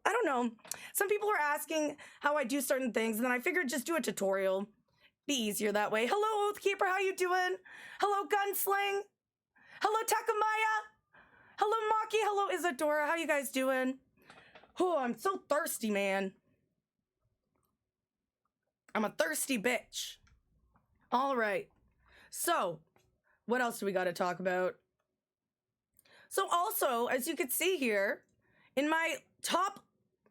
I don't know. Some people are asking how I do certain things, and then I figured just do a tutorial. Be easier that way. Hello, Oathkeeper, how you doing? Hello, Gunsling. Hello, Takamaya. Hello, Maki. Hello, Isadora. How you guys doing? Oh, I'm so thirsty, man. I'm a thirsty bitch. All right. So, what else do we got to talk about? So also, as you can see here, in my top,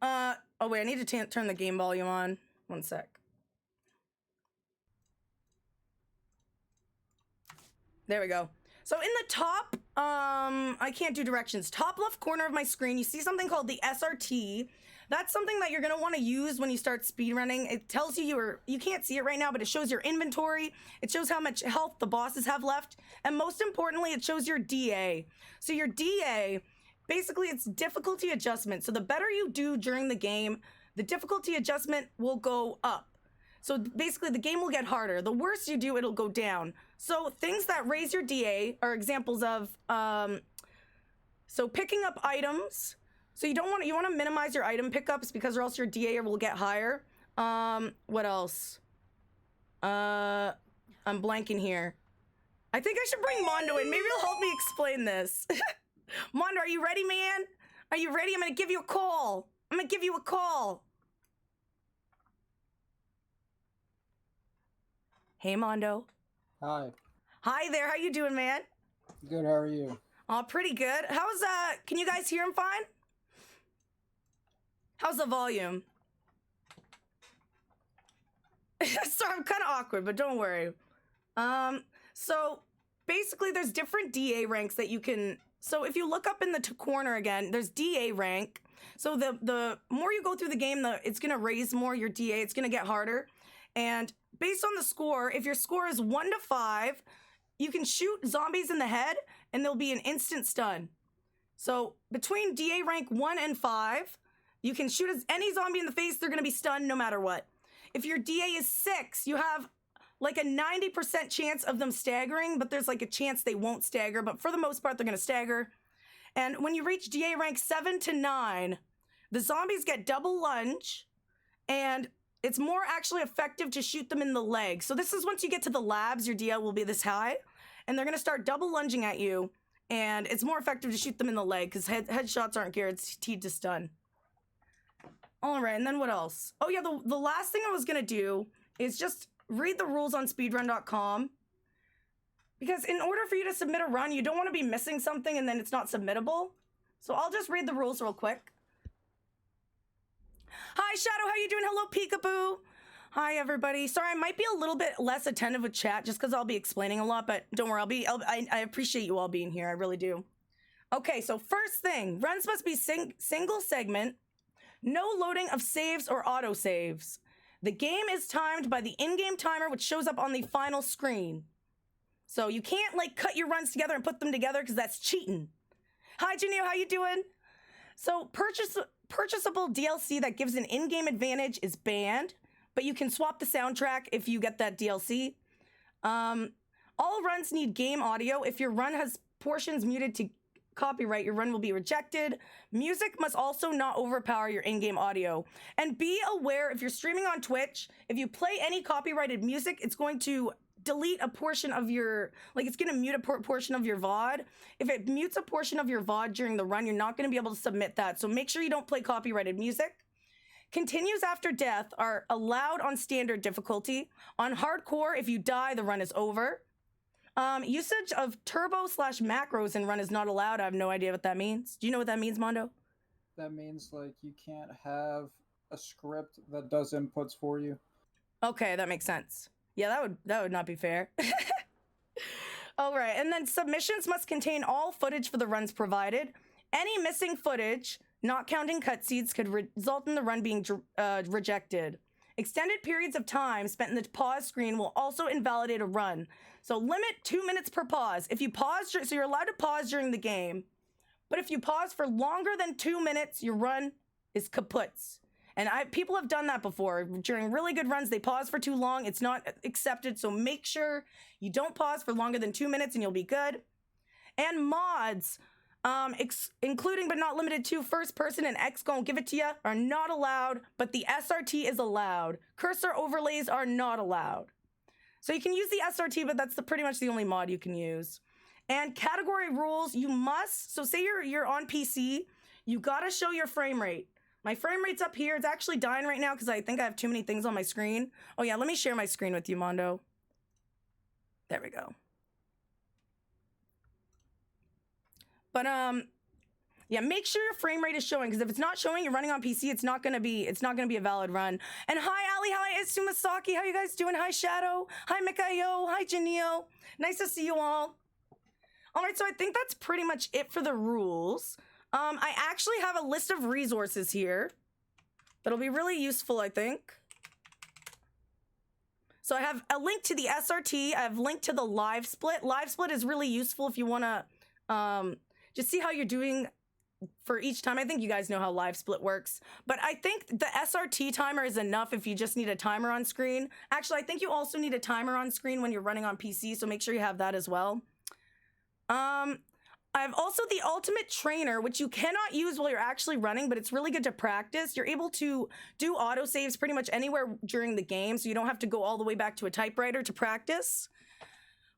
oh wait, I need to turn the game volume on. One sec. There we go. So in the top, I can't do directions. Top left corner of my screen, you see something called the SRT. That's something that you're gonna want to use when you start speedrunning. It tells you you can't see it right now, but it shows your inventory. It shows how much health the bosses have left. And most importantly, it shows your DA. So your DA, basically it's difficulty adjustment. So the better you do during the game, the difficulty adjustment will go up. So basically the game will get harder. The worse you do, it'll go down. So things that raise your DA are examples of, so picking up items. So you want to minimize your item pickups because or else your DA will get higher. What else? I'm blanking here. I think I should bring Mondo in. Maybe he'll help me explain this. Mondo, are you ready, man? Are you ready? I'm gonna give you a call. I'm gonna give you a call. Hey, Mondo. Hi. Hi there. How you doing, man? Good. How are you? Oh, pretty good. How's can you guys hear him fine? How's the volume? Sorry, I'm kind of awkward, but don't worry. So basically there's different DA ranks that you can, so if you look up in the corner again, there's DA rank. So the more you go through the game, it's gonna raise more your DA, it's gonna get harder. And based on the score, if your score is 1 to 5, you can shoot zombies in the head and there'll be an instant stun. So between DA rank 1 and 5, you can shoot any zombie in the face, they're gonna be stunned no matter what. If your DA is 6, you have like a 90% chance of them staggering, but there's like a chance they won't stagger, but for the most part, they're gonna stagger. And when you reach DA rank 7 to 9, the zombies get double lunge, and it's more actually effective to shoot them in the leg. So this is once you get to the labs, your DA will be this high, and they're gonna start double lunging at you, and it's more effective to shoot them in the leg, because headshots aren't guaranteed to stun. All right, and then what else? Oh yeah, the last thing I was gonna do is just read the rules on speedrun.com, because in order for you to submit a run, you don't want to be missing something and then it's not submittable. So I'll just read the rules real quick. Hi Shadow, how you doing? Hello Peekaboo. Hi everybody. Sorry, I might be a little bit less attentive with chat just because I'll be explaining a lot, but don't worry, I appreciate you all being here. I really do. Okay, so first thing, runs must be single segment. No loading of saves or auto saves. The game is timed by the in-game timer, which shows up on the final screen. So you can't like cut your runs together and put them together because that's cheating. Hi Janio, how you doing? So purchasable DLC that gives an in-game advantage is banned, but you can swap the soundtrack if you get that DLC. All runs need game audio. If your run has portions muted to copyright, your run will be rejected. Music must also not overpower your in-game audio. And be aware, if you're streaming on Twitch, if you play any copyrighted music, it's going to delete a portion of your, like it's going to mute a portion of your VOD. If it mutes a portion of your VOD during the run, you're not going to be able to submit that. So make sure you don't play copyrighted music. Continues after death are allowed on standard difficulty. On hardcore, if you die, the run is over. Usage of turbo/macros in run is not allowed. I have no idea what that means. Do you know what that means, Mondo? That means like you can't have a script that does inputs for you. Okay, that makes sense. Yeah, that would not be fair. All right, and then submissions must contain all footage for the runs provided. Any missing footage, not counting cutscenes, could result in the run being rejected. Extended periods of time spent in the pause screen will also invalidate a run. So limit 2 minutes per pause. If you pause, so you're allowed to pause during the game, but if you pause for longer than 2 minutes, your run is kaputs. And people have done that before. During really good runs, they pause for too long. It's not accepted, so make sure you don't pause for longer than 2 minutes and you'll be good. And mods. including but not limited to first person and X gon' give it to ya, are not allowed, but the SRT is allowed. Cursor overlays are not allowed. So you can use the SRT, but that's pretty much the only mod you can use. And category rules, you must, so say you're on PC, you gotta show your frame rate. My frame rate's up here. It's actually dying right now because I think I have too many things on my screen. Oh yeah, let me share my screen with you, Mondo. There we go. But yeah, make sure your frame rate is showing, because if it's not showing, you're running on PC, it's not gonna be a valid run. And hi Ali, hi Isumasaki, how you guys doing? Hi Shadow, hi Mikayo, hi Janio. Nice to see you all. All right, so I think that's pretty much it for the rules. I actually have a list of resources here that'll be really useful, I think. So I have a link to the SRT. I have a link to the live split. Live split is really useful if you want to just see how you're doing for each time. I think you guys know how live split works. But I think the SRT timer is enough if you just need a timer on screen. Actually, I think you also need a timer on screen when you're running on PC, so make sure you have that as well. I have also the ultimate trainer, which you cannot use while you're actually running, but it's really good to practice. You're able to do autosaves pretty much anywhere during the game, so you don't have to go all the way back to a typewriter to practice.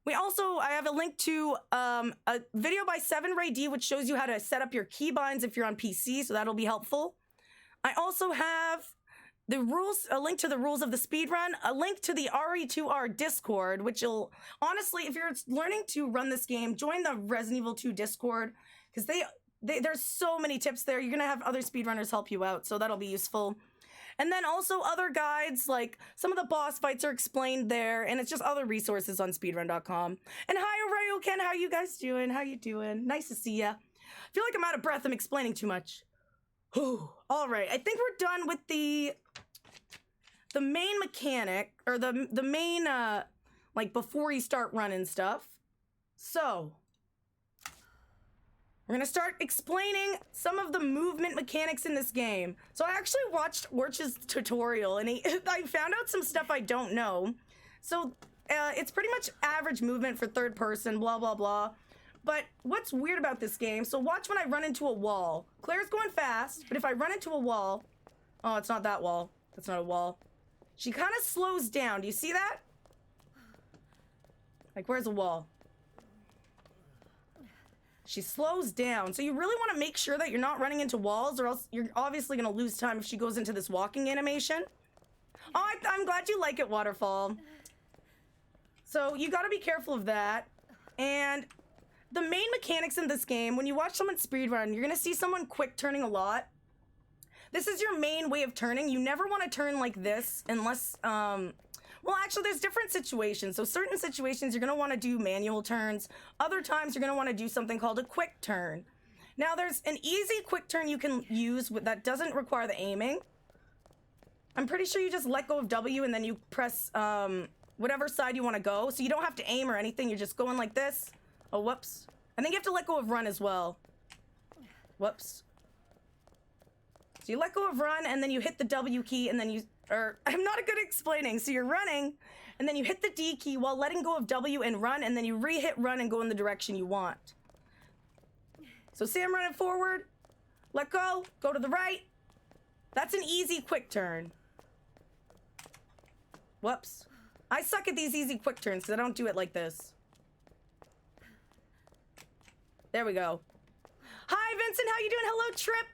I have a link to a video by 7RayD, which shows you how to set up your keybinds if you're on PC, so that'll be helpful. I also have the rules, a link to the rules of the speedrun, a link to the RE2R Discord, which will, honestly, if you're learning to run this game, join the Resident Evil 2 Discord, because there's so many tips there. You're going to have other speedrunners help you out, so that'll be useful. And then also other guides, like some of the boss fights are explained there, and it's just other resources on speedrun.com. And hi, Orayo Ken, how you guys doing? How you doing? Nice to see ya. I feel like I'm out of breath. I'm explaining too much. Whew. All right, I think we're done with the main mechanic, or the main, like, before you start running stuff. So, we're gonna start explaining some of the movement mechanics in this game. So I actually watched Orch's tutorial, and I found out some stuff I don't know. So, it's pretty much average movement for third person, blah, blah, blah. But what's weird about this game, so watch when I run into a wall. Claire's going fast, but if I run into a wall, oh, it's not that wall. That's not a wall. She kind of slows down. Do you see that? Like, where's the wall? She slows down. So you really want to make sure that you're not running into walls, or else you're obviously going to lose time if she goes into this walking animation. Oh, I'm glad you like it, Waterfall. So you got to be careful of that. And the main mechanics in this game, when you watch someone speedrun, you're going to see someone quick turning a lot. This is your main way of turning. You never want to turn like this unless, well, actually, there's different situations. So certain situations, you're going to want to do manual turns. Other times, you're going to want to do something called a quick turn. Now, there's an easy quick turn you can use that doesn't require the aiming. I'm pretty sure you just let go of W and then you press whatever side you want to go. So you don't have to aim or anything. You're just going like this. Oh, whoops. I think you have to let go of run as well. Whoops. So you let go of run, and then you hit the W key, and then I'm not good at explaining. So you're running, and then you hit the D key while letting go of W and run, and then you re-hit run and go in the direction you want. So say I'm running forward, let go to the right. That's an easy quick turn. Whoops. I suck at these easy quick turns because I don't do it like this. There we go. Hi, Vincent. How you doing? Hello, Trip.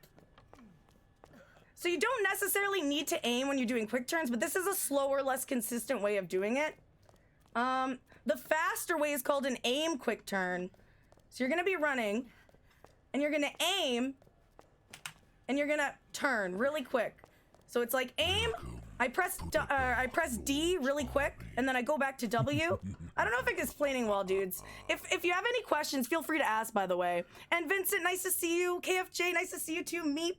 So you don't necessarily need to aim when you're doing quick turns, but this is a slower, less consistent way of doing it. The faster way is called an aim quick turn. So you're going to be running, and you're going to aim, and you're going to turn really quick. So it's like aim, I press D really quick, and then I go back to W. I don't know if I'm explaining well, dudes. If you have any questions, feel free to ask, by the way. And Vincent, nice to see you. KFJ, nice to see you too. Meep.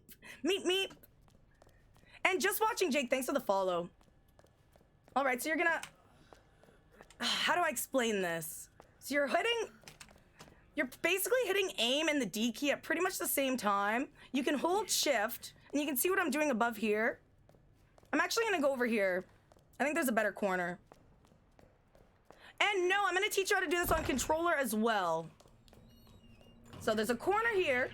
And just watching, Jake, thanks for the follow. All right, so you're gonna... How do I explain this? So you're basically hitting aim and the D key at pretty much the same time. You can hold shift, and you can see what I'm doing above here. I'm actually gonna go over here. I think there's a better corner. And no, I'm gonna teach you how to do this on controller as well. So there's a corner here.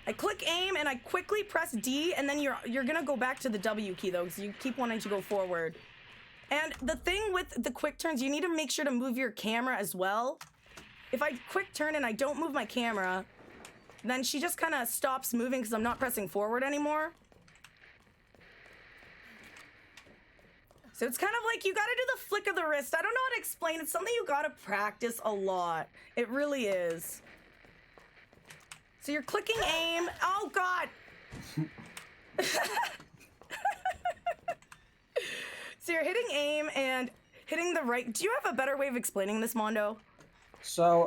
I click aim and I quickly press D, and then you're gonna go back to the W key though, because you keep wanting to go forward. And the thing with the quick turns, you need to make sure to move your camera as well. If I quick turn and I don't move my camera, then she just kind of stops moving because I'm not pressing forward anymore. So it's kind of like you gotta do the flick of the wrist. I don't know how to explain. It's something you gotta practice a lot. It really is. So you're clicking aim. Oh, God. So you're hitting aim and hitting the right. Do you have a better way of explaining this, Mondo? So,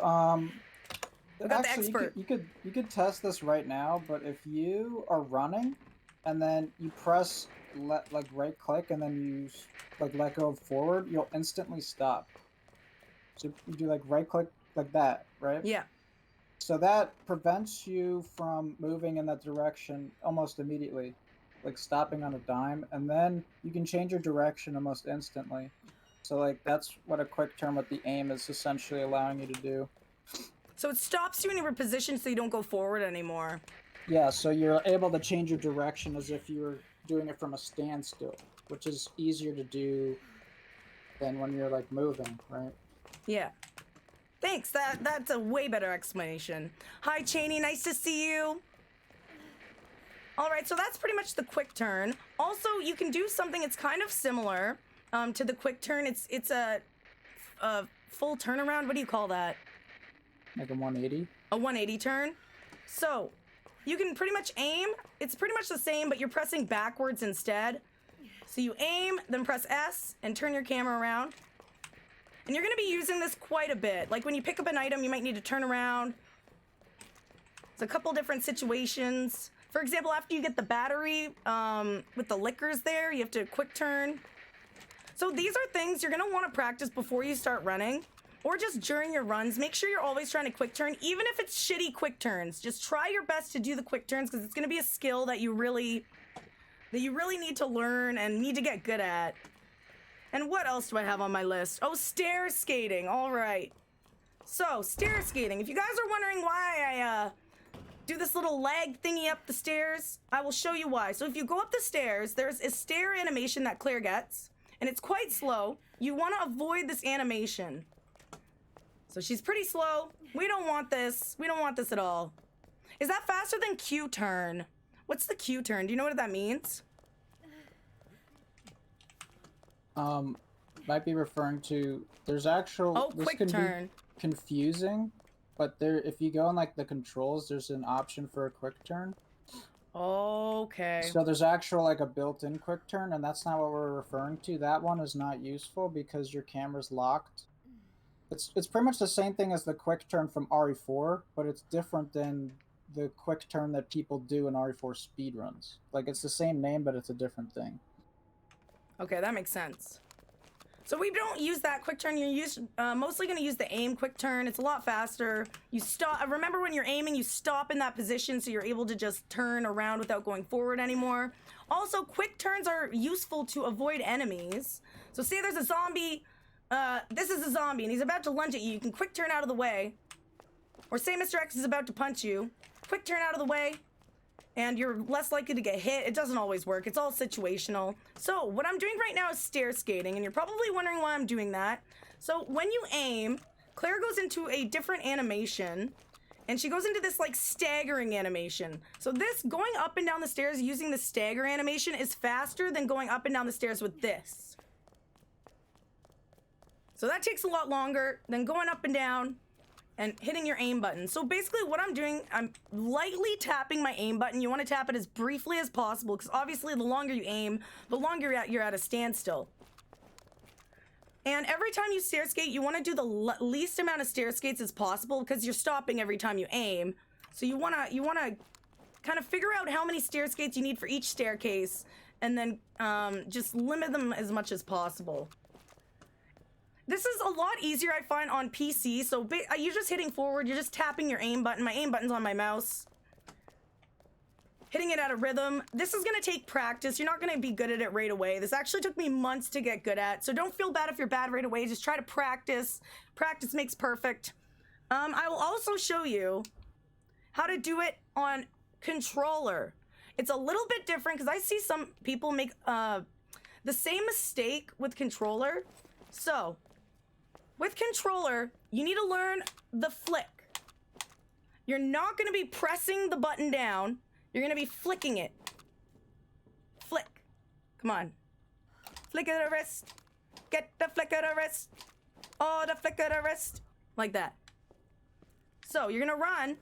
We got the actually, expert. you could test this right now, but if you are running and then you press like right click and then you like let go forward, you'll instantly stop. So you do like right click like that, right? Yeah. So that prevents you from moving in that direction almost immediately, like stopping on a dime, and then you can change your direction almost instantly. So like that's what a quick turn with the aim is essentially allowing you to do. So it stops you in your position so you don't go forward anymore. Yeah, so you're able to change your direction as if you were doing it from a standstill, which is easier to do than when you're like moving, right? Yeah. Thanks. That's a way better explanation. Hi, Cheney. Nice to see you. All right, so that's pretty much the quick turn. Also, you can do something that's kind of similar to the quick turn. It's a full turnaround. What do you call that? Like a 180? A 180 turn. So you can pretty much aim. It's pretty much the same, but you're pressing backwards instead. So you aim, then press S, and turn your camera around. And you're going to be using this quite a bit. Like when you pick up an item, you might need to turn around. It's a couple different situations. For example, after you get the battery with the liquors there, you have to quick turn. So these are things you're going to want to practice before you start running, or just during your runs. Make sure you're always trying to quick turn, even if it's shitty quick turns. Just try your best to do the quick turns, because it's going to be a skill that you really need to learn and need to get good at. And what else do I have on my list? Oh, stair skating. All right. So, stair skating. If you guys are wondering why I do this little leg thingy up the stairs, I will show you why. So if you go up the stairs, there's a stair animation that Claire gets, and it's quite slow. You want to avoid this animation. So she's pretty slow. We don't want this. We don't want this at all. Is that faster than Q turn? What's the Q turn? Do you know what that means? Might be referring to, there's actual, Oh, this quick can turn. be confusing, but there, if you go in like the controls, there's an option for a quick turn. Okay. So there's actual like a built-in quick turn, and that's not what we're referring to. That one is not useful because your camera's locked. It's pretty much the same thing as the quick turn from RE4, but it's different than the quick turn that people do in RE4 speedruns. Like it's the same name, but it's a different thing. Okay, that makes sense. So we don't use that quick turn. You're mostly going to use the aim quick turn. It's a lot faster. You stop. Remember, when you're aiming, you stop in that position so you're able to just turn around without going forward anymore. Also, quick turns are useful to avoid enemies. So say there's a zombie. This is a zombie, and he's about to lunge at you. You can quick turn out of the way. Or say Mr. X is about to punch you. Quick turn out of the way, and you're less likely to get hit. It doesn't always work. It's all situational. So what I'm doing right now is stair skating, and you're probably wondering why I'm doing that. So when you aim, Claire goes into a different animation, and she goes into this like staggering animation. So this going up and down the stairs using the stagger animation is faster than going up and down the stairs with this. So that takes a lot longer than going up and down and hitting your aim button. So basically what I'm doing, I'm lightly tapping my aim button. You want to tap it as briefly as possible, because obviously the longer you aim, the longer you're at a standstill. And every time you stair skate, you want to do the least amount of stair skates as possible, because you're stopping every time you aim. So you want to kind of figure out how many stair skates you need for each staircase, and then just limit them as much as possible. This is a lot easier, I find, on PC. So you're just hitting forward. You're just tapping your aim button. My aim button's on my mouse. Hitting it at a rhythm. This is going to take practice. You're not going to be good at it right away. This actually took me months to get good at. So don't feel bad if you're bad right away. Just try to practice. Practice makes perfect. I will also show you how to do it on controller. It's a little bit different because I see some people make the same mistake with controller. So, with controller, you need to learn the flick. You're not going to be pressing the button down. You're going to be flicking it. Flick. Come on. Flick of the wrist. Get the flick of the wrist. Oh, the flick of the wrist. Like that. So, you're going to run.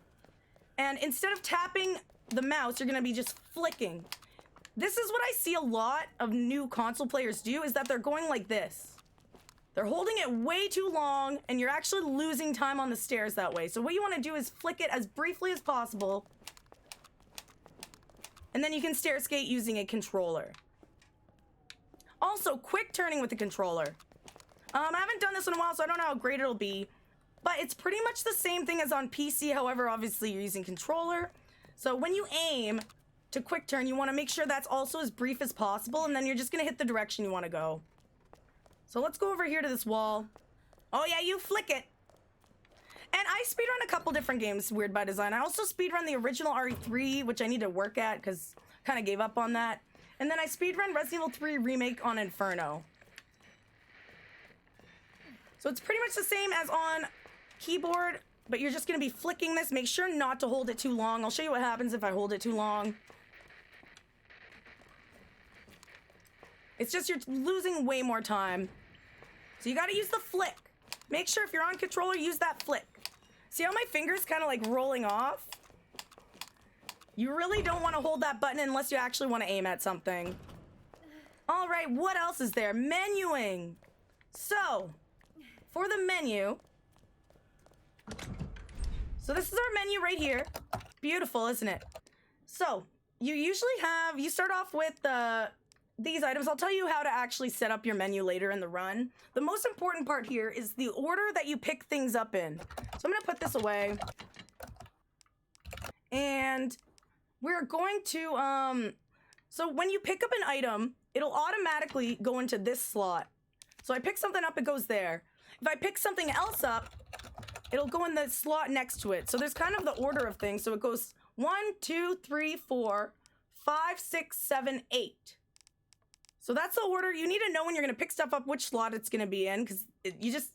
And instead of tapping the mouse, you're going to be just flicking. This is what I see a lot of new console players do, is that they're going like this. They're holding it way too long, and you're actually losing time on the stairs that way. So what you want to do is flick it as briefly as possible. And then you can stair skate using a controller. Also, quick turning with the controller. I haven't done this in a while, so I don't know how great it'll be. But it's pretty much the same thing as on PC. However, obviously, you're using controller. So when you aim to quick turn, you want to make sure that's also as brief as possible. And then you're just going to hit the direction you want to go. So let's go over here to this wall. Oh yeah, you flick it. And I speedrun a couple different games, Weird by Design. I also speedrun the original RE3, which I need to work at because I kind of gave up on that. And then I speedrun Resident Evil 3 Remake on Inferno. So it's pretty much the same as on keyboard, but you're just going to be flicking this. Make sure not to hold it too long. I'll show you what happens if I hold it too long. It's just you're losing way more time. So you gotta use the flick. Make sure if you're on controller, use that flick. See how my finger's kind of like rolling off? You really don't want to hold that button unless you actually want to aim at something. All right, what else is there? Menuing. So, for the menu. So this is our menu right here. Beautiful, isn't it? So, you start off with these items. I'll tell you how to actually set up your menu later in the run. The most important part here is the order that you pick things up in. So I'm gonna put this away. And we're going to, so when you pick up an item, it'll automatically go into this slot. So I pick something up, it goes there. If I pick something else up, it'll go in the slot next to it. So there's kind of the order of things. So it goes 1, 2, 3, 4, 5, 6, 7, 8. So that's the order. You need to know when you're going to pick stuff up, which slot it's going to be in, because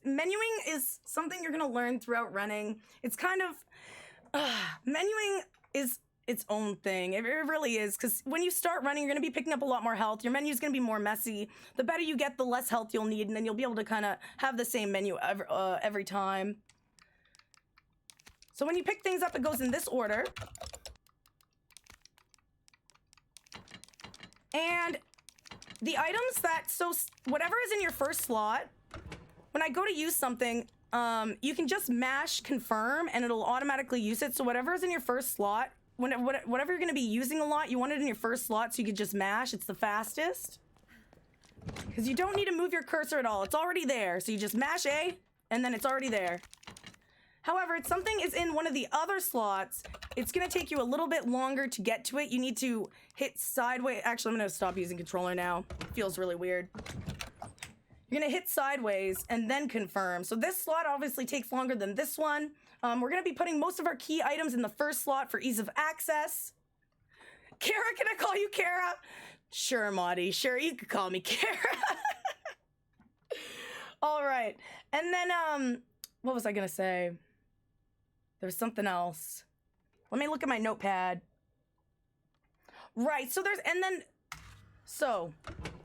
menuing is something you're going to learn throughout running. It's kind of, menuing is its own thing. It really is, because when you start running, you're going to be picking up a lot more health. Your menu is going to be more messy. The better you get, the less health you'll need, and then you'll be able to kind of have the same menu every time. So when you pick things up, it goes in this order. And the items whatever is in your first slot, when I go to use something, you can just mash confirm and it'll automatically use it. So whatever is in your first slot, whatever you're going to be using a lot, you want it in your first slot so you can just mash. It's the fastest. Because you don't need to move your cursor at all. It's already there. So you just mash A and then it's already there. However, if something is in one of the other slots, it's going to take you a little bit longer to get to it. You need to hit sideways. Actually, I'm going to stop using controller now. It feels really weird. You're going to hit sideways and then confirm. So this slot obviously takes longer than this one. We're going to be putting most of our key items in the first slot for ease of access. Kara, can I call you Kara? Sure, Maudie. Sure, you could call me Kara. All right. And then, what was I going to say? There's something else. Let me look at my notepad. Right, so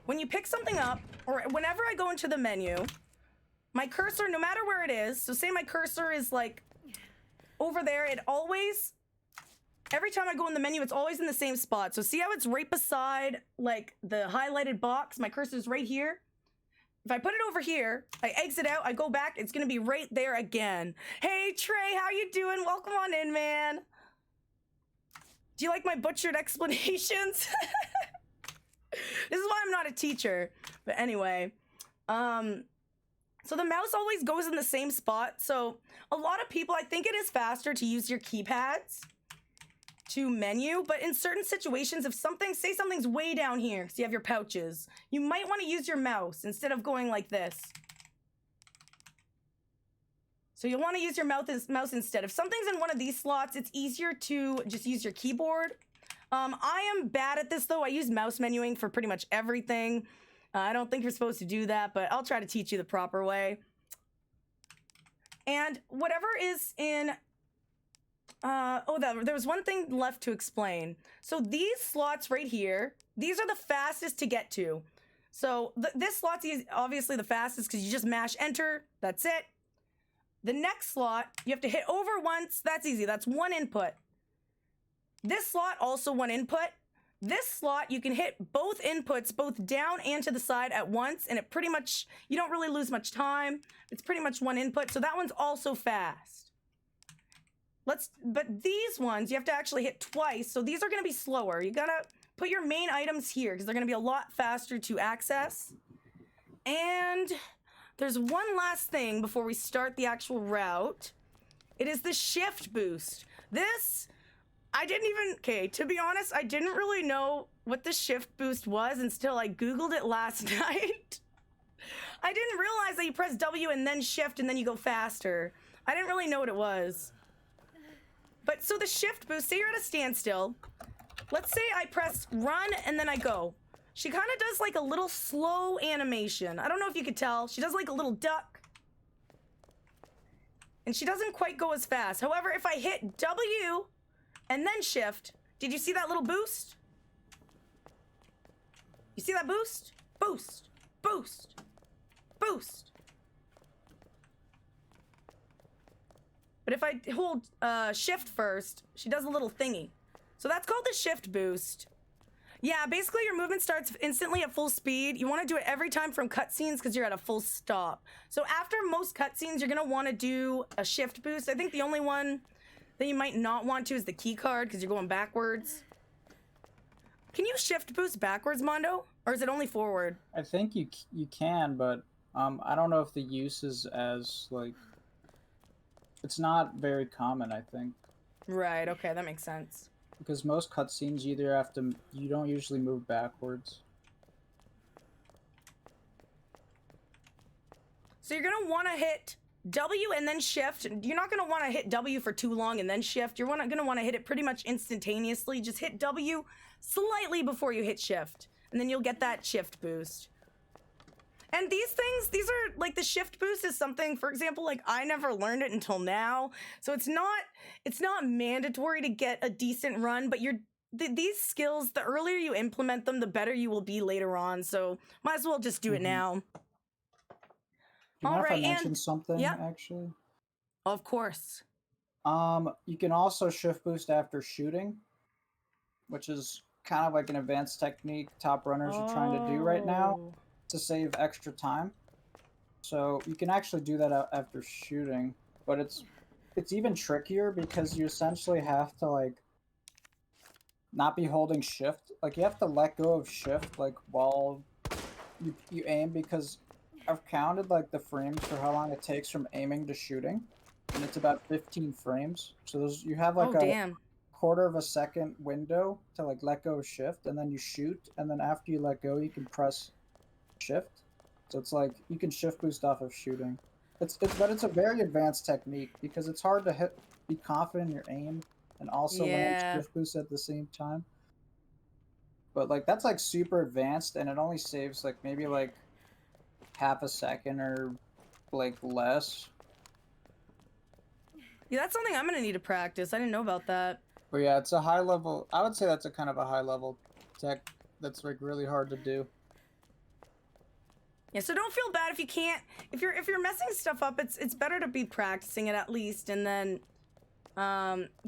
when you pick something up, or whenever I go into the menu, my cursor, no matter where it is, so say my cursor is like over there, every time I go in the menu, it's always in the same spot. So see how it's right beside like the highlighted box? My cursor's right here. If I put it over here, I exit out, I go back, it's gonna be right there again. Hey Trey, how you doing? Welcome on in, man. Do you like my butchered explanations? This is why I'm not a teacher. But anyway, so the mouse always goes in the same spot. So a lot of people, I think it is faster to use your keypads to menu, but in certain situations, if say something's way down here, because you have your pouches, you might want to use your mouse instead of going like this. So you'll want to use your mouse instead. If something's in one of these slots, it's easier to just use your keyboard. I am bad at this though. I use mouse menuing for pretty much everything. I don't think you're supposed to do that, but I'll try to teach you the proper way. And whatever is in... there was one thing left to explain. So these slots right here, these are the fastest to get to. So this slot's obviously the fastest because you just mash enter. That's it. The next slot, you have to hit over once. That's easy. That's one input. This slot, also one input. This slot, you can hit both inputs, both down and to the side at once, and it pretty much, you don't really lose much time. It's pretty much one input, so that one's also fast. But these ones, you have to actually hit twice, so these are gonna be slower. You gotta put your main items here, because they're gonna be a lot faster to access. And there's one last thing before we start the actual route. It is the shift boost. This, to be honest, I didn't really know what the shift boost was until I Googled it last night. I didn't realize that you press W and then shift and then you go faster. I didn't really know what it was. But so the shift boost, say you're at a standstill. Let's say I press run and then I go. She kind of does like a little slow animation. I don't know if you could tell. She does like a little duck. And she doesn't quite go as fast. However, if I hit W and then shift, did you see that little boost? You see that boost? Boost, boost, boost. But if I hold shift first, she does a little thingy. So that's called the shift boost. Yeah, basically your movement starts instantly at full speed. You want to do it every time from cutscenes because you're at a full stop. So after most cutscenes, you're going to want to do a shift boost. I think the only one that you might not want to is the key card because you're going backwards. Can you shift boost backwards, Mondo? Or is it only forward? I think you can, but I don't know if the use is as, like... It's not very common, I think. Right, okay, that makes sense. Because most cutscenes you either have to... You don't usually move backwards. So you're going to want to hit W and then shift. You're not going to want to hit W for too long and then shift. You're going to want to hit it pretty much instantaneously. Just hit W slightly before you hit shift. And then you'll get that shift boost. And these things, these are like the shift boost is something, for example, like I never learned it until now. So it's not mandatory to get a decent run, but these skills, the earlier you implement them, the better you will be later on. So might as well just do it now. Do you mind if I mention something, actually? Of course. You can also shift boost after shooting, which is kind of like an advanced technique top runners are trying to do right now to save extra time. So you can actually do that after shooting, but it's even trickier because you essentially have to like not be holding shift. Like you have to let go of shift like while you aim, because I've counted like the frames for how long it takes from aiming to shooting, and it's about 15 frames. So you have like a quarter of a second window to like let go of shift, and then you shoot, and then after you let go you can press shift. So it's like you can shift boost off of shooting. But it's a very advanced technique because it's hard to be confident in your aim and also manage shift boost at the same time. But like that's like super advanced, and it only saves like maybe like half a second or like less. Yeah, that's something I'm gonna need to practice. I didn't know about that. But yeah, it's a high level. I would say that's a kind of a high level tech that's like really hard to do. Yeah, so don't feel bad if you can't. If you're messing stuff up, it's better to be practicing it at least, and then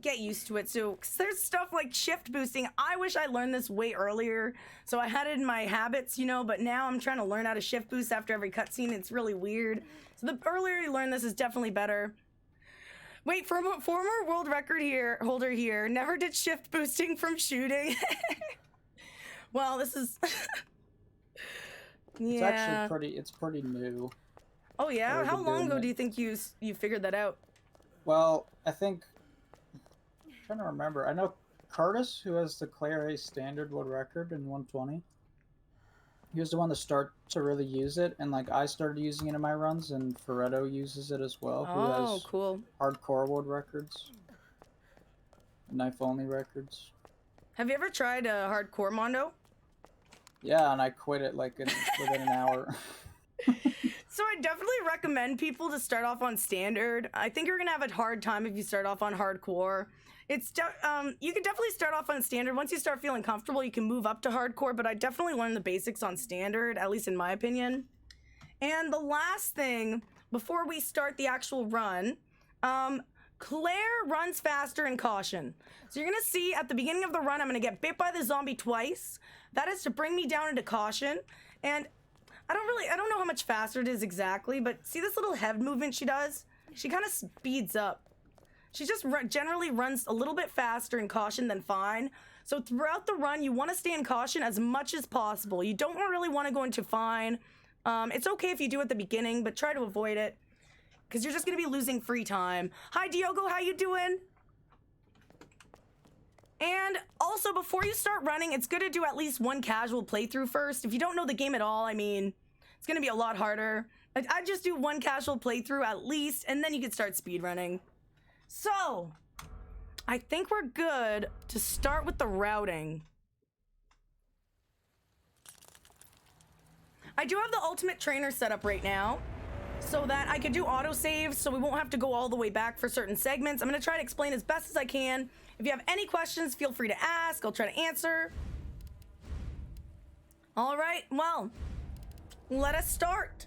get used to it. So 'cause there's stuff like shift boosting. I wish I learned this way earlier, so I had it in my habits, you know. But now I'm trying to learn how to shift boost after every cutscene. It's really weird. So the earlier you learn this is definitely better. Wait, former world record holder here never did shift boosting from shooting. Well, this is. Yeah. It's actually pretty new. Oh yeah? How long ago do you think you figured that out? Well, I think I'm trying to remember. I know Curtis, who has the Claire A standard world record in 120. he was the one to start to really use it, and like I started using it in my runs, and Ferretto uses it as well, who Oh, has cool. hardcore world records, knife only records. Have you ever tried hardcore Mondo? Yeah, and I quit it like within an hour. So I definitely recommend people to start off on standard. I think you're gonna have a hard time if you start off on hardcore. You can definitely start off on standard. Once you start feeling comfortable, you can move up to hardcore, but I definitely learned the basics on standard, at least in my opinion. And the last thing, before we start the actual run, Claire runs faster in caution. So you're gonna see at the beginning of the run, I'm gonna get bit by the zombie twice. That is to bring me down into caution. And I don't know how much faster it is exactly, but see this little head movement she does? She kind of speeds up. She just generally runs a little bit faster in caution than fine. So throughout the run, you want to stay in caution as much as possible. You don't really want to go into fine. It's okay if you do at the beginning, but try to avoid it because you're just going to be losing free time. Hi, Diogo, how you doing? And also, before you start running, it's good to do at least one casual playthrough first. If you don't know the game at all, I mean, it's going to be a lot harder. I'd just do one casual playthrough at least, and then you can start speedrunning. So, I think we're good to start with the routing. I do have the ultimate trainer set up right now so that I could do autosaves so we won't have to go all the way back for certain segments. I'm going to try to explain as best as I can. If you have any questions, feel free to ask. I'll try to answer. All right, well, let us start.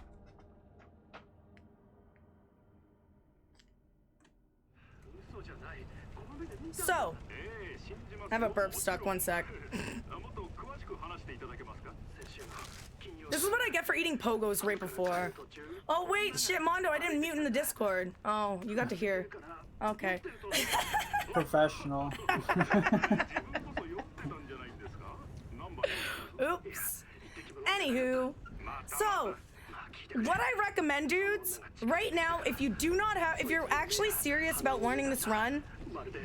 So, I have a burp stuck, one sec. This is what I get for eating pogos right before. Oh wait, shit, Mondo, I didn't mute in the Discord. Oh, you got to hear. Okay. Professional. Oops. Anywho, so what I recommend, dudes, right now, if you're actually serious about learning this run,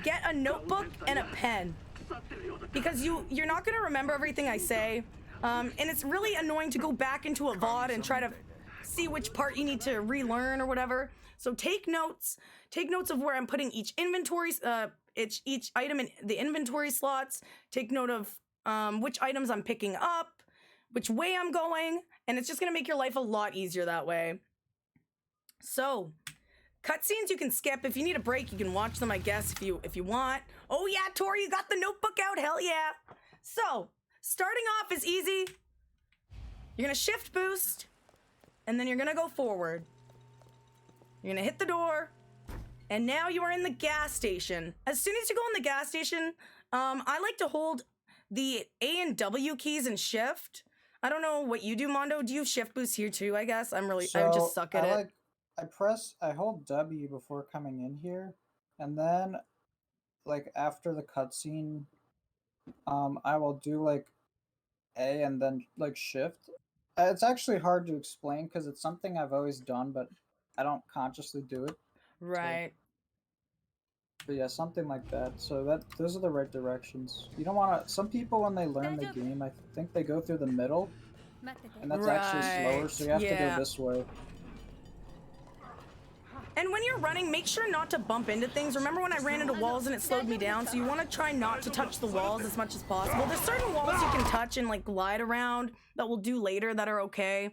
get a notebook and a pen. Because you're not gonna remember everything I say. And it's really annoying to go back into a VOD and try to see which part you need to relearn or whatever. So take notes of where I'm putting each inventory, each item in the inventory slots. Take note of which items I'm picking up, which way I'm going, and it's just gonna make your life a lot easier that way. So, cutscenes you can skip. If you need a break, you can watch them, I guess, if you want. Oh yeah, Tori, you got the notebook out, hell yeah. So, starting off is easy. You're gonna shift boost, and then you're gonna go forward. You're gonna hit the door, and now you are in the gas station. As soon as you go in the gas station, I like to hold the A and W keys and shift. I don't know what you do, Mondo. Do you shift boost here too, I guess? I just suck at it. I hold W before coming in here, and then, like, after the cutscene, I will do, like, A and then, like, shift. It's actually hard to explain because it's something I've always done, but I don't consciously do it. Right. But yeah, something like that. So those are the right directions. You don't want to. Some people, when they learn the game, I think they go through the middle, and that's actually slower. So you have to go this way. And when you're running, make sure not to bump into things. Remember when I ran into walls and it slowed me down? So you want to try not to touch the walls as much as possible. There's certain walls you can touch and like glide around that we'll do later that are okay.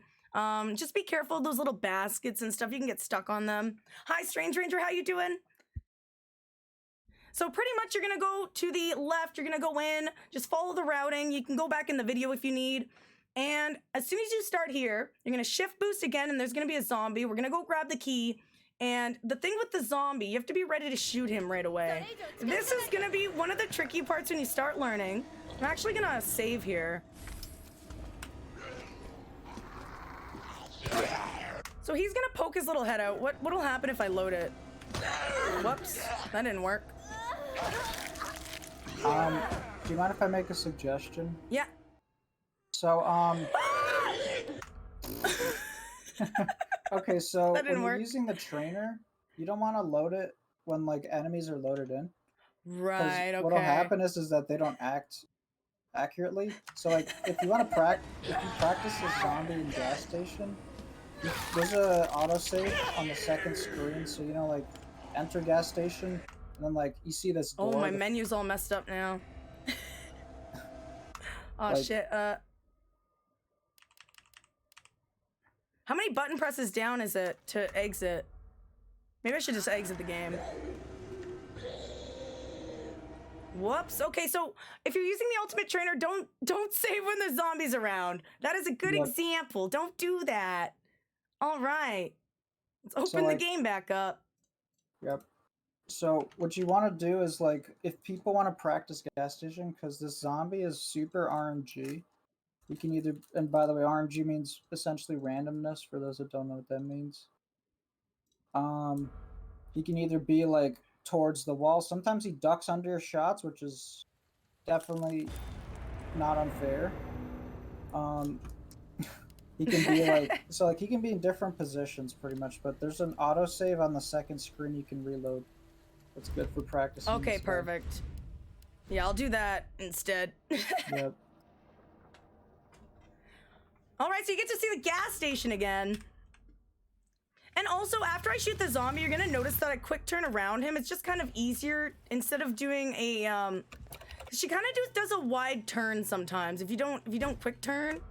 Just be careful of those little baskets and stuff. You can get stuck on them. Hi, Strange Ranger, how you doing? So pretty much you're gonna go to the left, you're gonna go in, just follow the routing. You can go back in the video if you need. And as soon as you start here, you're gonna shift boost again and there's gonna be a zombie. We're gonna go grab the key. And the thing with the zombie, you have to be ready to shoot him right away. This is gonna be one of the tricky parts when you start learning. I'm actually gonna save here. So he's gonna poke his little head out. What'll happen if I load it? Whoops, that didn't work. Do you mind if I make a suggestion? Yeah. So, okay, so when you're using the trainer, you don't want to load it when, like, enemies are loaded in. Right, okay. What'll happen is that they don't act accurately. So like, if you want to practice this zombie in gas station, there's a autosave on the second screen. So you know, like, enter gas station, and then like you see this door. Oh, my menu's all messed up now. Oh like, shit. How many button presses down is it to exit? Maybe I should just exit the game. Whoops. Okay, so if you're using the ultimate trainer, don't save when the zombie's around. That is a good example. Don't do that. All right. Let's open the game back up. Yep. So what you want to do is, like, if people want to practice gas station, because this zombie is super RNG, you can either, and by the way, RNG means essentially randomness for those that don't know what that means. He can either be like towards the wall. Sometimes he ducks under your shots, which is definitely not unfair. He can be like, so like he can be in different positions pretty much, but there's an autosave on the second screen you can reload. That's good for practicing. Okay, perfect. Yeah, I'll do that instead. Yep. All right, so you get to see the gas station again. And also, after I shoot the zombie, you're gonna notice that I quick turn around him. It's just kind of easier instead of doing a, she kind of does a wide turn sometimes if you don't quick turn.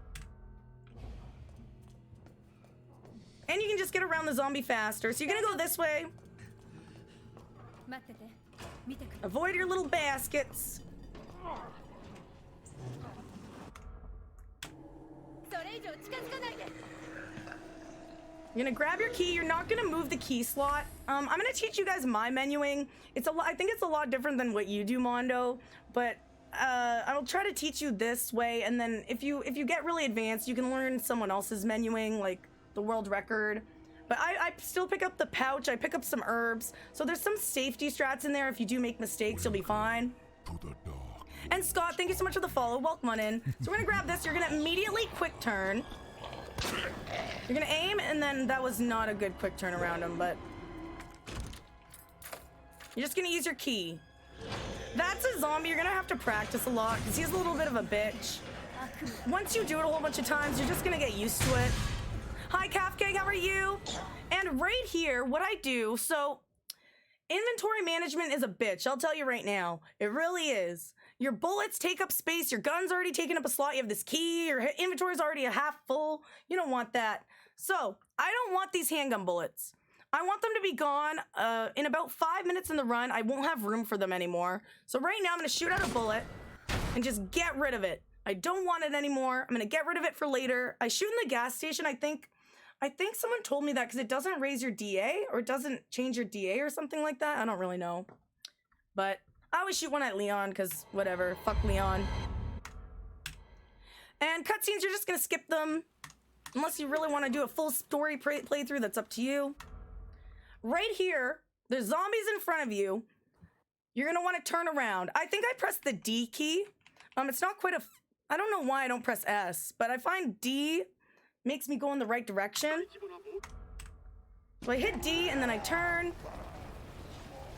And you can just get around the zombie faster. So you're gonna go this way. Avoid your little baskets. You're gonna grab your key. You're not gonna move the key slot. I'm gonna teach you guys my menuing. I think it's a lot different than what you do, Mondo. But I'll try to teach you this way, and then if you get really advanced, you can learn someone else's menuing, like the world record. But I still pick up the pouch. I pick up some herbs. So there's some safety strats in there. If you do make mistakes, you'll be fine. And Scott, thank you so much for the follow. Welcome on in. So we're gonna grab this. You're gonna immediately quick turn. You're gonna aim, and then that was not a good quick turn around him, but you're just gonna use your key. That's a zombie. You're gonna have to practice a lot because he's a little bit of a bitch. Once you do it a whole bunch of times, you're just gonna get used to it. Hi, Kafka, how are you? And right here, what I do, so inventory management is a bitch. I'll tell you right now. It really is. Your bullets take up space. Your gun's already taken up a slot. You have this key. Your inventory's already a half full. You don't want that. So I don't want these handgun bullets. I want them to be gone in about 5 minutes in the run. I won't have room for them anymore. So right now I'm going to shoot out a bullet and just get rid of it. I don't want it anymore. I'm going to get rid of it for later. I shoot in the gas station. I think someone told me that because it doesn't raise your DA or it doesn't change your DA or something like that. I don't really know. But I always shoot one at Leon because whatever. Fuck Leon. And cutscenes, you're just going to skip them. Unless you really want to do a full story playthrough, that's up to you. Right here, there's zombies in front of you. You're going to want to turn around. I think I pressed the D key. It's not quite I don't know why I don't press S, but I find D makes me go in the right direction. So I hit D and then I turn.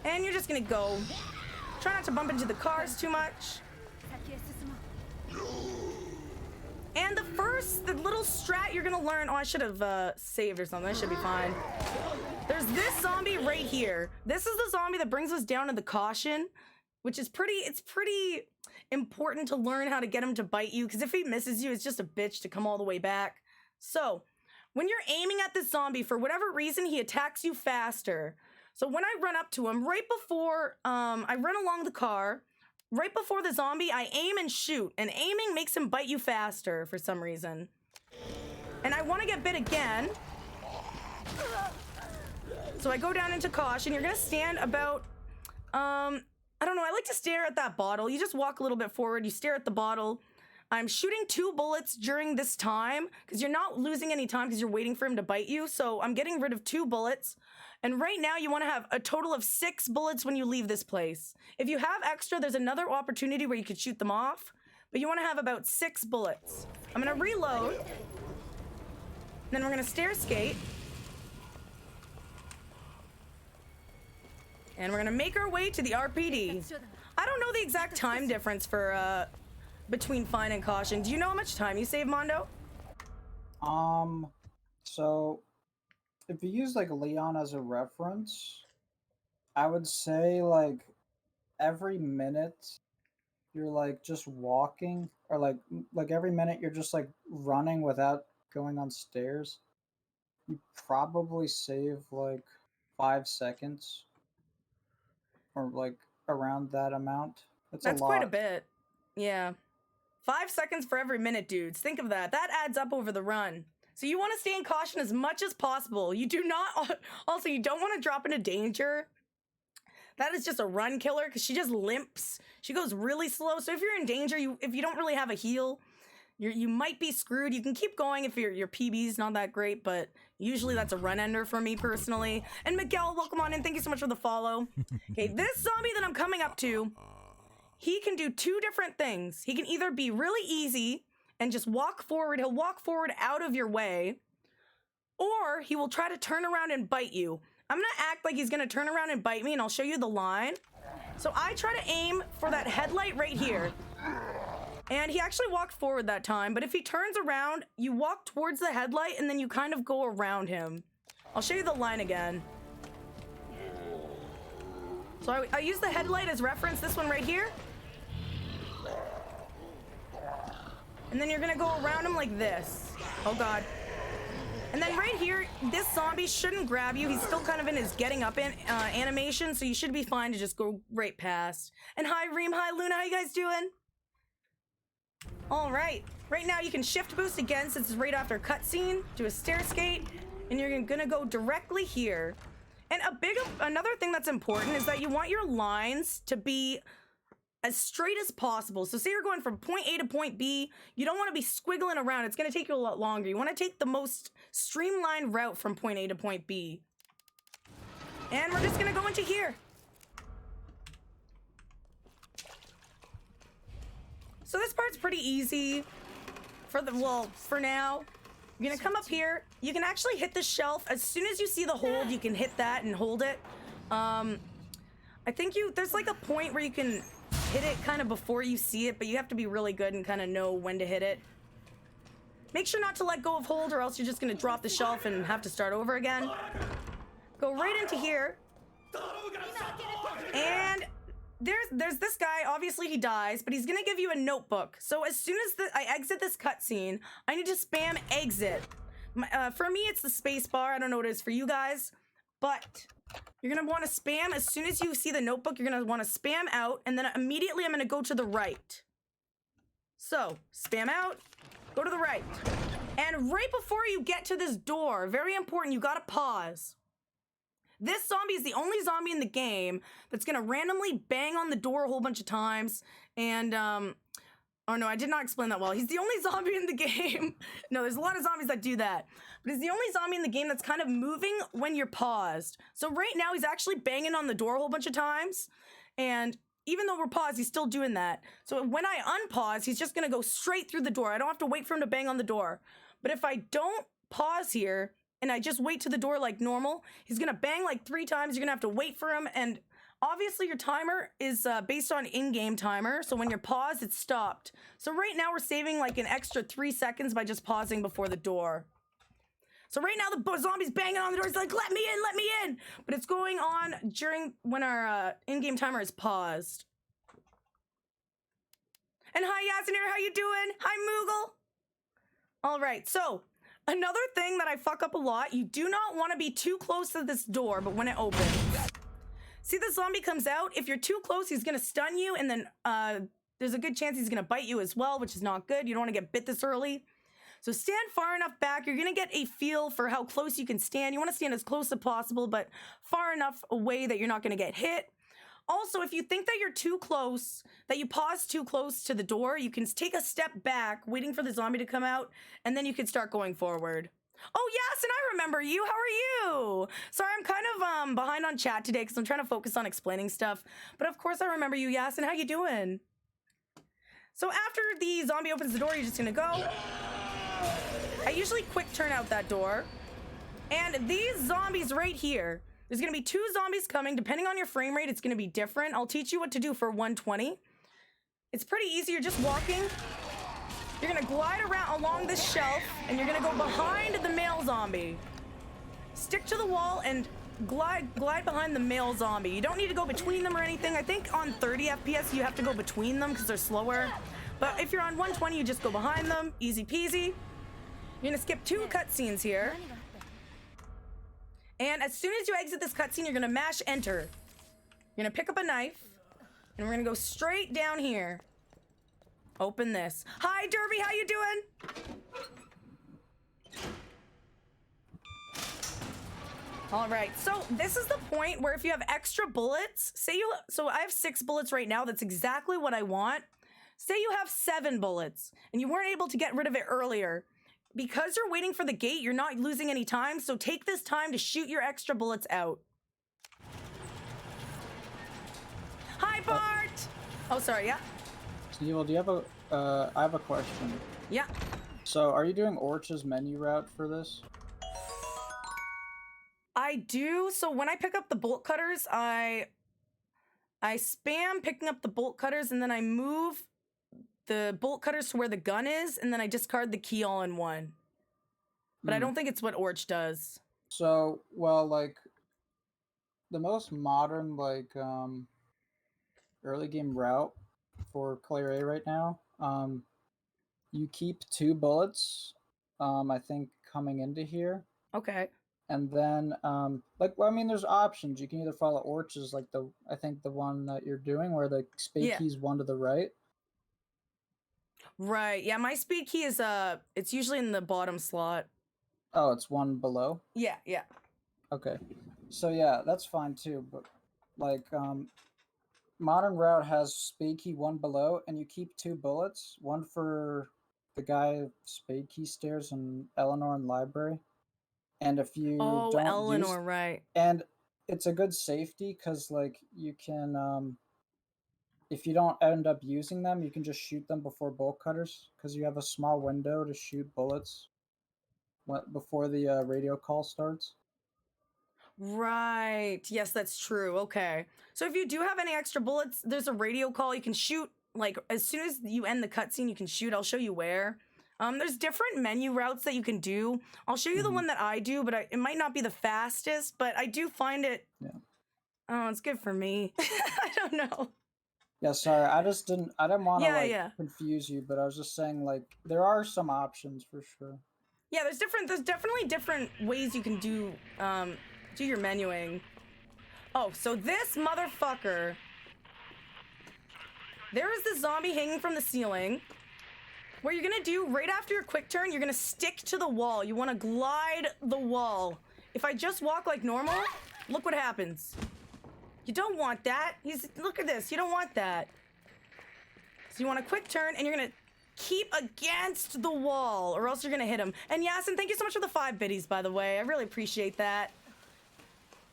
And you're just gonna go. Try not to bump into the cars too much. And the little strat you're gonna learn, I should have saved or something, I should be fine. There's this zombie right here. This is the zombie that brings us down to the caution, which is it's pretty important to learn how to get him to bite you, because if he misses you, it's just a bitch to come all the way back. So, when you're aiming at this zombie, for whatever reason, he attacks you faster. So when I run up to him, right before I run along the car, right before the zombie, I aim and shoot. And aiming makes him bite you faster for some reason. And I want to get bit again. So I go down into caution. You're going to stand about, I don't know, I like to stare at that bottle. You just walk a little bit forward, you stare at the bottle. I'm shooting 2 bullets during this time because you're not losing any time because you're waiting for him to bite you. So I'm getting rid of 2 bullets. And right now you want to have a total of 6 bullets when you leave this place. If you have extra, there's another opportunity where you could shoot them off. But you want to have about 6 bullets. I'm going to reload. Then we're going to stair skate. And we're going to make our way to the RPD. I don't know the exact time difference for between fine and caution. Do you know how much time you save, Mondo? So if you use like Leon as a reference, I would say like every minute you're like just walking, or like every minute you're just like running without going on stairs, you probably save like 5 seconds, or like around that amount. It's a That's quite a lot. bit. Yeah. 5 seconds for every minute, dudes. Think of that. That adds up over the run. So you want to stay in caution as much as possible. You do not, also, you don't want to drop into danger. That is just a run killer because she just limps. She goes really slow. So if you're in danger, if you don't really have a heal, you might be screwed. You can keep going if your PB's not that great, but usually that's a run ender for me personally. And Miguel, welcome on in. Thank you so much for the follow. Okay, this zombie that I'm coming up to, he can do two different things. He can either be really easy and just walk forward. He'll walk forward out of your way, or he will try to turn around and bite you. I'm gonna act like he's gonna turn around and bite me, and I'll show you the line. So I try to aim for that headlight right here. And he actually walked forward that time, but if he turns around, you walk towards the headlight and then you kind of go around him. I'll show you the line again. So I use the headlight as reference, this one right here. And then you're gonna go around him like this. Oh God. And then right here, this zombie shouldn't grab you. He's still kind of in his getting up animation, so you should be fine to just go right past. And hi Reem, hi Luna, how you guys doing? All right, right now you can shift boost again since it's right after cutscene. Do a stair skate, and you're gonna go directly here. And another thing that's important is that you want your lines to be as straight as possible. So say you're going from point A to point B, you don't want to be squiggling around. It's going to take you a lot longer. You want to take the most streamlined route from point A to point B. And we're just going to go into here. So this part's pretty easy for now. You're going to come up here. You can actually hit the shelf. As soon as you see the hold, you can hit that and hold it. I think there's like a point where you can hit it kind of before you see it, but you have to be really good and kind of know when to hit it. Make sure not to let go of hold, or else you're just going to drop the shelf and have to start over again. Go right into here. And there's this guy. Obviously he dies, but he's going to give you a notebook. So as soon as I exit this cutscene, I need to spam exit. For me, it's the space bar. I don't know what it is for you guys, but you're going to want to spam. As soon as you see the notebook, you're going to want to spam out, and then immediately I'm going to go to the right. So, spam out, go to the right. And right before you get to this door, very important, you got to pause. This zombie is the only zombie in the game that's going to randomly bang on the door a whole bunch of times. And, oh no, I did not explain that well. He's the only zombie in the game. No, there's a lot of zombies that do that. But he's the only zombie in the game that's kind of moving when you're paused. So right now he's actually banging on the door a whole bunch of times. And even though we're paused, he's still doing that. So when I unpause, he's just gonna go straight through the door. I don't have to wait for him to bang on the door. But if I don't pause here and I just wait to the door like normal, he's gonna bang like 3 times. You're gonna have to wait for him. And obviously your timer is based on in-game timer. So when you're paused, it's stopped. So right now we're saving like an extra 3 seconds by just pausing before the door. So right now the zombie's banging on the door. He's like, let me in, let me in. But it's going on during when our in-game timer is paused. And hi Yasinir, how you doing? Hi Moogle. All right, so another thing that I fuck up a lot, you do not want to be too close to this door, but when it opens. See, the zombie comes out. If you're too close, he's going to stun you, and then there's a good chance he's going to bite you as well, which is not good. You don't want to get bit this early. So stand far enough back. You're going to get a feel for how close you can stand. You want to stand as close as possible, but far enough away that you're not going to get hit. Also, if you think that you're too close, that you pause too close to the door, you can take a step back, waiting for the zombie to come out, and then you can start going forward. Oh, yes, and I remember you. How are you? Sorry, I'm kind of behind on chat today because I'm trying to focus on explaining stuff. But of course, I remember you, Yasin. How you doing? So after the zombie opens the door, you're just going to go. I usually quick turn out that door. And these zombies right here, there's going to be 2 zombies coming. Depending on your frame rate, it's going to be different. I'll teach you what to do for 120. It's pretty easy. You're just walking. You're gonna glide around along this shelf, and you're gonna go behind the male zombie. Stick to the wall and glide behind the male zombie. You don't need to go between them or anything. I think on 30 FPS you have to go between them because they're slower. But if you're on 120, you just go behind them. Easy peasy. You're gonna skip 2 cutscenes here. And as soon as you exit this cutscene, you're gonna mash enter. You're gonna pick up a knife, and we're gonna go straight down here. Open this. Hi, Derby, how you doing? All right, so this is the point where if you have extra bullets, so I have 6 bullets right now, that's exactly what I want. Say you have 7 bullets, and you weren't able to get rid of it earlier. Because you're waiting for the gate, you're not losing any time, so take this time to shoot your extra bullets out. Hi, Bart! Oh, sorry, yeah? Sneevil, do you have I have a question. Yeah. So, are you doing Orch's menu route for this? I do. So when I pick up the bolt cutters, I spam picking up the bolt cutters, and then I move the bolt cutters to where the gun is, and then I discard the key all in one. But I don't think it's what Orch does. So, well, like, the most modern, like, early game route for Claire A right now, you keep 2 bullets, I think, coming into here. Okay. And then, like, well, I mean, there's options. You can either follow Orch's, like, I think the one that you're doing, where the speed key's 1 to the right. Right. Yeah, my speed key is, it's usually in the bottom slot. Oh, it's 1 below? Yeah, yeah. Okay. So, yeah, that's fine, too. But, like, modern route has speed key 1 below, and you keep 2 bullets. 1 for the guy speed key stairs and Eleanor in library. And if you don't Eleanor, right. And it's a good safety, because, like, you can, if you don't end up using them, you can just shoot them before bolt cutters, because you have a small window to shoot bullets before the radio call starts. Right. Yes, that's true. Okay. So if you do have any extra bullets, there's a radio call. You can shoot, like, as soon as you end the cutscene, you can shoot. I'll show you where. There's different menu routes that you can do. I'll show you the one that I do, but it might not be the fastest, but I do find it. Yeah. Oh, it's good for me. I don't know. Yeah, sorry, I didn't want to confuse you, but I was just saying, like, there are some options for sure. Yeah, there's definitely different ways you can do your menuing. Oh, so this motherfucker. There is the zombie hanging from the ceiling. What you're gonna do right after your quick turn, you're gonna stick to the wall. You wanna glide the wall. If I just walk like normal, look what happens. You don't want that. Look at this. You don't want that. So you want a quick turn, and you're gonna keep against the wall, or else you're gonna hit him. And Yasin, thank you so much for the 5 biddies, by the way. I really appreciate that.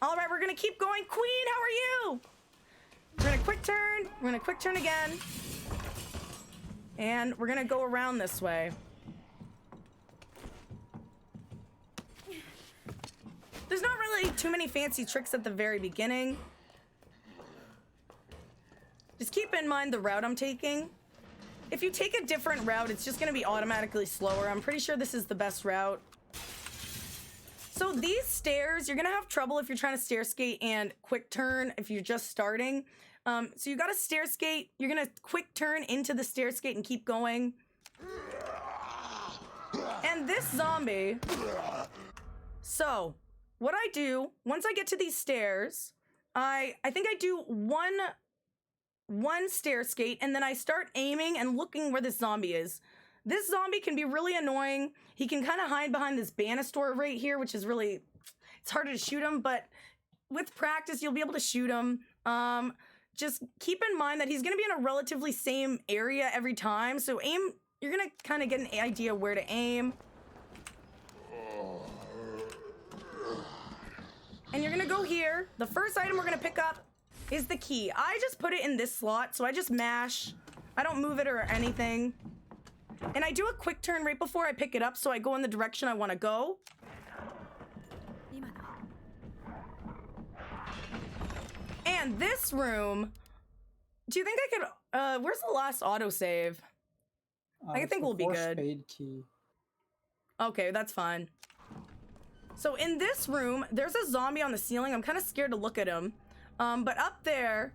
All right, we're gonna keep going. Queen, how are you? We're gonna quick turn. We're gonna quick turn again. And we're gonna go around this way. There's not really too many fancy tricks at the very beginning. Just keep in mind the route I'm taking. If you take a different route, it's just gonna be automatically slower. I'm pretty sure this is the best route. So these stairs, you're gonna have trouble if you're trying to stair skate and quick turn if you're just starting. So you gotta stair skate, you're gonna quick turn into the stair skate and keep going. And this zombie, so what I do, once I get to these stairs, I think I do one stair skate, and then I start aiming and looking where this zombie is. This zombie can be really annoying. He can kind of hide behind this banister right here, which is really, it's harder to shoot him, but with practice, you'll be able to shoot him. Just keep in mind that he's going to be in a relatively same area every time. So you're going to kind of get an idea where to aim. And you're going to go here. The first item we're going to pick up is the key. I just put it in this slot, so I just mash. I don't move it or anything. And I do a quick turn right before I pick it up, so I go in the direction I want to go. And this room, do you think I could where's the last autosave? I think we'll be good. Spade key. Okay, that's fine. So in this room, there's a zombie on the ceiling. I'm kind of scared to look at him. But up there,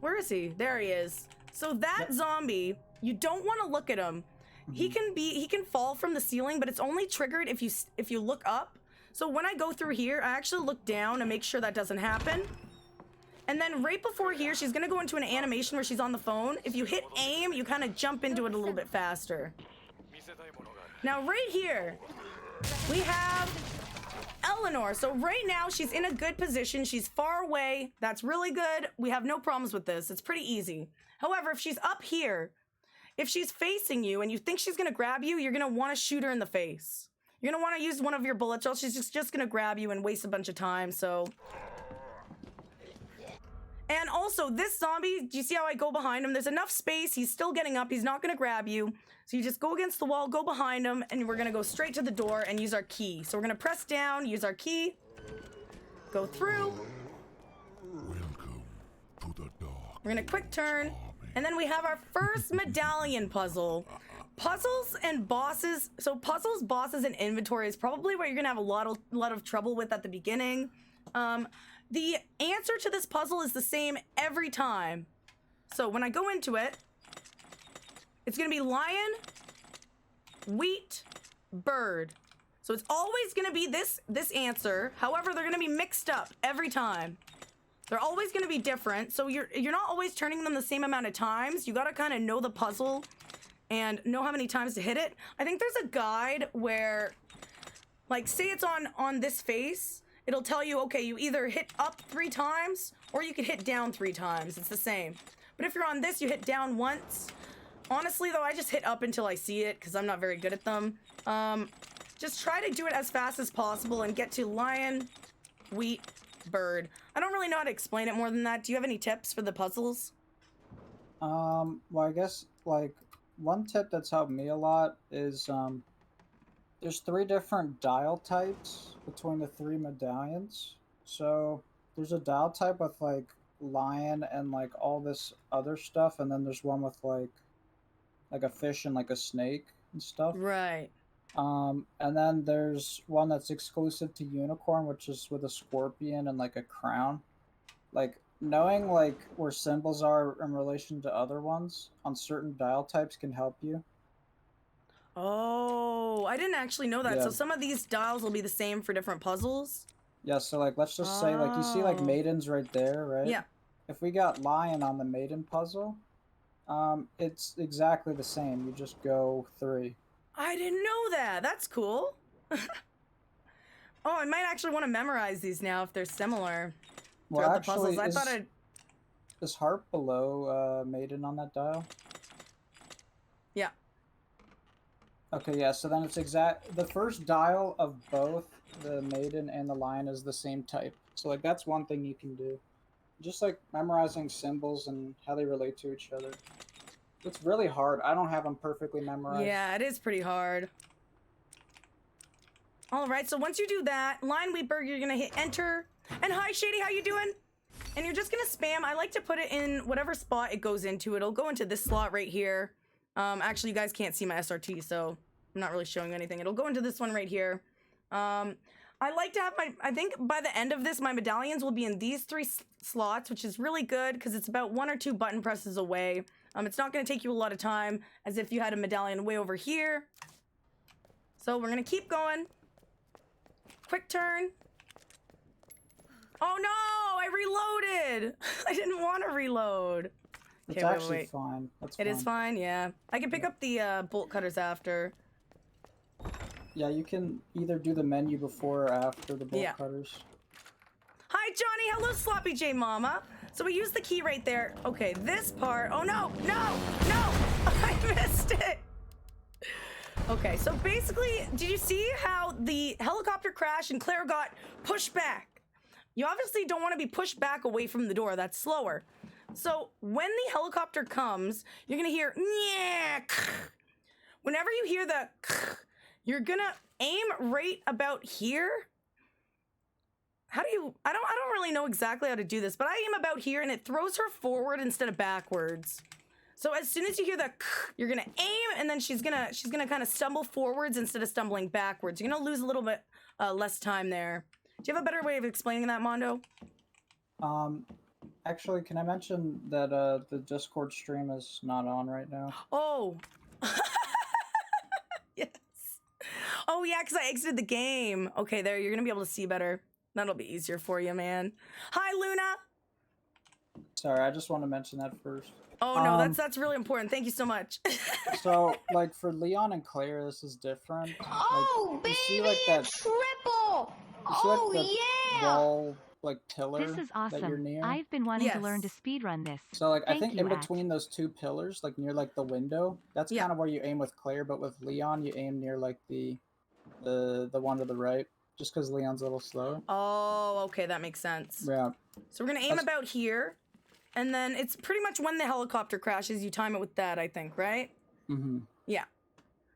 where is he? There he is. So that zombie, you don't want to look at him. He can fall from the ceiling, but it's only triggered if you look up. So when I go through here, I actually look down and make sure that doesn't happen. And then right before here, she's gonna go into an animation where she's on the phone. If you hit aim, you kind of jump into it a little bit faster. Now right here, we have Eleanor. So right now she's in a good position. She's far away. That's really good. We have no problems with this. It's pretty easy. However, if she's up here, if she's facing you and you think she's gonna grab you, you're gonna wanna shoot her in the face. You're gonna wanna use one of your bullets, or else she's just gonna grab you and waste a bunch of time, so. And also, this zombie, do you see how I go behind him? There's enough space, he's still getting up, he's not gonna grab you. So you just go against the wall, go behind him, and we're gonna go straight to the door and use our key. So we're gonna press down, use our key, go through. Welcome to the dark. We're gonna quick turn, and then we have our first medallion puzzle. Puzzles and bosses, so puzzles, bosses, and inventory is probably what you're gonna have a lot of trouble with at the beginning. The answer to this puzzle is the same every time. So when I go into it, it's gonna be lion, wheat, bird. So it's always gonna be this answer. However, they're gonna be mixed up every time. They're always gonna be different. So you're not always turning them the same amount of times. You gotta kind of know the puzzle and know how many times to hit it. I think there's a guide where, like, say it's on this face, it'll tell you, okay, you either hit up 3 times or you could hit down 3 times. It's the same. But if you're on this, you hit down once. Honestly, though, I just hit up until I see it because I'm not very good at them. Just try to do it as fast as possible and get to lion, wheat, bird. I don't really know how to explain it more than that. Do you have any tips for the puzzles? Well, I guess, like, one tip that's helped me a lot is, there's 3 different dial types between the 3 medallions. So there's a dial type with, like, lion and, like, all this other stuff, and then there's one with, like a fish and, like, a snake and stuff. Right. And then there's one that's exclusive to unicorn, which is with a scorpion and, like, a crown. Like, knowing, like, where symbols are in relation to other ones on certain dial types can help you. Oh, I didn't actually know that. Yeah. So some of these dials will be the same for different puzzles? Yeah, so, like, let's just say, like, you see, like, maidens right there, right? Yeah. If we got lion on the maiden puzzle, it's exactly the same. You just go 3. I didn't know that. That's cool. Oh, I might actually want to memorize these now if they're similar throughout the puzzles. I thought I'd... Is harp below maiden on that dial? Yeah. Okay, yeah, so then it's the first dial of both the maiden and the lion is the same type. So, like, that's one thing you can do. Just, like, memorizing symbols and how they relate to each other. It's really hard. I don't have them perfectly memorized. Yeah, it is pretty hard. All right, so once you do that, line Wheatberg, you're gonna hit enter. And hi, Shady, how you doing? And you're just gonna spam. I like to put it in whatever spot it goes into. It'll go into this slot right here. Actually, you guys can't see my SRT, so I'm not really showing anything. It'll go into this one right here. I like to have I think by the end of this, my medallions will be in these 3 slots, which is really good because it's about 1 or 2 button presses away. It's not going to take you a lot of time as if you had a medallion way over here. So we're going to keep going. Quick turn. Oh no, I reloaded. I didn't want to reload. It's Okay, actually fine. That's It is fine, yeah. I can pick up the bolt cutters after. Yeah, you can either do the menu before or after the bolt Yeah. cutters. Hi, Johnny. Hello, Sloppy J Mama. So we use the key right there. Okay, this part. Oh, no, no, no. I missed it. Okay, so basically, did you see how the helicopter crashed and Claire got pushed back? You obviously don't want to be pushed back away from the door. That's slower. So when the helicopter comes, you're going to hear, yeah. Whenever you hear the, you're going to aim right about here. How do you, I don't really know exactly how to do this, but I aim about here and it throws her forward instead of backwards. So as soon as you hear the you're gonna aim, and then she's gonna kind of stumble forwards instead of stumbling backwards. You're gonna lose a little bit less time there. Do you have a better way of explaining that, Mondo? Actually, can I mention that the Discord stream is not on right now? Oh. Yes. Oh yeah, because I exited the game. Okay, there, you're gonna be able to see better. That'll be easier for you, man. Hi, Luna. Sorry, I just want to mention that first. Oh no, that's really important. Thank you so much. So, like, for Leon and Claire, this is different. Oh, like, baby, you see, like, that, triple! you see, like, Oh, the yeah! wall, like, pillar This is that you're awesome. near. I've been wanting to learn to Yes. speedrun this. So, like, I Thank think you, in Act. between those two pillars, like, near, like, the window, that's Yeah. kind of where you aim with Claire, but with Leon, you aim near, like, the one to the right, just because Leon's a little slow. Oh, okay, that makes sense. Yeah. So we're gonna aim about here, and then it's pretty much when the helicopter crashes, you time it with that, I think, right? Mm-hmm. Yeah.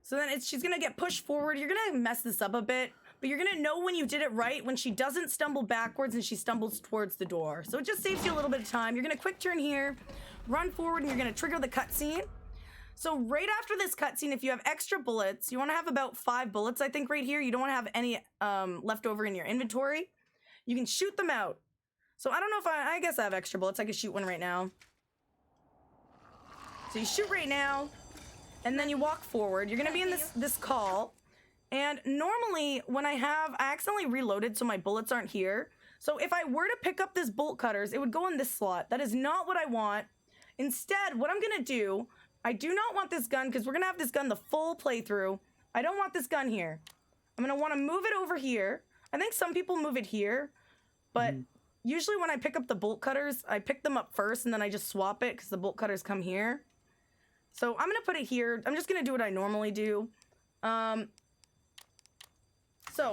So then she's gonna get pushed forward. You're gonna mess this up a bit, but you're gonna know when you did it right when she doesn't stumble backwards and she stumbles towards the door. So it just saves you a little bit of time. You're gonna quick turn here, run forward, and you're gonna trigger the cutscene. So right after this cutscene, if you have extra bullets, you want to have about 5 bullets, I think, right here. You don't want to have any left over in your inventory. You can shoot them out. So I don't know if I guess I have extra bullets. I can shoot one right now. So you shoot right now, and then you walk forward. You're gonna be in this call, and normally when I accidentally reloaded, so my bullets aren't here. So if I were to pick up this bolt cutters, it would go in this slot. That is not what I want. Instead, what I'm gonna do, I do not want this gun, because we're gonna have this gun the full playthrough. I don't want this gun here. I'm gonna want to move it over here. I think some people move it here, but usually when I pick up the bolt cutters, I pick them up first and then I just swap it because the bolt cutters come here. So I'm gonna put it here. I'm just gonna do what I normally do. So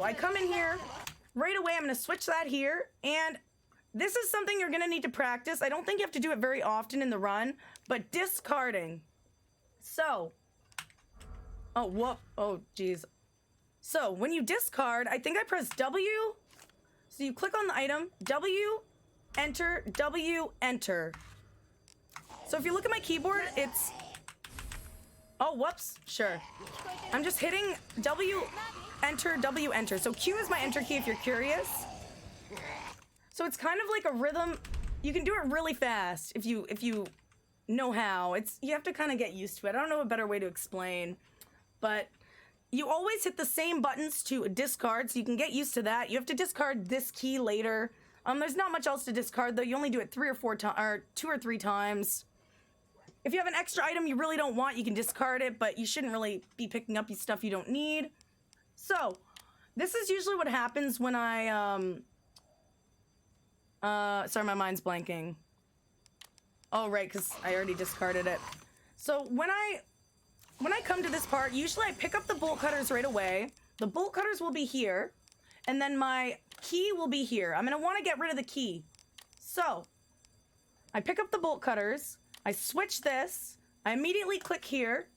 I come in here right away. I'm gonna switch that here, and this is something you're gonna need to practice. I don't think you have to do it very often in the run, but discarding. So, oh, whoop, oh, geez. So when you discard, I think I press W. So you click on the item, W, enter, W, enter. So if you look at my keyboard, it's, oh, whoops, sure. I'm just hitting W, enter, W, enter. So Q is my enter key if you're curious. So it's kind of like a rhythm. You can do it really fast if you know how. You have to kind of get used to it. I don't know a better way to explain, but you always hit the same buttons to discard, so you can get used to that. You have to discard this key later. There's not much else to discard though. You only do it 3 or 4 times, or 2 or 3 times. If you have an extra item you really don't want, you can discard it, but you shouldn't really be picking up stuff you don't need. So this is usually what happens when I sorry, my mind's blanking. Oh, right, because I already discarded it. So when I come to this part, usually I pick up the bolt cutters right away. The bolt cutters will be here, and then my key will be here. I'm gonna want to get rid of the key. So I pick up the bolt cutters, I switch this, I immediately click here,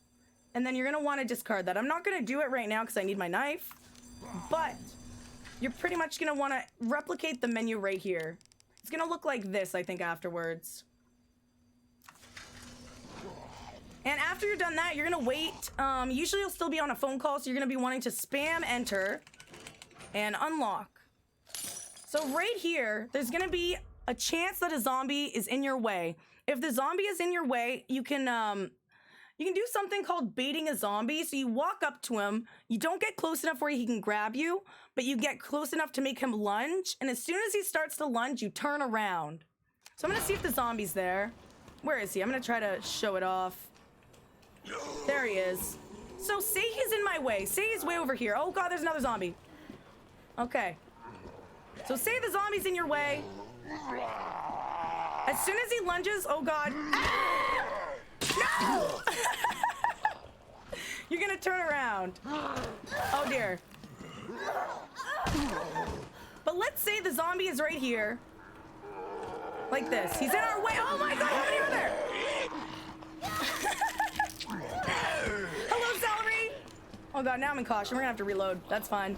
and then you're gonna want to discard that. I'm not gonna do it right now because I need my knife, but you're pretty much gonna want to replicate the menu right here. It's gonna look like this, I think, afterwards. And after you're done that, you're gonna wait. Usually you'll still be on a phone call, so you're gonna be wanting to spam enter and unlock. So right here, there's gonna be a chance that a zombie is in your way. If the zombie is in your way, you can do something called baiting a zombie. So you walk up to him, you don't get close enough where he can grab you, but you get close enough to make him lunge. And as soon as he starts to lunge, you turn around. So I'm gonna see if the zombie's there. Where is he? I'm gonna try to show it off. There he is. So say he's in my way. Say he's way over here. Oh God, there's another zombie. Okay. So say the zombie's in your way. As soon as he lunges, oh God. Ah! No! You're gonna turn around. Oh dear. But let's say the zombie is right here. Like this. He's in our way. Oh my God, how many are there? Hello, celery. Oh God, now I'm in caution. We're gonna have to reload. That's fine.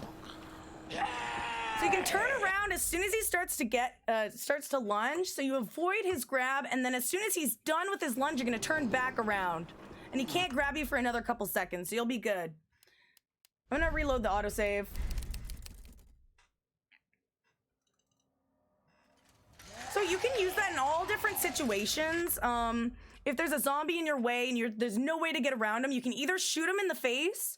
So So you can turn around as soon as he starts to lunge. So you avoid his grab, and then as soon as he's done with his lunge, you're gonna turn back around. And he can't grab you for another couple seconds, so you'll be good. I'm gonna reload the autosave. So you can use that in all different situations. If there's a zombie in your way and there's no way to get around him, you can either shoot him in the face,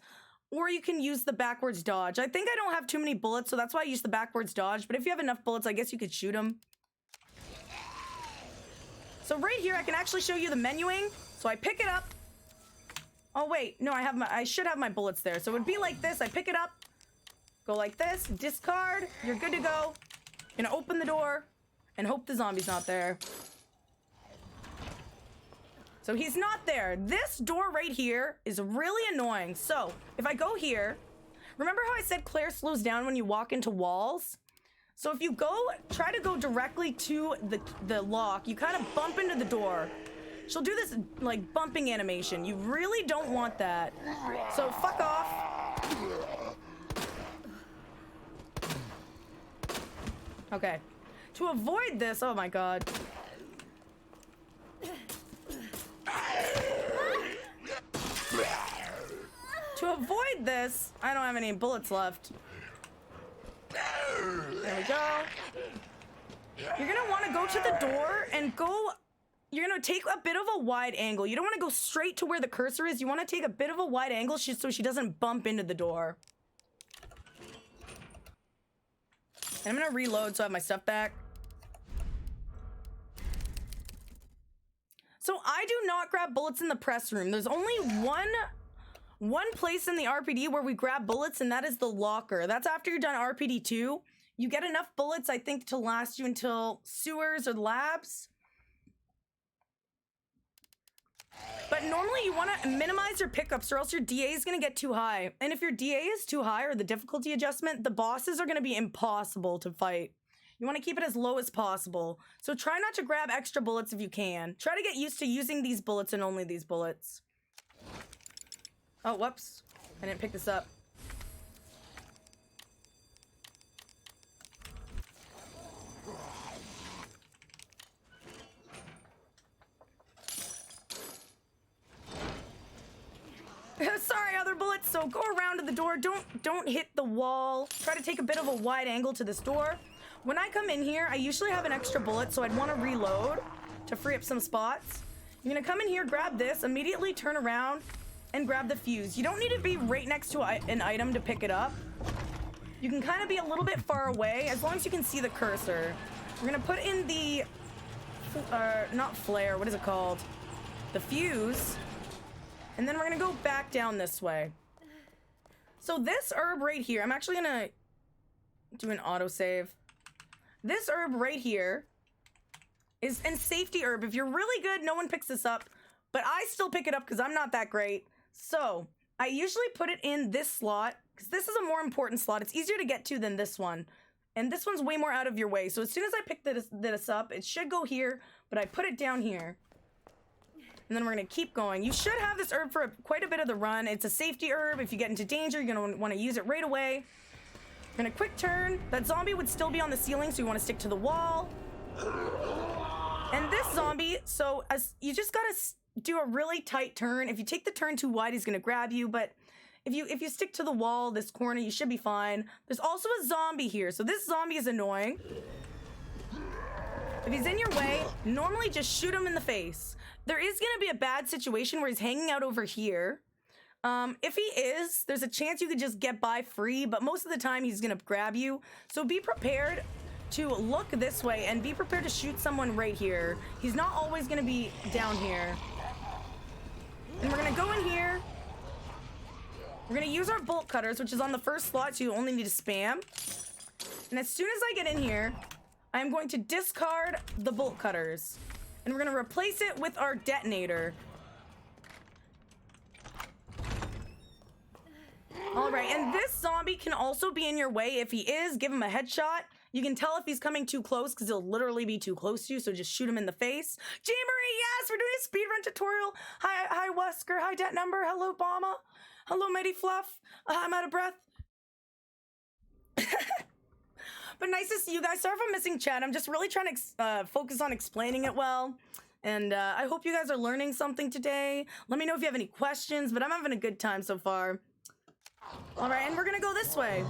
or you can use the backwards dodge. I think I don't have too many bullets, so that's why I use the backwards dodge. But if you have enough bullets, I guess you could shoot him. So right here, I can actually show you the menuing. So I pick it up. Oh wait, no, I should have my bullets there. So it would be like this. I pick it up, go like this, discard. You're good to go. Gonna open the door and hope the zombie's not there. So he's not there. This door right here is really annoying. So if I go here, remember how I said Claire slows down when you walk into walls? So if you try to go directly to the lock, you kind of bump into the door. She'll do this like bumping animation. You really don't want that. So fuck off. Okay. To avoid this, oh my god. To avoid this, I don't have any bullets left. There we go. You're gonna want to go to the door and you're gonna take a bit of a wide angle. You don't want to go straight to where the cursor is. You want to take a bit of a wide angle so she doesn't bump into the door. And I'm gonna reload so I have my stuff back. So I do not grab bullets in the press room. There's only one place in the RPD where we grab bullets, and that is the locker. That's after you're done RPD 2. You get enough bullets, I think, to last you until sewers or labs. But normally you want to minimize your pickups or else your DA is going to get too high. And if your DA is too high or the difficulty adjustment, the bosses are going to be impossible to fight. You want to keep it as low as possible. So try not to grab extra bullets if you can. Try to get used to using these bullets and only these bullets. Oh, whoops. I didn't pick this up. Sorry, other bullets. So go around to the door. Don't hit the wall. Try to take a bit of a wide angle to this door. When I come in here, I usually have an extra bullet, so I'd want to reload to free up some spots. You're gonna come in here, grab this, immediately turn around and grab the fuse. You don't need to be right next to an item to pick it up. You can kind of be a little bit far away as long as you can see the cursor. We're gonna put in the, not flare, what is it called? The fuse. And then we're gonna go back down this way. So this herb right here, I'm actually gonna do an autosave. This herb right here is in safety herb. If you're really good, no one picks this up, but I still pick it up because I'm not that great. So I usually put it in this slot because this is a more important slot. It's easier to get to than this one. And this one's way more out of your way. So as soon as I pick this up, it should go here, but I put it down here. And then we're gonna keep going. You should have this herb for quite a bit of the run. It's a safety herb. If you get into danger, you're gonna wanna use it right away. We're gonna quick turn. That zombie would still be on the ceiling, so you wanna stick to the wall. And this zombie, so you just gotta do a really tight turn. If you take the turn too wide, he's gonna grab you, but if you stick to the wall, this corner, you should be fine. There's also a zombie here, so this zombie is annoying. If he's in your way, normally just shoot him in the face. There is gonna be a bad situation where he's hanging out over here. If he is, there's a chance you could just get by free, but most of the time he's gonna grab you. So be prepared to look this way and be prepared to shoot someone right here. He's not always gonna be down here. And we're gonna go in here. We're gonna use our bolt cutters, which is on the first slot, so you only need to spam. And as soon as I get in here, I'm going to discard the bolt cutters. And we're gonna replace it with our detonator. All right, and this zombie can also be in your way. If he is, give him a headshot. You can tell if he's coming too close because he'll literally be too close to you, so just shoot him in the face. Jean-Marie, yes, we're doing a speedrun tutorial. Hi, Wesker. Hi, Det Number. Hello, Bama. Hello, Mighty Fluff. I'm out of breath. But nice to see you guys. Sorry if I'm missing chat. I'm just really trying to focus on explaining it well. And I hope you guys are learning something today. Let me know if you have any questions, but I'm having a good time so far. All right, and we're gonna go this way.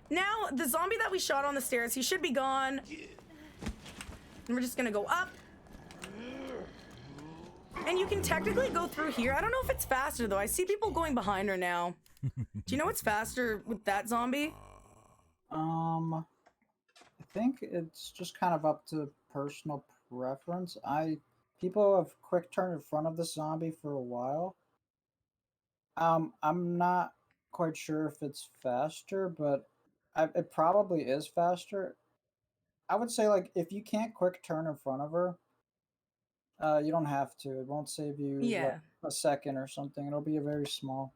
Now, the zombie that we shot on the stairs, he should be gone. And we're just gonna go up. And you can technically go through here. I don't know if it's faster though. I see people going behind her now. Do you know what's faster with that zombie? I think it's just kind of up to personal preference. People have quick turn in front of the zombie for a while. I'm not quite sure if it's faster, but it probably is faster. I would say like if you can't quick turn in front of her, you don't have to. It won't save you Yeah. a second or something. It'll be a very small.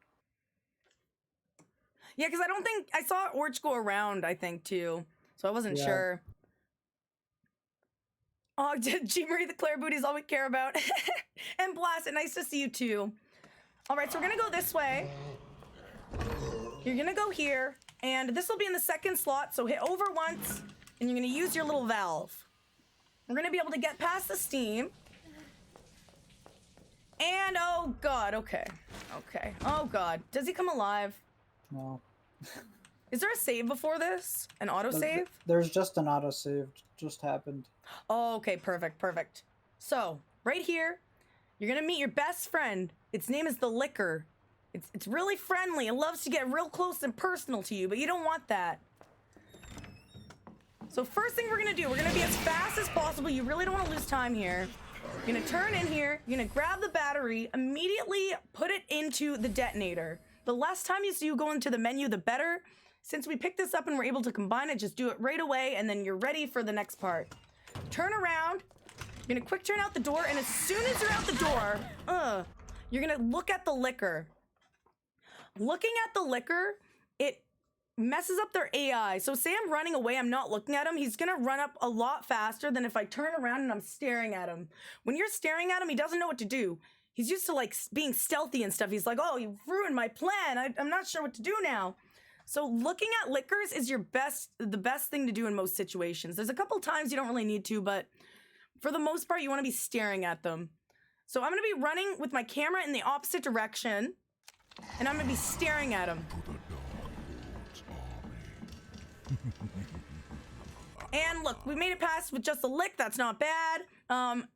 Yeah, because I don't think I saw Orch go around, I think, too. So I wasn't Yeah. sure. Oh, G. Marie the Claire Booty is all we care about. And Blast, nice to see you too. All right, so we're gonna go this way. You're gonna go here, and this will be in the second slot, so hit over once, and you're gonna use your little valve. We're gonna be able to get past the steam. And, oh god, okay. Okay, oh god. Does he come alive? No. Is there a save before this? An autosave? There's just an autosave. Just happened. Oh, okay, perfect, perfect. So, right here, you're gonna meet your best friend. Its name is the Liquor. It's really friendly. It loves to get real close and personal to you, but you don't want that. So first thing we're gonna do, we're gonna be as fast as possible. You really don't wanna lose time here. You're gonna turn in here, you're gonna grab the battery, immediately put it into the detonator. The less time you go into the menu, the better. Since we picked this up and we're able to combine it, just do it right away, and then you're ready for the next part. Turn around, you're gonna quick turn out the door, and as soon as you're out the door, you're gonna look at the Liquor. Looking at the Liquor, it messes up their AI. So say I'm running away, I'm not looking at him, he's gonna run up a lot faster than if I turn around and I'm staring at him. When you're staring at him, he doesn't know what to do. He's used to like being stealthy and stuff. He's like, oh, you ruined my plan. I'm not sure what to do now. So looking at Liquors is the best thing to do in most situations. There's a couple times you don't really need to, but for the most part, you want to be staring at them. So I'm going to be running with my camera in the opposite direction, and I'm going to be staring at him. And look, we made it past with just a lick. That's not bad.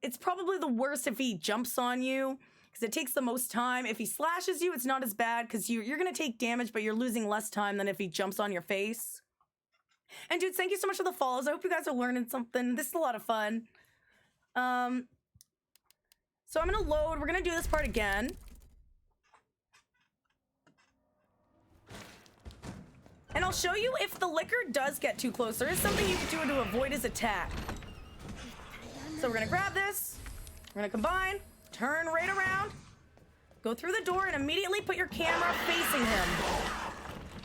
It's probably the worst if he jumps on you, because it takes the most time. If he slashes you, it's not as bad, because you're going to take damage, but you're losing less time than if he jumps on your face. And dudes, thank you so much for the follows. I hope you guys are learning something. This is a lot of fun. So I'm going to load. We're going to do this part again. And I'll show you if the Liquor does get too close. There is something you can do to avoid his attack. So we're going to grab this. We're going to combine. Turn right around. Go through the door and immediately put your camera facing him.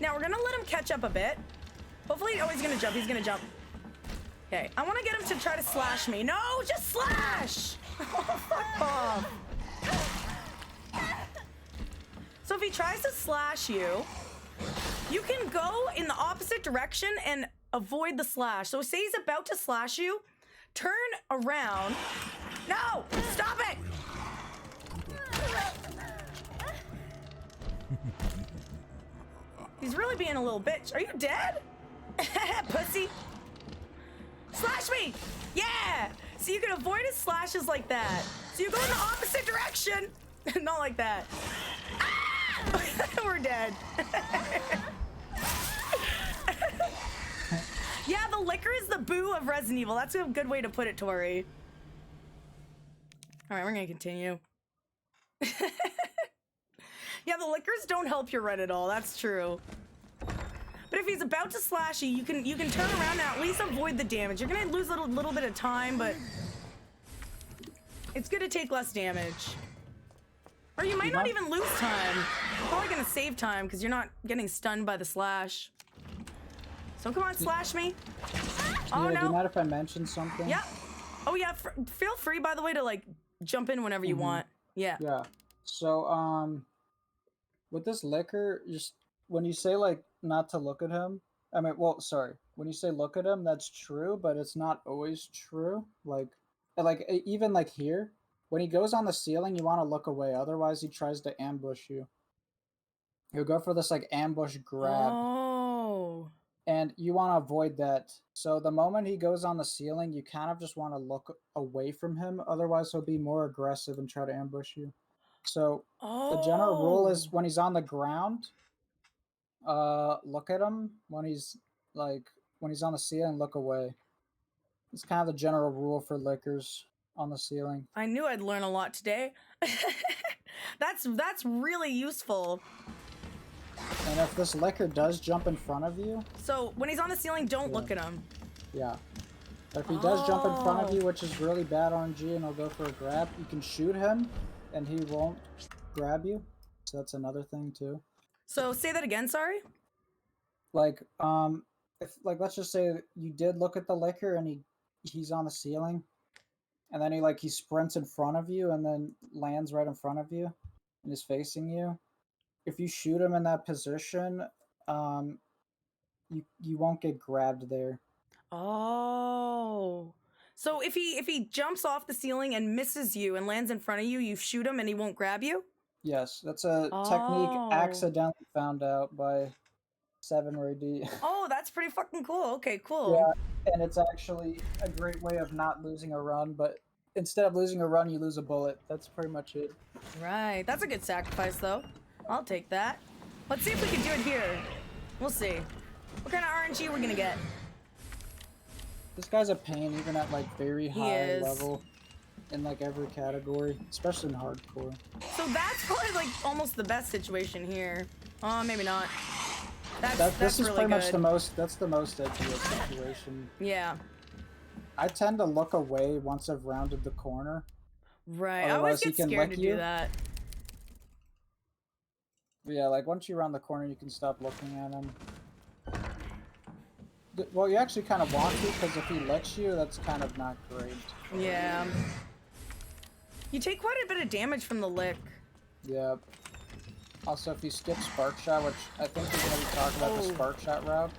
Now we're going to let him catch up a bit. Hopefully, oh, he's going to jump. He's going to jump. Okay, I want to get him to try to slash me. No, just slash! Oh, fuck off. So if he tries to slash you, you can go in the opposite direction and avoid the slash. So say he's about to slash you, turn around. No, stop it! He's really being a little bitch. Are you dead? Pussy. Slash me! Yeah! So you can avoid his slashes like that. So you go in the opposite direction. Not like that. Ah! We're dead. Yeah, the Liquor is the boo of Resident Evil. That's a good way to put it, Tori. All right, we're gonna continue. Yeah, the Liquors don't help your run at all. That's true. But if he's about to slash you, you can turn around and at least avoid the damage. You're gonna lose a little bit of time, but it's good to take less damage. Or you might not even lose time. You're probably gonna save time because you're not getting stunned by the slash. So come on, slash me. Oh Yeah, no. do you mind if I mention something? Yeah. Oh yeah. Feel free, by the way, to like jump in whenever you want. Yeah. Yeah. So with this Liquor, just when you say like not to look at him, I mean, well, sorry. When you say look at him, that's true, but it's not always true. Even like here, when he goes on the ceiling, you want to look away. Otherwise, he tries to ambush you. He'll go for this like ambush grab. Oh. And you want to avoid that. So the moment he goes on the ceiling, you kind of just want to look away from him. Otherwise, he'll be more aggressive and try to ambush you. So the general rule is when he's on the ground, look at him. When he's on the ceiling, look away. It's kind of the general rule for lickers on the ceiling. I knew I'd learn a lot today. That's really useful. And if this licker does jump in front of you... So, when he's on the ceiling, don't look at him. Yeah. But if he does jump in front of you, which is really bad RNG, and he'll go for a grab, you can shoot him, and he won't grab you. So that's another thing, too. So, say that again, sorry? Like, let's just say you did look at the licker, and he's on the ceiling, and then he sprints in front of you, and then lands right in front of you, and is facing you. If you shoot him in that position, you won't get grabbed there. Oh. So if he jumps off the ceiling and misses you and lands in front of you, you shoot him and he won't grab you? Yes, that's a technique accidentally found out by 7RayD. Oh, that's pretty fucking cool. Okay, cool. Yeah, and it's actually a great way of not losing a run, but instead of losing a run, you lose a bullet. That's pretty much it. Right. That's a good sacrifice, though. I'll take that. Let's see if we can do it here. We'll see. What kind of RNG we're gonna get? This guy's a pain, even at very high level in every category, especially in hardcore. So that's probably almost the best situation here. Maybe not. That's this is really pretty much good. the most. That's the most ideal situation. Yeah. I tend to look away once I've rounded the corner. Right. I always get scared to do that. Yeah, once you round the corner, you can stop looking at him. Well, you actually kind of want to, because if he licks you, that's kind of not great. Yeah. You take quite a bit of damage from the lick. Yeah. Also, if you skip Spark Shot, which I think we're going to be talking about the Spark Shot route.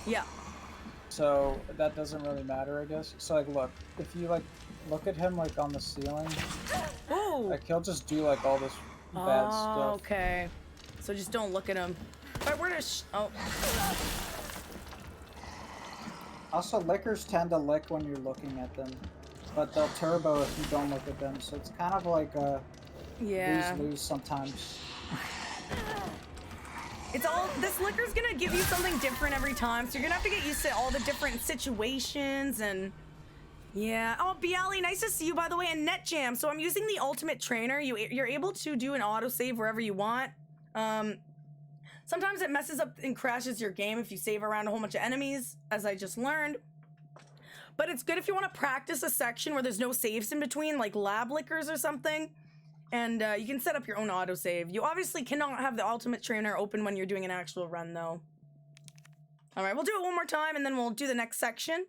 Yeah. So, that doesn't really matter, I guess. So, look. If you, look at him, on the ceiling. Ooh. He'll just do, all this bad stuff. Okay. So just don't look at him. Alright, where does... Also, lickers tend to lick when you're looking at them. But they'll turbo if you don't look at them. So it's kind of like a lose-lose sometimes. This licker's gonna give you something different every time. So you're gonna have to get used to all the different situations and... Yeah. Oh, Bialy, nice to see you, by the way, in NetJam. So I'm using the Ultimate Trainer. You're able to do an autosave wherever you want. Sometimes it messes up and crashes your game if you save around a whole bunch of enemies, as I just learned. But it's good if you want to practice a section where there's no saves in between, like lab lickers or something. And you can set up your own autosave. You obviously cannot have the Ultimate Trainer open when you're doing an actual run, though. All right, we'll do it one more time, and then we'll do the next section.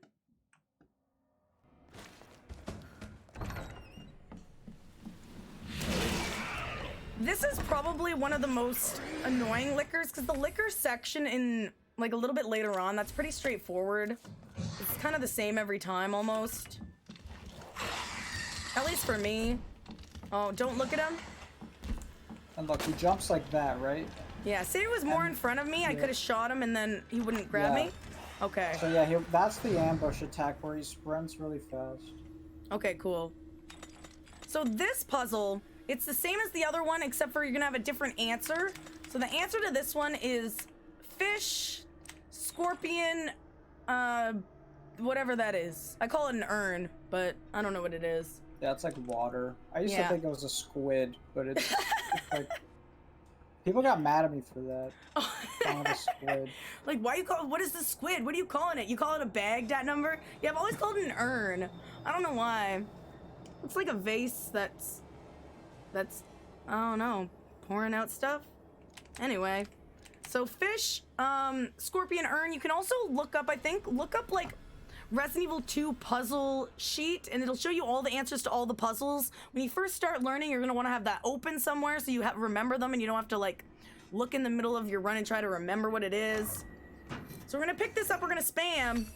This is probably one of the most annoying lickers, because the liquor section in, a little bit later on, that's pretty straightforward. It's kind of the same every time, almost. At least for me. Oh, don't look at him. And look, he jumps like that, right? Yeah, say it was more in front of me, I could have shot him and then he wouldn't grab me. Okay. So yeah, that's the ambush attack where he sprints really fast. Okay, cool. So this puzzle... It's the same as the other one, except for you're gonna have a different answer. So the answer to this one is fish, scorpion, whatever that is. I call it an urn, but I don't know what it is. Yeah, it's like water. I used to think it was a squid, but it's people got mad at me for that. Calling it a squid. Why you call what is the squid? What are you calling it? You call it a Baghdad number? Yeah, I've always called it an urn. I don't know why. It's like a vase that's I don't know, pouring out stuff. Anyway, so fish, scorpion, urn. You can also look up Resident Evil 2 puzzle sheet, and it'll show you all the answers to all the puzzles. When you first start learning, you're gonna want to have that open somewhere so you remember them, and you don't have to look in the middle of your run and try to remember what it is. So we're gonna pick this up, we're gonna spam,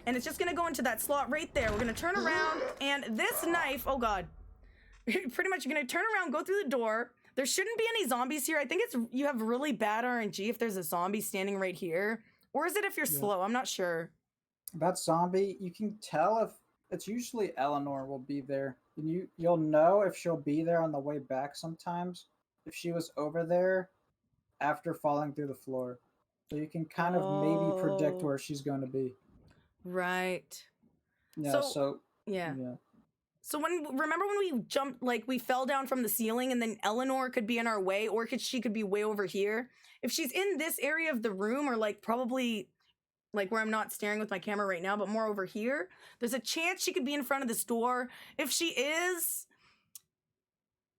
and it's just gonna go into that slot right there. We're gonna turn around, and this knife, oh god. Pretty much you're gonna turn around, go through the door. There shouldn't be any zombies here. I think it's you have really bad RNG if there's a zombie standing right here. Or is it if you're slow? I'm not sure. That zombie, you can tell if it's usually Eleanor will be there. And you'll know if she'll be there on the way back sometimes. If she was over there after falling through the floor. So you can kind of maybe predict where she's going to be. Right. Yeah, yeah. Yeah. So remember when we jumped, like we fell down from the ceiling and then Eleanor could be in our way or she could be way over here? If she's in this area of the room or like probably like where I'm not staring with my camera right now, but more over here, there's a chance she could be in front of this door. If she is,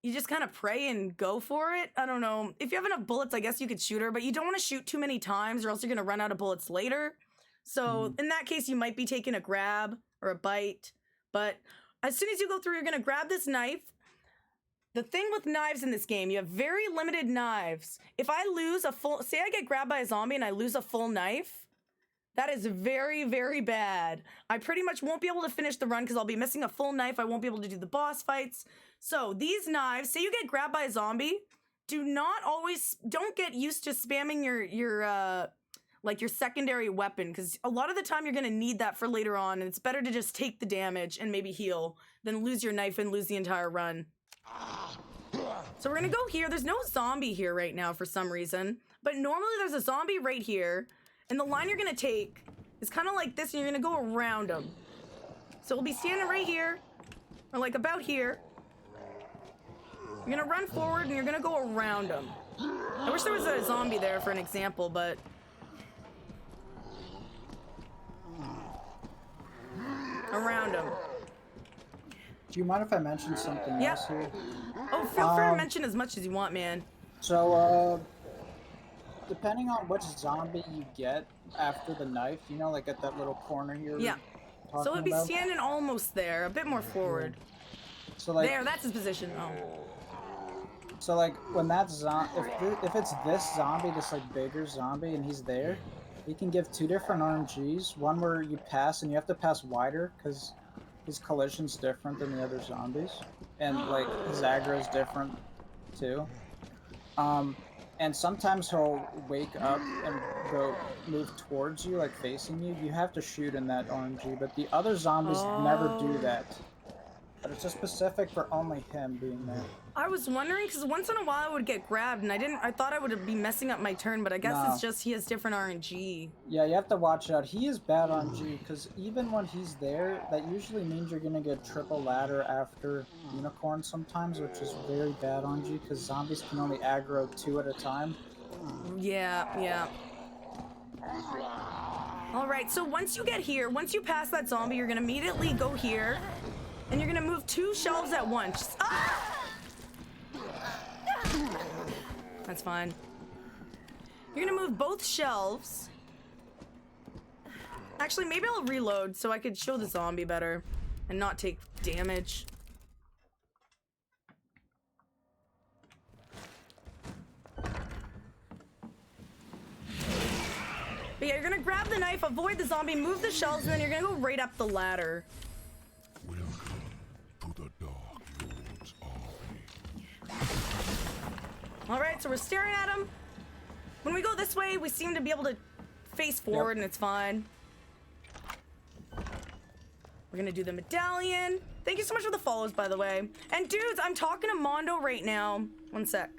you just kind of pray and go for it. I don't know. If you have enough bullets, I guess you could shoot her, but you don't want to shoot too many times or else you're going to run out of bullets later. So in that case, you might be taking a grab or a bite, but as soon as you go through, you're going to grab this knife. The thing with knives in this game, you have very limited knives. If I lose a full, say I get grabbed by a zombie and I lose a full knife, that is very, very bad. I pretty much won't be able to finish the run because I'll be missing a full knife. I won't be able to do the boss fights. So these knives, say you get grabbed by a zombie, don't get used to spamming your secondary weapon, because a lot of the time you're gonna need that for later on, and it's better to just take the damage and maybe heal than lose your knife and lose the entire run. So we're gonna go here. There's no zombie here right now for some reason, but normally there's a zombie right here, and the line you're gonna take is kind of like this, and you're gonna go around them. So we'll be standing right here, or like about here. You're gonna run forward, and you're gonna go around them. I wish there was a zombie there for an example, but around him. Do you mind if I mention something else here? Oh, feel free to mention as much as you want, man. So, depending on which zombie you get after the knife, you know, like at that little corner here. Yeah. So it'd be standing almost there, a bit more forward. So like there, that's his position. Oh. So like when that if it's this zombie, this like bigger zombie, and he's there, he can give two different RNGs. One where you pass and you have to pass wider because his collision's different than the other zombies, and like his aggro is different too. And sometimes he'll wake up and move towards you, like facing you. You have to shoot in that RNG, but the other zombies never do that. But it's just specific for only him being there. I was wondering, because once in a while I would get grabbed, and I thought I would be messing up my turn, but I guess it's just he has different RNG. Yeah, you have to watch out. He is bad RNG, because even when he's there, that usually means you're going to get triple ladder after unicorn sometimes, which is very bad RNG, because zombies can only aggro 2 at a time. Yeah. Alright, so once you get here, once you pass that zombie, you're going to immediately go here, and you're going to move 2 shelves at once. Ah! That's fine. You're gonna move both shelves. Actually, maybe I'll reload so I could show the zombie better and not take damage. But yeah, you're gonna grab the knife, avoid the zombie, move the shelves, and then you're gonna go right up the ladder. Welcome to the Dark Lord's army. Alright, so we're staring at him. When we go this way, we seem to be able to face forward, and it's fine. We're gonna do the medallion. Thank you so much for the follows, by the way. And dudes, I'm talking to Mondo right now. One sec.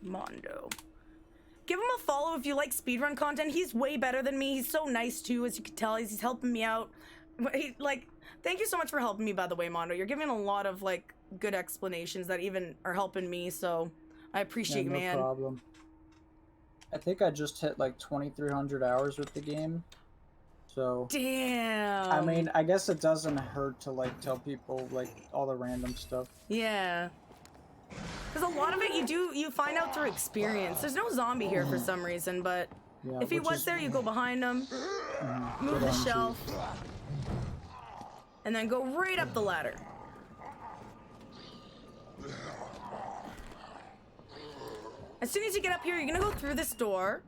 Mondo. Give him a follow if you like speedrun content. He's way better than me. He's so nice too, as you can tell. He's helping me out. Thank you so much for helping me, by the way, Mondo. You're giving a lot of good explanations that even are helping me, so I appreciate you, man. No problem. I think I just hit 2,300 hours with the game. So damn. I mean, I guess it doesn't hurt to tell people all the random stuff. Yeah. Because a lot of it you find out through experience. There's no zombie here for some reason, but yeah, if he was there, you go behind him, move the shelf, and then go right up the ladder. As soon as you get up here, you're gonna go through this door.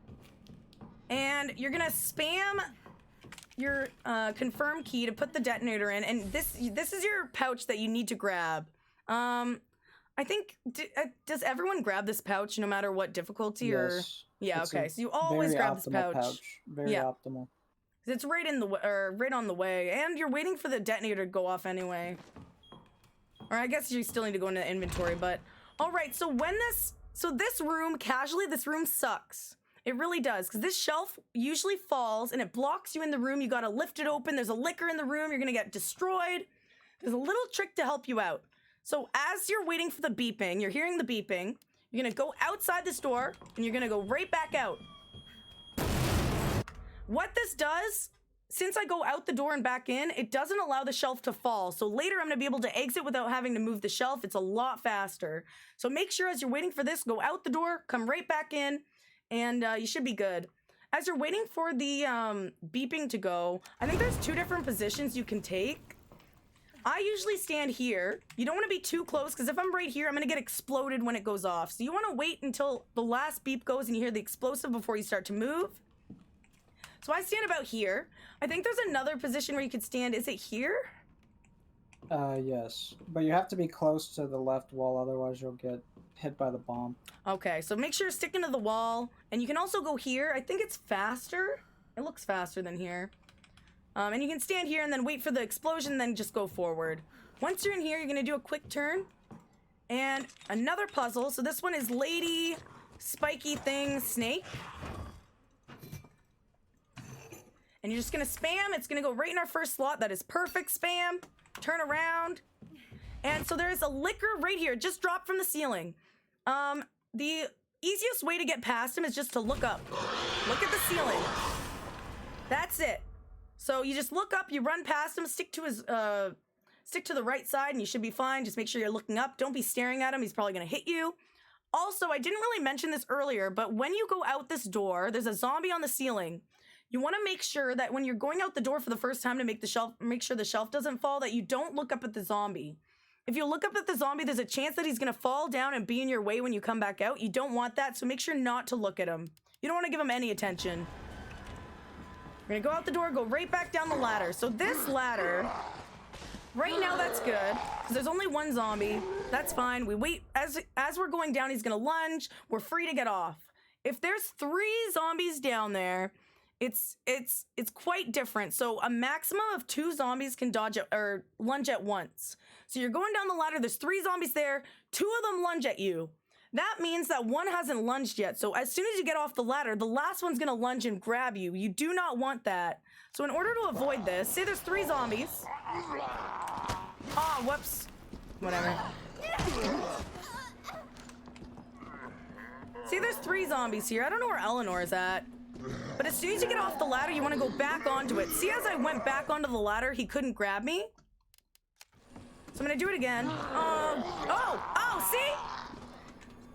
And you're gonna spam your confirm key to put the detonator in, and this is your pouch that you need to grab. I think does everyone grab this pouch no matter what difficulty? Yes. Or yeah, It's okay, a so you always very grab this optimal pouch. Very Yeah. optimal. It's right in the right on the way, and you're waiting for the detonator to go off anyway. Or I guess you still need to go into the inventory, but all right. So this room, casually, this room sucks. It really does, because this shelf usually falls and it blocks you in the room. You gotta lift it open. There's a liquor in the room. You're gonna get destroyed. There's a little trick to help you out. So as you're waiting for the beeping, you're hearing the beeping. You're gonna go outside this door and you're gonna go right back out. What this does, since I go out the door and back in, it doesn't allow the shelf to fall. So later I'm gonna be able to exit without having to move the shelf. It's a lot faster. So make sure as you're waiting for this, go out the door, come right back in, and you should be good. As you're waiting for the beeping to go, I think there's 2 different positions you can take. I usually stand here. You don't want to be too close, because if I'm right here, I'm going to get exploded when it goes off. So you want to wait until the last beep goes and you hear the explosive before you start to move. So I stand about here. I think there's another position where you could stand. Is it here? Yes. But you have to be close to the left wall, otherwise you'll get hit by the bomb. Okay, so make sure you're sticking to the wall. And you can also go here. I think it's faster. It looks faster than here. And you can stand here and then wait for the explosion, then just go forward. Once you're in here, you're gonna do a quick turn. And another puzzle. So this one is Lady Spiky Thing Snake. And you're just gonna spam. It's gonna go right in our first slot. That is perfect spam. Turn around. And so there's a liquor right here. It just dropped from the ceiling. The easiest way to get past him is just to look up. Look at the ceiling. That's it. So you just look up, you run past him, stick to the right side, and you should be fine. Just make sure you're looking up. Don't be staring at him. He's probably gonna hit you. Also, I didn't really mention this earlier, but when you go out this door, there's a zombie on the ceiling. You want to make sure that when you're going out the door for the first time to make sure the shelf doesn't fall, that you don't look up at the zombie. If you look up at the zombie, there's a chance that he's gonna fall down and be in your way when you come back out. You don't want that, so make sure not to look at him. You don't want to give him any attention. We're gonna go out the door, go right back down the ladder. So this ladder, right now that's good, because there's only 1 zombie. That's fine. We wait, as we're going down, he's gonna lunge. We're free to get off. If there's 3 zombies down there, it's quite different. So a maximum of 2 zombies can lunge at once. So you're going down the ladder, there's 3 zombies there, 2 of them lunge at you. That means that 1 hasn't lunged yet. So as soon as you get off the ladder, the last one's gonna lunge and grab you. You do not want that. So in order to avoid this, say there's 3 zombies. Oh, whoops. Whatever. See, there's 3 zombies here. I don't know where Eleanor is at. But as soon as you get off the ladder, you want to go back onto it. See, as I went back onto the ladder, he couldn't grab me. So I'm going to do it again. Oh, see?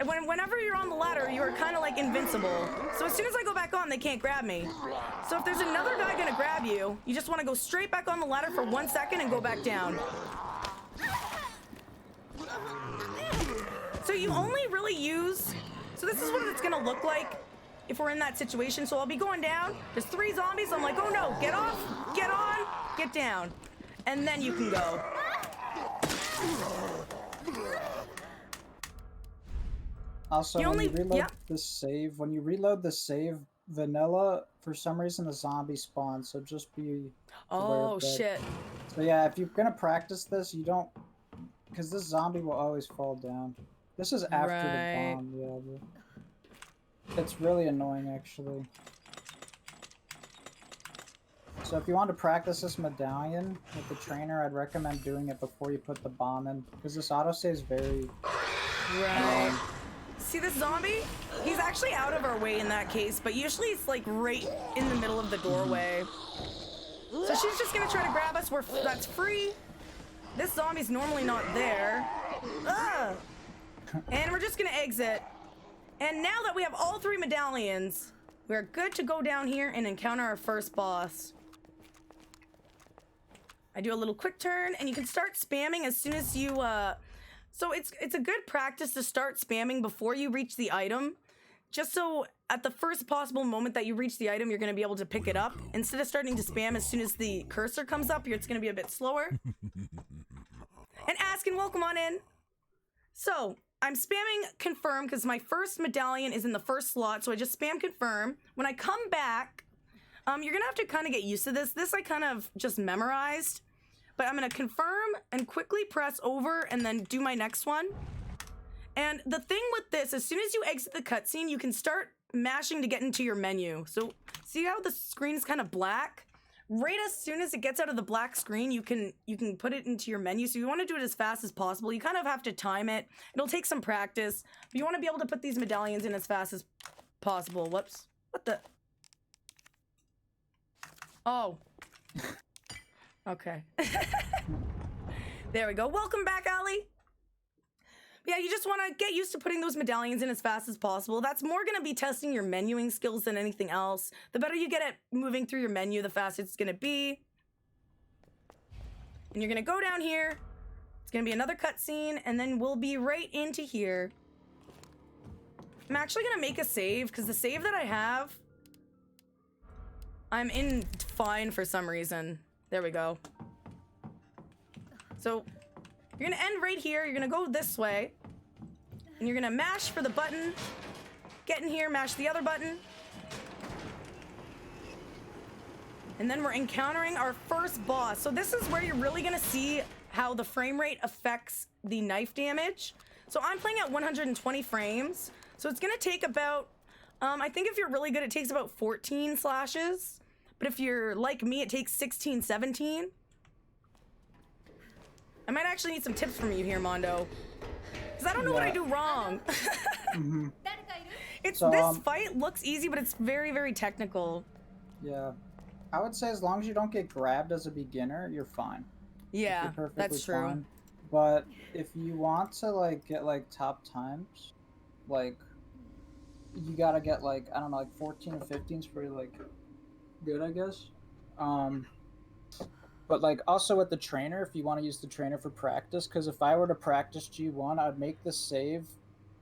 Whenever you're on the ladder, you're kind of like invincible. So as soon as I go back on, they can't grab me. So if there's another guy going to grab you, you just want to go straight back on the ladder for 1 second and go back down. So you only really use... So this is what it's going to look like if we're in that situation. So I'll be going down, there's 3 zombies, I'm like, oh no, get off, get on, get down. And then you can go. Also, when you reload the save, vanilla, for some reason the zombie spawns, so just be aware of that. Shit. So yeah, if you're gonna practice this, you don't, because this zombie will always fall down. This is after the bomb, yeah. It's really annoying, actually. So if you want to practice this medallion with the trainer, I'd recommend doing it before you put the bomb in, because this autosave is very... Right. See this zombie? He's actually out of our way in that case, but usually it's like right in the middle of the doorway. So she's just gonna try to grab us. That's free. This zombie's normally not there. Ugh. And we're just gonna exit. And now that we have all 3 medallions, we're good to go down here and encounter our first boss. I do a little quick turn, and you can start spamming as soon as you, so it's a good practice to start spamming before you reach the item, just so at the first possible moment that you reach the item, you're going to be able to pick it up. Instead of starting to spam as soon as the cursor comes up, it's going to be a bit slower. And Ask and welcome on in. So, I'm spamming confirm because my first medallion is in the first slot, so I just spam confirm. When I come back, you're going to have to kind of get used to this. This I kind of just memorized. But I'm going to confirm and quickly press over and then do my next one. And the thing with this, as soon as you exit the cutscene, you can start mashing to get into your menu. So see how the screen is kind of black? Right as soon as it gets out of the black screen, you can put it into your menu. So you want to do it as fast as possible. You kind of have to time it. It'll take some practice. But you want to be able to put these medallions in as fast as possible. Whoops. What the? Oh. Okay. There we go. Welcome back, Ali. Yeah, you just want to get used to putting those medallions in as fast as possible. That's more going to be testing your menuing skills than anything else. The better you get at moving through your menu, the faster it's going to be. And you're going to go down here. It's going to be another cutscene, and then we'll be right into here. I'm actually going to make a save, because the save that I have, I'm in fine for some reason. There we go. So you're gonna end right here. You're gonna go this way. And you're gonna mash for the button. Get in here, mash the other button. And then we're encountering our first boss. So this is where you're really gonna see how the frame rate affects the knife damage. So I'm playing at 120 frames. So it's gonna take about, I think if you're really good, it takes about 14 slashes. But if you're like me, it takes 16, 17. I might actually need some tips from you here, Mondo. Because I don't know what I do wrong. It's so, this fight looks easy, but it's very, very technical. Yeah. I would say as long as you don't get grabbed as a beginner, you're fine. Yeah, that's true. Fine. But if you want to, like, get, like, top times, like, you gotta get, like, I don't know, like, 14 or 15 is pretty, like, good, I guess. But, like, also with the trainer, if you want to use the trainer for practice, because if I were to practice G1, I'd make the save,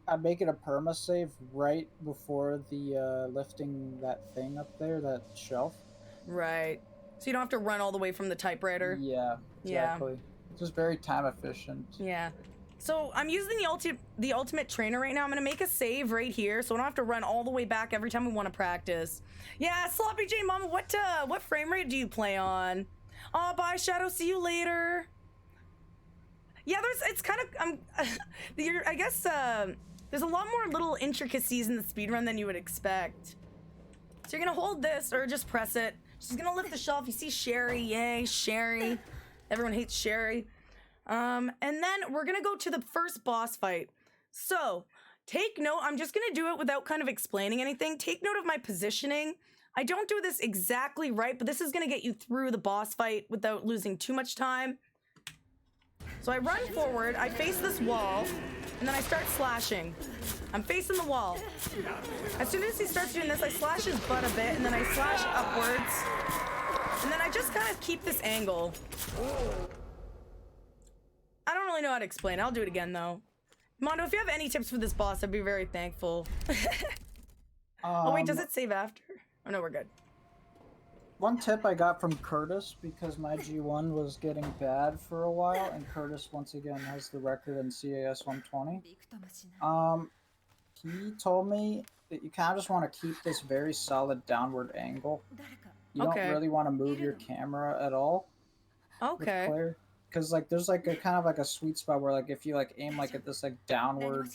I'd make it a perma save right before the lifting that thing up there, that shelf. Right. So you don't have to run all the way from the typewriter. Yeah, exactly. Yeah. It's just very time efficient. Yeah. So I'm using the ultimate trainer right now. I'm going to make a save right here, so I don't have to run all the way back every time we want to practice. Yeah, Sloppy J Mama, what frame rate do you play on? Oh, bye, Shadow. See you later. Yeah, it's kind of, I guess, there's a lot more little intricacies in the speedrun than you would expect. So you're going to hold this or just press it. She's going to lift the shelf. You see Sherry. Yay, Sherry. Everyone hates Sherry. And then we're going to go to the first boss fight. So take note. I'm just going to do it without kind of explaining anything. Take note of my positioning. I don't do this exactly right, but this is going to get you through the boss fight without losing too much time. So I run forward, I face this wall, and then I start slashing. I'm facing the wall. As soon as he starts doing this, I slash his butt a bit, and then I slash upwards. And then I just kind of keep this angle. I don't really know how to explain it. I'll do it again, though. Mondo, if you have any tips for this boss, I'd be very thankful. Oh, wait, does it save after? Oh, no, we're good. One tip I got from Curtis, because my G1 was getting bad for a while, and Curtis, once again, has the record in CAS 120. He told me that you kind of just want to keep this very solid downward angle. You don't really want to move your camera at all. Okay. Because, like, there's, like, a kind of, like, a sweet spot where, like, if you, like, aim, like, at this, like, downward,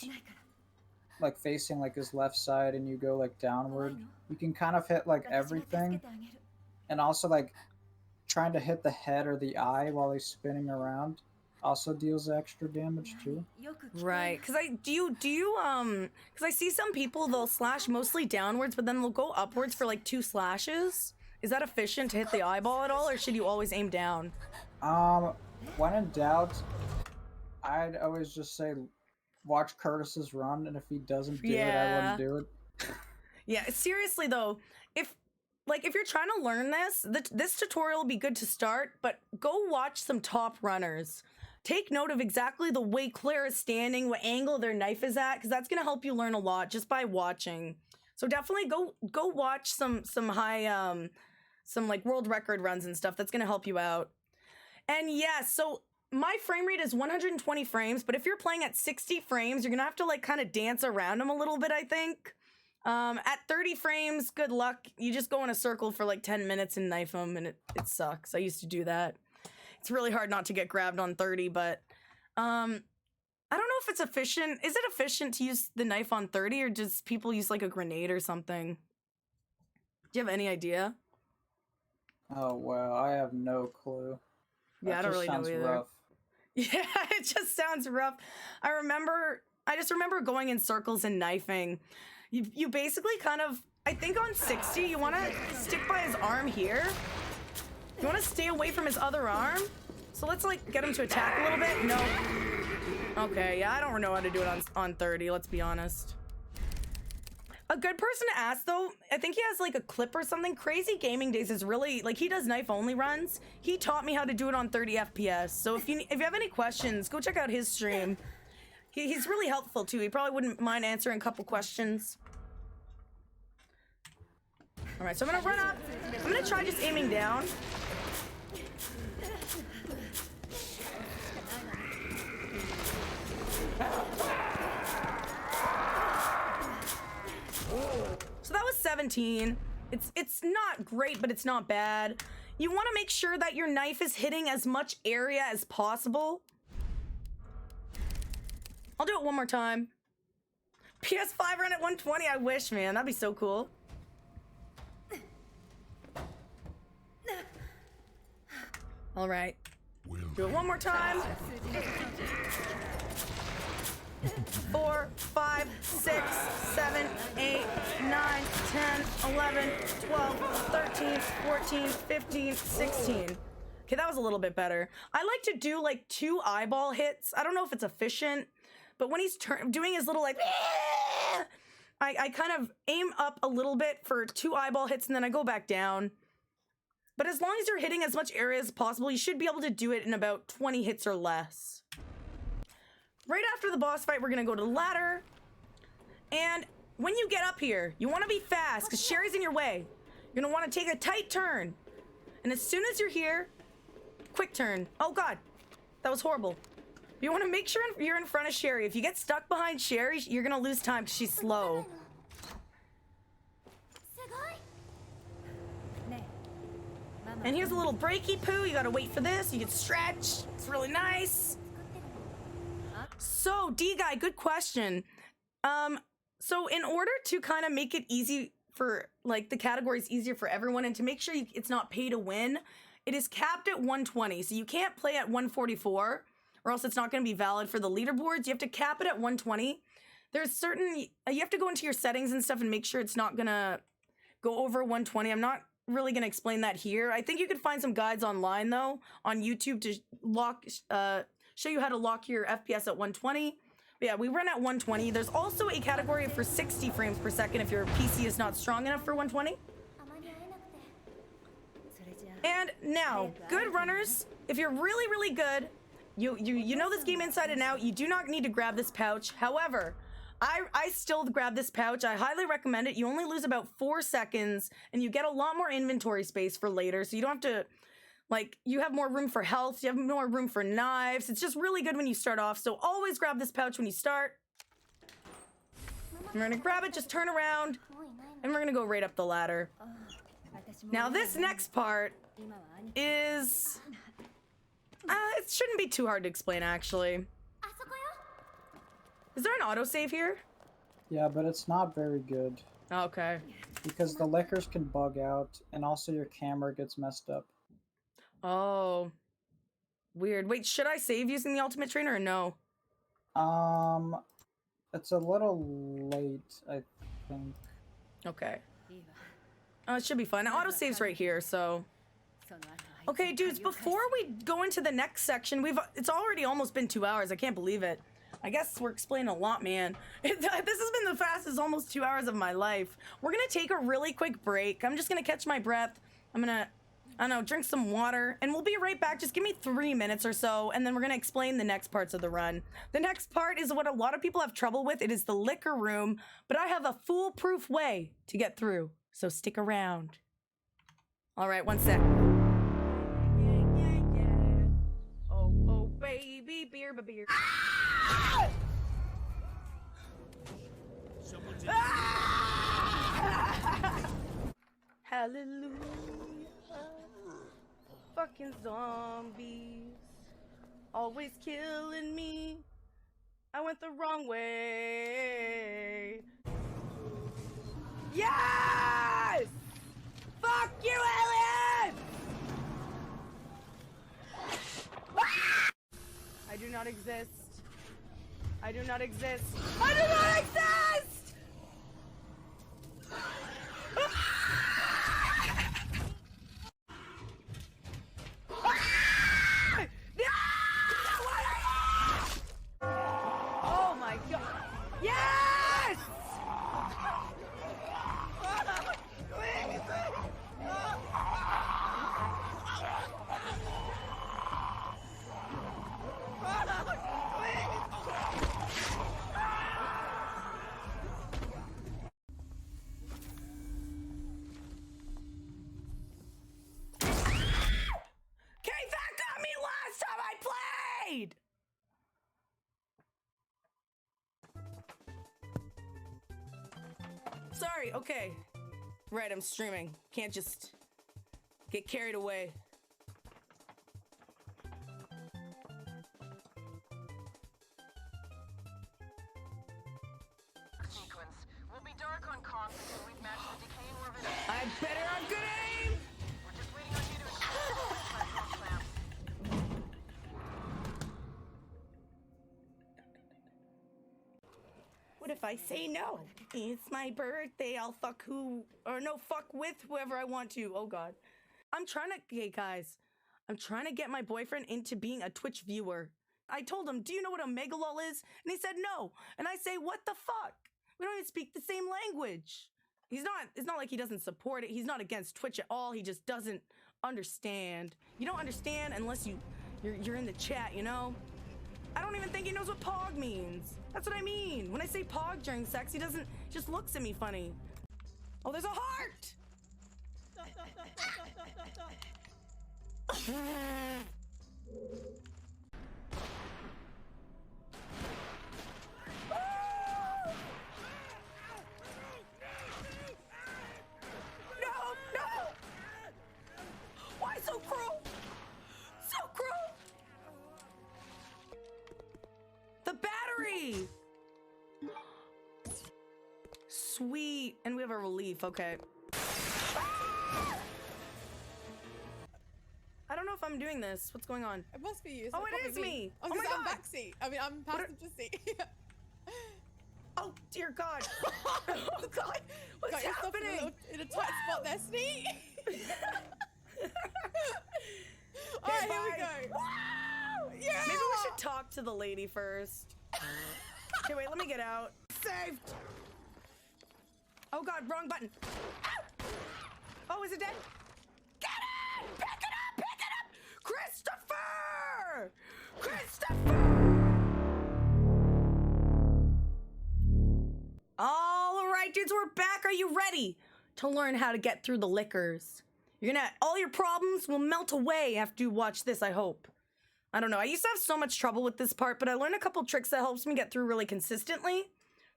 like, facing, like, his left side, and you go, like, downward, you can kind of hit, like, everything. And also, like, trying to hit the head or the eye while he's spinning around also deals extra damage, too. Right. Because I see some people, they'll slash mostly downwards, but then they'll go upwards for, like, 2 slashes. Is that efficient to hit the eyeball at all, or should you always aim down? When in doubt, I'd always just say, watch Curtis's run, and if he doesn't do it, I wouldn't do it. Yeah, seriously though, if you're trying to learn this tutorial will be good to start, but go watch some top runners. Take note of exactly the way Claire is standing, what angle their knife is at, because that's going to help you learn a lot just by watching. So definitely go watch some high some like world record runs and stuff. That's gonna help you out. And yeah, so my frame rate is 120 frames, but if you're playing at 60 frames, you're gonna have to like kind of dance around them a little bit, I think. At 30 frames, good luck. You just go in a circle for like 10 minutes and knife them, and it sucks. I used to do that. It's really hard not to get grabbed on 30, but I don't know if it's efficient. Is it efficient to use the knife on 30, or just people use like a grenade or something? Do you have any idea? Oh, wow, I have no clue. Yeah, I don't really know either. Rough. Yeah, it just sounds rough. I just remember going in circles and knifing. You basically kind of, I think on 60, you want to stick by his arm here. You want to stay away from his other arm. So let's like get him to attack a little bit. No. Okay, yeah, I don't know how to do it on 30, let's be honest. A good person to ask though, I think he has like a clip or something. Crazy Gaming Days is really, like, he does knife only runs. He taught me how to do it on 30 FPS. So if you have any questions, go check out his stream. He's really helpful too. He probably wouldn't mind answering a couple questions. All right, so I'm gonna run up. I'm gonna try just aiming down. So that was 17. It's not great, but it's not bad. You want to make sure that your knife is hitting as much area as possible. I'll do it one more time. PS5 run at 120, I wish, man. That'd be so cool. All right. Do it one more time. 4, 5, 6, 7, 8, 9, 10, 11, 12, 13, 14, 15, 16. Okay, that was a little bit better. I like to do like 2 eyeball hits. I don't know if it's efficient, but when he's doing his little like, I kind of aim up a little bit for 2 eyeball hits and then I go back down. But as long as you're hitting as much area as possible, you should be able to do it in about 20 hits or less. Right after the boss fight, we're gonna go to the ladder. And when you get up here, you wanna be fast, because Sherry's in your way. You're gonna wanna take a tight turn. And as soon as you're here, quick turn. Oh God, that was horrible. You wanna make sure you're in front of Sherry. If you get stuck behind Sherry, you're gonna lose time because she's slow. And here's a little breaky poo. You gotta wait for this. You can stretch. It's really nice. So, D-Guy, good question. So in order to kind of make it easy for, like, the categories easier for everyone and to make sure it's not pay to win, it is capped at 120. So you can't play at 144 or else it's not going to be valid for the leaderboards. You have to cap it at 120. There's certain, you have to go into your settings and stuff and make sure it's not going to go over 120. I'm not really going to explain that here. I think you could find some guides online though on YouTube to show you how to lock your FPS at 120. But yeah, we run at 120. There's also a category for 60 frames per second if your PC is not strong enough for 120. And now, good runners, if you're really, really good, you know this game inside and out, you do not need to grab this pouch. However, I still grab this pouch. I highly recommend it. You only lose about 4 seconds and you get a lot more inventory space for later. So you don't have to, like, you have more room for health. You have more room for knives. It's just really good when you start off. So always grab this pouch when you start. We're gonna grab it, just turn around, and we're gonna go right up the ladder. Now this next part is, it shouldn't be too hard to explain actually. Is there an autosave here? Yeah, but it's not very good. Okay. Because the lickers can bug out, and also your camera gets messed up. Oh. Weird. Wait, should I save using the ultimate trainer or no? It's a little late, I think. Okay. It should be fine. Autosave's right here, so. Okay, dudes, before we go into the next section, it's already almost been 2 hours. I can't believe it. I guess we're explaining a lot, man. This has been the fastest almost 2 hours of my life. We're gonna take a really quick break. I'm just gonna catch my breath. I'm gonna I don't know, drink some water, and we'll be right back. Just give me 3 minutes or so, and then we're gonna explain the next parts of the run. The next part is what a lot of people have trouble with. It is the liquor room, but I have a foolproof way to get through, so stick around. All right, 1 sec. Yeah. Oh, baby, beer, beer. Ah! Ah! Hallelujah. Fucking zombies. Always killing me. I went the wrong way. Yes! Fuck you, aliens! Ah! I do not exist. I do not exist. I do not exist! Oh my god. Yes! Sorry, okay. Right, I'm streaming. Can't just get carried away. Sequence. We'll be dark on comms until we've matched the decaying orbit. I better have good aim! We're just waiting on you to explode the platform clamps. What if I say no? It's my birthday, I'll fuck with whoever I want to. Oh god. Hey guys, I'm trying to get my boyfriend into being a Twitch viewer. I told him, do you know what a megalol is? And he said no. And I say, what the fuck? We don't even speak the same language. It's not like he doesn't support it. He's not against Twitch at all. He just doesn't understand. You don't understand unless you're in the chat, you know? I don't even think he knows what pog means. That's what I mean. When I say pog during sex, he just looks at me funny. Oh, there's a heart! No! Why so cruel? So cruel! The battery! Sweet. And we have a relief, okay. I don't know if I'm doing this. What's going on? It must be you. Oh, it is me. Oh, Oh my I'm god. backseat. I mean, I'm passenger seat. Oh, dear god. Oh god. What's Got yourself happening? in a tight spot there, Sneak. Alright, here we go. Wow! Yeah! Maybe we should talk to the lady first. Okay, wait, let me get out. Saved! Oh god, wrong button. Ow! Oh, is it dead? Get it! Pick it up! Pick it up! Christopher! Christopher! All right, dudes, we're back. Are you ready to learn how to get through the liquors? All your problems will melt away after you watch this, I hope. I don't know. I used to have so much trouble with this part, but I learned a couple tricks that helps me get through really consistently.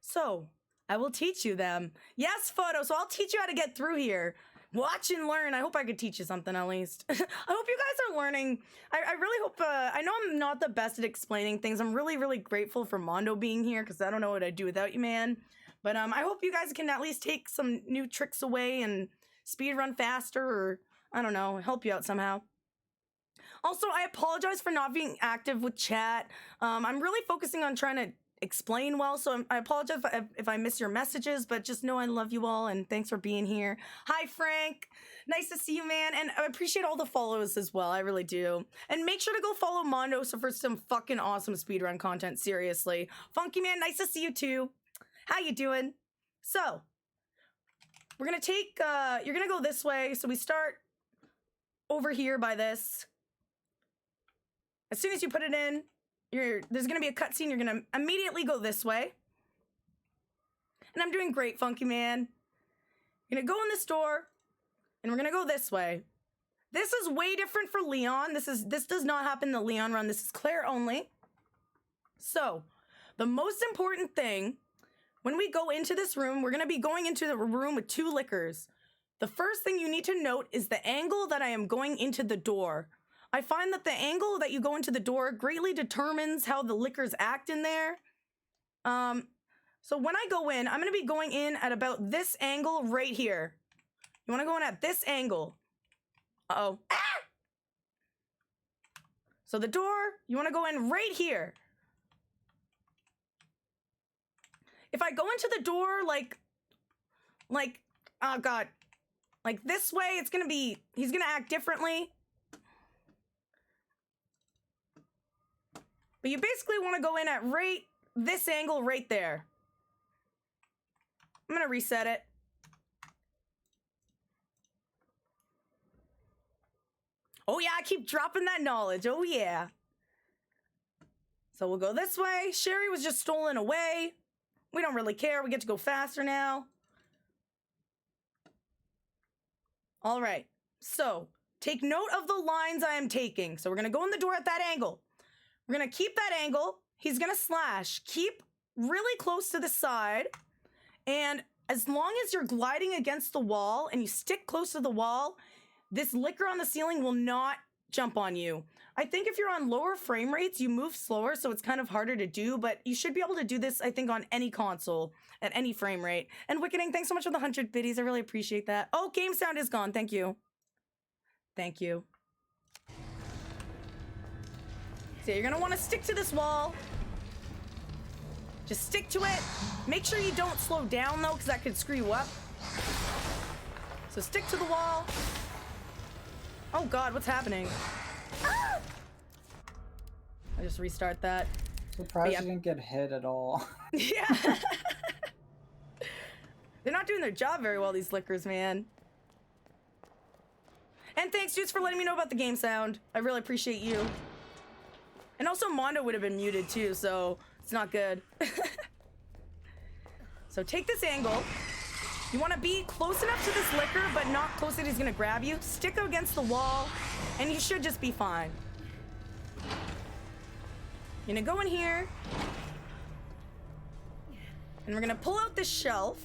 So, I will teach you them. Yes, Photo, so I'll teach you how to get through here. Watch and learn. I hope I could teach you something at least. I hope you guys are learning. I really hope, I know I'm not the best at explaining things. I'm really, really grateful for Mondo being here because I don't know what I'd do without you, man. But I hope you guys can at least take some new tricks away and speedrun faster or, I don't know, help you out somehow. Also, I apologize for not being active with chat. I'm really focusing on trying to explain well, so I apologize if I miss your messages, but just know I love you all and thanks for being here. Hi, Frank. Nice to see you, man, and I appreciate all the follows as well. I really do. And make sure to go follow Mondo for some fucking awesome speedrun content, seriously. Funky Man, nice to see you too. How you doing? So, we're gonna take, you're gonna go this way, so we start over here by this. As soon as you put it in, there's gonna be a cutscene. You're gonna immediately go this way. And I'm doing great, Funky Man. You're gonna go in this door, and we're gonna go this way. This is way different for Leon. This does not happen in the Leon run. This is Claire only. So, the most important thing, when we go into this room, we're gonna be going into the room with 2 lickers. The first thing you need to note is the angle that I am going into the door. I find that the angle that you go into the door greatly determines how the lickers act in there. So when I go in, I'm going to be going in at about this angle right here. You want to go in at this angle. Uh-oh. Ah! So the door, you want to go in right here. If I go into the door like, oh God, like this way, he's going to act differently. But you basically want to go in at right this angle right there. I'm gonna reset it. Oh yeah, I keep dropping that knowledge. Oh yeah. So we'll go this way. Sherry was just stolen away. We don't really care. We get to go faster now. All right. So take note of the lines I am taking. So we're gonna go in the door at that angle. We're gonna keep that angle. He's gonna slash. Keep really close to the side. And as long as you're gliding against the wall and you stick close to the wall, this licker on the ceiling will not jump on you. I think if you're on lower frame rates, you move slower, so it's kind of harder to do, but you should be able to do this, I think, on any console at any frame rate. And Wicketing, thanks so much for the 100 biddies. I really appreciate that. Oh, game sound is gone. Thank you. Thank you. So you're gonna want to stick to this wall. Just stick to it. Make sure you don't slow down though, because that could screw you up. So stick to the wall. Oh God, what's happening? Ah! I just restart that. Surprised you didn't get hit at all. Yeah. They're not doing their job very well, these lickers, man. And thanks, dudes, for letting me know about the game sound. I really appreciate you. And also, Mondo would have been muted too, so it's not good. So take this angle. You want to be close enough to this licker, but not close that he's going to grab you. Stick against the wall, and you should just be fine. You're going to go in here. And we're going to pull out this shelf.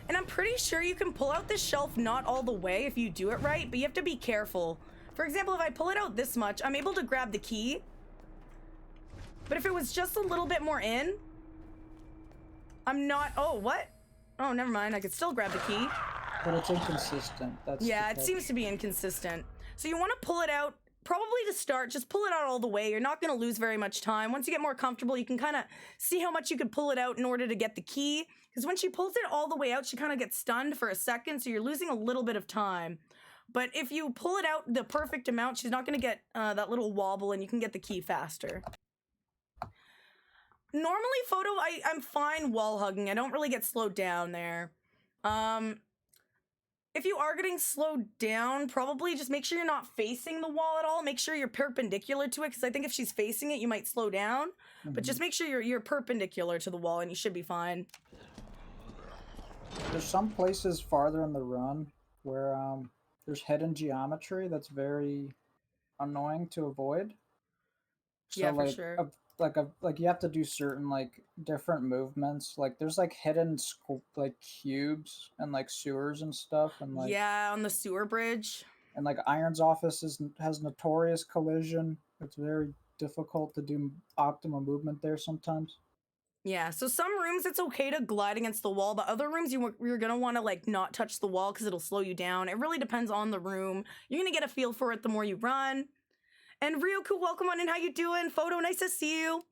And I'm pretty sure you can pull out this shelf not all the way if you do it right, but you have to be careful. For example, if I pull it out this much, I'm able to grab the key. But if it was just a little bit more in, I'm not... Oh, what? Oh, never mind. I could still grab the key. But it's inconsistent. That's yeah, it seems to be inconsistent. So you want to pull it out, probably to start, just pull it out all the way. You're not going to lose very much time. Once you get more comfortable, you can kind of see how much you can pull it out in order to get the key. Because when she pulls it all the way out, she kind of gets stunned for a second, so you're losing a little bit of time. But if you pull it out the perfect amount, she's not going to get that little wobble, and you can get the key faster. Normally, Photo, I'm fine wall hugging. I don't really get slowed down there. If you are getting slowed down, probably just make sure you're not facing the wall at all. Make sure you're perpendicular to it, because I think if she's facing it, you might slow down. But just make sure you're perpendicular to the wall, and you should be fine. There's some places farther in the run where there's hidden geometry that's very annoying to avoid. So, Yeah, for like, sure. Like you have to do certain like different movements. Like there's like hidden like cubes and like sewers and stuff, and like Yeah, on the sewer bridge. and like Iron's office has notorious collision. It's very difficult to do optimal movement there sometimes. Yeah, so some rooms it's okay to glide against the wall, but other rooms you're gonna want to like not touch the wall because it'll slow you down. It really depends on the room. You're gonna get a feel for it the more you run. And Ryoku, welcome on in. How you doing? Photo, nice to see you.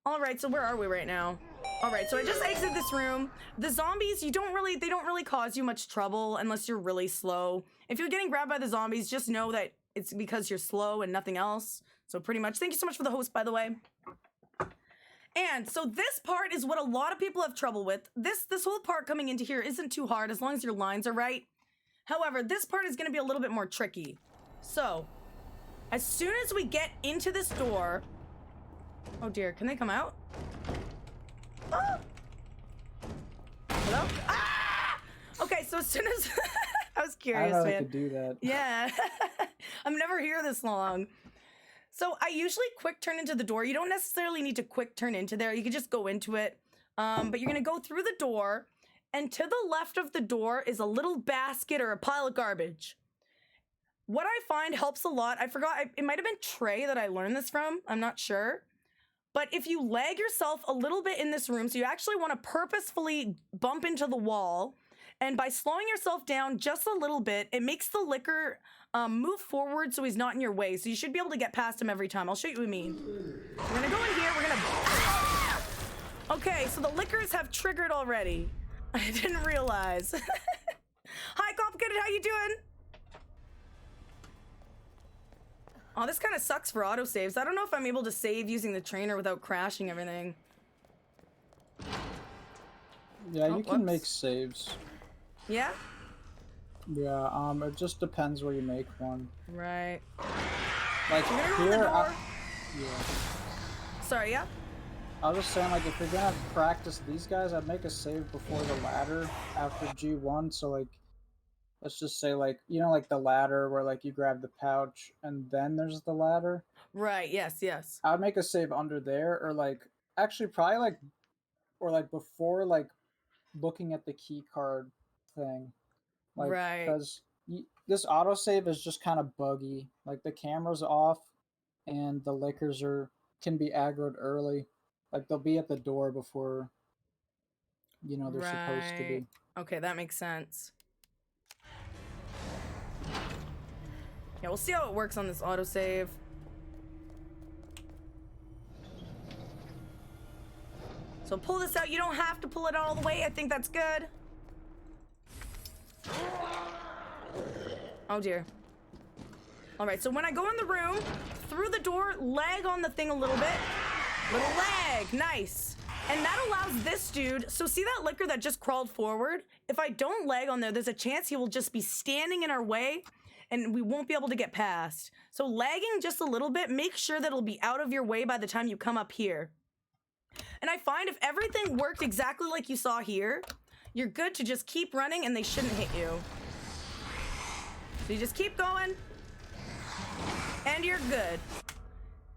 All right, so where are we right now? All right, so I just exited this room. The zombies, they don't really cause you much trouble unless you're really slow. If you're getting grabbed by the zombies, just know that it's because you're slow and nothing else. So pretty much, thank you so much for the host, by the way. And so this part is what a lot of people have trouble with. This whole part coming into here isn't too hard as long as your lines are right. However, this part is going to be a little bit more tricky. So, as soon as we get into this door... Oh dear, can they come out? Ah! Hello? Ah! Okay, so as soon as... I was curious, I know man. they could do that. Yeah. I'm never here this long. So I usually quick turn into the door. You don't necessarily need to quick turn into there. You can just go into it. But you're going to go through the door. And to the left of the door is a little basket or a pile of garbage. What I find helps a lot, I forgot, it might have been Trey that I learned this from. I'm not sure. But if you lag yourself a little bit in this room, so you actually want to purposefully bump into the wall, and by slowing yourself down just a little bit, it makes the licker move forward so he's not in your way. So you should be able to get past him every time. I'll show you what I mean. We're gonna go in here, we're gonna... Okay, so the lickers have triggered already. I didn't realize. Hi, Complicated, how you doing? Oh, this kind of sucks for autosaves. I don't know if I'm able to save using the trainer without crashing everything. Yeah, Oh, you can make whoops. saves. Yeah? Yeah, it just depends where you make one. Right. Like You're gonna go in the here, door. yeah. Sorry, yeah? I was just saying, like, if you're gonna practice these guys, I'd make a save before the ladder after G1. So, like, let's just say, like, you know, like the ladder where, like, you grab the pouch and then there's the ladder. Right, yes, yes. I would make a save under there, or, like, actually probably, like, or, like, before, like, looking at the key card thing. Like, Right. because this autosave is just kind of buggy. Like, the camera's off and the lickers can be aggroed early. Like, they'll be at the door before, you know, they're supposed to be. Okay, that makes sense. Yeah, we'll see how it works on this autosave. So pull this out. You don't have to pull it all the way. I think that's good. Oh dear. All right, so when I go in the room, through the door, lag on the thing a little bit. Little lag, nice. And that allows this dude, so see that licker that just crawled forward? If I don't lag on there, there's a chance he will just be standing in our way and we won't be able to get past. So lagging just a little bit, make sure that it'll be out of your way by the time you come up here. And I find if everything worked exactly like you saw here, you're good to just keep running and they shouldn't hit you. So you just keep going and you're good.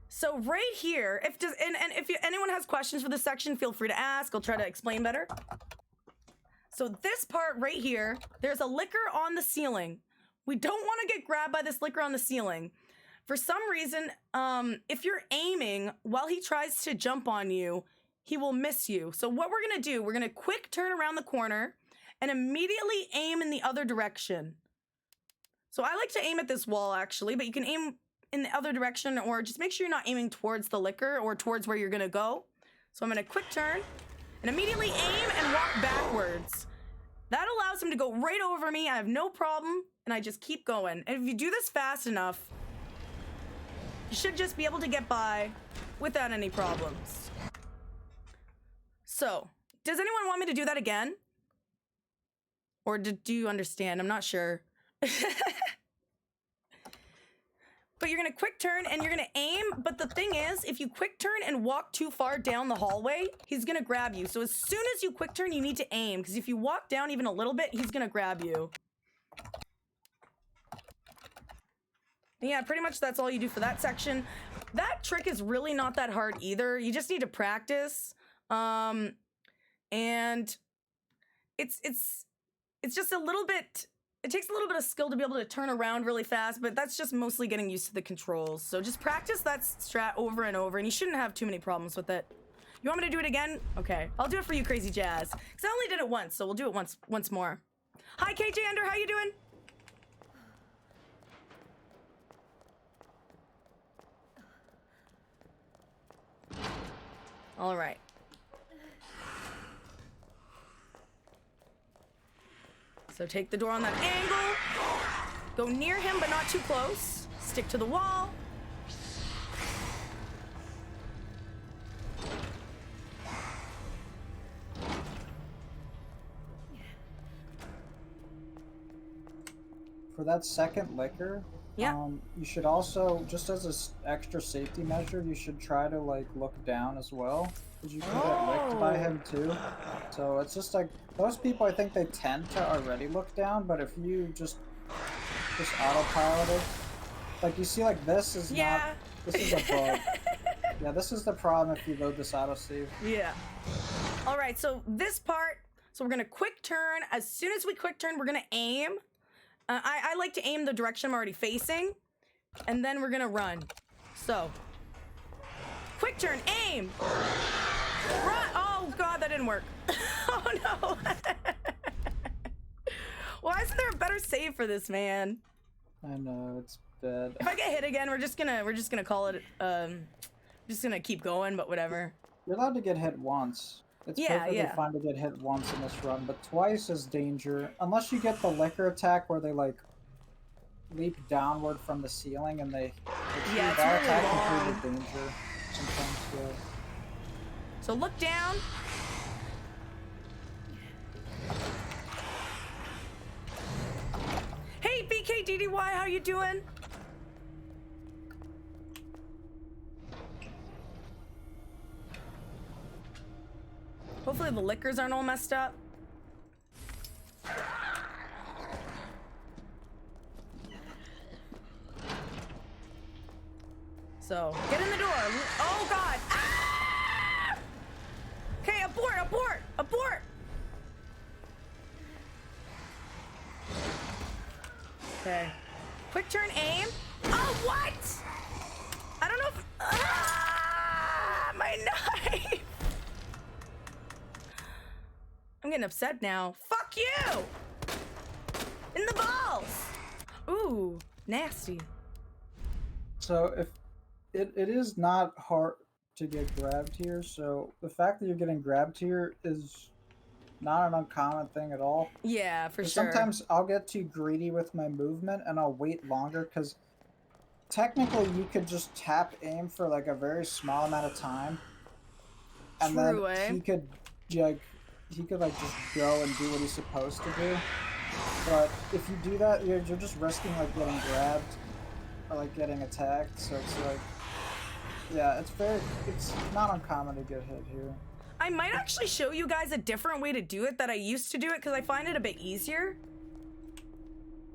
So right here, if anyone has questions for this section, feel free to ask. I'll try to explain better. So this part right here, there's a licker on the ceiling. We don't want to get grabbed by this licker on the ceiling. For some reason, if you're aiming while he tries to jump on you, he will miss you. So what we're gonna do, we're gonna quick turn around the corner and immediately aim in the other direction. So I like to aim at this wall actually, but you can aim in the other direction or just make sure you're not aiming towards the licker or towards where you're gonna go. So I'm gonna quick turn and immediately aim and walk backwards. That allows him to go right over me. I have no problem and I just keep going. And if you do this fast enough, you should just be able to get by without any problems. So, does anyone want me to do that again? Or do you understand? I'm not sure. But you're gonna quick turn and you're gonna aim, but the thing is, if you quick turn and walk too far down the hallway, he's gonna grab you. So as soon as you quick turn, you need to aim, because if you walk down even a little bit, he's gonna grab you. Yeah, pretty much that's all you do for that section. That trick is really not that hard either. You just need to practice. And it's just a little bit, it takes a little bit of skill to be able to turn around really fast, but that's just mostly getting used to the controls. So just practice that strat over and over, and you shouldn't have too many problems with it. You want me to do it again? Okay, I'll do it for you, Crazy Jazz. Because I only did it once, so we'll do it once more. Hi, KJ Ender, how you doing? All right. So take the door on that angle. Go near him, but not too close. Stick to the wall. for that second liquor, Yeah. you should also, just as an extra safety measure, you should try to like look down as well, because you can get licked by him too. So it's just like most people, I think they tend to already look down, but if you just autopilot it, like you see, like this is not. This is a bug. Yeah, this is the problem if you load this autosave. Yeah. All right, so this part, so we're gonna quick turn. As soon as we quick turn, we're gonna aim. I like to aim the direction I'm already facing, and then we're gonna run. So, quick turn, aim, run. Oh God, that didn't work. Oh no. Why isn't there a better save for this, man? I know, it's bad. If I get hit again, we're just gonna call it. Just gonna keep going, but whatever. You're allowed to get hit once. It's perfectly fine to get hit once in this run, but twice is danger. Unless you get the liquor attack where they like leap downward from the ceiling and they Yeah, it's that really attack long. can prove a danger sometimes. Yeah. So look down. Hey BKDDY, how you doing? Hopefully the liquors aren't all messed up. So, get in the door. Oh God. Ah! Okay, abort, abort, abort. Okay. Quick turn, aim. Oh, what? I don't know if... Ah, my knife. I'm getting upset now. Fuck you! In the balls! Ooh, nasty. So if it is not hard to get grabbed here, so the fact that you're getting grabbed here is not an uncommon thing at all. Yeah, for sure. Sometimes I'll get too greedy with my movement and I'll wait longer because technically you could just tap aim for like a very small amount of time, and True, then he could like just go and do what he's supposed to do. But if you do that, you're just risking like getting grabbed or like getting attacked. So it's like, yeah, it's not uncommon to get hit here. I might actually show you guys a different way to do it that I used to do it because I find it a bit easier.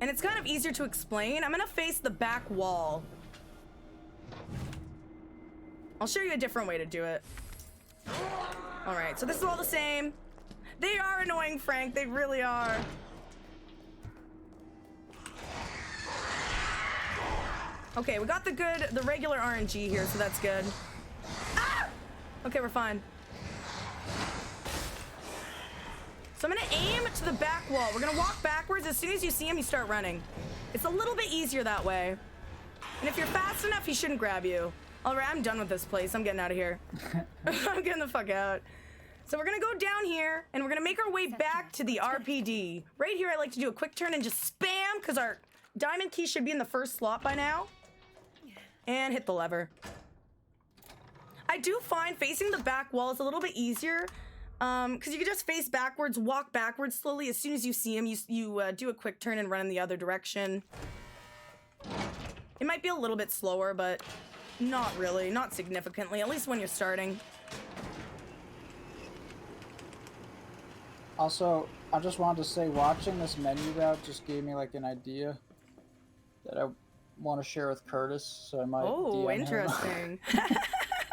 And it's kind of easier to explain. I'm gonna face the back wall. I'll show you a different way to do it. All right, so this is all the same. They are annoying, Frank. They really are. Okay, we got the regular RNG here, so that's good. Ah! Okay, we're fine. So I'm gonna aim to the back wall. We're gonna walk backwards. As soon as you see him, you start running. It's a little bit easier that way. And if you're fast enough, he shouldn't grab you. All right, I'm done with this place. I'm getting out of here. I'm getting the fuck out. So we're gonna go down here, and we're gonna make our way back to the RPD. Right here, I like to do a quick turn and just spam, because our diamond key should be in the first slot by now. And hit the lever. I do find facing the back wall is a little bit easier, because you can just face backwards, walk backwards slowly. As soon as you see him, you do a quick turn and run in the other direction. It might be a little bit slower, but not really, not significantly, at least when you're starting. Also, I just wanted to say, watching this menu route just gave me like an idea that I want to share with Curtis, so I might Oh, DM him. interesting.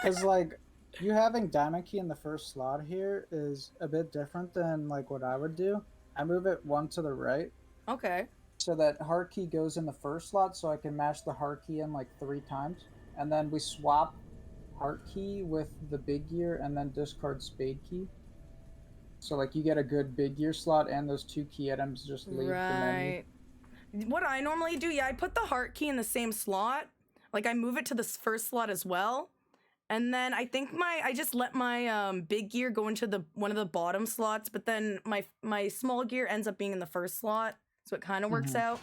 Because like, you having diamond key in the first slot here is a bit different than like what I would do. I move it one to the right, Okay. so that heart key goes in the first slot, so I can mash the heart key in like 3 times, and then we swap heart key with the big gear and then discard spade key. So like you get a good big gear slot and those 2 key items just leave the menu. Right. What I normally do, yeah, I put the heart key in the same slot. Like I move it to the first slot as well. And then I think I just let my big gear go into one of the bottom slots, but then my small gear ends up being in the first slot. So it kind of works out.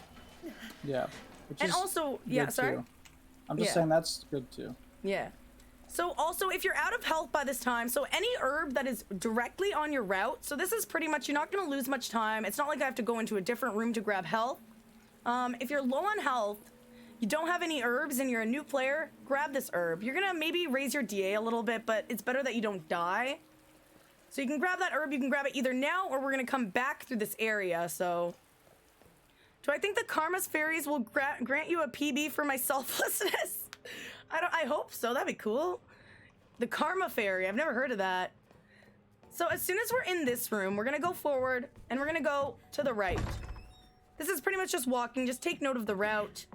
Yeah. Which And is also, good yeah, sorry. too. I'm just saying that's good too. Yeah. So also, if you're out of health by this time, so any herb that is directly on your route, so this is pretty much, you're not going to lose much time. It's not like I have to go into a different room to grab health. If you're low on health, you don't have any herbs and you're a new player, grab this herb. You're gonna maybe raise your DA a little bit, but it's better that you don't die. So you can grab that herb, you can grab it either now or we're gonna come back through this area, so. Do I think the Karma's Fairies will grant you a PB for my selflessness? I hope so, that'd be cool. The Karma Fairy, I've never heard of that. So as soon as we're in this room, we're gonna go forward and we're gonna go to the right. This is pretty much just walking, just take note of the route.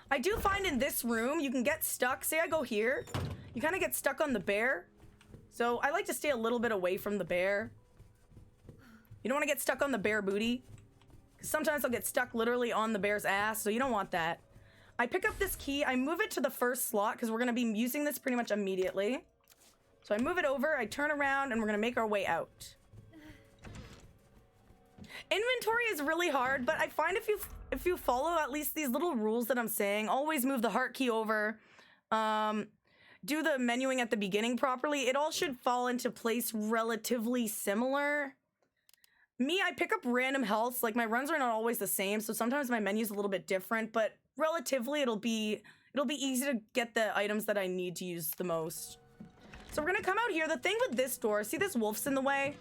I do find in this room, you can get stuck. Say I go here, you kind of get stuck on the bear. So I like to stay a little bit away from the bear. You don't want to get stuck on the bear booty. Because sometimes I'll get stuck literally on the bear's ass, so you don't want that. I pick up this key, I move it to the first slot, because we're going to be using this pretty much immediately. So I move it over, I turn around, and we're going to make our way out. Inventory is really hard, but I find if you follow at least these little rules that I'm saying, always move the heart key over, do the menuing at the beginning properly, it all should fall into place relatively similar. Me, I pick up random healths, like my runs are not always the same, so sometimes my menu's a little bit different, but relatively it'll be easy to get the items that I need to use the most. So we're gonna come out here. The thing with this door, see this wolf's in the way?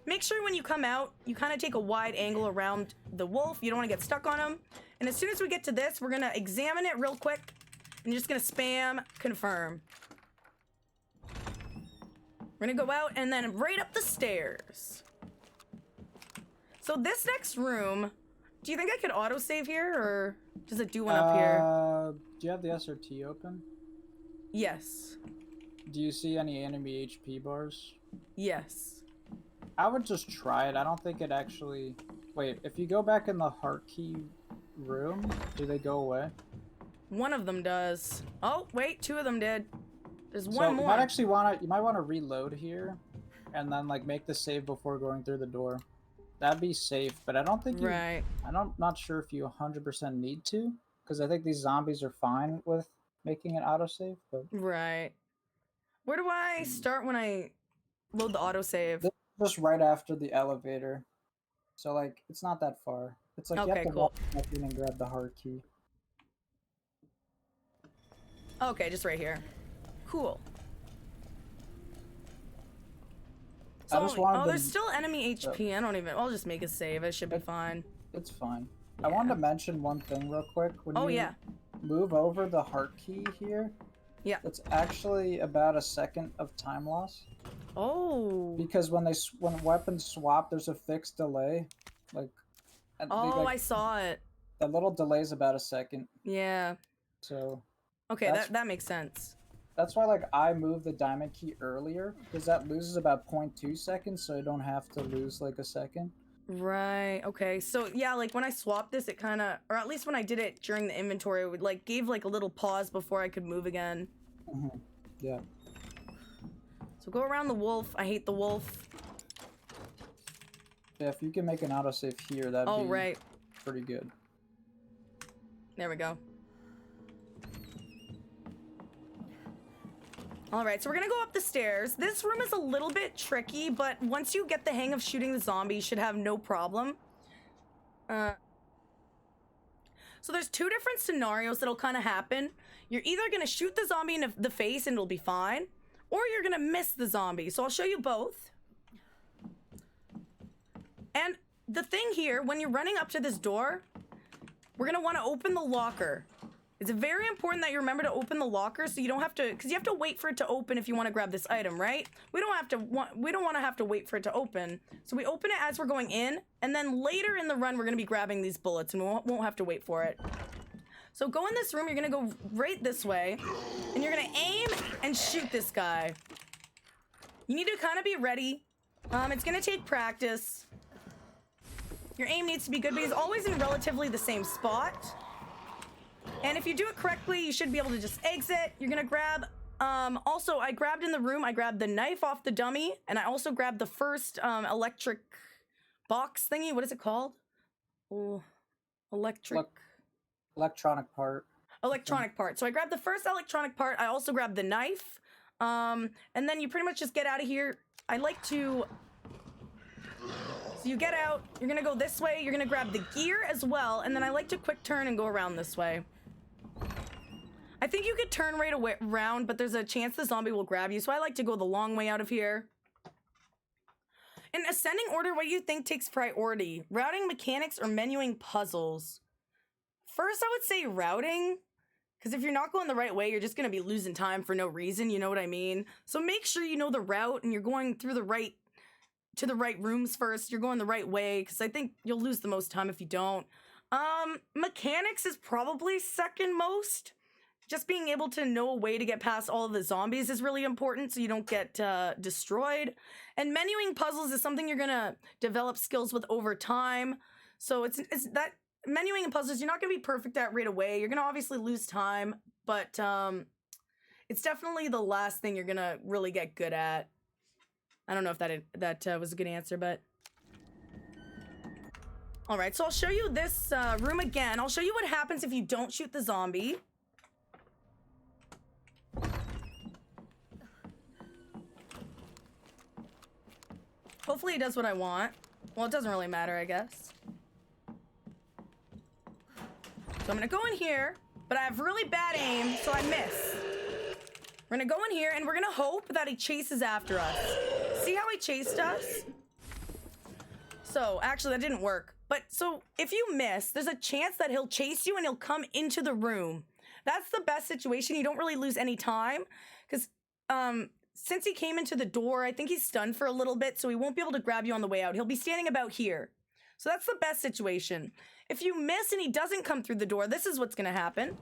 Make sure when you come out, you kind of take a wide angle around the wolf. You don't want to get stuck on him. And as soon as we get to this, we're going to examine it real quick. And you're just going to spam confirm. We're going to go out and then right up the stairs. So this next room, do you think I could autosave here or does it do one up here? Do you have the SRT open? Yes. Do you see any enemy HP bars? Yes. I would just try it. I don't think it actually... Wait, if you go back in the heart key room, do they go away? One of them does. Oh, wait, two of them did. There's So one more. you might want to reload here and then like make the save before going through the door. That'd be safe, but I don't think you... Right. Not sure if you 100% need to, because I think these zombies are fine with making an autosave, but... Right. Where do I start when I load the autosave? Just right after the elevator. So, like, it's not that far. It's like you have to walk back in and grab the heart key. Okay, just right here. Cool. So, there's still enemy HP. I don't even... I'll just make a save. It should be fine. It's fine. Yeah. I wanted to mention one thing real quick. When you move over the heart key here, it's actually about a second of time loss. Oh. Because when weapons swap, there's a fixed delay. Like. I saw it. The little delay is about a second. Yeah. So. Okay, that makes sense. That's why, like, I moved the diamond key earlier, because that loses about 0.2 seconds, so I don't have to lose, like, a second. Right, okay. So, yeah, like, when I swapped this, it kind of... Or at least when I did it during the inventory, it would, like, gave, like, a little pause before I could move again. Mm-hmm. Yeah. So go around the wolf. I hate the wolf. Yeah, if you can make an autosave here, that'd be pretty good. There we go. Alright, so we're gonna go up the stairs. This room is a little bit tricky, but once you get the hang of shooting the zombie, you should have no problem. So there's two different scenarios that'll kind of happen. You're either gonna shoot the zombie in the face and it'll be fine, or you're gonna miss the zombie. So I'll show you both. And the thing here, when you're running up to this door, we're gonna wanna open the locker. It's very important that you remember to open the locker so you don't have to, because you have to wait for it to open if you want to grab this item, right? We don't want to have to wait for it to open. So we open it as we're going in, and then later in the run we're going to be grabbing these bullets and we won't have to wait for it. So go in this room, you're going to go right this way, and you're going to aim and shoot this guy. You need to kind of be ready. It's going to take practice. Your aim needs to be good, but he's always in relatively the same spot. And if you do it correctly, you should be able to just exit. You're gonna grab, also I grabbed in the room, I grabbed the knife off the dummy, and I also grabbed the first electric box thingy. What is it called? Oh, electronic part. Electronic part. So I grabbed the first electronic part. I also grabbed the knife. And then you pretty much just get out of here. I like to... So you get out, you're gonna go this way, you're gonna grab the gear as well, and then I like to quick turn and go around this way. I think you could turn right away around, but there's a chance the zombie will grab you, so I like to go the long way out of here. In ascending order, what do you think takes priority? Routing mechanics or menuing puzzles? First, I would say routing, because if you're not going the right way, you're just gonna be losing time for no reason, you know what I mean? So make sure you know the route and you're going through the right rooms first, you're going the right way, because I think you'll lose the most time if you don't. Mechanics is probably second most. Just being able to know a way to get past all of the zombies is really important so you don't get destroyed. And menuing puzzles is something you're gonna develop skills with over time. So it's that menuing and puzzles you're not gonna be perfect at right away. You're gonna obviously lose time, but it's definitely the last thing you're gonna really get good at. I don't know if that was a good answer, but... Alright, so I'll show you this room again. I'll show you what happens if you don't shoot the zombie. Hopefully he does what I want. Well, it doesn't really matter, I guess. So I'm gonna go in here, but I have really bad aim, so I miss. We're gonna go in here, and we're gonna hope that he chases after us. See how he chased us? So, actually, that didn't work. But, so, if you miss, there's a chance that he'll chase you and he'll come into the room. That's the best situation. You don't really lose any time. Because, since he came into the door, I think he's stunned for a little bit, so he won't be able to grab you on the way out. He'll be standing about here. So that's the best situation. If you miss and he doesn't come through the door, this is what's gonna happen.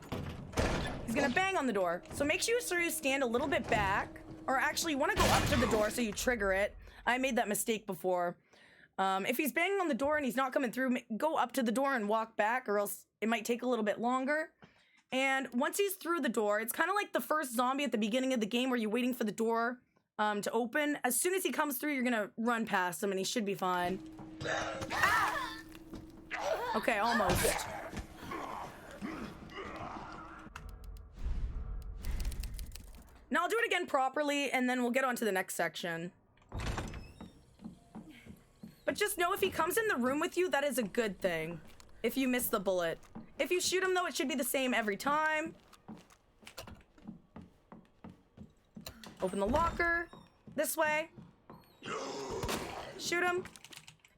He's gonna bang on the door. So make sure you stand a little bit back. Or actually, you wanna go up to the door so you trigger it. I made that mistake before. If he's banging on the door and he's not coming through, go up to the door and walk back, or else it might take a little bit longer. And once he's through the door, it's kind of like the first zombie at the beginning of the game where you're waiting for the door to open. As soon as he comes through, you're gonna run past him and he should be fine. Ah! Okay, almost. Now I'll do it again properly and then we'll get on to the next section. But just know if he comes in the room with you, that is a good thing. If you miss the bullet. If you shoot him though, it should be the same every time. Open the locker. This way. Shoot him.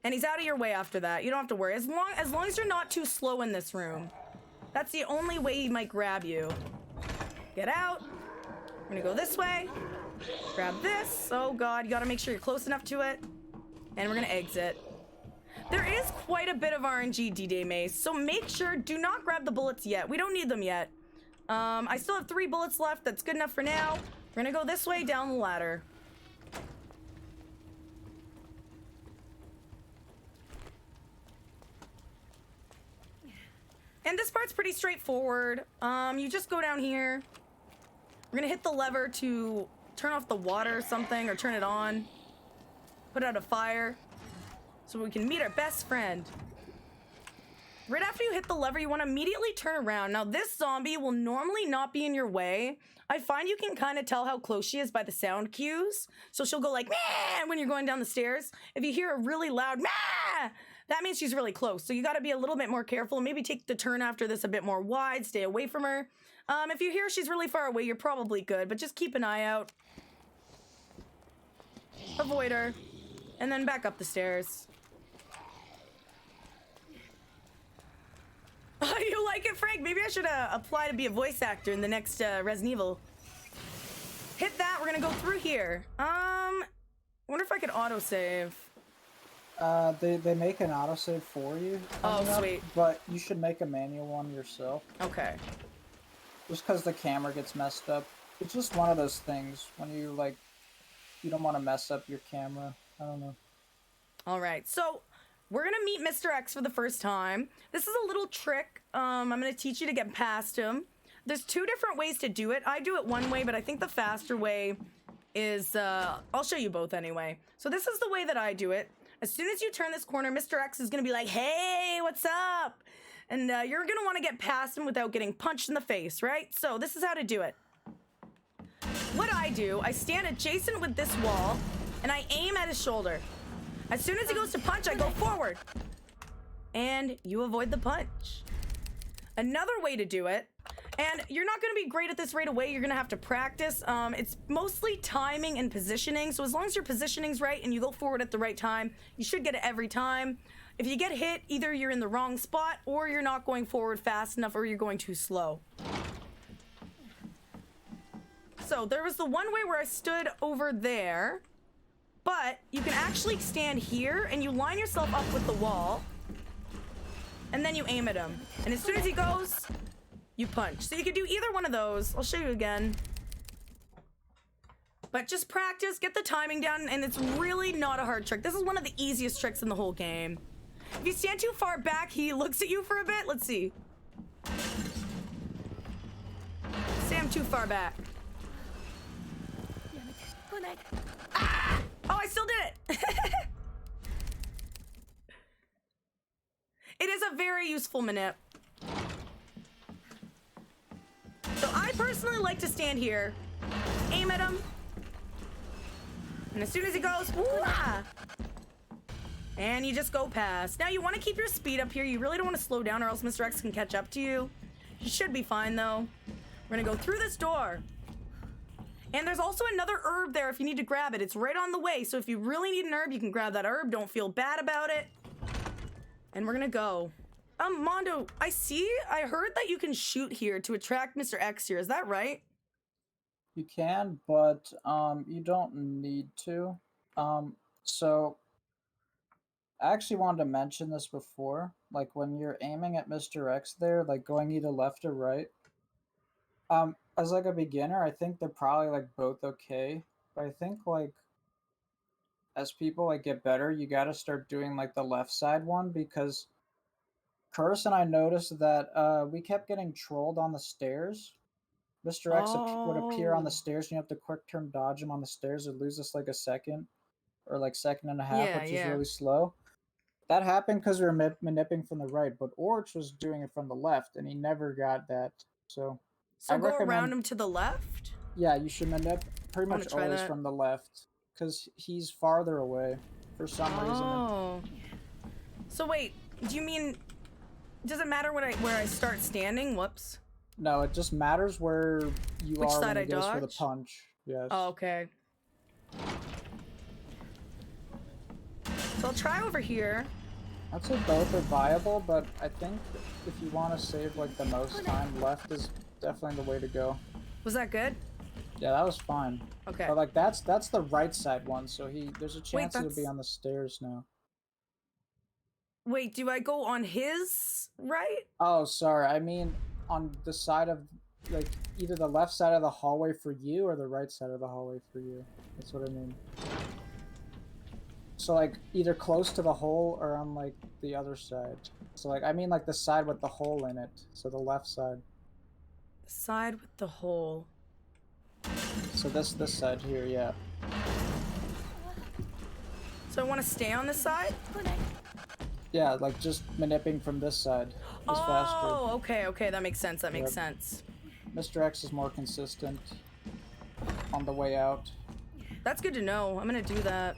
And he's out of your way after that. You don't have to worry. As long as you're not too slow in this room. That's the only way he might grab you. Get out. We're gonna go this way. Grab this. Oh god, you gotta make sure you're close enough to it. And we're gonna exit. There is quite a bit of RNG D-Day Maze, so make sure, do not grab the bullets yet. We don't need them yet. I still have 3 bullets left. That's good enough for now. We're gonna go this way down the ladder. And this part's pretty straightforward. You just go down here. We're gonna hit the lever to turn off the water or something, or turn it on. Put out a fire so we can meet our best friend. Right after you hit the lever, you want to immediately turn around. Now, this zombie will normally not be in your way. I find you can kind of tell how close she is by the sound cues. So she'll go like, meh, when you're going down the stairs. If you hear a really loud, meh, that means she's really close. So you got to be a little bit more careful. Maybe take the turn after this a bit more wide. Stay away from her. If you hear she's really far away, you're probably good. But just keep an eye out. Avoid her. And then back up the stairs. Oh, you like it, Frank? Maybe I should apply to be a voice actor in the next Resident Evil. Hit that. We're gonna go through here. Wonder if I could autosave. They make an autosave for you. Oh, sweet. But you should make a manual one yourself. Okay. Just because the camera gets messed up. It's just one of those things when you, like, you don't want to mess up your camera. I don't know. All right, so we're gonna meet Mr. X for the first time. This is a little trick. I'm gonna teach you to get past him. There's 2 different ways to do it. I do it one way, but I think the faster way is, I'll show you both anyway. So this is the way that I do it. As soon as you turn this corner, Mr. X is gonna be like, hey, what's up? And you're gonna wanna get past him without getting punched in the face, right? So this is how to do it. What I do, I stand adjacent with this wall, and I aim at his shoulder. As soon as he goes to punch, I go forward. And you avoid the punch. Another way to do it, and you're not going to be great at this right away, you're going to have to practice. It's mostly timing and positioning, so as long as your positioning's right and you go forward at the right time, you should get it every time. If you get hit, either you're in the wrong spot or you're not going forward fast enough or you're going too slow. So there was the one way where I stood over there, but you can actually stand here and you line yourself up with the wall and then you aim at him. And as soon as he goes, you punch. So you can do either one of those. I'll show you again. But just practice, get the timing down, and it's really not a hard trick. This is one of the easiest tricks in the whole game. If you stand too far back, he looks at you for a bit. Let's see. Stand too far back. Ah! Oh, I still did it! It is a very useful manip. So I personally like to stand here, aim at him, and as soon as he goes, woo-ah! And you just go past. Now you want to keep your speed up here. You really don't want to slow down or else Mr. X can catch up to you. You should be fine though. We're gonna go through this door. And there's also another herb there if you need to grab it. It's right on the way. So if you really need an herb, you can grab that herb. Don't feel bad about it. And we're gonna go. Mondo, I heard that you can shoot here to attract Mr. X here. Is that right? You can, but you don't need to. So I actually wanted to mention this before. Like when you're aiming at Mr. X there, like going either left or right. As like a beginner, I think they're probably like both okay. But I think like as people like get better, you gotta start doing like the left side one because Curse and I noticed that we kept getting trolled on the stairs. Mr. X would appear on the stairs and you have to quick turn dodge him on the stairs. It loses like a second or like second and a half, which is really slow. That happened because we were manipping from the right, but Orch was doing it from the left and he never got that. So I go recommend, around him to the left? Yeah, you should manip pretty much always from the left because he's farther away for some reason. Oh. So wait, do you mean, does it matter where I start standing? Whoops. No, it just matters where you Which are side when it I goes for the dodge? punch. Yes. Oh, okay. So I'll try over here. I'd say both are viable, but I think if you want to save like the most time, left is definitely the way to go. Was that good? Yeah, that was fine. Okay. But like that's the right side one, so there's a chance he'll be that's- on the stairs now. Wait, do I go on his right? Oh, sorry. I mean on the side of like either the left side of the hallway for you or the right side of the hallway for you. That's what I mean. So like either close to the hole or on like the other side. So like I mean like the side with the hole in it. So the left side. The side with the hole. So this side here, yeah. So I want to stay on this side? Yeah, like just manipping from this side is faster. Oh, okay, that makes sense. That makes sense. Mr. X is more consistent on the way out. That's good to know. I'm gonna do that.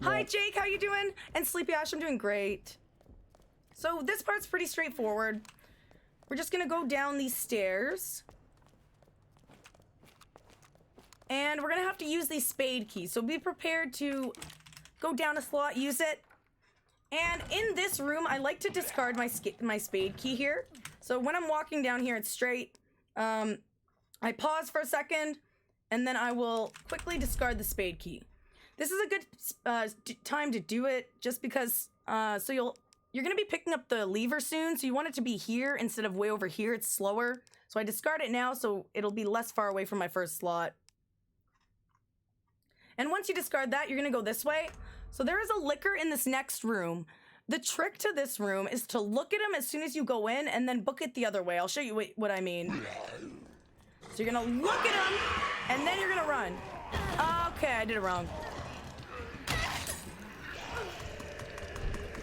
Yeah. Hi, Jake. How you doing? And Sleepy Ash, I'm doing great. So this part's pretty straightforward. We're just gonna go down these stairs. And we're gonna have to use these spade keys. So be prepared to go down a slot, use it. And in this room, I like to discard my spade key here. So when I'm walking down here, it's straight. I pause for a second, and then I will quickly discard the spade key. This is a good time to do it, just because. So you're gonna be picking up the lever soon, so you want it to be here instead of way over here. It's slower. So I discard it now, so it'll be less far away from my first slot. And once you discard that, you're gonna go this way. So there is a licker in this next room. The trick to this room is to look at him as soon as you go in and then book it the other way. I'll show you what I mean. So you're gonna look at him and then you're gonna run. Okay, I did it wrong.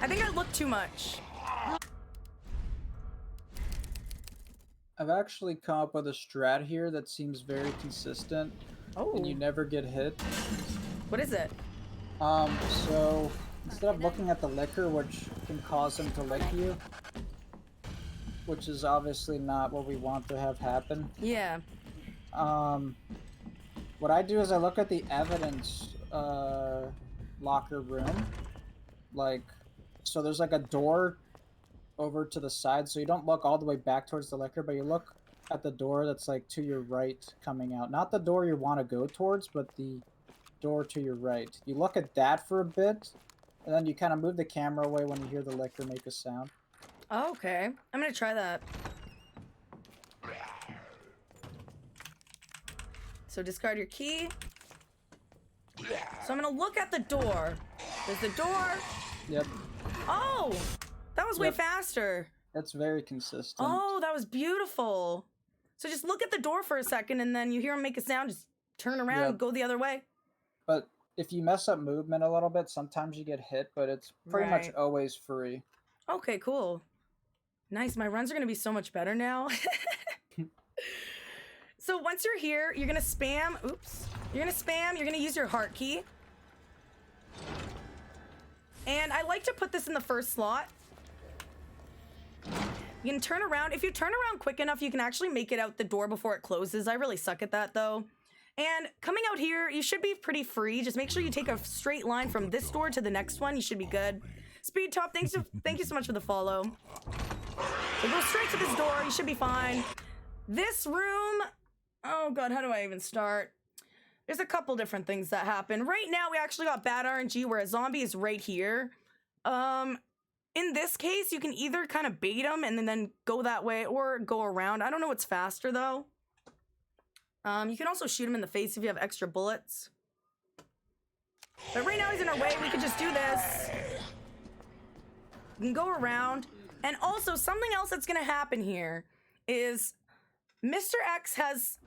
I think I looked too much. I've actually come up with a strat here that seems very consistent. Oh. And you never get hit. What is it? So instead of looking at the liquor, which can cause him to lick you, which is obviously not what we want to have happen. Yeah. What I do is I look at the evidence locker room, like, so there's like a door over to the side, so you don't look all the way back towards the liquor, but you look at the door that's like to your right coming out. Not the door you want to go towards, but the door to your right. You look at that for a bit, and then you kind of move the camera away when you hear the liquor make a sound. Oh, okay. I'm gonna try that. So discard your key. So I'm gonna look at the door. There's the door. Yep. Oh! That was way Yep. faster. That's very consistent. Oh, that was beautiful. So just look at the door for a second, and then you hear him make a sound, just turn around Yep. and go the other way. But if you mess up movement a little bit, sometimes you get hit, but it's pretty much Right. always free. Okay, cool. Nice. My runs are going to be so much better now. So once you're here, you're going to spam. Oops. You're going to spam. You're going to use your heart key. And I like to put this in the first slot. You can turn around. If you turn around quick enough, you can actually make it out the door before it closes. I really suck at that, though. And coming out here, you should be pretty free. Just make sure you take a straight line from this door to the next one. You should be good. Speed Top, thank you so much for the follow. So go straight to this door. You should be fine. This room... Oh, God, how do I even start? There's a couple different things that happen. Right now, we actually got bad RNG where a zombie is right here. In this case, you can either kind of bait him and then go that way or go around. I don't know what's faster, though. You can also shoot him in the face if you have extra bullets. But right now he's in our way. We could just do this. We can go around. And also, something else that's going to happen here is Mr. X has,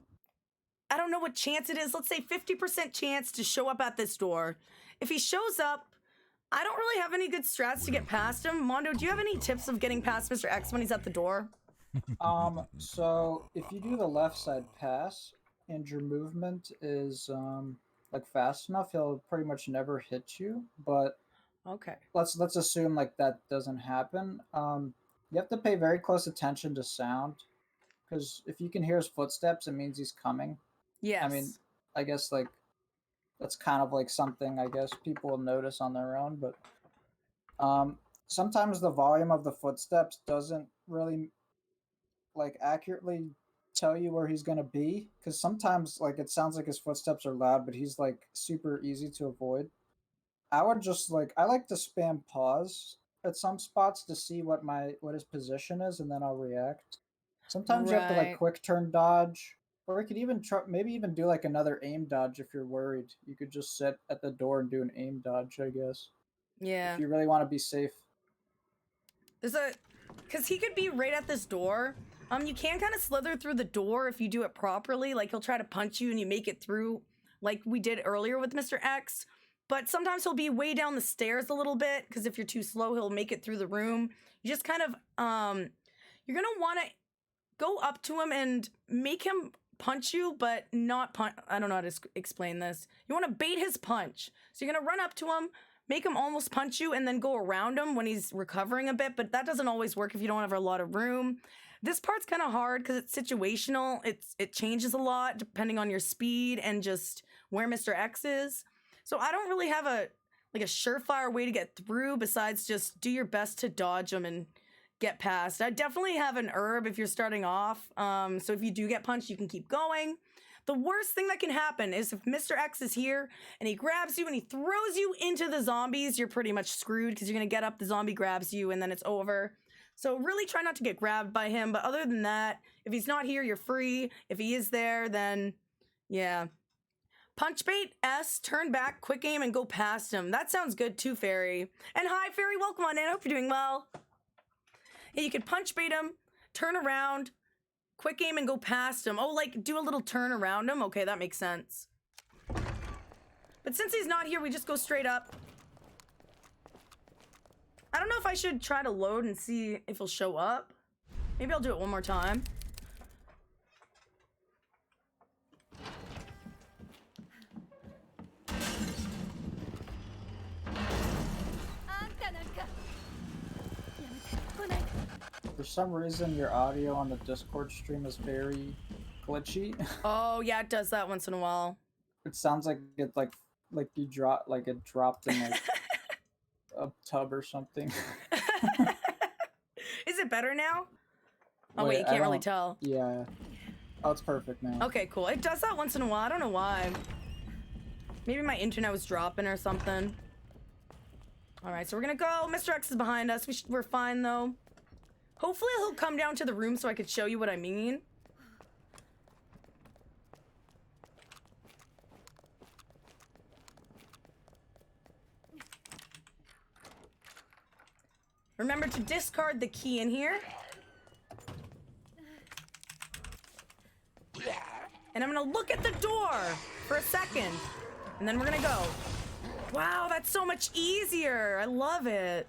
I don't know what chance it is. Let's say 50% chance to show up at this door. If he shows up, I don't really have any good strats to get past him. Mondo, do you have any tips of getting past Mr. X when he's at the door? So if you do the left side pass and your movement is like fast enough, he'll pretty much never hit you. But Okay. let's assume like that doesn't happen. You have to pay very close attention to sound, because if you can hear his footsteps, it means he's coming. Yes. I mean, I guess like that's kind of like something I guess people will notice on their own, but sometimes the volume of the footsteps doesn't really like accurately tell you where he's gonna be, because sometimes like it sounds like his footsteps are loud, but he's like super easy to avoid. I would just like I like to spam pause at some spots to see what his position is, and then I'll react. Sometimes you have to like Right. quick turn dodge, or you could even maybe even do like another aim dodge if you're worried. You could just sit at the door and do an aim dodge, I guess, Yeah. if you really want to be safe. There's a, because he could be right at this door. You can kind of slither through the door if you do it properly. Like he'll try to punch you and you make it through, like we did earlier with Mr. X. But sometimes he'll be way down the stairs a little bit, because if you're too slow, he'll make it through the room. You just kind of, you're gonna want to go up to him and make him punch you, but not punch. I don't know how to explain this. You want to bait his punch. So you're gonna run up to him, make him almost punch you, and then go around him when he's recovering a bit. But that doesn't always work if you don't have a lot of room. This part's kind of hard because it's situational. It changes a lot depending on your speed and just where Mr. X is. So I don't really have a surefire way to get through besides just do your best to dodge them and get past. I definitely have an herb if you're starting off. So if you do get punched, you can keep going. The worst thing that can happen is if Mr. X is here and he grabs you and he throws you into the zombies, you're pretty much screwed, because you're going to get up, the zombie grabs you, and then it's over. So really try not to get grabbed by him. But other than that, if he's not here, you're free. If he is there, then yeah. Punch bait S, turn back, quick aim, and go past him. That sounds good too, Fairy. And hi, Fairy, welcome on in. I hope you're doing well. Yeah, you could punch bait him, turn around, quick aim, and go past him. Oh, like do a little turn around him? Okay, that makes sense. But since he's not here, we just go straight up. I don't know if I should try to load and see if he'll show up. Maybe I'll do it one more time. For some reason, your audio on the Discord stream is very glitchy. Oh yeah, it does that once in a while. It sounds like it like you drop like it dropped in like a tub or something. Is it better now? Oh wait, you I can't really don't- tell. Yeah. Oh, it's perfect now. Okay, cool. It does that once in a while. I don't know why. Maybe my internet was dropping or something. All right, so we're gonna go. Mr. X is behind us. We're fine though. Hopefully he'll come down to the room so I could show you what I mean. Remember to discard the key in here. And I'm gonna look at the door for a second. And then we're gonna go. Wow, that's so much easier. I love it.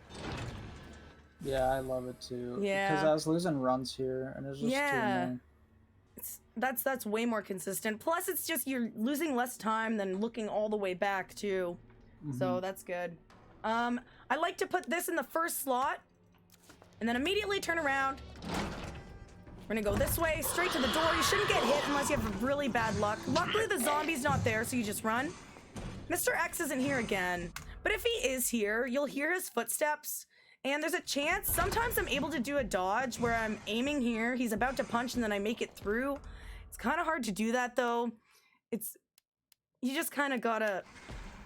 Yeah, I love it too. Yeah. Because I was losing runs here, and it's just too Yeah. annoying. That's way more consistent. Plus, it's just you're losing less time than looking all the way back too. So that's good. I like to put this in the first slot, and then immediately turn around. We're gonna go this way, straight to the door. You shouldn't get hit unless you have really bad luck. Luckily, the zombie's not there, so you just run. Mr. X isn't here again, but if he is here, you'll hear his footsteps. And there's a chance, sometimes I'm able to do a dodge where I'm aiming here, he's about to punch, and then I make it through. It's kind of hard to do that, though. You just kind of gotta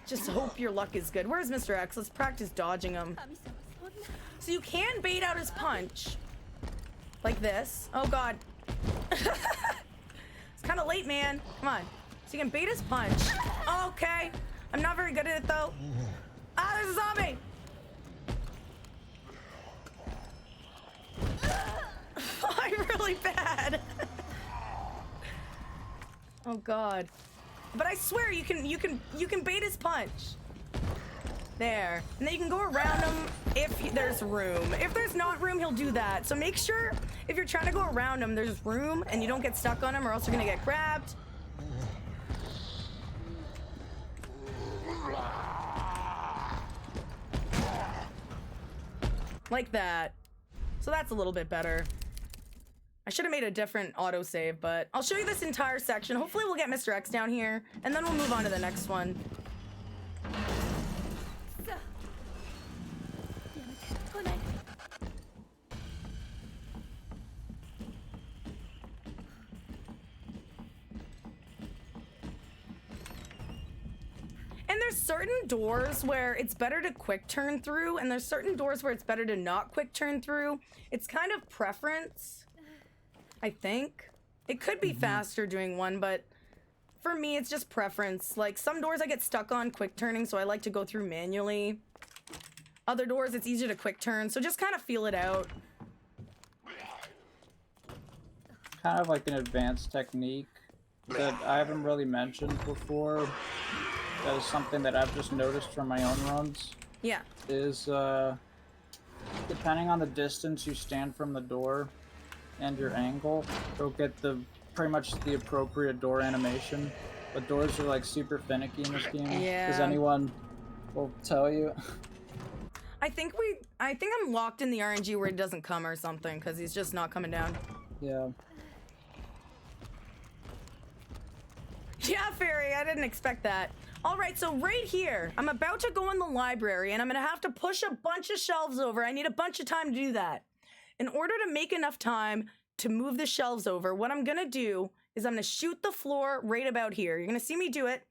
just hope your luck is good. Where's Mr. X? Let's practice dodging him. So you can bait out his punch. Like this. Oh, God. It's kind of late, man. Come on. So you can bait his punch. Okay. I'm not very good at it, though. Ah, there's a zombie! I'm really bad. Oh God. But I swear you can bait his punch. There. And then you can go around him if there's room. If there's not room, he'll do that. So make sure if you're trying to go around him, there's room and you don't get stuck on him or else you're gonna get grabbed. Like that. So that's a little bit better. I should have made a different autosave, but I'll show you this entire section. Hopefully we'll get Mr. X down here, and then we'll move on to the next one. And there's certain doors where it's better to quick turn through, and there's certain doors where it's better to not quick turn through. It's kind of preference, I think. It could be faster doing one, but for me, it's just preference. Like, some doors I get stuck on quick turning, so I like to go through manually. Other doors, it's easier to quick turn, so just kind of feel it out. Kind of like an advanced technique that I haven't really mentioned before. That is something that I've just noticed from my own runs. Yeah. Is depending on the distance you stand from the door and your angle, you'll get pretty much the appropriate door animation. But doors are like super finicky in this game. Yeah. Because anyone will tell you. I think I'm locked in the RNG where he doesn't come or something, because he's just not coming down. Yeah. Yeah, Fairy, I didn't expect that. All right, so right here, I'm about to go in the library, and I'm gonna have to push a bunch of shelves over. I need a bunch of time to do that. In order to make enough time to move the shelves over, what I'm gonna do is I'm gonna shoot the floor right about here. You're gonna see me do it.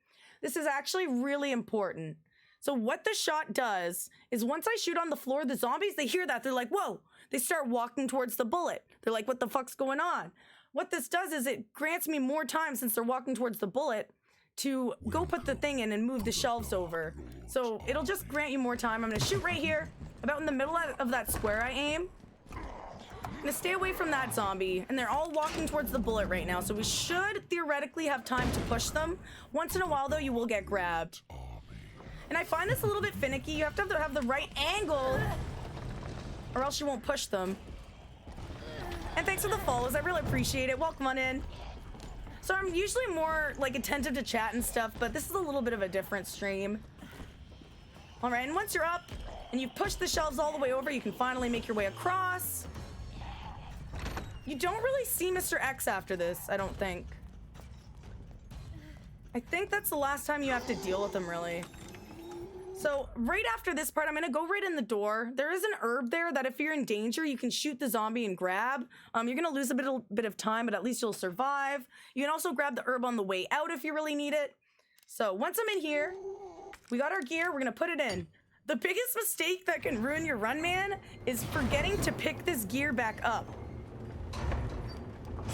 This is actually really important. So what the shot does is once I shoot on the floor, the zombies, they hear that. They're like, whoa. They start walking towards the bullet. They're like, what the fuck's going on? What this does is it grants me more time, since they're walking towards the bullet, to go put the thing in and move the shelves over. So it'll just grant you more time. I'm gonna shoot right here, about in the middle of that square I aim. I'm gonna stay away from that zombie, and they're all walking towards the bullet right now, so we should theoretically have time to push them. Once in a while, though, you will get grabbed. And I find this a little bit finicky. You have to have the right angle, or else you won't push them. And thanks for the follows. I really appreciate it. Welcome on in. So I'm usually more like attentive to chat and stuff, but this is a little bit of a different stream. All right, and once you're up and you push the shelves all the way over, you can finally make your way across. You don't really see Mr. X after this, I don't think. I think that's the last time you have to deal with him, really. So right after this part, I'm gonna go right in the door. There is an herb there that if you're in danger, you can shoot the zombie and grab. You're gonna lose a bit of time, but at least you'll survive. You can also grab the herb on the way out if you really need it. So once I'm in here, we got our gear, we're gonna put it in. The biggest mistake that can ruin your run, man, is forgetting to pick this gear back up.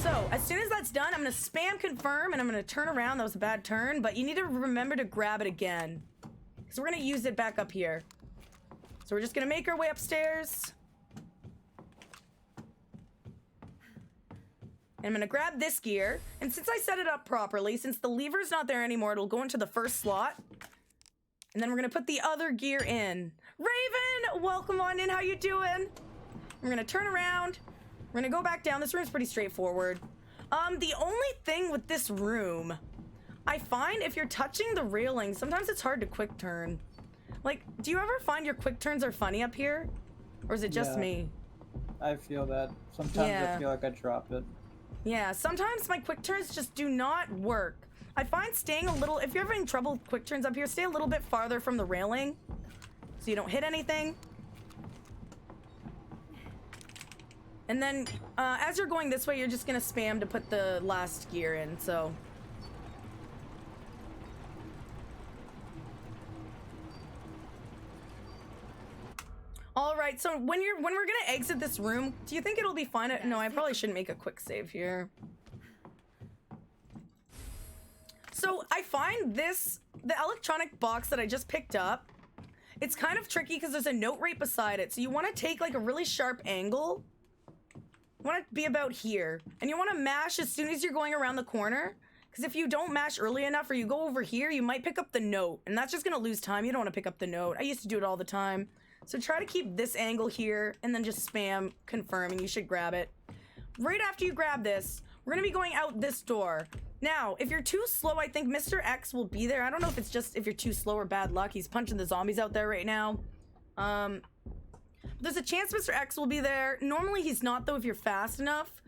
So as soon as that's done, I'm gonna spam confirm and I'm gonna turn around. That was a bad turn, but you need to remember to grab it again. So we're gonna use it back up here. So we're just gonna make our way upstairs. And I'm gonna grab this gear. And since I set it up properly, since the lever's not there anymore, it'll go into the first slot. And then we're gonna put the other gear in. Raven, welcome on in, how you doing? We're gonna turn around. We're gonna go back down. This room's pretty straightforward. The only thing with this room, I find if you're touching the railing, sometimes it's hard to quick turn. Like, do you ever find your quick turns are funny up here? Or is it just me? I feel that. Sometimes I feel like I drop it. Yeah, sometimes my quick turns just do not work. I find staying a little, if you're having trouble with quick turns up here, stay a little bit farther from the railing so you don't hit anything. And then as you're going this way, you're just gonna spam to put the last gear in, so. All right, so when we're gonna exit this room, do you think it'll be fine? No, I probably shouldn't make a quick save here. So I find the electronic box that I just picked up, it's kind of tricky because there's a note right beside it. So you want to take like a really sharp angle. You want to be about here, and you want to mash as soon as you're going around the corner. Because if you don't mash early enough or you go over here, you might pick up the note, and that's just gonna lose time. You don't want to pick up the note. I used to do it all the time. So try to keep this angle here and then just spam confirm and you should grab it. Right after you grab this, we're gonna be going out this door. Now, if you're too slow, I think Mr. X will be there. I don't know if it's just if you're too slow or bad luck. He's punching the zombies out there right now. There's a chance Mr. X will be there. Normally he's not though if you're fast enough.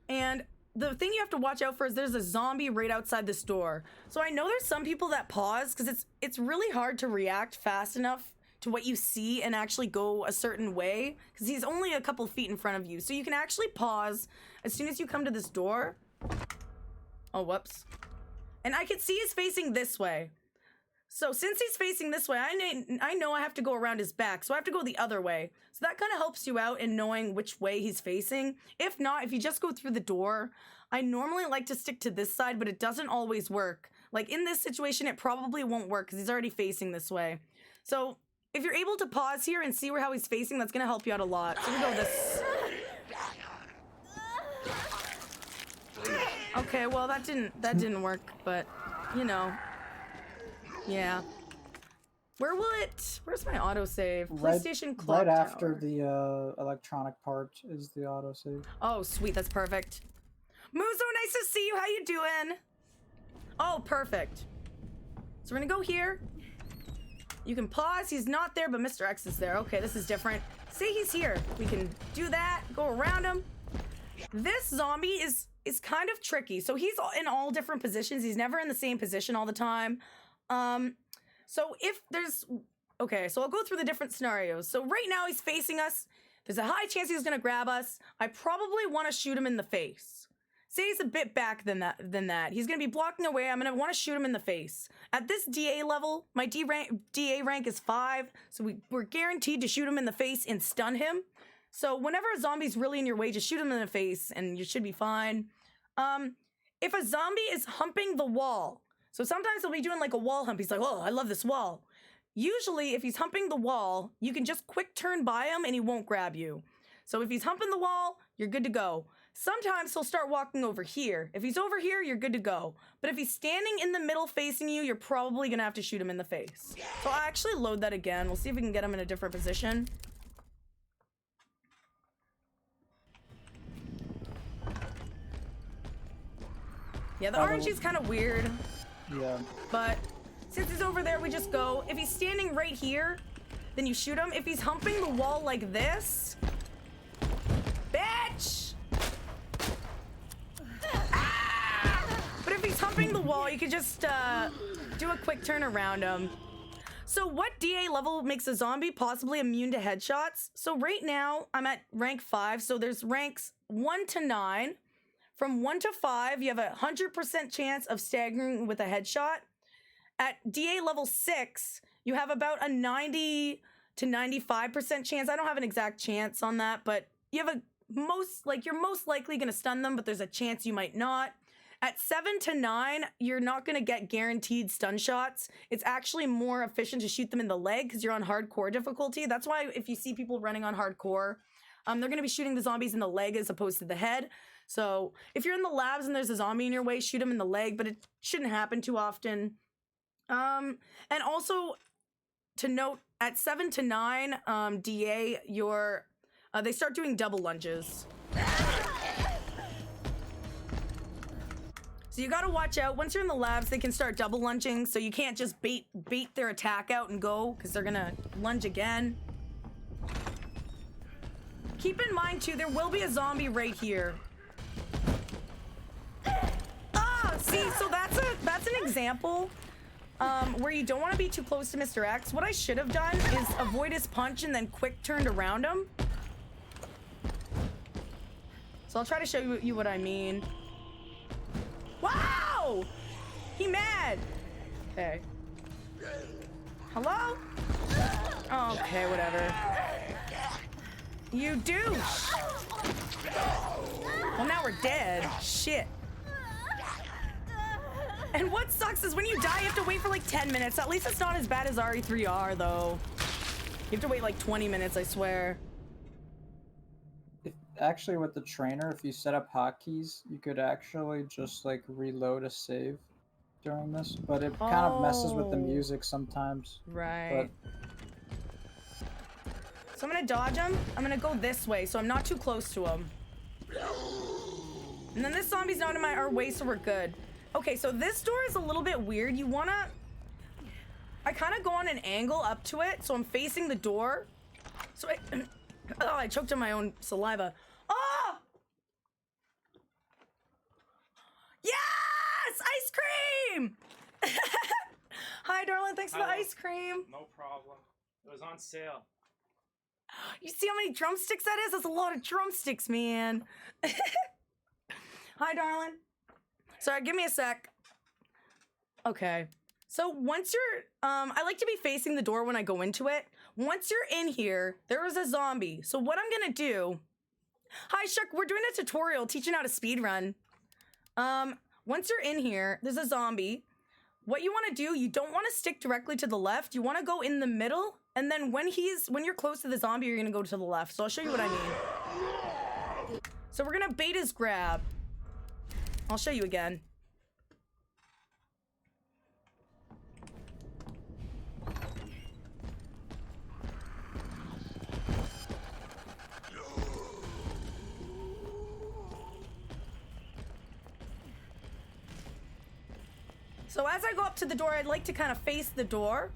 And the thing you have to watch out for is there's a zombie right outside this door. So I know there's some people that pause because it's really hard to react fast enough to what you see and actually go a certain way because he's only a couple feet in front of you. So you can actually pause as soon as you come to this door. Oh, whoops. And I can see he's facing this way. So since he's facing this way, I know I have to go around his back. So I have to go the other way. So that kind of helps you out in knowing which way he's facing. If not, if you just go through the door, I normally like to stick to this side, but it doesn't always work. Like in this situation, it probably won't work because he's already facing this way. So if you're able to pause here and see how he's facing, that's gonna help you out a lot. So we go this. Okay, well that didn't work, but you know. Yeah. Where's my autosave? PlayStation Clock Right after Tower. the electronic part is the autosave. Oh, sweet, that's perfect. Muzo, nice to see you. How you doing? Oh, perfect. So we're gonna go here. You can pause. He's not there, but Mr. X is there. Okay, this is different. Say he's here. We can do that. Go around him. This zombie is kind of tricky. So he's in all different positions. He's never in the same position all the time. So if there's... Okay, so I'll go through the different scenarios. So right now he's facing us. There's a high chance he's gonna grab us. I probably want to shoot him in the face. Say he's a bit back than that. He's gonna be blocking away. I'm gonna want to shoot him in the face. At this DA level, my DA rank is 5, so we're guaranteed to shoot him in the face and stun him. So whenever a zombie's really in your way, just shoot him in the face and you should be fine. If a zombie is humping the wall, so sometimes he'll be doing like a wall hump. He's like, oh, I love this wall. Usually, if he's humping the wall, you can just quick turn by him and he won't grab you. So if he's humping the wall, you're good to go. Sometimes he'll start walking over here. If he's over here, you're good to go. But if he's standing in the middle facing you, you're probably gonna have to shoot him in the face. So I'll actually load that again. We'll see if we can get him in a different position. Yeah, the RNG's kind of weird. Yeah. But since he's over there, we just go. If he's standing right here, then you shoot him. If he's humping the wall like this, bitch! jumping the wall, you could just do a quick turn around them. So what DA level makes a zombie possibly immune to headshots? So right now, I'm at rank 5, so there's ranks 1 to 9. From 1 to 5, you have a 100% chance of staggering with a headshot. At DA level 6, you have about a 90 to 95% chance. I don't have an exact chance on that, but you have you're most likely gonna stun them, but there's a chance you might not. At 7 to 9, you're not gonna get guaranteed stun shots. It's actually more efficient to shoot them in the leg because you're on hardcore difficulty. That's why if you see people running on hardcore, they're gonna be shooting the zombies in the leg as opposed to the head. So if you're in the labs and there's a zombie in your way, shoot them in the leg, but it shouldn't happen too often. And also to note, at 7 to 9, DA, they start doing double lunges. So you gotta watch out. Once you're in the labs, they can start double lunging, so you can't just bait their attack out and go, because they're gonna lunge again. Keep in mind, too, there will be a zombie right here. Ah, see, so that's an example where you don't want to be too close to Mr. X. What I should have done is avoid his punch and then quick turned around him. So I'll try to show you what I mean. Wow! He mad! Okay. Hello? Okay, whatever. You douche! Well, now we're dead. Shit. And what sucks is when you die, you have to wait for like 10 minutes. At least it's not as bad as RE3R, though. You have to wait like 20 minutes, I swear. Actually, with the trainer, if you set up hotkeys, you could actually just like reload a save during this, but it kind of messes with the music sometimes. Right. But... So I'm gonna dodge him. I'm gonna go this way, so I'm not too close to him. And then this zombie's not in our way, so we're good. Okay, so this door is a little bit weird. I kind of go on an angle up to it, so I'm facing the door. So I choked on my own saliva. Oh! Yes! Ice cream! Hi, darling. Thanks for the ice cream. No problem. It was on sale. You see how many drumsticks that is? That's a lot of drumsticks, man. Hi, darling. Sorry, give me a sec. Okay. So once you're, I like to be facing the door when I go into it. Once you're in here, there is a zombie. So what I'm gonna do, hi Shuck, we're doing a tutorial teaching how to speedrun. Once you're in here, there's a zombie. What you wanna do, you don't wanna stick directly to the left. You wanna go in the middle, and then when you're close to the zombie, you're gonna go to the left. So I'll show you what I mean. So we're gonna bait his grab. I'll show you again. So as I go up to the door, I'd like to kind of face the door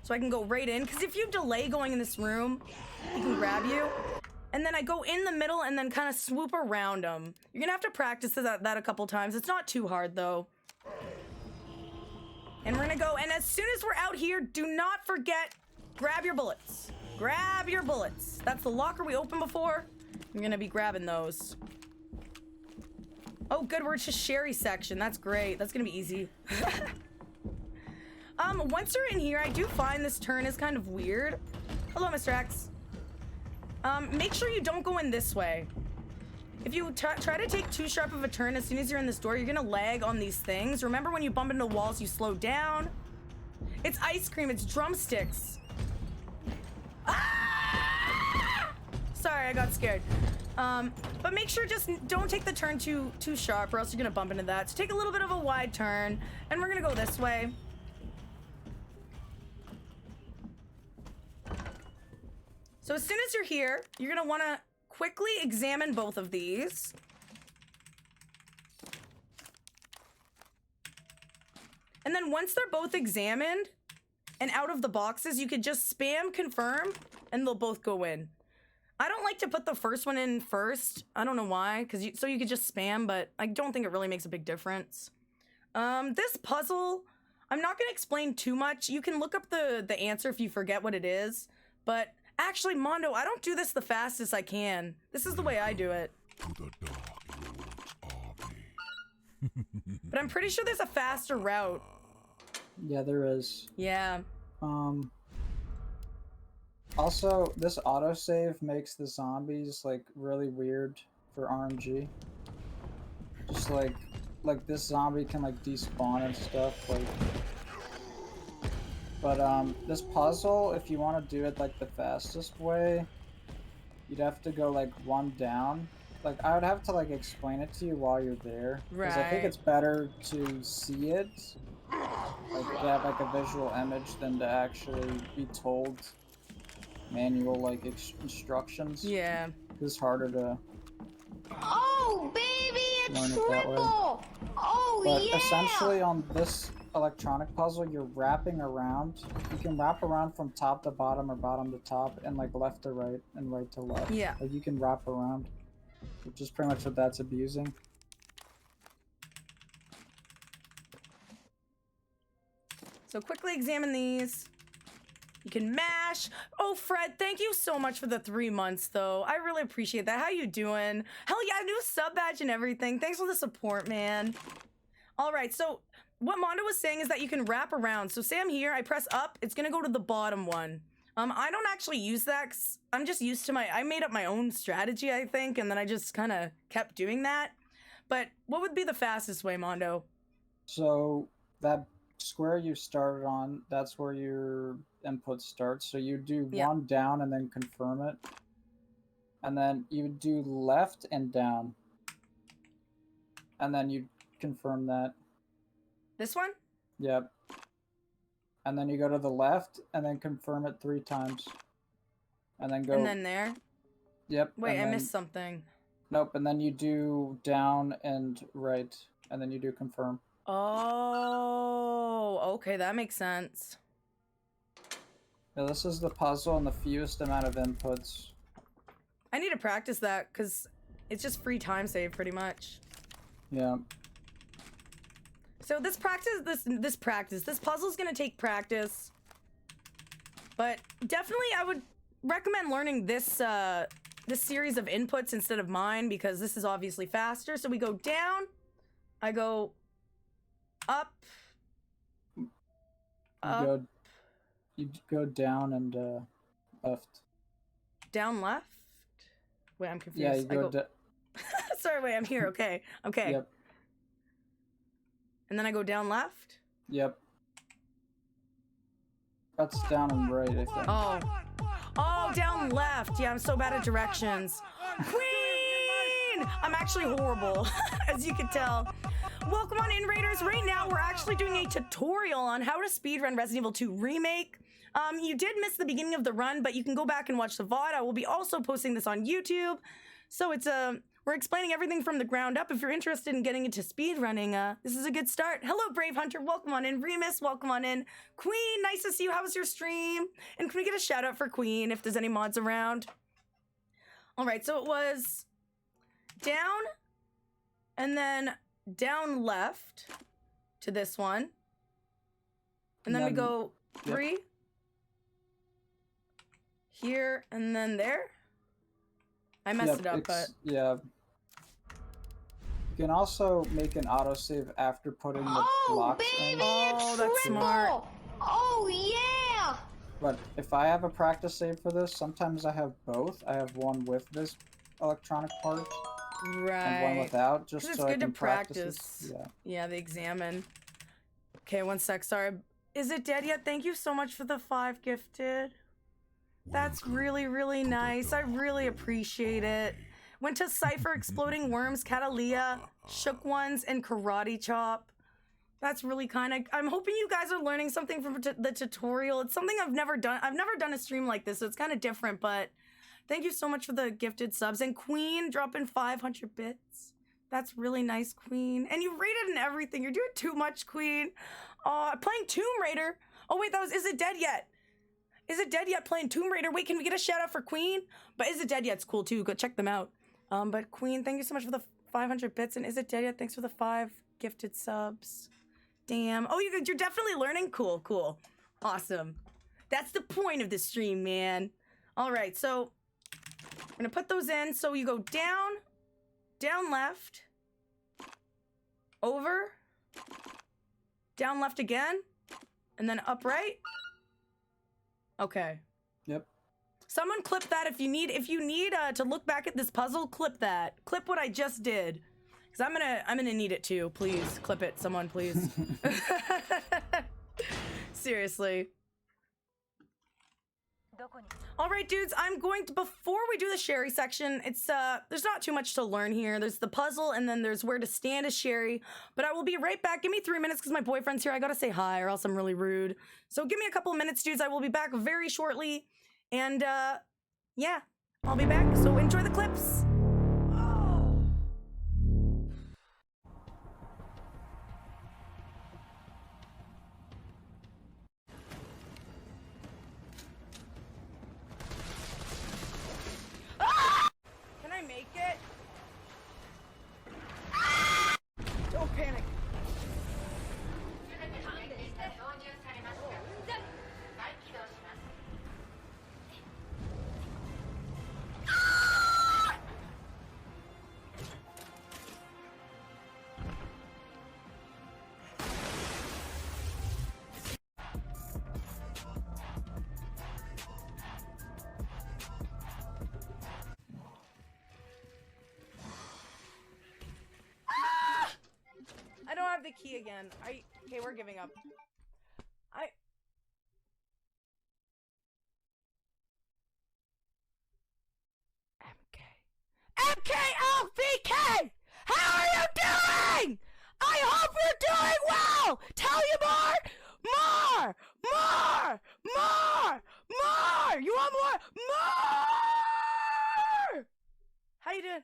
so I can go right in, because if you delay going in this room, he can grab you. And then I go in the middle and then kind of swoop around him. You're gonna have to practice that a couple times. It's not too hard though. And we're gonna go, and as soon as we're out here, do not forget, grab your bullets. Grab your bullets. That's the locker we opened before. You're gonna be grabbing those. Oh, good, we're to Sherry section. That's great. That's gonna be easy. Once you're in here, I do find this turn is kind of weird. Hello, Mr. X. Make sure you don't go in this way. If you try to take too sharp of a turn as soon as you're in this door, you're gonna lag on these things. Remember when you bump into walls, you slow down. It's ice cream, it's drumsticks. Ah! Sorry, I got scared. But make sure just don't take the turn too sharp or else you're gonna bump into that. So take a little bit of a wide turn, and we're gonna go this way. So as soon as you're here, you're gonna wanna quickly examine both of these. And then once they're both examined and out of the boxes, you could just spam confirm and they'll both go in. I don't like to put the first one in first. I don't know why, so you could just spam, but I don't think it really makes a big difference. This puzzle, I'm not gonna explain too much. You can look up the answer if you forget what it is. But actually, Mondo, I don't do this the fastest I can. This is the way I do it. To the Dark Lord's army. But I'm pretty sure there's a faster route. Yeah, there is. Yeah. Also, this autosave makes the zombies like really weird for RNG. Just like this zombie can like despawn and stuff like. But this puzzle, if you want to do it like the fastest way, you'd have to go like one down. Like I would have to like explain it to you while you're there, because I think Right. it's better to see it, like to have like a visual image than to actually be told manual like instructions. Yeah. It's harder to Oh, baby, learn a it that way. triple! Oh, But yeah! essentially on this electronic puzzle, you're wrapping around. You can wrap around from top to bottom or bottom to top and like left to right and right to left. Yeah. Like you can wrap around, which is pretty much what that's abusing. So quickly examine these. You can mash. Oh, Fred, thank you so much for the 3 months, though. I really appreciate that. How you doing? Hell yeah, new sub badge and everything. Thanks for the support, man. All right, so what Mondo was saying is that you can wrap around. So say I'm here, I press up, it's gonna go to the bottom one. I don't actually use that 'cause I'm just used to I made up my own strategy, I think, and then I just kind of kept doing that. But what would be the fastest way, Mondo? So that square you started on, that's where your input starts. So you do Yeah. one down and then confirm it. And then you do left and down. And then you confirm that. This one? Yep. And then you go to the left and then confirm it 3 times. And then go. And then there? Yep. Wait, and I then- missed something. Nope. And then you do down and right. And then you do confirm. Oh, okay, that makes sense. Yeah, this is the puzzle and the fewest amount of inputs. I need to practice that because it's just free time save pretty much. Yeah. So this puzzle's gonna take practice. But definitely I would recommend learning this this series of inputs instead of mine because this is obviously faster. So we go down, I go up, You go down and left. down, left. Wait, I'm confused. Yeah, you go. Sorry, wait, I'm here. Okay, okay. Yep. And then I go down left. Yep. That's down and right, I think. Oh, down left. Yeah, I'm so bad at directions. Queen! I'm actually horrible, as you can tell. Welcome on in, Raiders. Right now, we're actually doing a tutorial on how to speedrun Resident Evil 2 Remake. You did miss the beginning of the run, but you can go back and watch the VOD. I will be also posting this on YouTube. So it's we're explaining everything from the ground up. If you're interested in getting into speedrunning, this is a good start. Hello, Brave Hunter. Welcome on in. Remus, welcome on in. Queen, nice to see you. How was your stream? And can we get a shout out for Queen if there's any mods around? All right, so it was down and then down left to this one. And then we go 3 here and then there. I messed it up, but yeah. You can also make an autosave after putting the blocks in. Oh, that's smart. Oh, yeah! But if I have a practice save for this, sometimes I have both. I have one with this electronic part and one Right. without, just 'Cause it's so I good to can practice. practice. Yeah. Yeah, the examine. Okay, 1 sec. Sorry. Is it dead yet? Thank you so much for the 5 gifted. That's really, really nice. I really appreciate it. Went to Cypher, Exploding Worms, Catalia, Shook Ones, and Karate Chop. That's really kind. I'm hoping you guys are learning something from the tutorial. It's something I've never done. I've never done a stream like this, so it's kind of different, but thank you so much for the gifted subs. And Queen dropping 500 bits. That's really nice, Queen. And you rated and everything. You're doing too much, Queen. Playing Tomb Raider. Oh, wait, that was Is It Dead Yet? Is It Dead Yet playing Tomb Raider? Wait, can we get a shout out for Queen? But Is It Dead Yet's cool too. Go check them out. But Queen, thank you so much for the 500 bits. And Is It Dead Yet? Thanks for the 5 gifted subs. Damn. Oh, you're definitely learning? Cool, cool. Awesome. That's the point of the stream, man. All right, so I'm gonna put those in. So you go down, down left, over, down left again, and then up right. Okay. Yep. Someone clip that if you need to look back at this puzzle, clip that. Clip what I just did. Cause I'm gonna need it too. Please clip it, someone, please. Seriously. All right, dudes, I'm going to, before we do the Sherry section, it's, there's not too much to learn here. There's the puzzle, and then there's where to stand as Sherry, but I will be right back. Give me 3 minutes, because my boyfriend's here. I gotta say hi, or else I'm really rude. So give me a couple of minutes, dudes. I will be back very shortly, and, yeah, I'll be back, so enjoy the clips. Can I make it? Don't panic. I don't have the key again. Okay, we're giving up. MKLVK! How are you doing? I hope you're doing well! Tell you more! More! More! More! More! You want more? More! How you doing?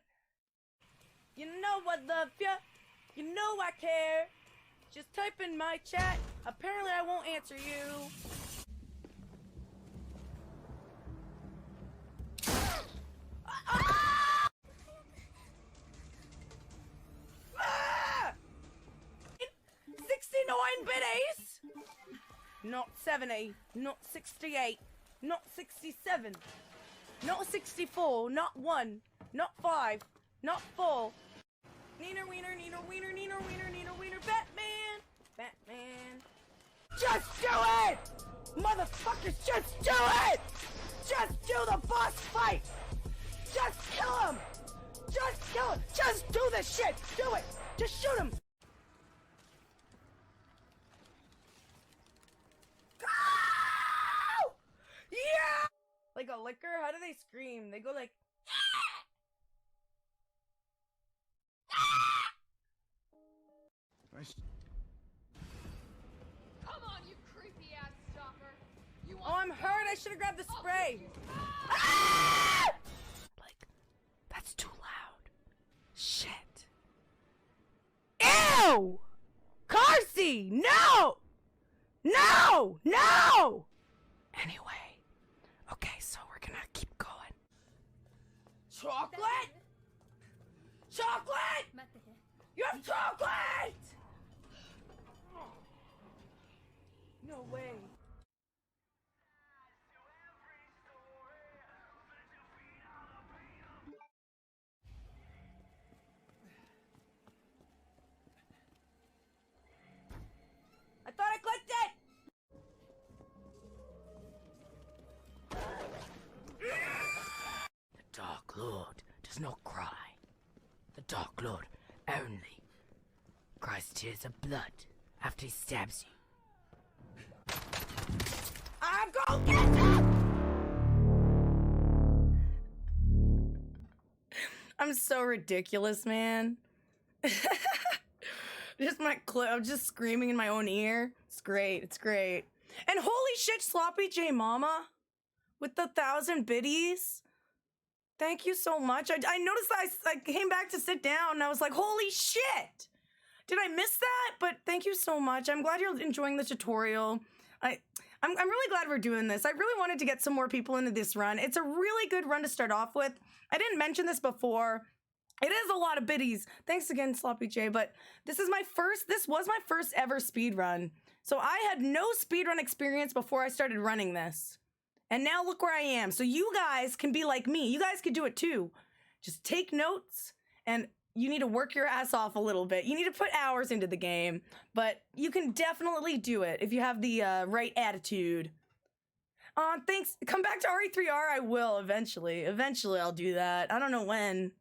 You know I love ya. You know I care. Just type in my chat. Apparently I won't answer you. Ah! Ah! 69-bit ace? Not 70, not 68, not 67, not 64, not 1, not 5, not 4. Neener, wiener, neener, wiener, neener, wiener, neener, wiener, Batman! Batman. Just do it! Motherfuckers, just do it! Just do the boss fight! Just kill him! Just kill him! Just do this shit! Do it! Just shoot him! Go! Yeah! Like a licker? How do they scream? They go like... Come on, you creepy ass stalker. You Oh, I'm hurt. I should have grabbed the spray. Ah! Like, that's too loud. Shit. Ew! Carsey! No! No! No! Anyway. Okay, so we're gonna keep going. Chocolate? Chocolate! You have chocolate! No way. I thought I clicked it! The Dark Lord does not cry. The Dark Lord only cries tears of blood after he stabs you. I'm gonna get him! I'm so ridiculous, man. Just my clip, I'm just screaming in my own ear. It's great, it's great. And holy shit, Sloppy J Mama with the 1,000 biddies. Thank you so much. I noticed that I came back to sit down and I was like, holy shit! Did I miss that? But thank you so much. I'm glad you're enjoying the tutorial. I'm really glad we're doing this. I really wanted to get some more people into this run. It's a really good run to start off with. I didn't mention this before. It is a lot of biddies. Thanks again, Sloppy J. But this was my first ever speed run. So I had no speedrun experience before I started running this. And now look where I am. So you guys can be like me. You guys could do it too. Just take notes, and you need to work your ass off a little bit. You need to put hours into the game, but you can definitely do it if you have the right attitude. Thanks. Come back to RE3R. I will eventually. Eventually I'll do that. I don't know when.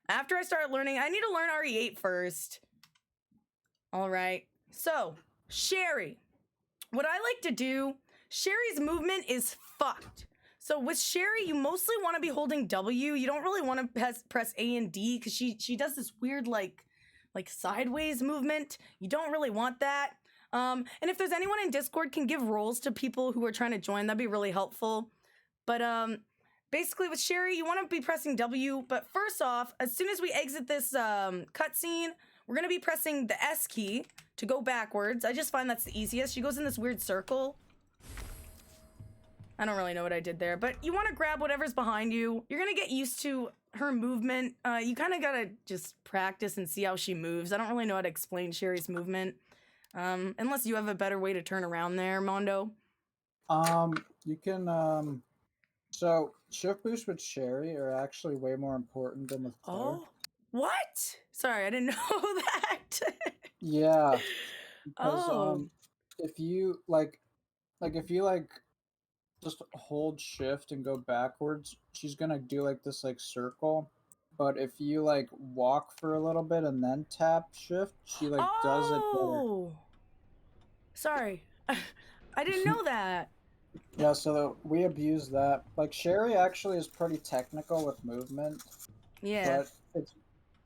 After I start learning, I need to learn RE8 first. All right. So, Sherry. What I like to do, Sherry's movement is fucked. So with Sherry, you mostly want to be holding W. You don't really want to press A and D because she does this weird like sideways movement. You don't really want that. And if there's anyone in Discord can give roles to people who are trying to join, that'd be really helpful. But basically with Sherry, you want to be pressing W. But first off, as soon as we exit this cutscene, we're going to be pressing the S key to go backwards. I just find that's the easiest. She goes in this weird circle. I don't really know what I did there, but you want to grab whatever's behind you. You're going to get used to her movement. You kind of got to just practice and see how she moves. I don't really know how to explain Sherry's movement. Unless you have a better way to turn around there, Mondo. You can, so shift boost with Sherry are actually way more important than with Claire. Oh, what? Sorry, I didn't know that. Yeah. Because, if you, if you, just hold shift and go backwards, she's gonna do, this, circle. But if you, walk for a little bit and then tap shift, she, does it better. Sorry. I didn't know that. Yeah, so we abuse that. Sherry actually is pretty technical with movement. Yeah. But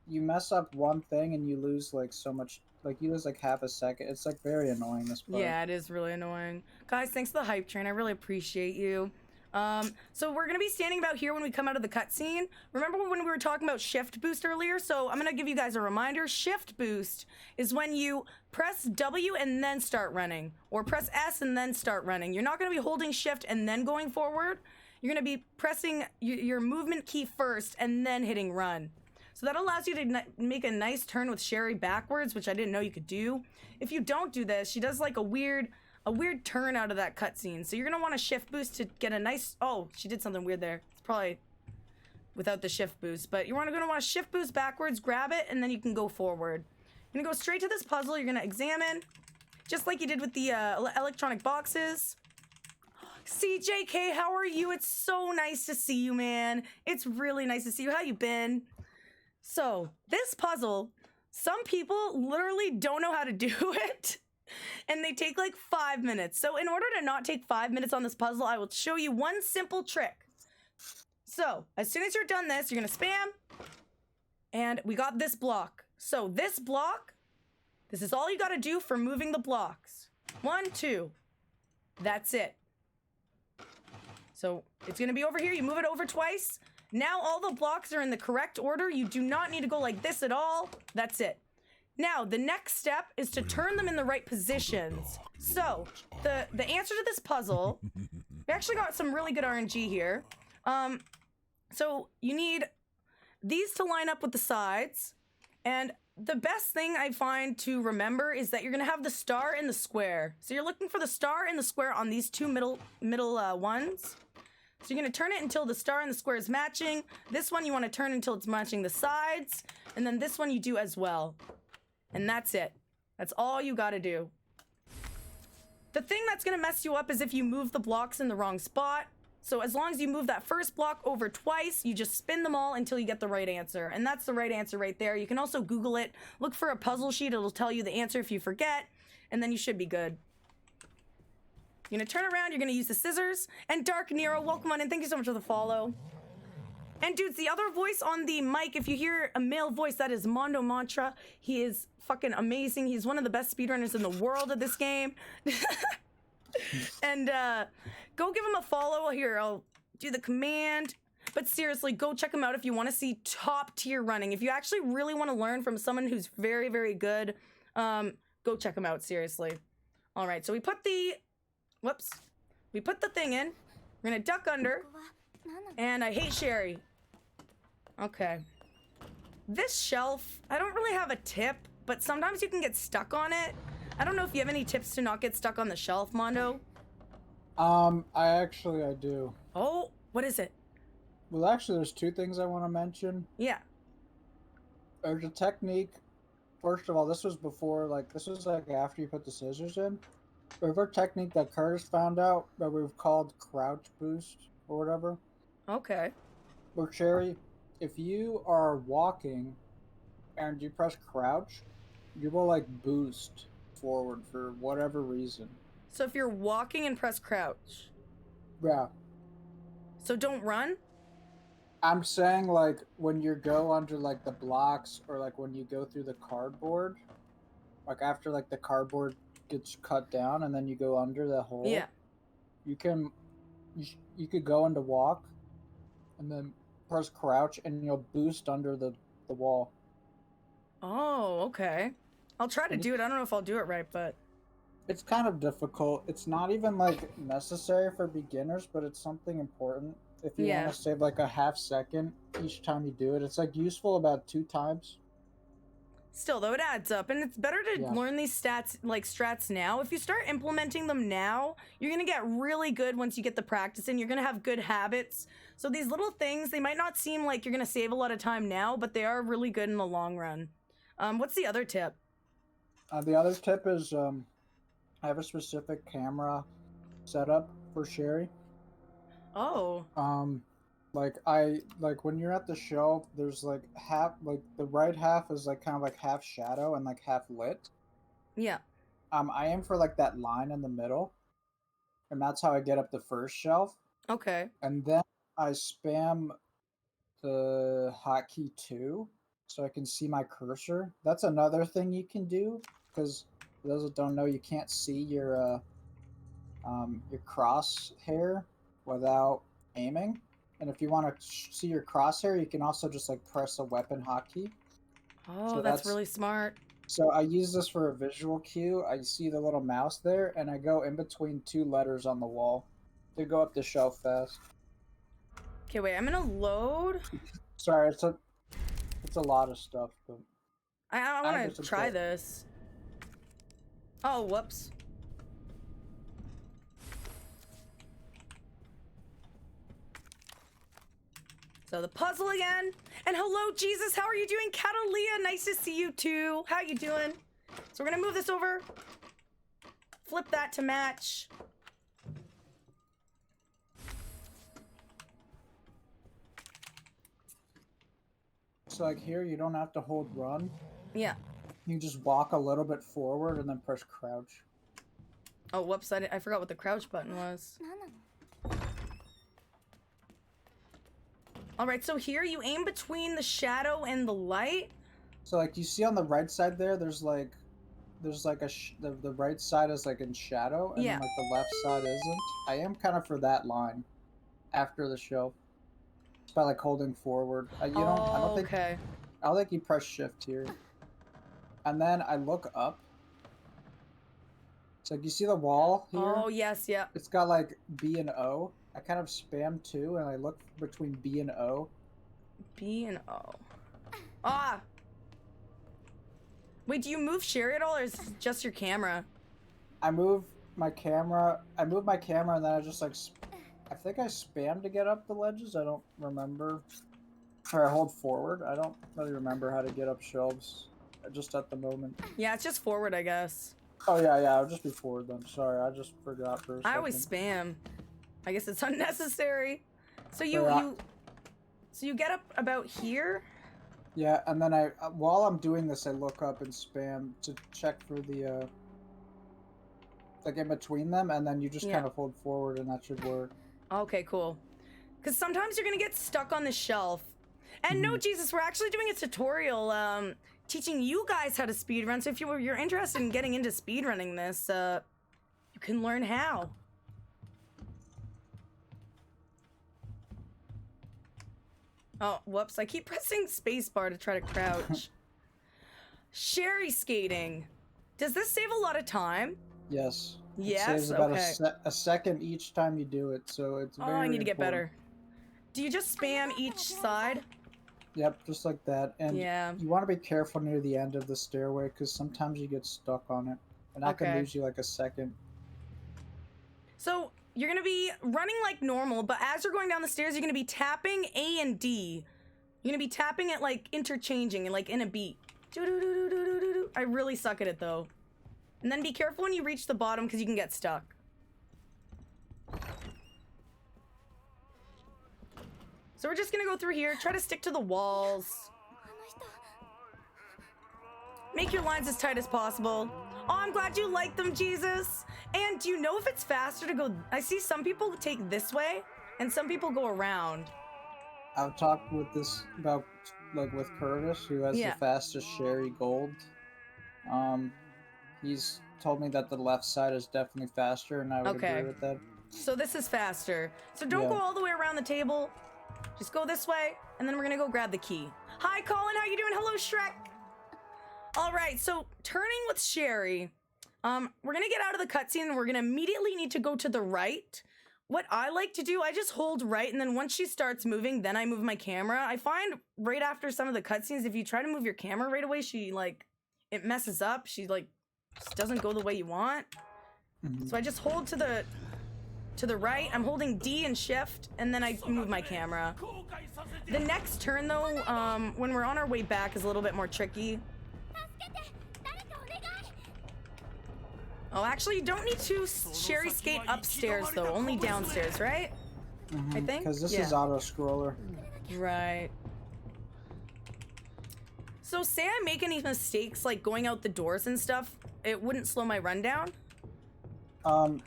you mess up one thing and you lose, so much... you lose, half a second. It's, very annoying, this part. Yeah, it is really annoying. Guys, thanks for the hype train. I really appreciate you. So we're going to be standing about here when we come out of the cutscene. Remember when we were talking about shift boost earlier? So I'm going to give you guys a reminder. Shift boost is when you press W and then start running. Or press S and then start running. You're not going to be holding shift and then going forward. You're going to be pressing your movement key first and then hitting run. So that allows you to make a nice turn with Sherry backwards, which I didn't know you could do. If you don't do this, she does a weird turn out of that cutscene. So you're gonna want to shift boost to get a nice. Oh, she did something weird there. It's probably without the shift boost, but you're gonna want to shift boost backwards, grab it, and then you can go forward. You're gonna go straight to this puzzle. You're gonna examine, just like you did with the electronic boxes. CJK, how are you? It's so nice to see you, man. It's really nice to see you. How you been? So, this puzzle, some people literally don't know how to do it, and they take 5 minutes. So, in order to not take 5 minutes on this puzzle, I will show you one simple trick. So, as soon as you're done this, you're going to spam, and we got this block. So, this block, this is all you got to do for moving the blocks. 1, 2. That's it. So, it's going to be over here. You move it over twice. Now all the blocks are in the correct order. You do not need to go like this at all. That's it. Now, the next step is to turn them in the right positions. So, the answer to this puzzle, we actually got some really good RNG here. So, you need these to line up with the sides. And the best thing I find to remember is that you're going to have the star and the square. So, you're looking for the star and the square on these two middle ones. So you're going to turn it until the star and the square is matching. This one you want to turn until it's matching the sides. And then this one you do as well. And that's it. That's all you got to do. The thing that's going to mess you up is if you move the blocks in the wrong spot. So as long as you move that first block over twice, you just spin them all until you get the right answer. And that's the right answer right there. You can also Google it. Look for a puzzle sheet. It'll tell you the answer if you forget. And then you should be good. You're gonna turn around, you're gonna use the scissors. And Dark Nero, welcome on in. Thank you so much for the follow. And dudes, the other voice on the mic, if you hear a male voice, that is mondomantra. He is fucking amazing. He's one of the best speedrunners in the world at this game. And go give him a follow. Here, I'll do the command. But seriously, go check him out if you want to see top tier running. If you actually really want to learn from someone who's very, very good, go check him out, seriously. All right, so we put the... Whoops. We put the thing in. We're gonna duck under. And I hate Sherry. Okay. This shelf, I don't really have a tip, but sometimes you can get stuck on it. I don't know if you have any tips to not get stuck on the shelf, Mondo. I do. Oh, what is it? Well, actually, there's two things I want to mention. Yeah. There's a technique. First of all, this was after you put the scissors in. There's a technique that Curtis found out that we've called crouch boost or whatever. Okay. Where Cherry, if you are walking and you press crouch, you will like boost forward for whatever reason. So if you're walking and press crouch. Yeah. So don't run? I'm saying like when you go under like the blocks or like when you go through the cardboard, like after like the cardboard gets cut down and then you go under the hole. Yeah. You could go into walk and then press crouch and you'll boost under the wall. Oh, okay. I'll try to do it. I don't know if I'll do it right, but It's kind of difficult. It's not even like necessary for beginners, but it's something important. If you want to save like a half second each time you do it, it's like useful about 2 times. still though it adds up, and it's better to learn these strats now. If you start implementing them now, you're gonna get really good once you get the practice in. You're gonna have good habits. So these little things, they might not seem like you're gonna save a lot of time now, but they are really good in the long run. What's the other tip? The other tip is I have a specific camera setup for Sherry. Oh. Like when you're at the shelf, there's like half, like the right half is like kind of like half shadow and like half lit. Yeah. I aim for like that line in the middle, and that's how I get up the first shelf. Okay. And then I spam the hotkey 2 so I can see my cursor. That's another thing you can do, because for those that don't know, you can't see your crosshair without aiming. And if you want to see your crosshair, you can also just like press a weapon hotkey. Oh, So that's really smart. So I use this for a visual cue. I see the little mouse there, and I go in between 2 letters on the wall to go up the shelf fast. Okay, wait, I'm gonna load. Sorry, it's a lot of stuff, but I want to try this. Oh, whoops. So the puzzle again. And hello, Jesus, how are you doing? Catalia, nice to see you too. How you doing? So we're gonna move this over. Flip that to match. So like here, you don't have to hold run. Yeah. You just walk a little bit forward and then press crouch. Oh, whoops, I forgot what the crouch button was. All right, so here you aim between the shadow and the light. So like you see on the right side there, there's like the right side is like in shadow, and then, like the left side isn't. I am kind of for that line after the shelf. It's by like holding forward. I don't think you press shift here. And then I look up. So like you see the wall here? Oh yes, yeah. It's got like B and O. I kind of spam 2 and I look between B and O. B and O. Ah! Wait, do you move Sherry at all, or is it just your camera? I move my camera and then I just like, I think I spam to get up the ledges. I don't remember. Or I hold forward. I don't really remember how to get up shelves just at the moment. Yeah, it's just forward, I guess. Oh yeah, I'll just be forward then. Sorry, I just forgot for a second. I always spam. I guess it's unnecessary. So you get up about here? Yeah, and then while I'm doing this, I look up and spam to check for the like in between them, and then you just kind of hold forward, and that should work. Okay, cool. Because sometimes you're gonna get stuck on the shelf. And no, Jesus, we're actually doing a tutorial teaching you guys how to speedrun. So if you're interested in getting into speedrunning this, you can learn how. Oh, whoops. I keep pressing spacebar to try to crouch. Sherry skating. Does this save a lot of time? Yes. Yes? It saves about a second each time you do it, so it's very I need to get important. better. Do you just spam each side? Yep, just like that. And Yeah. you want to be careful near the end of the stairway because sometimes you get stuck on it. And that Okay. can lose you like a second. So you're gonna be running like normal, but as you're going down the stairs, you're gonna be tapping A and D. You're gonna be tapping it like interchanging and like in a beat. Doo-doo-doo-doo-doo-doo-doo. I really suck at it though. And then be careful when you reach the bottom because you can get stuck. So we're just gonna go through here, try to stick to the walls. Make your lines as tight as possible. Oh, I'm glad you like them, Jesus. And do you know if it's faster to go? I see some people take this way and some people go around. I've talked with this about like with Curtis, who has Yeah. the fastest Sherry Gold. He's told me that the left side is definitely faster, and I would Okay. agree with that. So this is faster. So don't Yeah. go all the way around the table. Just go this way, and then we're gonna go grab the key. Hi, Colin, how you doing? Hello, Shrek. All right, so turning with Sherry, we're gonna get out of the cutscene, and we're gonna immediately need to go to the right. What I like to do, I just hold right, and then once she starts moving, then I move my camera. I find right after some of the cutscenes, if you try to move your camera right away, it messes up. She just doesn't go the way you want. Mhm. So I just hold to the right. I'm holding D and shift, and then I move my camera. The next turn, though, when we're on our way back, is a little bit more tricky. Oh, actually, you don't need to Sherry skate upstairs, though. Only downstairs, right? I think? Because this Yeah. is auto-scroller. Right. So say I make any mistakes, like going out the doors and stuff, it wouldn't slow my run down?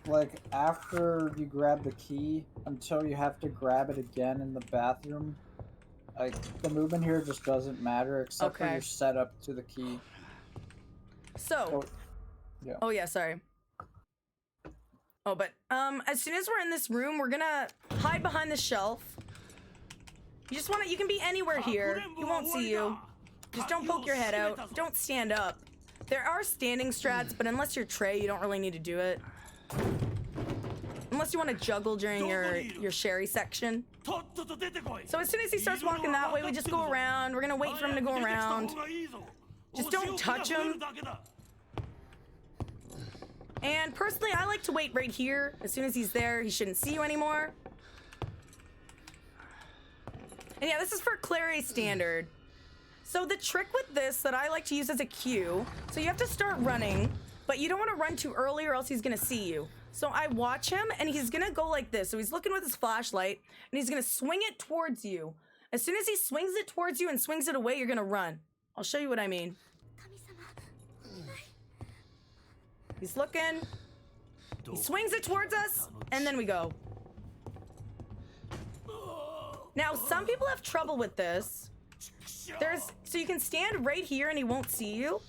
Like after you grab the key, until you have to grab it again in the bathroom, like the movement here just doesn't matter except for Okay. your setup to the key. So, Yeah. oh yeah, sorry. Oh, but as soon as we're in this room, we're gonna hide behind the shelf. You just you can be anywhere here. He won't see you. Just don't poke your head out. Don't stand up. There are standing strats, but unless you're Trey, you don't really need to do it. Unless you want to juggle during your Sherry section. So as soon as he starts walking that way, we just go around. We're gonna wait for him to go around. Just don't touch him. And personally, I like to wait right here. As soon as he's there, he shouldn't see you anymore. And yeah, this is for Clary Standard. So the trick with this that I like to use as a cue, so you have to start running, but you don't want to run too early or else he's gonna see you. So I watch him and he's gonna go like this. So he's looking with his flashlight and he's gonna swing it towards you. As soon as he swings it towards you and swings it away, you're gonna run. I'll show you what I mean. He's looking. He swings it towards us, and then we go. Now, some people have trouble with this. So you can stand right here and he won't see you.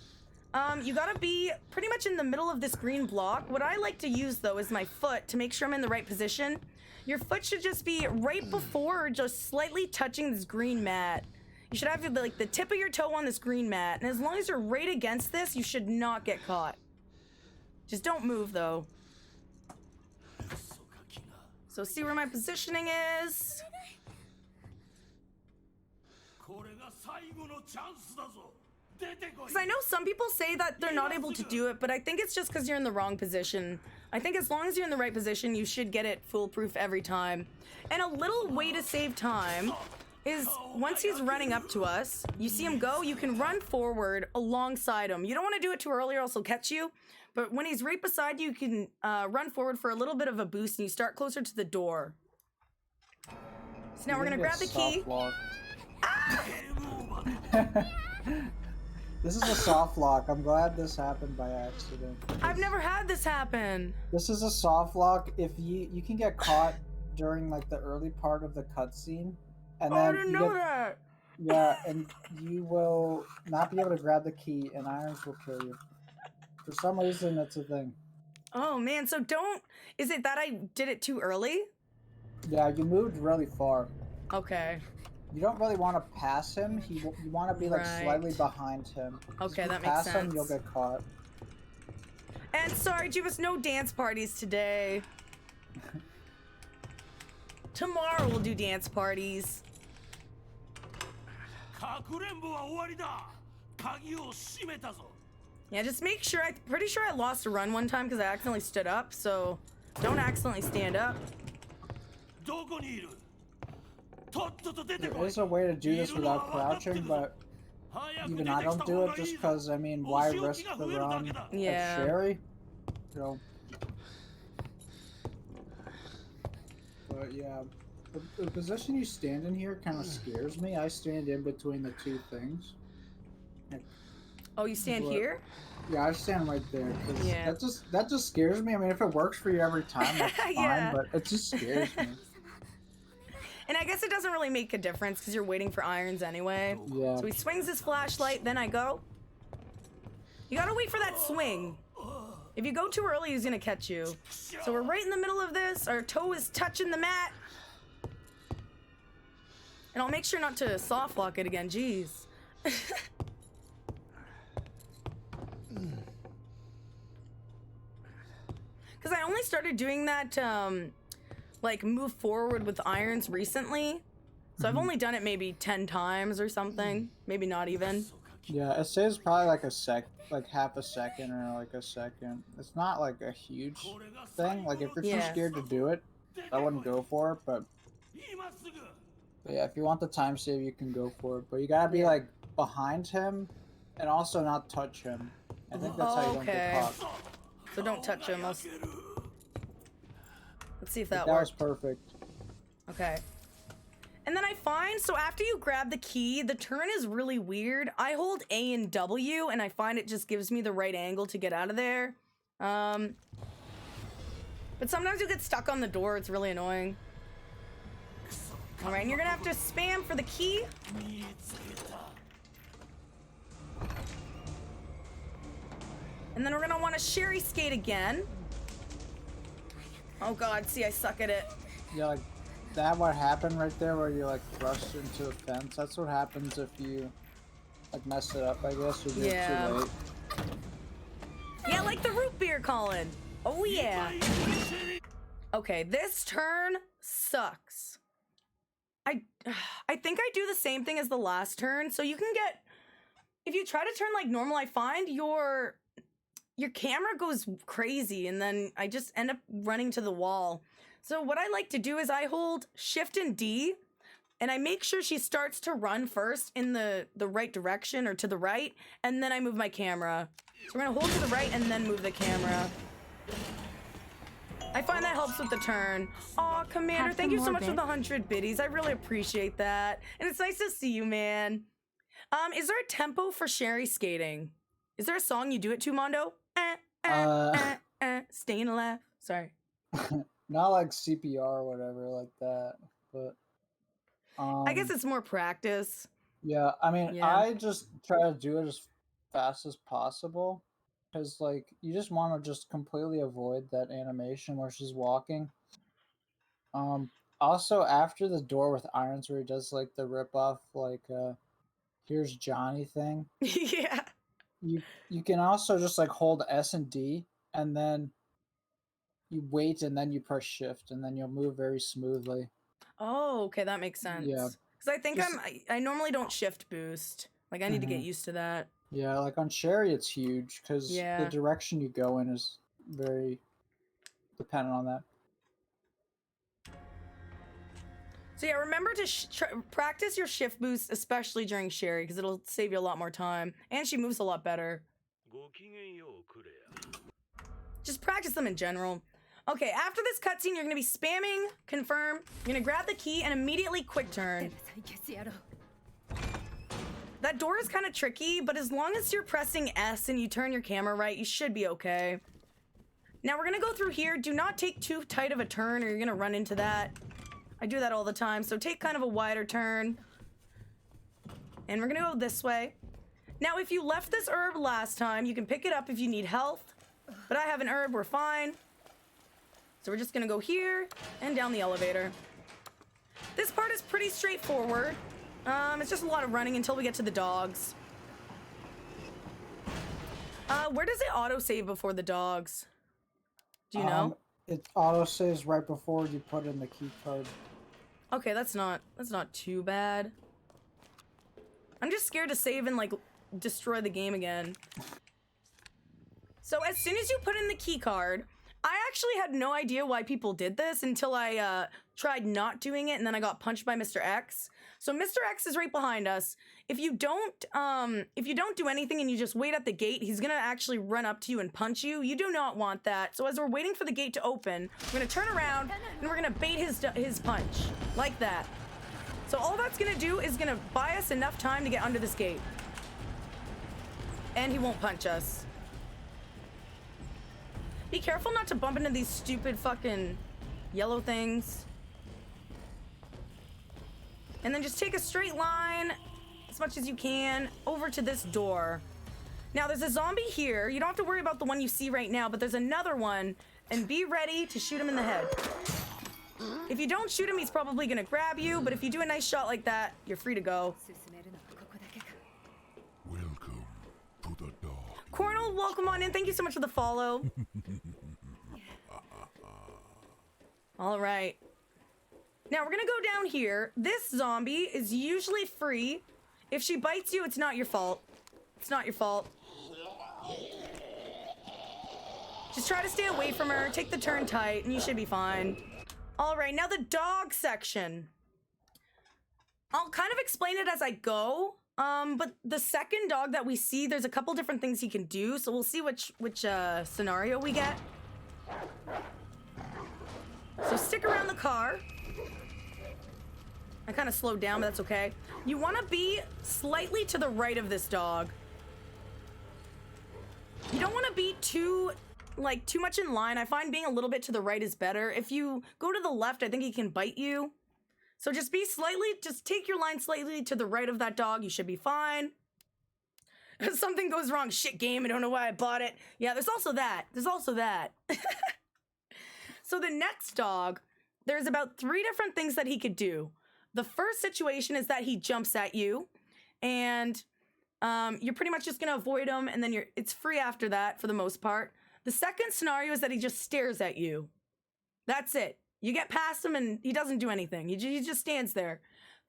You gotta be pretty much in the middle of this green block. What I like to use, though, is my foot to make sure I'm in the right position. Your foot should just be right before or just slightly touching this green mat. You should have like the tip of your toe on this green mat, and as long as you're right against this, you should not get caught. Just don't move, though. So see where my positioning is. Because I know some people say that they're not able to do it, but I think it's just because you're in the wrong position. I think as long as you're in the right position, you should get it foolproof every time. And a little way to save time is once he's running up to us, you see him go, you can run forward alongside him. You don't want to do it too early or else he'll catch you. But when he's right beside you, you can run forward for a little bit of a boost and you start closer to the door. So now we're gonna grab the key. This is a soft lock. I'm glad this happened by accident. I've never had this happen. This is a soft lock. If you can get caught during like the early part of the cutscene, and then I didn't know that. Yeah, and you will not be able to grab the key, and irons will kill you. For some reason, that's a thing. Oh man, so is it that I did it too early? Yeah, you moved really far. Okay. You don't really want to pass him. You want to be like Right. slightly behind him. Okay, If you that makes pass him, sense. you'll get caught. And sorry, Jubas, no dance parties today. Tomorrow we'll do dance parties. Yeah, just make sure. I'm pretty sure I lost a run one time because I accidentally stood up, so don't accidentally stand up. There is a way to do this without crouching, but even I don't do it just because, I mean, why risk the run Yeah. at Sherry? So, but yeah, the position you stand in here kind of scares me. I stand in between the two things. Oh, you stand But- here? Yeah, I stand right there. 'Cause Yeah. that just scares me. I mean, if it works for you every time, that's fine. Yeah. But it just scares me. And I guess it doesn't really make a difference because you're waiting for irons anyway. Yeah. So he swings his flashlight, then I go. You gotta wait for that swing. If you go too early, he's gonna catch you. So we're right in the middle of this. Our toe is touching the mat. And I'll make sure not to soft lock it again. Jeez. Because I only started doing that, like, move forward with irons recently. So I've only done it maybe 10 times or something. Maybe not even. Yeah, it says probably like like half a second or like a second. It's not like a huge thing. Like if you're too Yeah. scared to do it, I wouldn't go for it. But yeah, if you want the time save, you can go for it. But you gotta be like behind him, and also not touch him. I think that's how you don't get Okay. caught. So don't touch him. Let's see if that That works. was perfect. Okay. And then I find, so after you grab the key, the turn is really weird. I hold A and W, and I find it just gives me the right angle to get out of there. But sometimes you get stuck on the door. It's really annoying. All right, and you're gonna have to spam for the key. And then we're gonna want to Sherry skate again. Oh God, see, I suck at it. Yeah, like that. What happened right there, where you like thrust into a fence? That's what happens if you like mess it up. I guess you do it Yeah. too late. Yeah, like the root beer, Colin. Oh yeah. Okay, this turn sucks. I think I do the same thing as the last turn. So you can get, if you try to turn like normal, I find your camera goes crazy and then I just end up running to the wall. So what I like to do is I hold Shift and D and I make sure she starts to run first in the right direction or to the right, and then I move my camera. So we're gonna hold to the right and then move the camera. I find that helps with the turn. Aw, Commander, Have thank some you so more much for bits? the 100 biddies. I really appreciate that. And it's nice to see you, man. Is there a tempo for Sherry skating? Is there a song you do it to, Mondo? Staying alive. Sorry. Not like CPR or whatever like that, but I guess it's more practice. yeah. I mean, Yeah. I just try to do it as fast as possible, because like you just want to just completely avoid that animation where she's walking. Also after the door with irons where he does like the rip off like here's Johnny thing. Yeah. You can also just like hold S and D and then you wait and then you press shift and then you'll move very smoothly. Oh, okay, that makes sense. Yeah. Because I think Just- I normally don't shift boost. Like I need to get Mhm. used to that. Yeah, like on Sherry it's huge because Yeah. the direction you go in is very dependent on that. So yeah, remember to practice your shift boost, especially during Sherry, because it'll save you a lot more time. And she moves a lot better. Just practice them in general. Okay, after this cutscene, you're gonna be spamming confirm. You're gonna grab the key and immediately quick turn. That door is kind of tricky, but as long as you're pressing S and you turn your camera right, you should be okay. Now we're gonna go through here. Do not take too tight of a turn or you're gonna run into that. I do that all the time, so take kind of a wider turn. And we're gonna go this way. Now, if you left this herb last time, you can pick it up if you need health. But I have an herb, we're fine. So we're just gonna go here and down the elevator. This part is pretty straightforward. It's just a lot of running until we get to the dogs. Where does it auto-save before the dogs? Do you know? It auto saves right before you put in the key card. Okay, that's not too bad. I'm just scared to save and like destroy the game again. So as soon as you put in the key card, I actually had no idea why people did this until I tried not doing it, and then I got punched by Mr. X. So Mr. X is right behind us. If you don't do anything and you just wait at the gate, he's gonna actually run up to you and punch you. You do not want that. So as we're waiting for the gate to open, we're gonna turn around and we're gonna bait his punch like that. So all that's gonna do is gonna buy us enough time to get under this gate, and he won't punch us. Be careful not to bump into these stupid fucking yellow things. And then just take a straight line as much as you can over to this door. Now there's a zombie here. You don't have to worry about the one you see right now, but there's another one, and be ready to shoot him in the head. If you don't shoot him, he's probably gonna grab you, but if you do a nice shot like that, you're free to go. Welcome to the dark. Cornel, welcome on in. Thank you so much for the follow. All right. Now we're gonna go down here. This zombie is usually free. If she bites you, it's not your fault. It's not your fault. Just try to stay away from her. Take the turn tight, and you should be fine. All right, now the dog section. I'll kind of explain it as I go. But the second dog that we see, there's a couple different things he can do, so we'll see which scenario we get. So stick around the car. I kind of slowed down, but that's okay. You want to be slightly to the right of this dog. You don't want to be too much in line. I find being a little bit to the right is better. If you go to the left, I think he can bite you. So just take your line slightly to the right of that dog. You should be fine. If something goes wrong, shit game, I don't know why I bought it. Yeah, there's also that. So the next dog, there's about 3 different things that he could do. The first situation is that he jumps at you, and you're pretty much just gonna avoid him, and then it's free after that for the most part. The second scenario is that he just stares at you. That's it. You get past him and he doesn't do anything. He just stands there.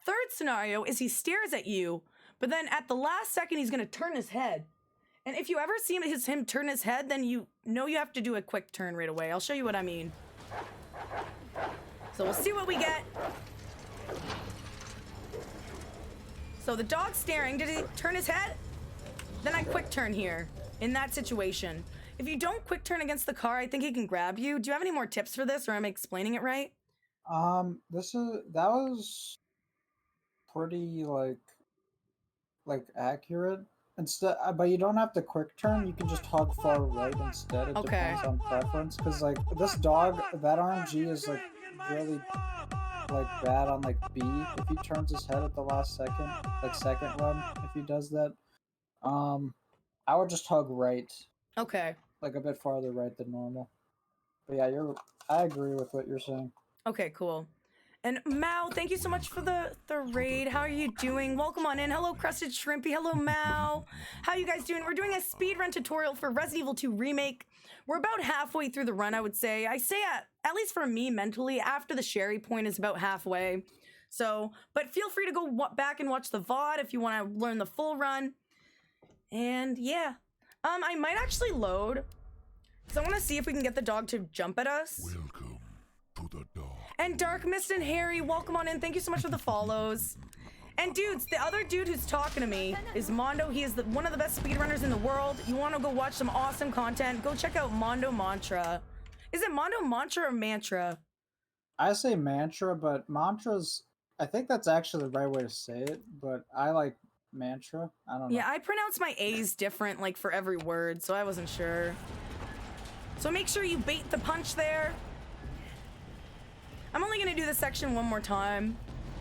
Third scenario is he stares at you, but then at the last second he's gonna turn his head. And if you ever see him turn his head, then you know you have to do a quick turn right away. I'll show you what I mean. So we'll see what we get. So the dog's staring. Did he turn his head? Then I quick turn here in that situation. If you don't quick turn against the car, I think he can grab you. Do you have any more tips for this, or am I explaining it right? That was pretty like accurate. Instead, but you don't have to quick turn. You can just hug far right instead. It depends on preference. Because like this dog, that RNG is like really like bad on like B. If he turns his head at the last second, like second run, if he does that, I would just hug right. Okay. Like a bit farther right than normal. But yeah, I agree with what you're saying. Okay, cool. And Mao, thank you so much for the raid. How are you doing? Welcome on in. Hello, Crusted Shrimpy. Hello, Mao. How are you guys doing? We're doing a speedrun tutorial for Resident Evil 2 Remake. We're about halfway through the run, I would say. I say, at least for me, mentally, after the Sherry point is about halfway. So, but feel free to go back and watch the VOD if you want to learn the full run. And yeah. I might actually load, because I want to see if we can get the dog to jump at us. Welcome to the dark. And Dark Mist and Harry, welcome on in. Thank you so much for the follows. And dudes, the other dude who's talking to me is Mondo. He is one of the best speedrunners in the world. You want to go watch some awesome content, go check out Mondo Mantra. Is it Mondo Mantra or Mantra? I say mantra, but mantras, I think that's actually the right way to say it, but I like mantra. I don't know. Yeah, I pronounce my A's different, like, for every word, so I wasn't sure. So make sure you bait the punch there. I'm only gonna do this section one more time.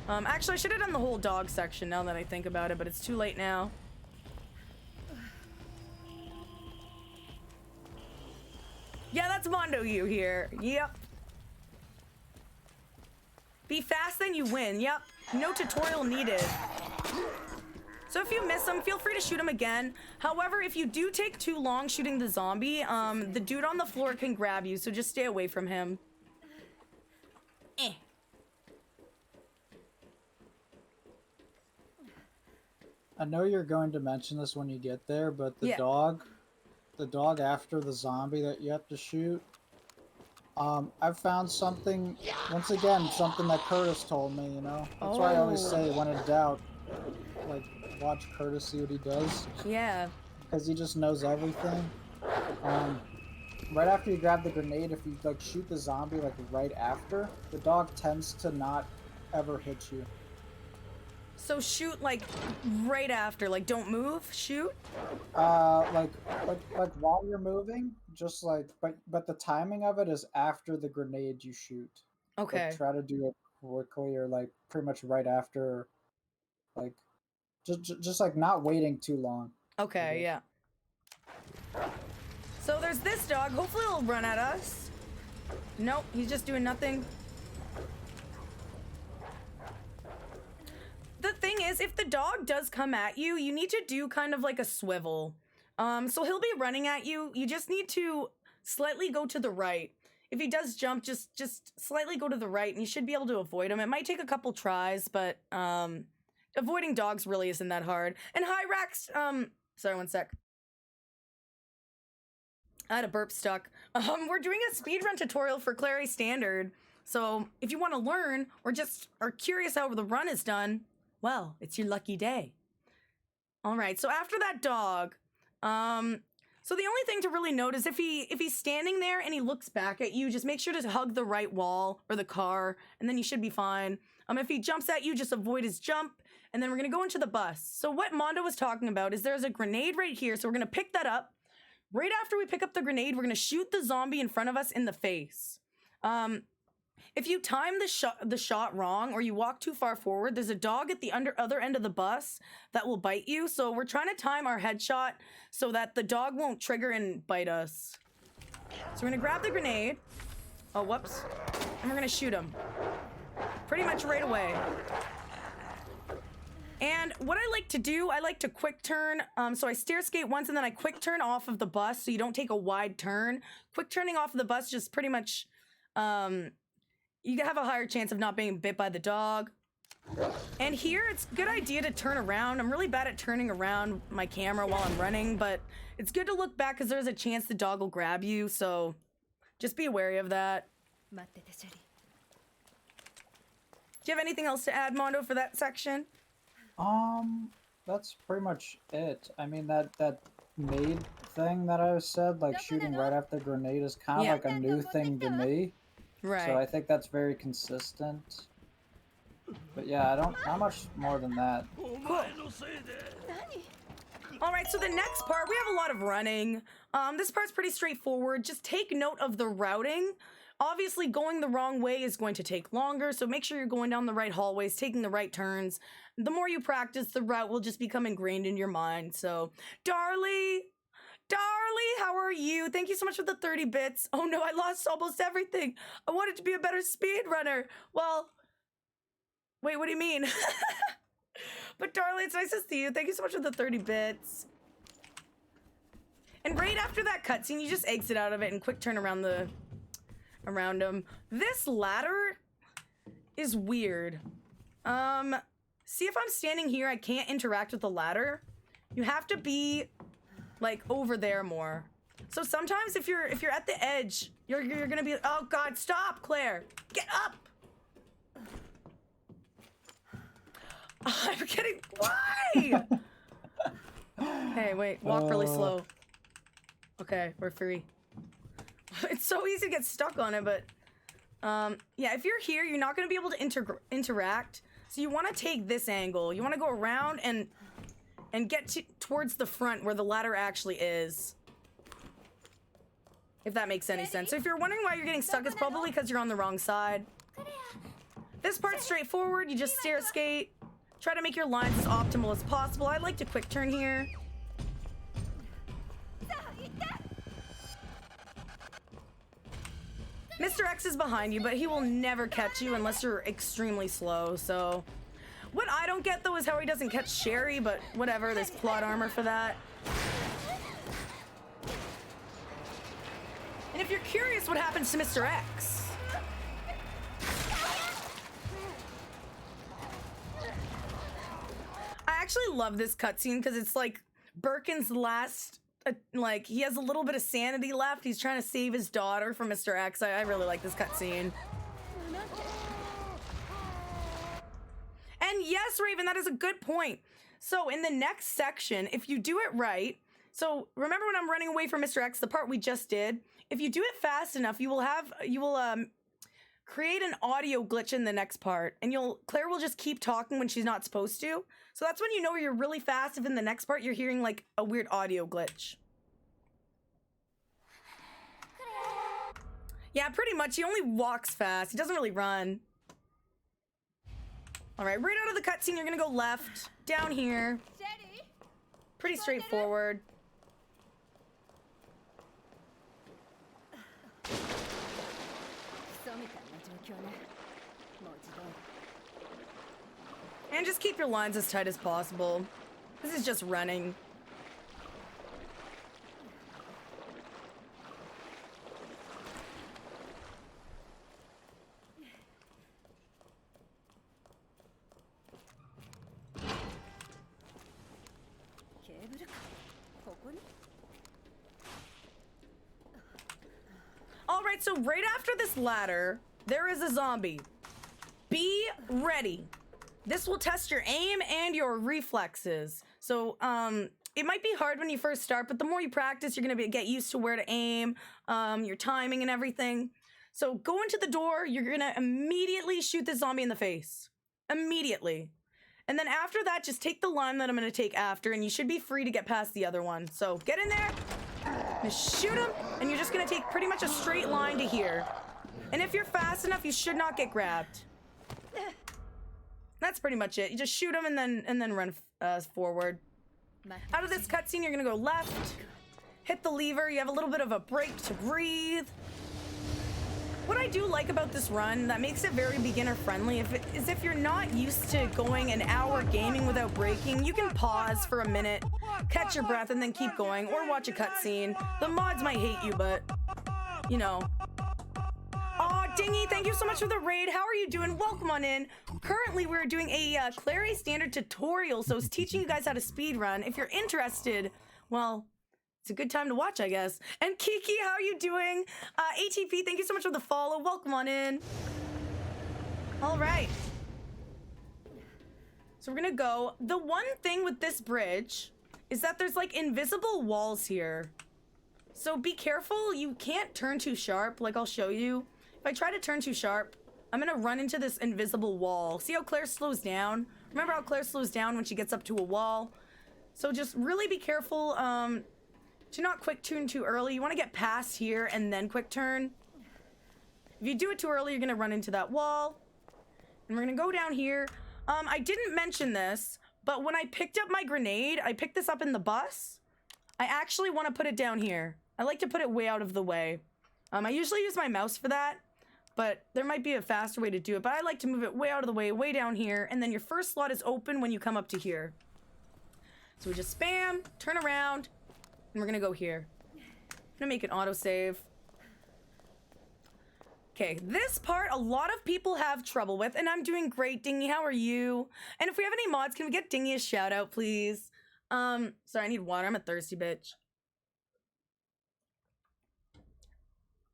Actually, I should have done the whole dog section now that I think about it, but it's too late now. Yeah, that's Mondo you here. Yep. Be fast, then you win. Yep. No tutorial needed. So if you miss him, feel free to shoot him again. However, if you do take too long shooting the zombie, the dude on the floor can grab you, so just stay away from him. I know you're going to mention this when you get there, but the Yeah. dog after the zombie that you have to shoot. I've found something, once again, something that Curtis told me, you know? That's why I always Oh. say, when in doubt, like, watch Curtis, see what he does. Yeah. Because he just knows everything. Right after you grab the grenade, if you, like, shoot the zombie, like, right after, the dog tends to not ever hit you. So shoot like right after, like don't move, shoot. Like while you're moving, just like, but the timing of it is after the grenade you shoot. Okay. Like, try to do it quickly, or like pretty much right after, like just like not waiting too long. Okay, yeah. So there's this dog. Hopefully he'll run at us. Nope, he's just doing nothing. The thing is, if the dog does come at you, you need to do kind of like a swivel. So he'll be running at you. You just need to slightly go to the right. If he does jump, just slightly go to the right and you should be able to avoid him. It might take a couple tries, but avoiding dogs really isn't that hard. And hi, Rax. Sorry, one sec. I had a burp stuck. We're doing a speedrun tutorial for Clary Standard. So if you want to learn or just are curious how the run is done, well, it's your lucky day. All right, so after that dog, so the only thing to really note is if he's standing there and he looks back at you, just make sure to hug the right wall or the car, and then you should be fine. If he jumps at you, just avoid his jump, and then we're gonna go into the bus. So what Mondo was talking about is there's a grenade right here, so we're gonna pick that up. Right after we pick up the grenade, we're gonna shoot the zombie in front of us in the face. If you time the shot wrong or you walk too far forward, there's a dog at the other end of the bus that will bite you. So we're trying to time our headshot so that the dog won't trigger and bite us. So we're gonna grab the grenade. Oh, whoops. And we're gonna shoot him. Pretty much right away. And what I like to do, I like to quick turn. So I stair skate once and then I quick turn off of the bus so you don't take a wide turn. Quick turning off of the bus just pretty much, you have a higher chance of not being bit by the dog. And here, it's a good idea to turn around. I'm really bad at turning around my camera while I'm running, but it's good to look back because there's a chance the dog will grab you, so just be wary of that. Do you have anything else to add, Mondo, for that section? That's pretty much it. I mean, that nade thing that I said, like shooting right after the grenade, is kind of like a new thing to me. Right. So I think that's very consistent. But yeah, not much more than that. Cool. All right, so the next part, we have a lot of running. This part's pretty straightforward. Just take note of the routing. Obviously, going the wrong way is going to take longer, so make sure you're going down the right hallways, taking the right turns. The more you practice, the route will just become ingrained in your mind. So, Darlie, how are you? Thank you so much for the 30 bits. Oh no, I lost almost everything. I wanted to be a better speedrunner. Well, wait, what do you mean? But Darlie, it's nice to see you. Thank you so much for the 30 bits. And right after that cutscene, you just exit out of it and quick turn around him. This ladder is weird. See, if I'm standing here, I can't interact with the ladder. You have to be like over there more. So sometimes if you're at the edge, you're gonna be, oh God, stop, Claire, get up. I'm kidding. Why? Hey, wait, walk really slow. Okay, we're free. It's so easy to get stuck on it, but yeah, if you're here, you're not gonna be able to interact. So you want to take this angle. You want to go around and get towards the front where the ladder actually is. If that makes any sense. So if you're wondering why you're getting stuck, it's probably because you're on the wrong side. This part's straightforward. You just stair skate. Try to make your lines as optimal as possible. I like to quick turn here. Mr. X is behind you, but he will never catch you unless you're extremely slow, so... What I don't get, though, is how he doesn't catch Sherry, but whatever, there's plot armor for that. And if you're curious what happens to Mr. X... I actually love this cutscene because it's like Birkin's last, like he has a little bit of sanity left. He's trying to save his daughter from Mr. X. I really like this cutscene. And yes, Raven, that is a good point. So in the next section, if you do it right, so remember when I'm running away from Mr. X, the part we just did, if you do it fast enough, you will create an audio glitch in the next part, and Claire will just keep talking when she's not supposed to. So that's when you know you're really fast, if in the next part you're hearing like a weird audio glitch. Yeah, pretty much. He only walks fast. He doesn't really run. All right, right out of the cutscene, you're gonna go left, down here. Pretty straightforward. And just keep your lines as tight as possible. This is just running. All right, so right after this ladder, there is a zombie. Be ready. This will test your aim and your reflexes. So, it might be hard when you first start, but the more you practice, you're gonna get used to where to aim, your timing and everything. So go into the door, you're gonna immediately shoot the zombie in the face. Immediately. And then after that, just take the line that I'm gonna take after, and you should be free to get past the other one. So get in there, just shoot him, and you're just gonna take pretty much a straight line to here. And if you're fast enough, you should not get grabbed. That's pretty much it. You just shoot him and then run forward. Out of this cutscene, you're gonna go left, hit the lever. You have a little bit of a break to breathe. What I do like about this run that makes it very beginner friendly is if you're not used to going an hour gaming without breaking, you can pause for a minute, catch your breath, and then keep going, or watch a cutscene. The mods might hate you, but you know. Aw, Dingy, thank you so much for the raid. How are you doing? Welcome on in. Currently, we're doing a Clary standard tutorial, so it's teaching you guys how to speedrun. If you're interested, well, it's a good time to watch, I guess. And Kiki, how are you doing? ATP, thank you so much for the follow. Welcome on in. All right. So we're gonna go. The one thing with this bridge is that there's like invisible walls here. So be careful, you can't turn too sharp, like I'll show you. If I try to turn too sharp, I'm gonna run into this invisible wall. See how Claire slows down? Remember how Claire slows down when she gets up to a wall? So just really be careful to not quick turn too early. You wanna get past here and then quick turn. If you do it too early, you're gonna run into that wall. And we're gonna go down here. I didn't mention this, but when I picked up my grenade, I picked this up in the bus. I actually wanna put it down here. I like to put it way out of the way. I usually use my mouse for that, but there might be a faster way to do it. But I like to move it way out of the way, way down here, and then your first slot is open when you come up to here. So we just spam, turn around, and we're gonna go here. I'm gonna make an autosave. Okay, this part a lot of people have trouble with, and I'm doing great. Dingy, how are you? And if we have any mods, can we get Dingy a shout out, please? Sorry, I need water. I'm a thirsty bitch.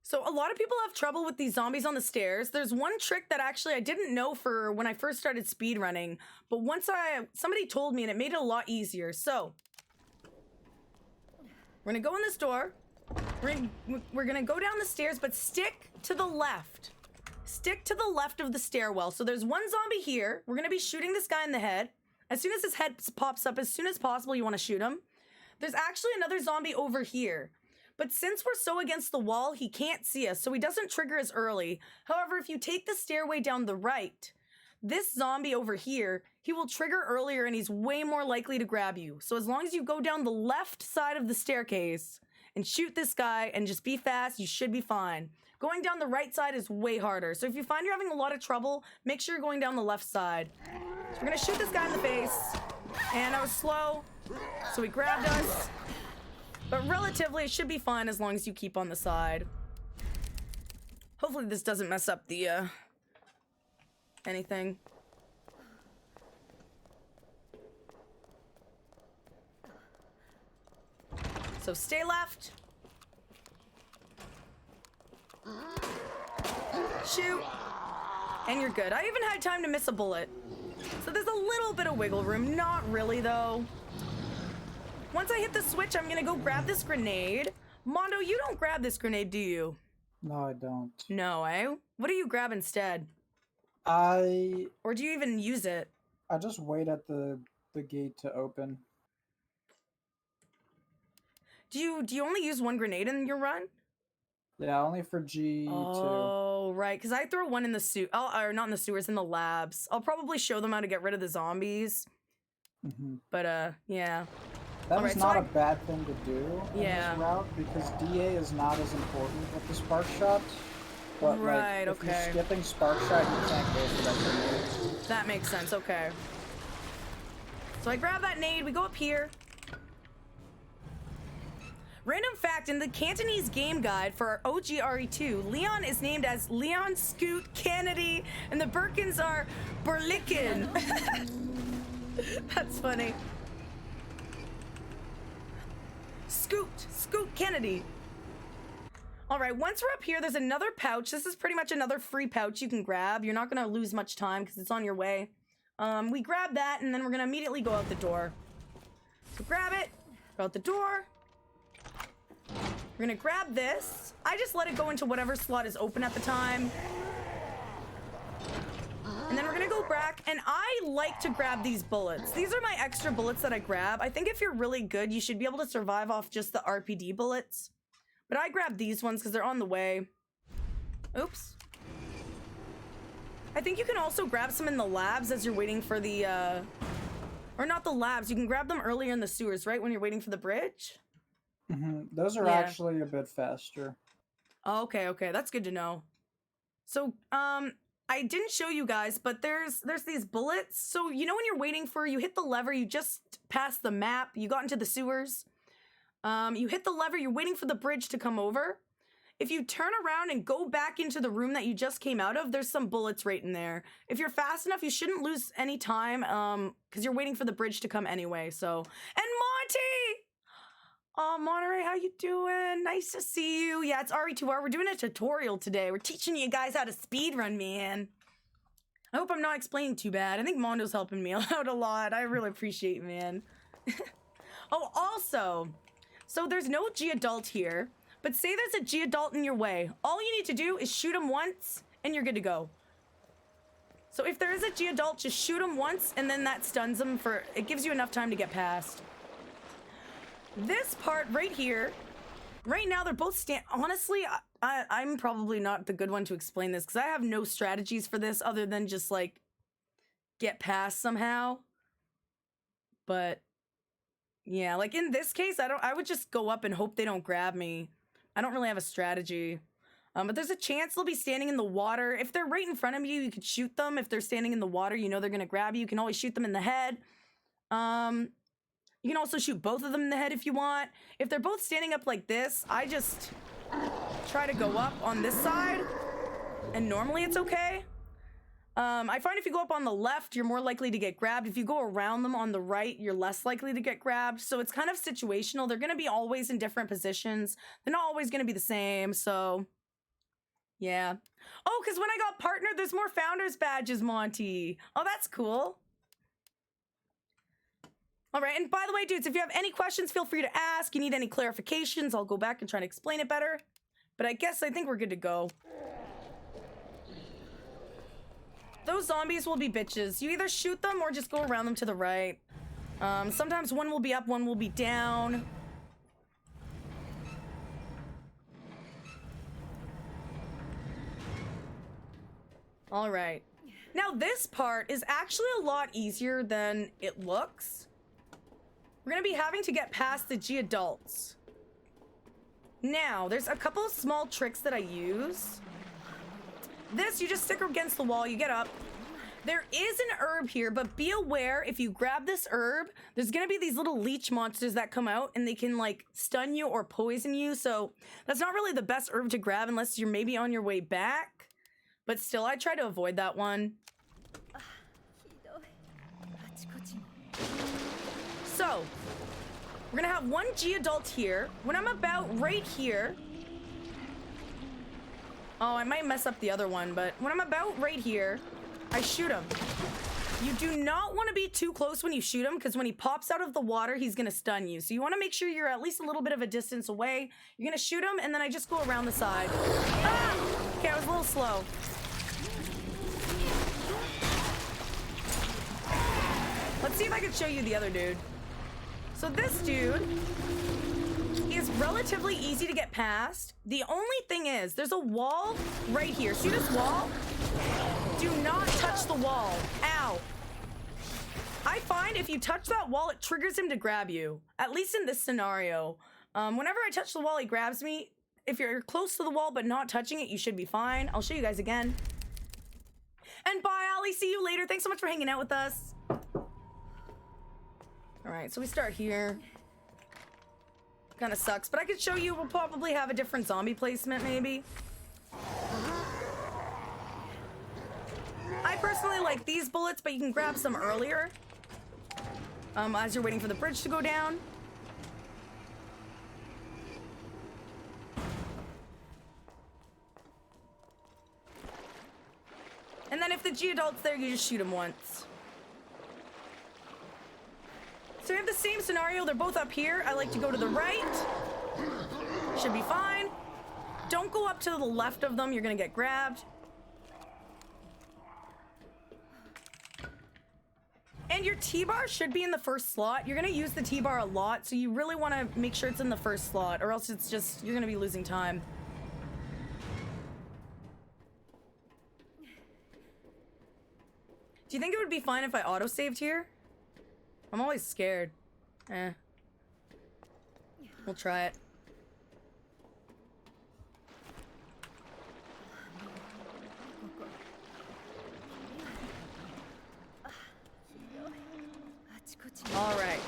So a lot of people have trouble with these zombies on the stairs. There's one trick that actually I didn't know for when I first started speedrunning, but once somebody told me and it made it a lot easier. So we're gonna go in this door. We're gonna go down the stairs, but stick to the left. Stick to the left of the stairwell. So there's one zombie here. We're gonna be shooting this guy in the head. As soon as his head pops up, as soon as possible, you wanna shoot him. There's actually another zombie over here. But since we're so against the wall, he can't see us, so he doesn't trigger as early. However, if you take the stairway down the right, this zombie over here, he will trigger earlier and he's way more likely to grab you. So as long as you go down the left side of the staircase and shoot this guy and just be fast, you should be fine. Going down the right side is way harder. So if you find you're having a lot of trouble, make sure you're going down the left side. So we're gonna shoot this guy in the face. And I was slow, so he grabbed us. But relatively, it should be fine as long as you keep on the side. Hopefully this doesn't mess up the, anything. So stay left. Shoot. And you're good. I even had time to miss a bullet. So there's a little bit of wiggle room. Not really, though. Once I hit the switch, I'm gonna go grab this grenade. Mondo, you don't grab this grenade, do you? No, I don't. No, eh? What do you grab instead? Or do you even use it? I just wait at the gate to open. Do you only use one grenade in your run? Yeah, only for G2. Oh, right. Because I throw one in the sewer. Or not in the sewers, in the labs. I'll probably show them how to get rid of the zombies. But, yeah. That is not a bad thing to do in this route, because DA is not as important with the spark shot. But, right, like, if okay. you're skipping spark shot, you can't go for that grenade. That makes sense, okay. So I grab that nade, we go up here. Random fact, in the Cantonese game guide for our OG RE2, Leon is named as Leon Scoot Kennedy, and the Birkins are Berlicken. That's funny. Scoot Kennedy. All right, once we're up here, there's another pouch. This is pretty much another free pouch you can grab. You're not gonna lose much time because it's on your way. We grab that, and then we're gonna immediately go out the door. So grab it, go out the door. We're gonna grab this. I just let it go into whatever slot is open at the time. And then we're gonna go back, and I like to grab these bullets. These are my extra bullets that I grab. I think if you're really good, you should be able to survive off just the RPD bullets. But I grab these ones because they're on the way. Oops. I think you can also grab some in the labs as you're waiting for the, or not the labs. You can grab them earlier in the sewers, right? When you're waiting for the bridge? Those are actually a bit faster. Oh, okay. That's good to know. So, I didn't show you guys, but there's these bullets. So, you know when you're waiting for, you hit the lever, you just passed the map, you got into the sewers. You hit the lever, you're waiting for the bridge to come over. If you turn around and go back into the room that you just came out of, there's some bullets right in there. If you're fast enough, you shouldn't lose any time, because you're waiting for the bridge to come anyway, so. And Monty! Oh, Monterey, how you doing? Nice to see you. Yeah, it's RE2R. We're doing a tutorial today. We're teaching you guys how to speedrun, man. I hope I'm not explaining too bad. I think Mondo's helping me out a lot. I really appreciate it, man. Oh, also, so there's no G adult here, but say there's a G adult in your way. All you need to do is shoot him once, and you're good to go. So if there is a G adult, just shoot him once, and then that stuns him for, it gives you enough time to get past. This part right here, right now they're both honestly, I'm probably not the good one to explain this because I have no strategies for this other than just like get past somehow. But yeah, like in this case, I would just go up and hope they don't grab me. I don't really have a strategy. But there's a chance they'll be standing in the water. If they're right in front of you, you could shoot them. If they're standing in the water, you know they're gonna grab you. You can always shoot them in the head. You can also shoot both of them in the head if you want. If they're both standing up like this, I just try to go up on this side, and normally it's okay. I find if you go up on the left, you're more likely to get grabbed. If you go around them on the right, you're less likely to get grabbed. So it's kind of situational. They're gonna be always in different positions. They're not always gonna be the same, so yeah. Oh, because when I got partnered, there's more Founders badges, Monty. Oh, that's cool. All right, and by the way, dudes, if you have any questions, feel free to ask. You need any clarifications, I'll go back and try to explain it better. But I think we're good to go. Those zombies will be bitches. You either shoot them or just go around them to the right. Sometimes one will be up, one will be down. All right. Now this part is actually a lot easier than it looks. We're gonna be having to get past the G adults. Now, there's a couple of small tricks that I use. This, you just stick against the wall, you get up. There is an herb here, but be aware if you grab this herb, there's gonna be these little leech monsters that come out and they can like stun you or poison you. So that's not really the best herb to grab unless you're maybe on your way back. But still, I try to avoid that one. So, We're gonna have one G-adult here. When I'm about right here... Oh, I might mess up the other one, but when I'm about right here, I shoot him. You do not want to be too close when you shoot him, because when he pops out of the water, he's gonna stun you. So you want to make sure you're at least a little bit of a distance away. You're gonna shoot him, and then I just go around the side. Ah! Okay, I was a little slow. Let's see if I can show you the other dude. So this dude is relatively easy to get past. The only thing is, there's a wall right here. See this wall? Do not touch the wall. Ow. I find if you touch that wall, it triggers him to grab you. At least in this scenario. Whenever I touch the wall, he grabs me. If you're close to the wall but not touching it, you should be fine. I'll show you guys again. And bye, Ollie. See you later. Thanks so much for hanging out with us. Alright, so we start here. Kind of sucks, but I could show you. We'll probably have a different zombie placement, maybe. I personally like these bullets, but you can grab some earlier. As you're waiting for the bridge to go down. And then if the G-adult's there, you just shoot him once. So we have the same scenario. They're both up here. I like to go to the right. Should be fine. Don't go up to the left of them. You're gonna get grabbed. And your T-bar should be in the first slot. You're gonna use the T-bar a lot, so you really want to make sure it's in the first slot, or else it's just, you're gonna be losing time. Do you think it would be fine if I auto-saved here? I'm always scared. We'll try it. All right.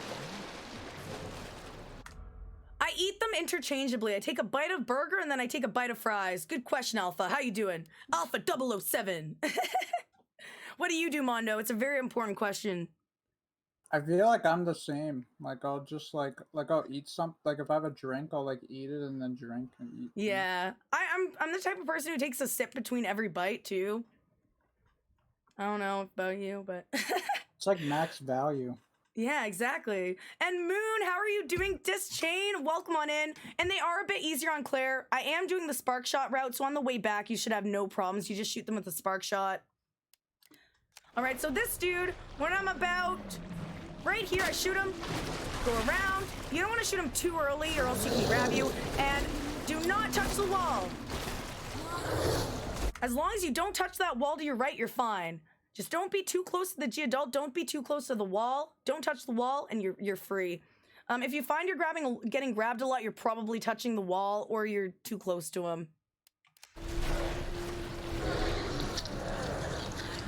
I eat them interchangeably. I take a bite of burger and then I take a bite of fries. Good question, Alpha. How you doing? Alpha 007. What do you do, Mondo? It's a very important question. I feel like I'm the same. Like I'll just like I'll eat something. Like if I have a drink, I'll like eat it and then drink and eat. Yeah, I'm the type of person who takes a sip between every bite too. I don't know about you, but It's like max value. yeah, exactly. And Moon, how are you doing? Dischain, welcome on in. And they are a bit easier on Claire. I am doing the spark shot route, so on the way back, you should have no problems. You just shoot them with the spark shot. All right, so this dude, when I'm about right here, I shoot him, go around. You don't want to shoot him too early or else he can grab you. And do not touch the wall. As long as you don't touch that wall to your right, you're fine. Just don't be too close to the G-adult. Don't be too close to the wall. Don't touch the wall, and you're free. If you find you're getting grabbed a lot, you're probably touching the wall or you're too close to him.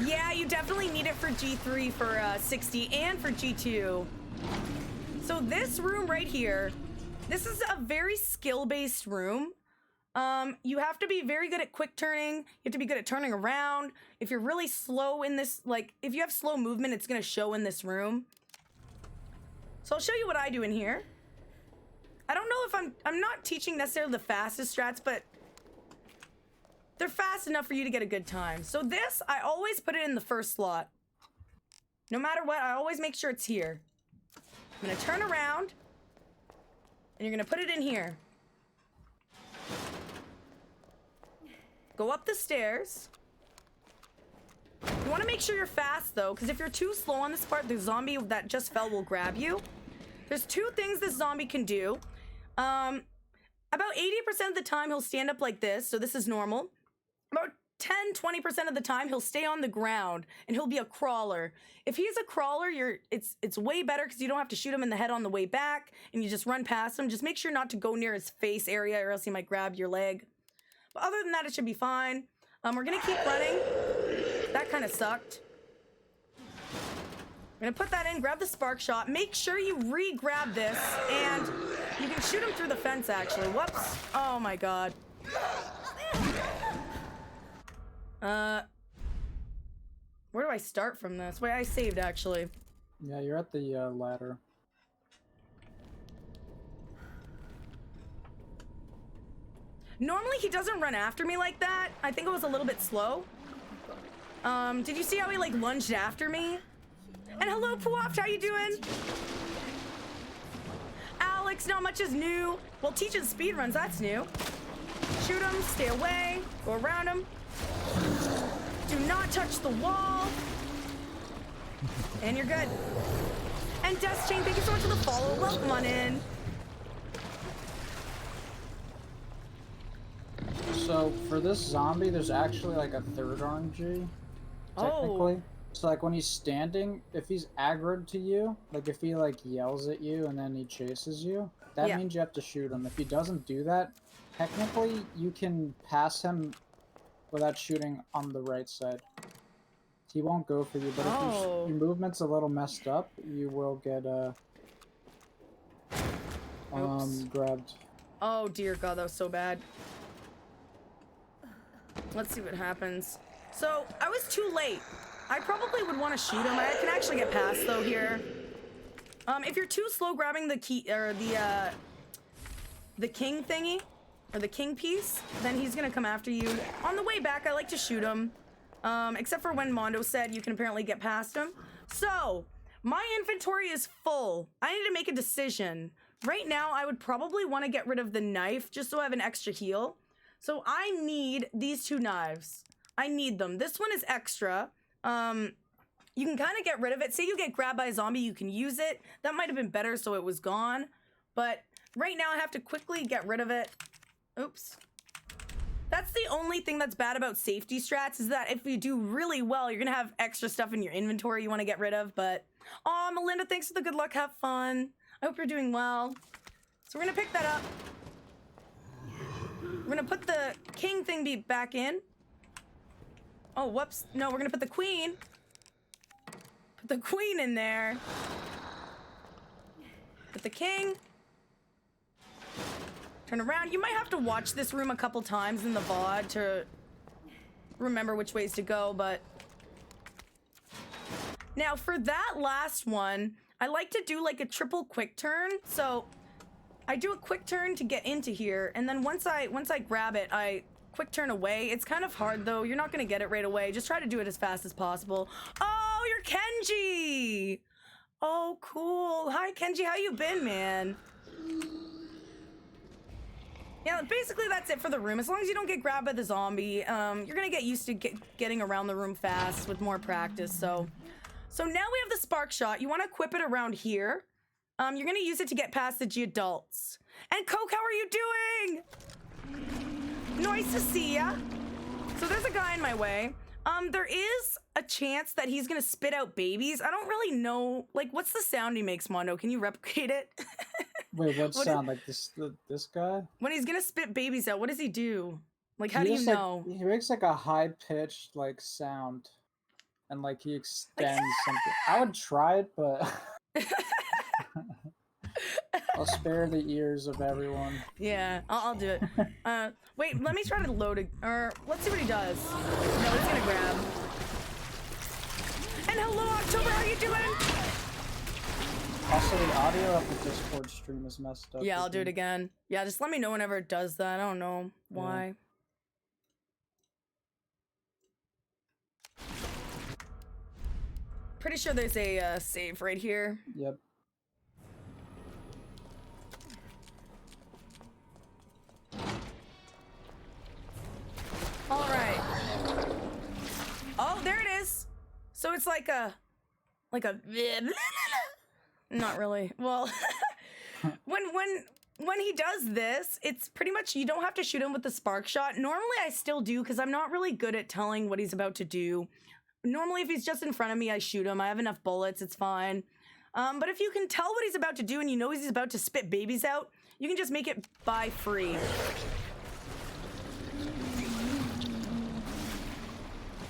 Yeah, you definitely need it for G3 for 60 and for G2. So this room right here, this is a very skill-based room. You have to be very good at quick turning. You have to be good at turning around. If you're really slow in this, like, if you have slow movement, it's gonna show in this room. So I'll show you what I do in here. I don't know if I'm not teaching necessarily the fastest strats, but they're fast enough for you to get a good time. So this, I always put it in the first slot. No matter what, I always make sure it's here. I'm gonna turn around, and you're gonna put it in here. Go up the stairs. You want to make sure you're fast, though, because if you're too slow on this part, the zombie that just fell will grab you. There's two things this zombie can do. About 80% of the time, he'll stand up like this, so this is normal. About 10-20% of the time, he'll stay on the ground, and he'll be a crawler. If he's a crawler, it's way better because you don't have to shoot him in the head on the way back, and you just run past him. Just make sure not to go near his face area, or else he might grab your leg. But other than that, it should be fine. We're gonna keep running. That kind of sucked. I'm gonna put that in, grab the spark shot. Make sure you re-grab this, and you can shoot him through the fence, actually. Whoops. Oh my god. Where do I start from this? Wait, I saved, actually. Yeah, you're at the ladder. Normally he doesn't run after me like that. I think it was a little bit slow. Did you see how he like lunged after me? And hello, Puoft, how you doing? Alex, not much is new. Well, teaching speedruns, that's new. Shoot him, stay away, go around him. Do not touch the wall. And you're good. And Dust Chain, thank you so much for the follow. Welcome on in. So for this zombie, there's actually like a third RNG, technically. Oh. So like when he's standing, if he's aggroed to you, like if he like yells at you and then he chases you, that Yeah. means you have to shoot him. If he doesn't do that, technically you can pass him without shooting on the right side. He won't go for you, but Oh. if your movement's a little messed up, you will get Oops. grabbed. Oh dear God, that was so bad. Let's see what happens. So I was too late. I probably would want to shoot him. I can actually get past though here. If you're too slow grabbing the key or the king thingy or the king piece, then he's gonna come after you. On the way back, I like to shoot him. Except for when Mondo said you can apparently get past him. So my inventory is full. I need to make a decision. Right now, I would probably want to get rid of the knife just so I have an extra heal. So I need these two knives. I need them. This one is extra. You can kind of get rid of it. Say you get grabbed by a zombie, you can use it. That might have been better so it was gone. But right now I have to quickly get rid of it. Oops. That's the only thing that's bad about safety strats is that if you do really well, you're going to have extra stuff in your inventory you want to get rid of. But, oh, Melinda, thanks for the good luck. Have fun. I hope you're doing well. So we're going to pick that up. We're going to put the king thing back in. Oh, whoops. No, we're going to put the queen. Put the queen in there. Put the king. Turn around. You might have to watch this room a couple times in the VOD to remember which ways to go, but... Now, for that last one, I like to do like a triple quick turn. So, I do a quick turn to get into here, and then once I grab it, I quick turn away. It's kind of hard, though. You're not going to get it right away. Just try to do it as fast as possible. Oh, you're Kenji! Oh, cool. Hi, Kenji. How you been, man? Yeah, basically that's it for the room. As long as you don't get grabbed by the zombie, you're gonna get used to getting around the room fast with more practice. So now we have the spark shot. You want to equip it around here. You're gonna use it to get past the G adults. And Coke, how are you doing? Nice to see ya. So there's a guy in my way. There is a chance that he's gonna spit out babies. I don't really know. Like, what's the sound he makes, Mondo? Can you replicate it? Wait, what sound? Like this guy? When he's gonna spit babies out, what does he do? Like, how He do you just, like, know? he makes like a high pitched like sound, and like he extends something. I would try it, but I'll spare the ears of everyone. Yeah, I'll do it. Wait, let me try to load it, or let's see what he does. No, he's gonna grab. And hello, October, how you doing? Also, the audio of the Discord stream is messed up. Yeah, I'll do it again. Yeah, just let me know whenever it does that. I don't know why. Pretty sure there's a save right here. Yep. All right. Oh, there it is. So it's like a not really. Well, when he does this, it's pretty much you don't have to shoot him with the spark shot. Normally I still do because I'm not really good at telling what he's about to do. Normally if he's just in front of me, I shoot him. I have enough bullets, it's fine. But if you can tell what he's about to do and you know he's about to spit babies out, you can just make it buy free.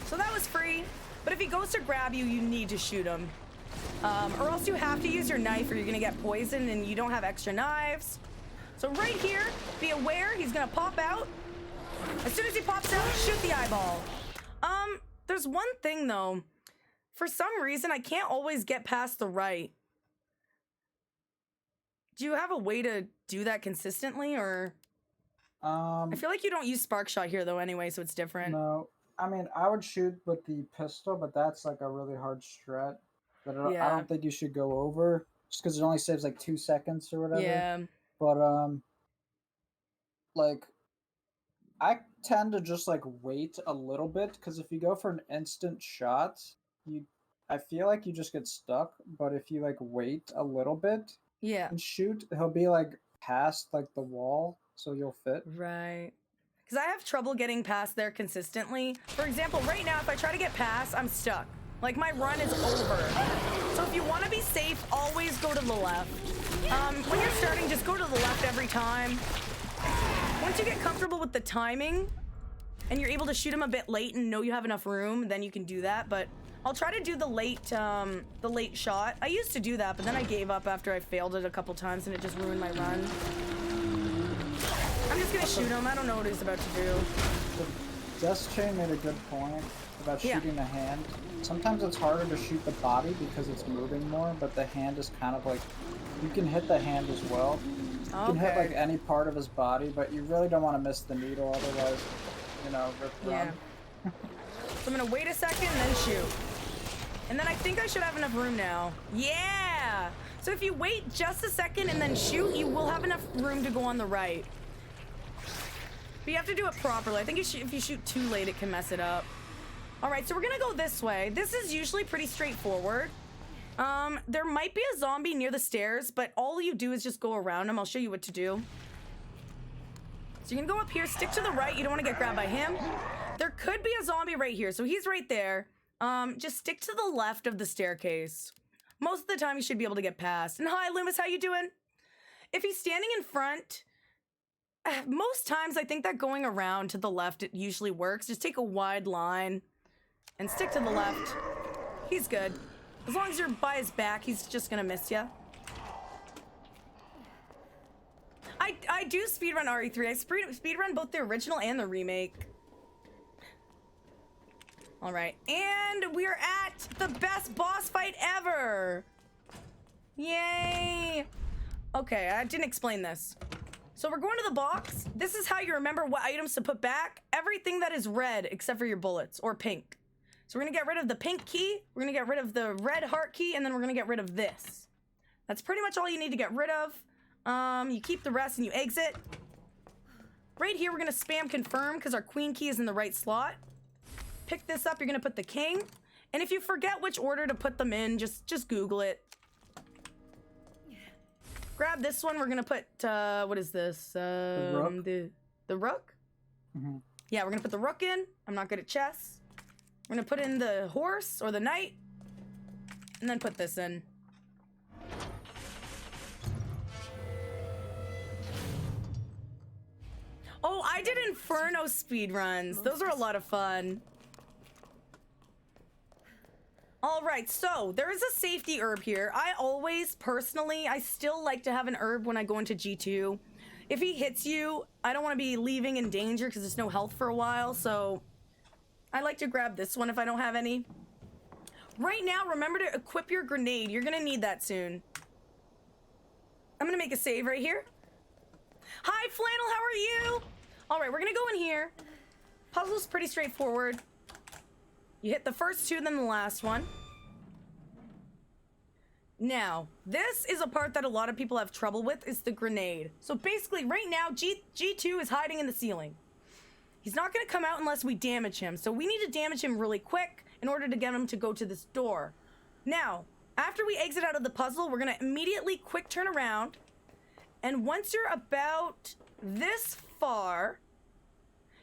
So that was free, but if he goes to grab you, you need to shoot him. Or else you have to use your knife or you're gonna get poisoned and you don't have extra knives. So right here, be aware, he's gonna pop out. As soon as he pops out, shoot the eyeball. There's one thing though. For some reason, I can't always get past the right. Do you have a way to do that consistently or? I feel like you don't use spark shot here though anyway, so it's different. No, I mean I would shoot with the pistol, but that's like a really hard strat that I Yeah. don't think you should go over, just because it only saves like 2 seconds or whatever. Yeah. But like I tend to just like wait a little bit, because if you go for an instant shot, I feel like you just get stuck. But if you like wait a little bit Yeah. and shoot, he'll be like past like the wall, so you'll fit. Right. Because I have trouble getting past there consistently. For example, right now, if I try to get past, I'm stuck. Like, my run is over. So if you want to be safe, always go to the left. When you're starting, just go to the left every time. Once you get comfortable with the timing, and you're able to shoot him a bit late and know you have enough room, then you can do that. But I'll try to do the late shot. I used to do that, but then I gave up after I failed it a couple times, and it just ruined my run. I'm just gonna shoot him. I don't know what he's about to do. Death Chain made a good point about shooting the hand. Sometimes it's harder to shoot the body because it's moving more, but the hand is kind of like, you can hit the hand as well. You can hit like any part of his body, but you really don't want to miss the needle, otherwise, you know, rip run. So I'm gonna wait a second and then shoot. And then I think I should have enough room now. Yeah! So if you wait just a second and then shoot, you will have enough room to go on the right. But you have to do it properly. I think if you shoot too late, it can mess it up. All right, so we're gonna go this way. This is usually pretty straightforward. There might be a zombie near the stairs, but all you do is just go around him. I'll show you what to do. So you're gonna go up here, stick to the right. You don't wanna get grabbed by him. There could be a zombie right here, so he's right there. Just stick to the left of the staircase. Most of the time you should be able to get past. And hi, Loomis, how you doing? If he's standing in front, most times I think that going around to the left, it usually works. Just take a wide line and stick to the left. He's good. As long as you're by his back, he's just gonna miss you. I do speedrun RE3. I speedrun both the original and the remake. All right, and we are at the best boss fight ever. Yay. Okay, I didn't explain this. So we're going to the box. This is how you remember what items to put back. Everything that is red except for your bullets, or pink. So we're gonna get rid of the pink key, we're gonna get rid of the red heart key, and then we're gonna get rid of this. That's pretty much all you need to get rid of. You keep the rest and you exit. Right here, we're gonna spam confirm because our queen key is in the right slot. Pick this up, you're gonna put the king. And if you forget which order to put them in, just Google it. Grab this one, we're gonna put, what is this? The rook? The rook? Mm-hmm. Yeah, we're gonna put the rook in. I'm not good at chess. We're gonna put in the horse or the knight, and then put this in. Oh, I did Inferno speedruns. Those are a lot of fun. All right, so there is a safety herb here. I always, personally, I still like to have an herb when I go into G2. If he hits you, I don't want to be leaving in danger because there's no health for a while, so I like to grab this one if I don't have any. Right now, remember to equip your grenade. You're gonna need that soon. I'm gonna make a save right here. Hi, Flannel, how are you? All right, we're gonna go in here. Puzzle's pretty straightforward. You hit the first two, then the last one. Now, this is a part that a lot of people have trouble with, is the grenade. So basically, right now, G2 is hiding in the ceiling. He's not gonna come out unless we damage him. So we need to damage him really quick in order to get him to go to this door. Now, after we exit out of the puzzle, we're gonna immediately quick turn around. And once you're about this far,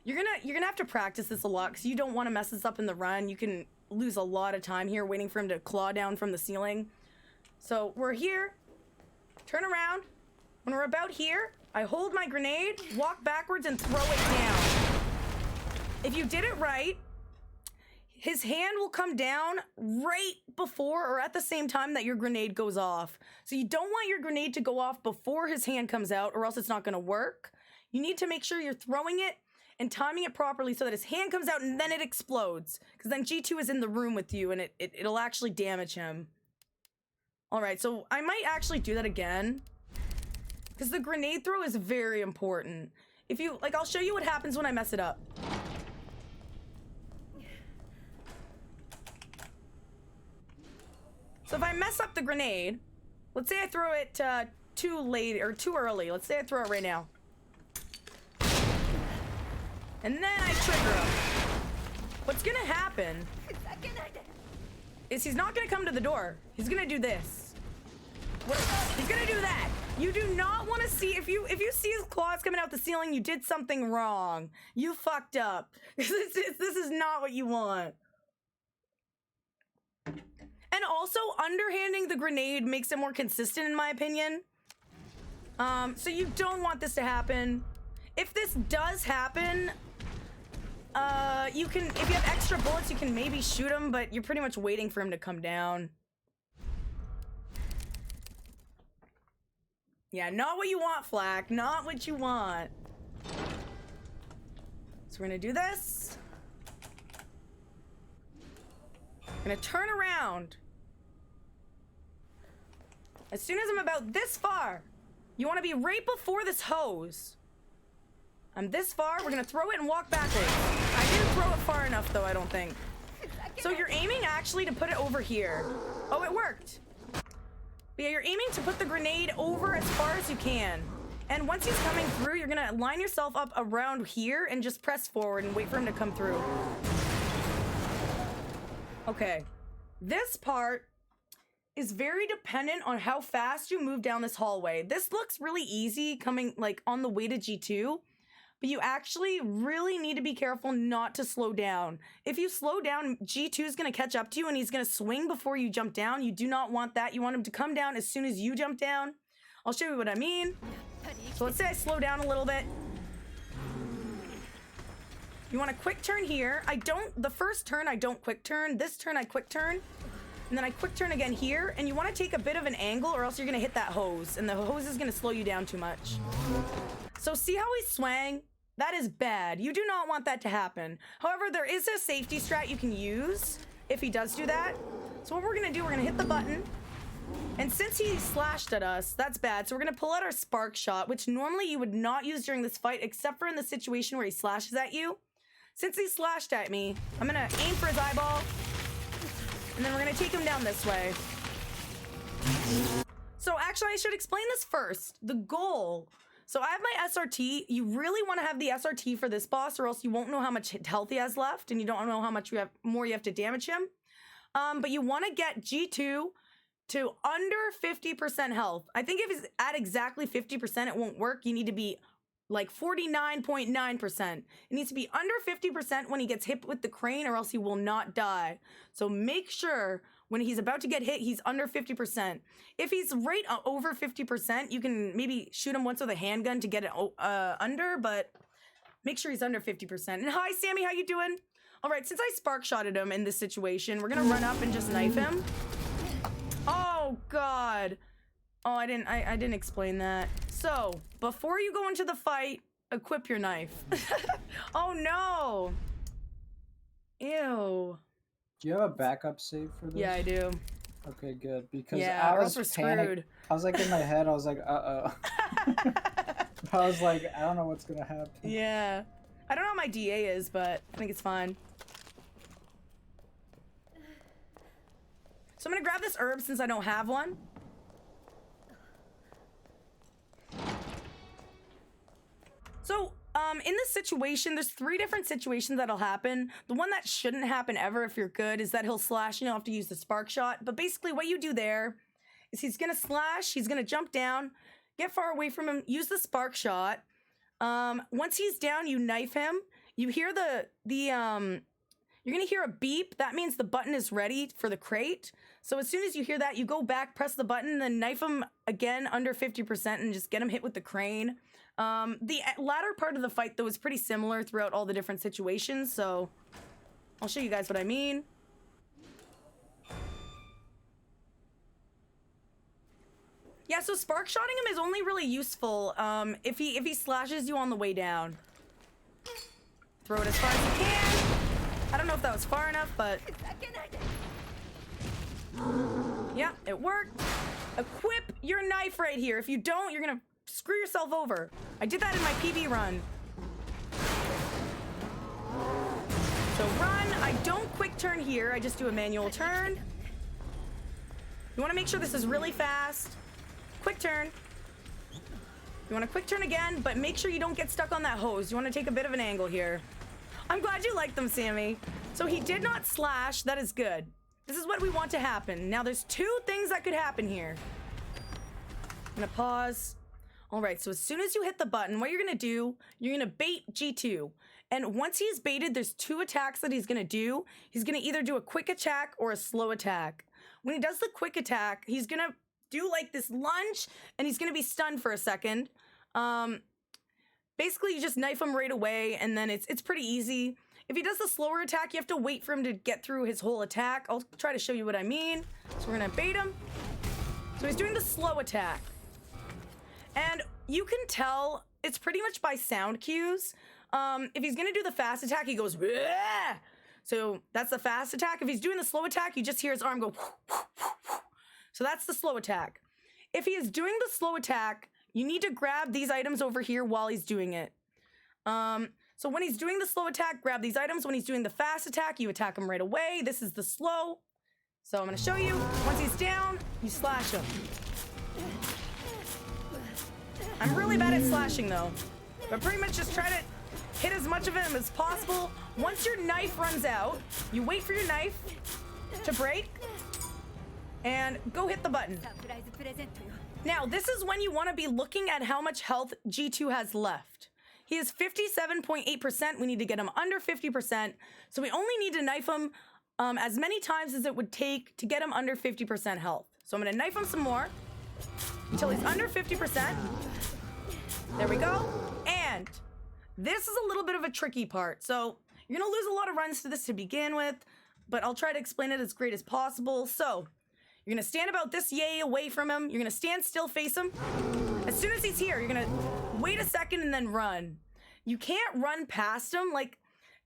you're gonna have to practice this a lot because you don't want to mess this up in the run. You can lose a lot of time here waiting for him to claw down from the ceiling. So we're here, turn around. When we're about here, I hold my grenade, walk backwards, and throw it down. If you did it right, his hand will come down right before or at the same time that your grenade goes off. So you don't want your grenade to go off before his hand comes out, or else it's not gonna work. You need to make sure you're throwing it and timing it properly so that his hand comes out and then it explodes. Because then G2 is in the room with you and it'll actually damage him. All right, so I might actually do that again. Because the grenade throw is very important. If you, like, I'll show you what happens when I mess it up. So if I mess up the grenade, let's say I throw it too late or too early. Let's say I throw it right now. And then I trigger him. What's gonna happen is he's not gonna come to the door. He's gonna do this. He's gonna do that. You do not want to see, if you see his claws coming out the ceiling, you did something wrong. You fucked up. This is not what you want. And also, underhanding the grenade makes it more consistent, in my opinion. So you don't want this to happen. If this does happen, you can, if you have extra bullets, you can maybe shoot him, but you're pretty much waiting for him to come down. Yeah, not what you want, Flack. Not what you want. So we're gonna do this. I'm gonna turn around. As soon as I'm about this far, you want to be right before this hose. I'm this far, we're gonna throw it and walk backwards. I didn't throw it far enough though, I don't think. So you're aiming actually to put it over here. Oh, it worked. But yeah, you're aiming to put the grenade over as far as you can. And once he's coming through, you're gonna line yourself up around here and just press forward and wait for him to come through. Okay. This part is very dependent on how fast you move down this hallway. This looks really easy coming like on the way to G2, but you actually really need to be careful not to slow down. If you slow down, G2 is gonna catch up to you and he's gonna swing before you jump down. You do not want that. You want him to come down as soon as you jump down. I'll show you what I mean. So let's say I slow down a little bit. You want a quick turn here. The first turn I don't quick turn. This turn I quick turn. And then I quick turn again here. And you want to take a bit of an angle or else you're going to hit that hose. And the hose is going to slow you down too much. So see how he swang? That is bad. You do not want that to happen. However, there is a safety strat you can use if he does do that. So what we're going to do, we're going to hit the button. And since he slashed at us, that's bad. So we're going to pull out our spark shot, which normally you would not use during this fight, except for in the situation where he slashes at you. Since he slashed at me, I'm going to aim for his eyeball. And then we're going to take him down this way. So actually, I should explain this first. The goal. So I have my SRT. You really want to have the SRT for this boss, or else you won't know how much health he has left, and you don't know how much more you have to damage him. But you want to get G2 to under 50% health. I think if it's at exactly 50%, it won't work. You need to be like 49.9%. It needs to be under 50% when he gets hit with the crane, or else he will not die. So make sure when he's about to get hit, he's under 50%. If he's right over 50%, you can maybe shoot him once with a handgun to get it under, but make sure he's under 50%. And hi, Sammy, how you doing? All right, since I spark shotted him in this situation, we're gonna run up and just knife him. Oh, God. Oh, I didn't explain that. So, before you go into the fight, equip your knife. Oh, no. Ew. Do you have a backup save for this? Yeah, I do. Okay, good. Because Yeah, I or was else we're panicked. screwed. I was like in my head, I was like, uh-oh. I was like, I don't know what's gonna happen. Yeah. I don't know what my DA is, but I think it's fine. So I'm gonna grab this herb since I don't have one. So, in this situation, there's 3 different situations that'll happen. The one that shouldn't happen ever if you're good is that he'll slash and you'll have to use the spark shot. But basically what you do there is he's gonna slash, he's gonna jump down, get far away from him, use the spark shot. Once he's down, you knife him. You hear you're gonna hear a beep. That means the button is ready for the crate. So as soon as you hear that, you go back, press the button, then knife him again under 50% and just get him hit with the crane. The latter part of the fight, though, is pretty similar throughout all the different situations, so I'll show you guys what I mean. Yeah, so spark shotting him is only really useful if he slashes you on the way down. Throw it as far as you can. I don't know if that was far enough, but yeah, it worked. Equip your knife right here. If you don't, you're gonna screw yourself over. I did that in my PB run. So run, I don't quick turn here, I just do a manual turn. You wanna make sure this is really fast. Quick turn. You wanna quick turn again, but make sure you don't get stuck on that hose. You wanna take a bit of an angle here. I'm glad you like them, Sammy. So he did not slash, that is good. This is what we want to happen. Now there's two things that could happen here. I'm gonna pause. All right, so as soon as you hit the button, what you're gonna do, you're gonna bait G2. And once he's baited, there's two attacks that he's gonna do. He's gonna either do a quick attack or a slow attack. When he does the quick attack, he's gonna do like this lunge and he's gonna be stunned for a second. Basically you just knife him right away and then it's pretty easy. If he does the slower attack, you have to wait for him to get through his whole attack. I'll try to show you what I mean. So we're gonna bait him. So he's doing the slow attack. And you can tell it's pretty much by sound cues. If he's gonna do the fast attack, he goes, "Bleh!" So that's the fast attack. If he's doing the slow attack, you just hear his arm go, so that's the slow attack. If he is doing the slow attack, you need to grab these items over here while he's doing it. So when he's doing the slow attack, grab these items. When he's doing the fast attack, you attack him right away. This is the slow. So I'm gonna show you. Once he's down, you slash him. I'm really bad at slashing though, but pretty much just try to hit as much of him as possible. Once your knife runs out, you wait for your knife to break and go hit the button. Now, this is when you want to be looking at how much health G2 has left. He is 57.8%. We need to get him under 50%. So we only need to knife him as many times as it would take to get him under 50% health. So I'm going to knife him some more until he's under 50%. There we go. And this is a little bit of a tricky part. So you're going to lose a lot of runs to this to begin with, but I'll try to explain it as great as possible. So you're going to stand about this yay away from him. You're going to stand still, face him. As soon as he's here, you're going to wait a second and then run. You can't run past him. Like,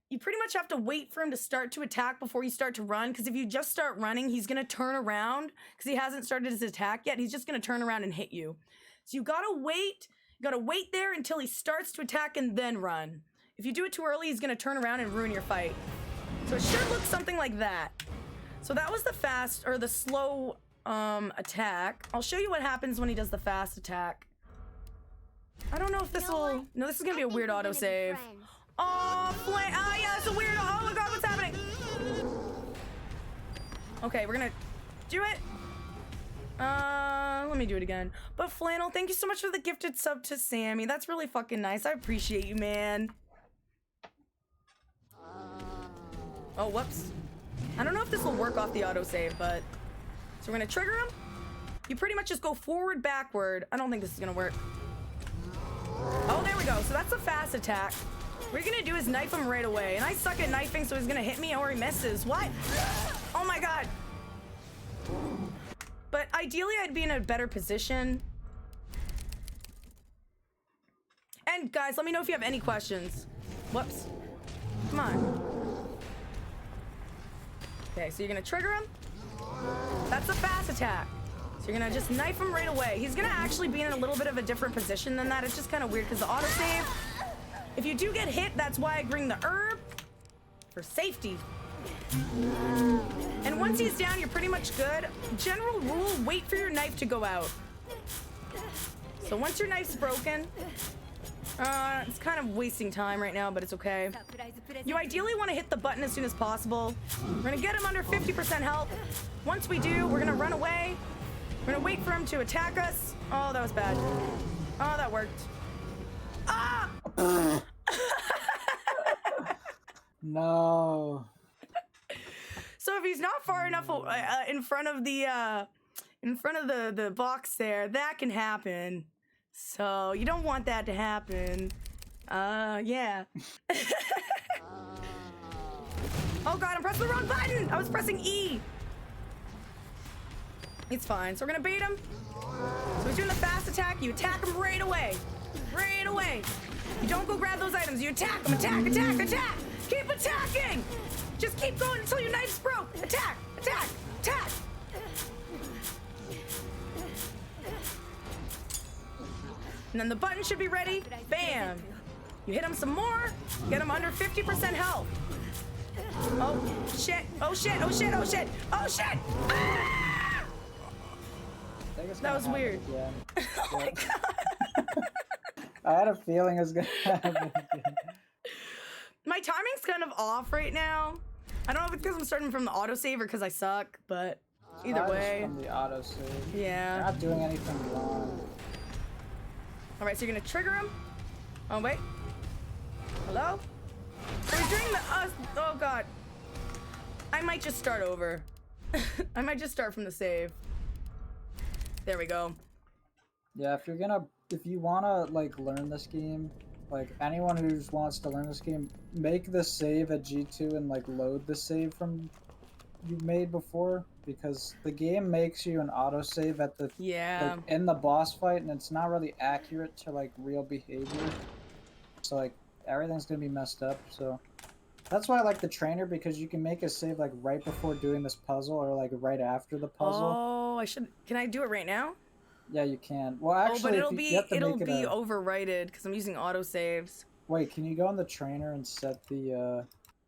you pretty much have to wait for him to start to attack before you start to run, because if you just start running, he's going to turn around because he hasn't started his attack yet. He's just going to turn around and hit you. So you got to wait. You got to wait there until he starts to attack and then run. If you do it too early, he's going to turn around and ruin your fight. So it should look something like that. So that was the fast or the slow attack. I'll show you what happens when he does the fast attack. I don't know if this will... No, this is going to be a weird autosave. Oh, yeah, it's a weird... Oh my god, what's happening? Okay, we're gonna do it. Let me do it again. But Flannel, thank you so much for the gifted sub to Sammy. That's really fucking nice. I appreciate you, man. Oh, whoops. I don't know if this will work off the autosave, but... So we're gonna trigger him. You pretty much just go forward, backward. I don't think this is gonna work. Oh, there we go. So that's a fast attack. What you're gonna do is knife him right away. And I suck at knifing, so he's gonna hit me or he misses. What? Oh my god. But ideally, I'd be in a better position. And guys, let me know if you have any questions. Whoops. Come on. Okay, so you're gonna trigger him. That's a fast attack. So you're gonna just knife him right away. He's gonna actually be in a little bit of a different position than that. It's just kind of weird because the autosave. If you do get hit, that's why I bring the herb for safety. And once he's down, you're pretty much good. General rule, wait for your knife to go out. So once your knife's broken, it's kind of wasting time right now, but it's okay. You ideally want to hit the button as soon as possible. We're gonna get him under 50% health. Once we do, we're gonna run away. We're gonna wait for him to attack us. Oh, that was bad. Oh, that worked. Ah! No. So if he's not far enough in front of the box there, that can happen. So you don't want that to happen. Yeah. Oh god, I'm pressing the wrong button! I was pressing E. It's fine. So we're gonna bait him. So he's doing the fast attack. You attack him right away. Right away. You don't go grab those items. You attack him. Attack, attack, attack. Keep attacking. Just keep going until your knife's broke. Attack, attack, attack. And then the button should be ready. Bam! You hit him some more. Get him under 50% health. Oh shit! Oh shit! Oh shit! Oh shit! Oh shit! Ah! That was weird. Oh my god. I had a feeling it was gonna happen again. My timing's kind of off right now. I don't know if it's because I'm starting from the autosave or because I suck, but either way. From the autosave. Yeah. You're not doing anything wrong. Alright, so you're gonna trigger him. Oh, wait. Hello? Are we doing the oh god. I might just start over. I might just start from the save. There we go. Yeah, if you wanna like learn this game, like anyone who just wants to learn this game, make the save at G2 and like load the save from you made before, because the game makes you an autosave at the like, in the boss fight, and it's not really accurate to like real behavior. So like everything's gonna be messed up. So that's why I like the trainer, because you can make a save like right before doing this puzzle or like right after the puzzle. Oh, can I do it right now? Yeah, you can. Well, actually, but it'll you have to it'll make be it overwrited because I'm using autosaves. Wait, can you go on the trainer and set the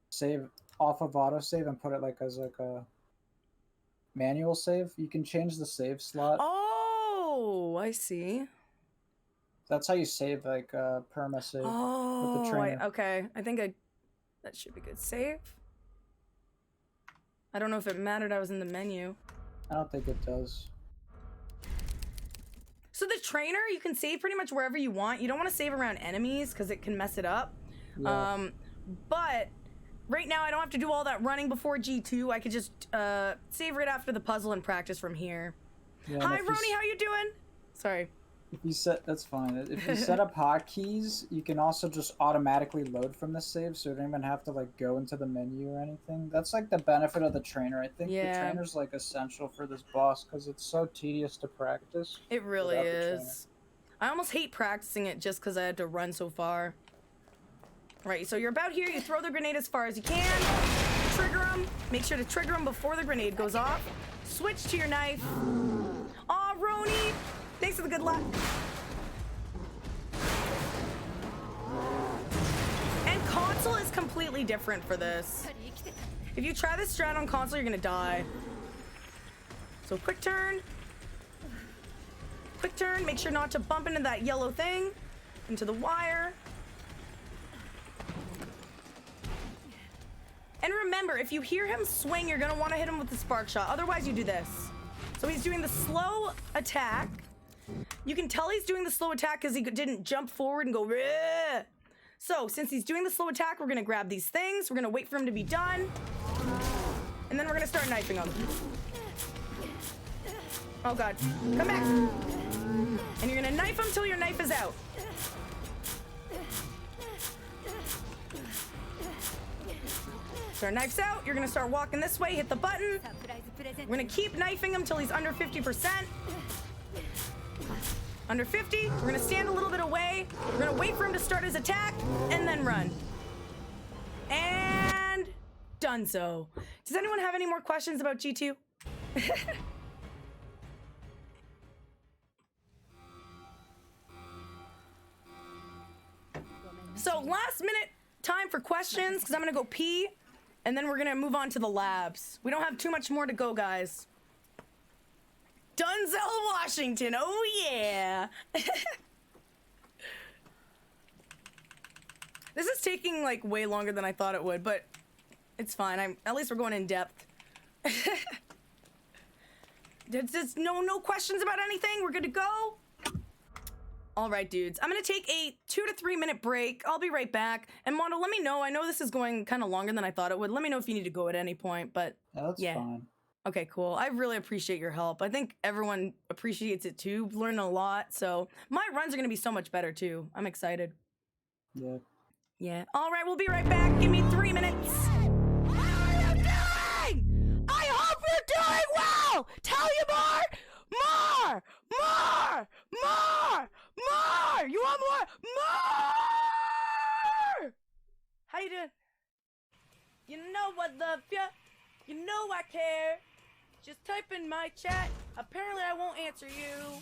save off of autosave and put it like as like a manual save? You can change the save slot. Oh, I see. That's how you save like perma save with the Oh, trainer. okay. I think that should be good. Save. I don't know if it mattered I was in the menu. I don't think it does. So the trainer, you can save pretty much wherever you want. You don't want to save around enemies because it can mess it up. Yeah. But right now I don't have to do all that running before G2. I could just save right after the puzzle and practice from here. Yeah, Hi, Roni, how you doing? Sorry. If you set, that's fine. If you set up hotkeys, you can also just automatically load from the save, so you don't even have to like go into the menu or anything. That's like the benefit of the trainer. I think the trainer's like essential for this boss because it's so tedious to practice. It really is. I almost hate practicing it just because I had to run so far. Right, so you're about here. You throw the grenade as far as you can. Trigger them. Make sure to trigger them before the grenade goes off. Switch to your knife. Aw, Roni! Thanks for the good luck. And console is completely different for this. If you try this strat on console, you're gonna die. So quick turn. Quick turn. Make sure not to bump into that yellow thing. Into the wire. And remember, if you hear him swing, you're gonna want to hit him with the spark shot. Otherwise, you do this. So he's doing the slow attack. You can tell he's doing the slow attack because he didn't jump forward and go, "Rah!" So since he's doing the slow attack, we're gonna grab these things. We're gonna wait for him to be done. And then we're gonna start knifing him. Oh God, come back. And you're gonna knife him till your knife is out. So our knife's out. You're gonna start walking this way, hit the button. We're gonna keep knifing him till he's under 50%. Under 50, we're gonna stand a little bit away. We're gonna wait for him to start his attack and then run. And done so. Does anyone have any more questions about G2? So last minute time for questions because I'm gonna go pee and then we're gonna move on to the labs. We don't have too much more to go, guys. Dunzell, Washington, oh yeah! This is taking like way longer than I thought it would, but it's fine. At least we're going in depth. There's no questions about anything? We're good to go? All right, dudes. I'm gonna take a 2 to 3 minute break. I'll be right back. And Mondo, let me know. I know this is going kind of longer than I thought it would. Let me know if you need to go at any point, but That's fine. Okay, cool. I really appreciate your help. I think everyone appreciates it too. Learning a lot. So my runs are going to be so much better too. I'm excited. Yeah. Yeah. All right, we'll be right back. Give me 3 minutes. How are you doing? I hope you're doing well. Tell you more. More. More. More. More. You want more? More. How you doing? You know I love you. You know I care. Just type in my chat. Apparently I won't answer you.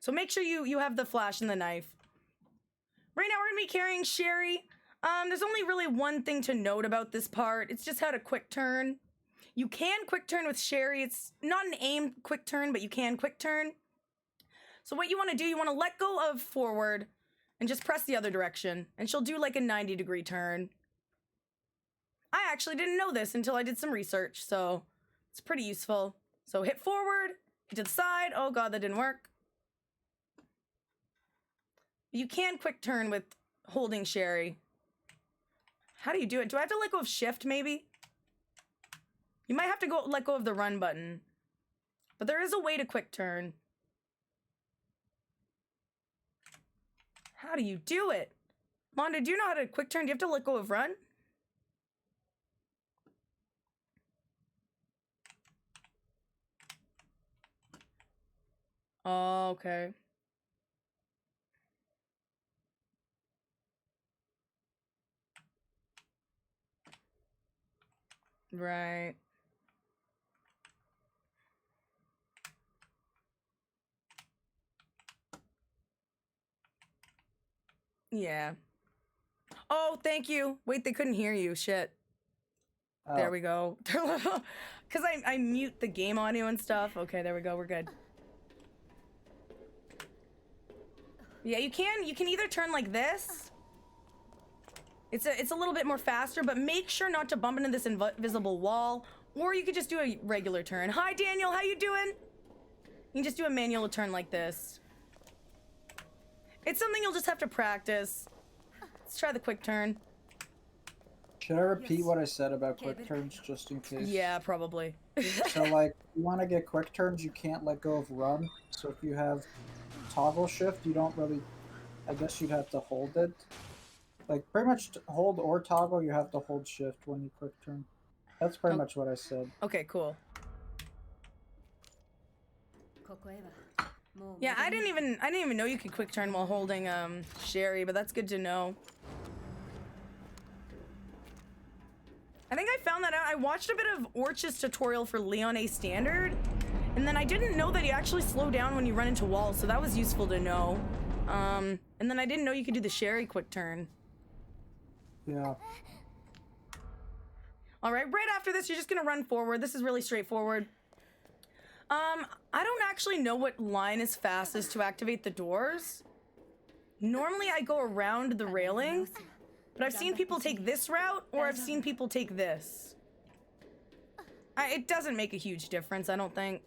So make sure you have the flash and the knife. Right now we're gonna be carrying Sherry. There's only really one thing to note about this part. It's just how to quick turn. You can quick turn with Sherry. It's not an aim quick turn, but you can quick turn. So what you want to do, you want to let go of forward and just press the other direction. And she'll do like a 90-degree turn. I actually didn't know this until I did some research, so it's pretty useful. So hit forward, to the side. Oh god, that didn't work. You can quick turn with holding Sherry. How do you do it? Do I have to let go of shift, maybe? You might have to let go of the run button. But there is a way to quick turn. How do you do it? Mondo, do you know how to quick turn? Do you have to let go of run? Oh, okay. Right. Yeah. Oh, thank you. Wait, they couldn't hear you. Shit. There we go. Because I mute the game audio and stuff. Okay, there we go. We're good. Yeah, you can either turn like this. It's a little bit more faster, but make sure not to bump into this invisible wall, or you could just do a regular turn. Hi, Daniel. How you doing? You can just do a manual turn like this. It's something you'll just have to practice. Let's try the quick turn. Should I repeat what I said about quick turns just in case? Yeah, probably. So, like, you want to get quick turns, you can't let go of run. So if you have toggle shift, you don't really... I guess you'd have to hold it. Like, pretty much hold or toggle, you have to hold shift when you quick turn. That's pretty much what I said. Okay, cool. Yeah, I didn't even know you could quick turn while holding Sherry, but that's good to know. I think I found that out. I watched a bit of Orch's tutorial for Leon A Standard, and then I didn't know that you actually slow down when you run into walls, so that was useful to know. And then I didn't know you could do the Sherry quick turn. Yeah. All right, right after this, you're just gonna run forward. This is really straightforward. I don't actually know what line is fastest to activate the doors. Normally I go around the railing, but I've seen people take this route, or I've seen people take this. It doesn't make a huge difference, I don't think.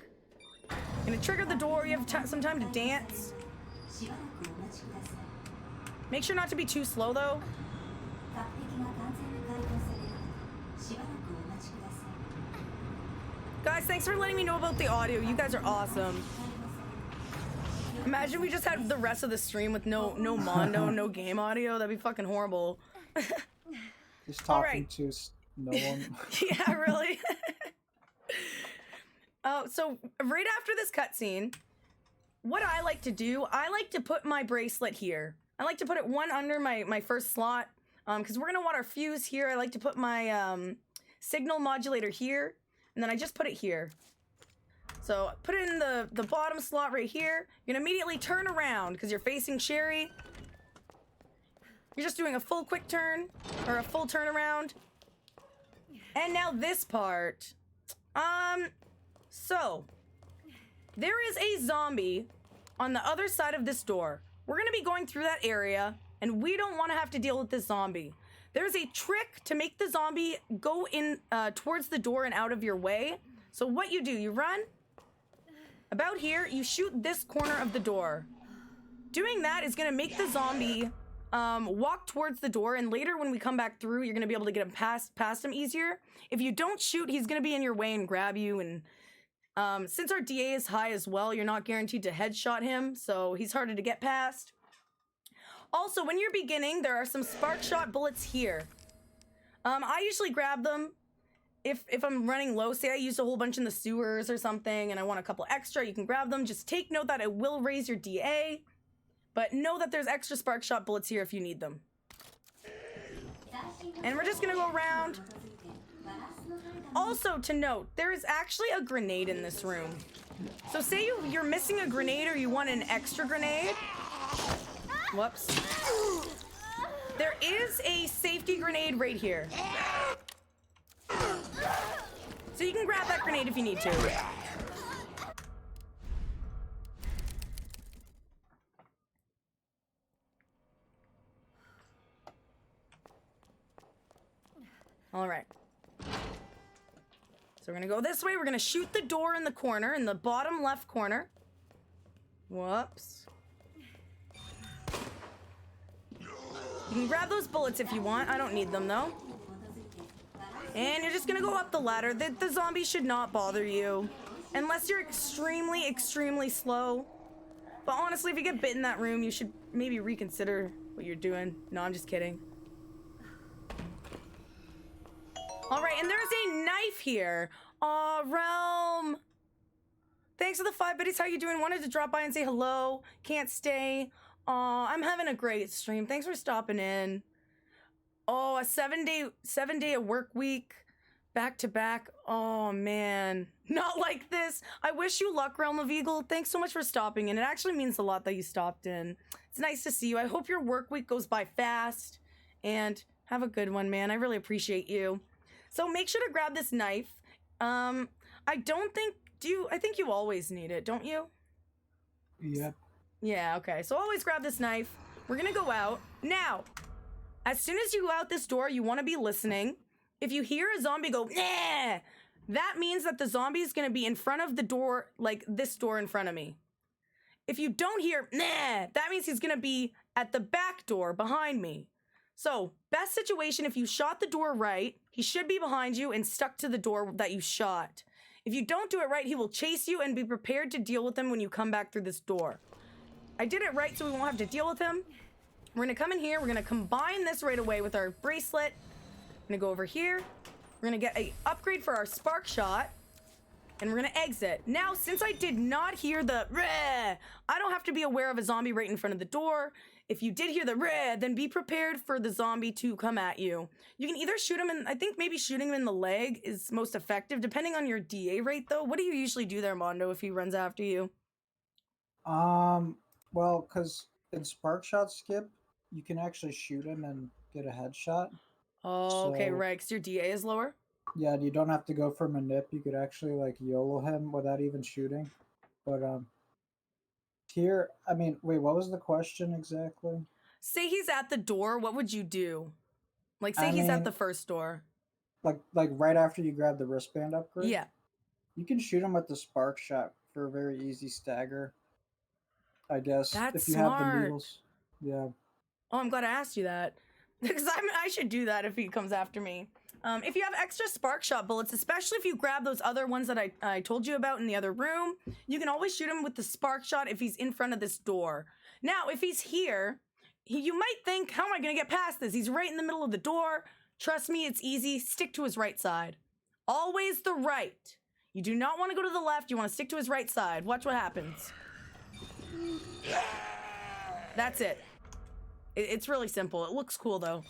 Gonna trigger the door, you have some time to dance. Make sure not to be too slow, though. Guys, thanks for letting me know about the audio. You guys are awesome. Imagine we just had the rest of the stream with no Mondo, no game audio. That'd be fucking horrible. Just talking to no one. Yeah, really? Oh, so right after this cutscene, what I like to do, I like to put my bracelet here. I like to put it one under my first slot, because we're gonna want our fuse here. I like to put my signal modulator here, and then I just put it here. So put it in the bottom slot right here. You're gonna immediately turn around because you're facing Sherry. You're just doing a full quick turn, or a full turnaround. And now this part. So there is a zombie on the other side of this door. We're gonna be going through that area, and we don't want to have to deal with this zombie. There's a trick to make the zombie go in towards the door and out of your way. So what you do, you run about here, you shoot this corner of the door. Doing that is gonna make the zombie walk towards the door, and later when we come back through, you're gonna be able to get him past him easier. If you don't shoot, he's gonna be in your way and grab you, and since our DA is high as well, you're not guaranteed to headshot him, so he's harder to get past. Also, when you're beginning, there are some spark shot bullets here. I usually grab them if I'm running low. Say I used a whole bunch in the sewers or something and I want a couple extra, you can grab them. Just take note that it will raise your DA, but know that there's extra spark shot bullets here if you need them. And we're just gonna go around. Also to note, there is actually a grenade in this room. So say you're missing a grenade or you want an extra grenade. Whoops. There is a safety grenade right here. So you can grab that grenade if you need to. All right. So we're gonna go this way. We're gonna shoot the door in the corner, in the bottom left corner. Whoops. You can grab those bullets if you want. I don't need them though. And you're just gonna go up the ladder. The zombies should not bother you. Unless you're extremely, extremely slow. But honestly, if you get bit in that room, you should maybe reconsider what you're doing. No, I'm just kidding. All right, and there's a knife here. Aw, Realm. Thanks for the 5 biddies. How you doing? Wanted to drop by and say hello. Can't stay. Aw, I'm having a great stream. Thanks for stopping in. Oh, a 7-day a work week. Back to back. Oh, man. Not like this. I wish you luck, Realm of Eagle. Thanks so much for stopping in. It actually means a lot that you stopped in. It's nice to see you. I hope your work week goes by fast. And have a good one, man. I really appreciate you. So make sure to grab this knife. I don't think, I think you always need it, don't you? Yep. Yeah, okay. So always grab this knife. We're gonna go out. Now, as soon as you go out this door, you wanna be listening. If you hear a zombie go, nah, that means that the zombie is gonna be in front of the door, like this door in front of me. If you don't hear, nah, that means he's gonna be at the back door behind me. So, best situation, if you shot the door right, he should be behind you and stuck to the door that you shot. If you don't do it right, he will chase you and be prepared to deal with him when you come back through this door. I did it right so we won't have to deal with him. We're gonna come in here, we're gonna combine this right away with our bracelet. I'm gonna go over here. We're gonna get an upgrade for our spark shot. And we're gonna exit. Now, since I did not hear the reh, I don't have to be aware of a zombie right in front of the door. If you did hear the reh, then be prepared for the zombie to come at you. You can either shoot him in, I think maybe shooting him in the leg is most effective, depending on your DA rate though. What do you usually do there, Mondo, if he runs after you? Well, because in Spark Shot Skip, you can actually shoot him and get a headshot. Oh, okay, So- right, because your DA is lower? Yeah, you don't have to go for manip. You could actually like YOLO him without even shooting. But here, I mean, wait, what was the question exactly? Say he's at the door, what would you do? Like, say I he's at mean- the first door. Like right after you grab the wristband upgrade? Yeah. You can shoot him with the Spark Shot for a very easy stagger. I guess. That's if you have the smart. needles. Yeah. Oh, I'm glad I asked you that. Because I should do that if he comes after me. If you have extra spark shot bullets, especially if you grab those other ones that I told you about in the other room, you can always shoot him with the spark shot if he's in front of this door. Now, if he's here, you might think, how am I going to get past this? He's right in the middle of the door. Trust me, it's easy. Stick to his right side. Always the right. You do not want to go to the left. You want to stick to his right side. Watch what happens. That's it. It's really simple. It looks cool, though.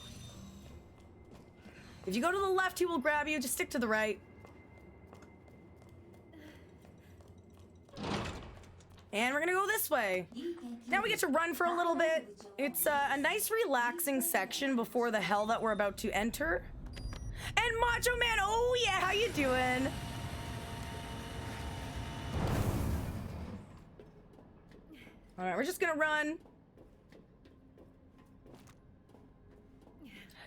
If you go to the left, he will grab you. Just stick to the right. And we're gonna go this way. Now we get to run for a little bit. It's a nice relaxing section before the hell that we're about to enter. And Macho Man, oh yeah, how you doing? All right, we're just gonna run.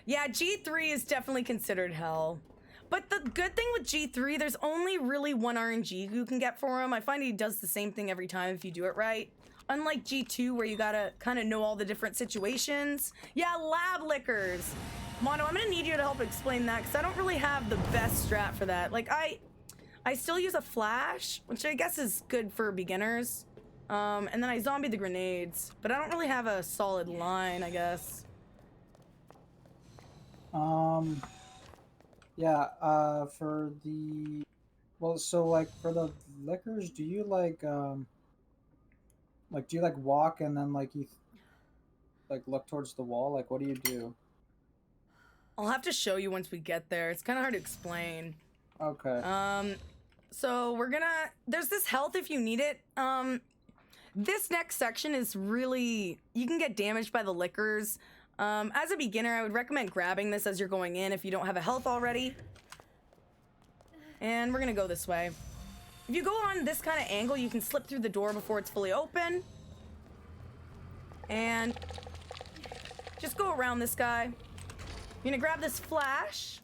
Yeah, G3 is definitely considered hell. But the good thing with G3, there's only really one RNG you can get for him. I find he does the same thing every time if you do it right. Unlike G2, where you gotta kind of know all the different situations. Yeah, lab lickers. Mono, I'm gonna need you to help explain that, because I don't really have the best strat for that. Like, I still use a flash, which I guess is good for beginners. And then I zombie the grenades. But I don't really have a solid line, I guess. Yeah, for the, well, so like for the liquors, do you like do you like walk and then like you like look towards the wall? Like, what do you do? I'll have to show you once we get there. It's kind of hard to explain. Okay. So we're gonna, there's this health if you need it. This next section is really, you can get damaged by the lickers. As a beginner, I would recommend grabbing this as you're going in if you don't have a health already. And we're gonna go this way. If you go on this kind of angle, you can slip through the door before it's fully open. And just go around this guy. You're gonna grab this flash.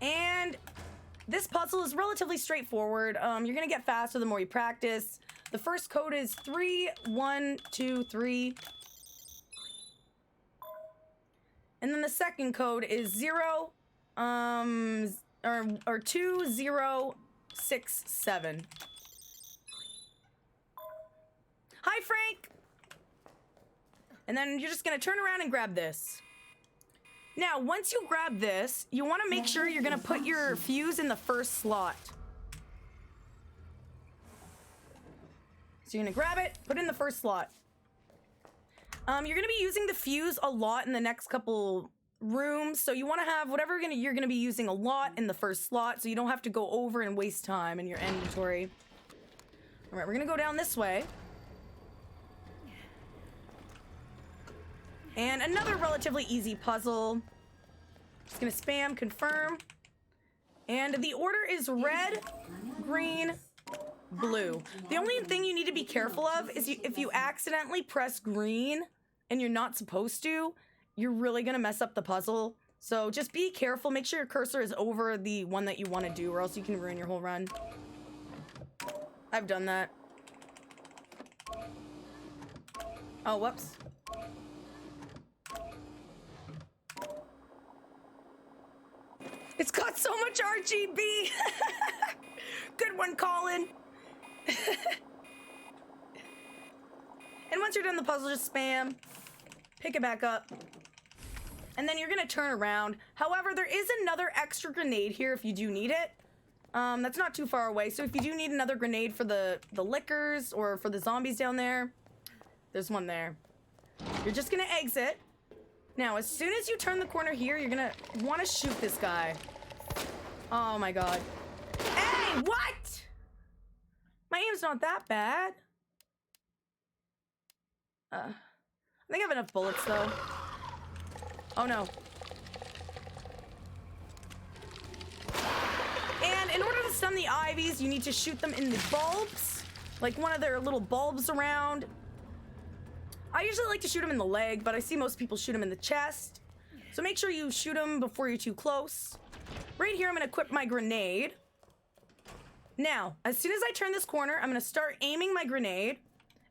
And this puzzle is relatively straightforward. You're gonna get faster the more you practice. The first code is 3, 1, 2, 3. And then the second code is 0, or 2, 0, 6, 7. Hi, Frank! And then you're just gonna turn around and grab this. Now, once you grab this, you wanna make sure you're gonna put your fuse in the first slot. So you're gonna grab it, put it in the first slot. You're gonna be using the fuse a lot in the next couple rooms, so you wanna have whatever you're gonna be using a lot in the first slot, so you don't have to go over and waste time in your inventory. All right, we're gonna go down this way. And another relatively easy puzzle. Just gonna spam confirm. And the order is red, green, blue. The only thing you need to be careful of is if you accidentally press green and you're not supposed to, you're really gonna mess up the puzzle. So just be careful, make sure your cursor is over the one that you wanna do, or else you can ruin your whole run. I've done that. Oh, whoops. It's got so much RGB. Good one, Colin. And once you're done the puzzle, just spam. Pick it back up. And then you're gonna turn around. However, there is another extra grenade here if you do need it. That's not too far away. So if you do need another grenade for the lickers or for the zombies down there, there's one there. You're just gonna exit. Now, as soon as you turn the corner here, you're gonna want to shoot this guy. Oh my god. Hey, what? My aim's not that bad. I think I have enough bullets, though. Oh no. And in order to stun the Ivies, you need to shoot them in the bulbs. Like one of their little bulbs around. I usually like to shoot them in the leg, but I see most people shoot them in the chest. So make sure you shoot them before you're too close. Right here, I'm gonna equip my grenade. Now, as soon as I turn this corner, I'm gonna start aiming my grenade,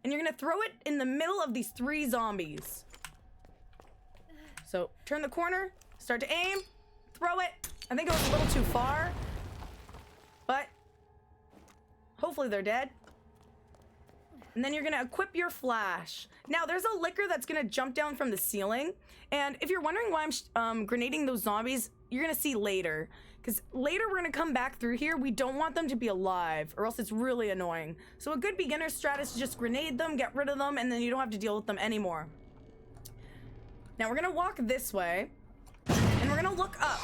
and you're gonna throw it in the middle of these 3 zombies. So, turn the corner, start to aim, throw it. I think it was a little too far, but hopefully they're dead. And then you're gonna equip your flash. Now, there's a licker that's gonna jump down from the ceiling. And if you're wondering why I'm grenading those zombies, you're gonna see later. Because later we're gonna come back through here. We don't want them to be alive, or else it's really annoying. So a good beginner strat is to just grenade them, get rid of them, and then you don't have to deal with them anymore. Now we're gonna walk this way, and we're gonna look up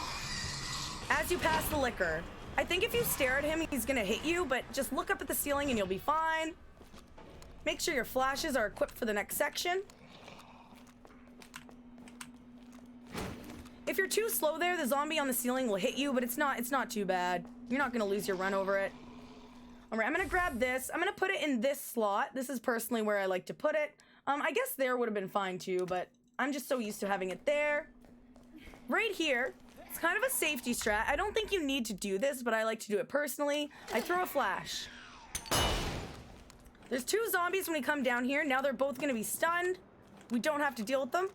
as you pass the licker. I think if you stare at him, he's gonna hit you, but just look up at the ceiling and you'll be fine. Make sure your flashes are equipped for the next section. If you're too slow there, the zombie on the ceiling will hit you, but it's not too bad. You're not gonna lose your run over it. All right, I'm gonna grab this. I'm gonna put it in this slot. This is personally where I like to put it. I guess there would have been fine too, but I'm just so used to having it there. Right here, it's kind of a safety strat. I don't think you need to do this, but I like to do it personally. I throw a flash. There's 2 zombies when we come down here. Now they're both gonna be stunned. We don't have to deal with them.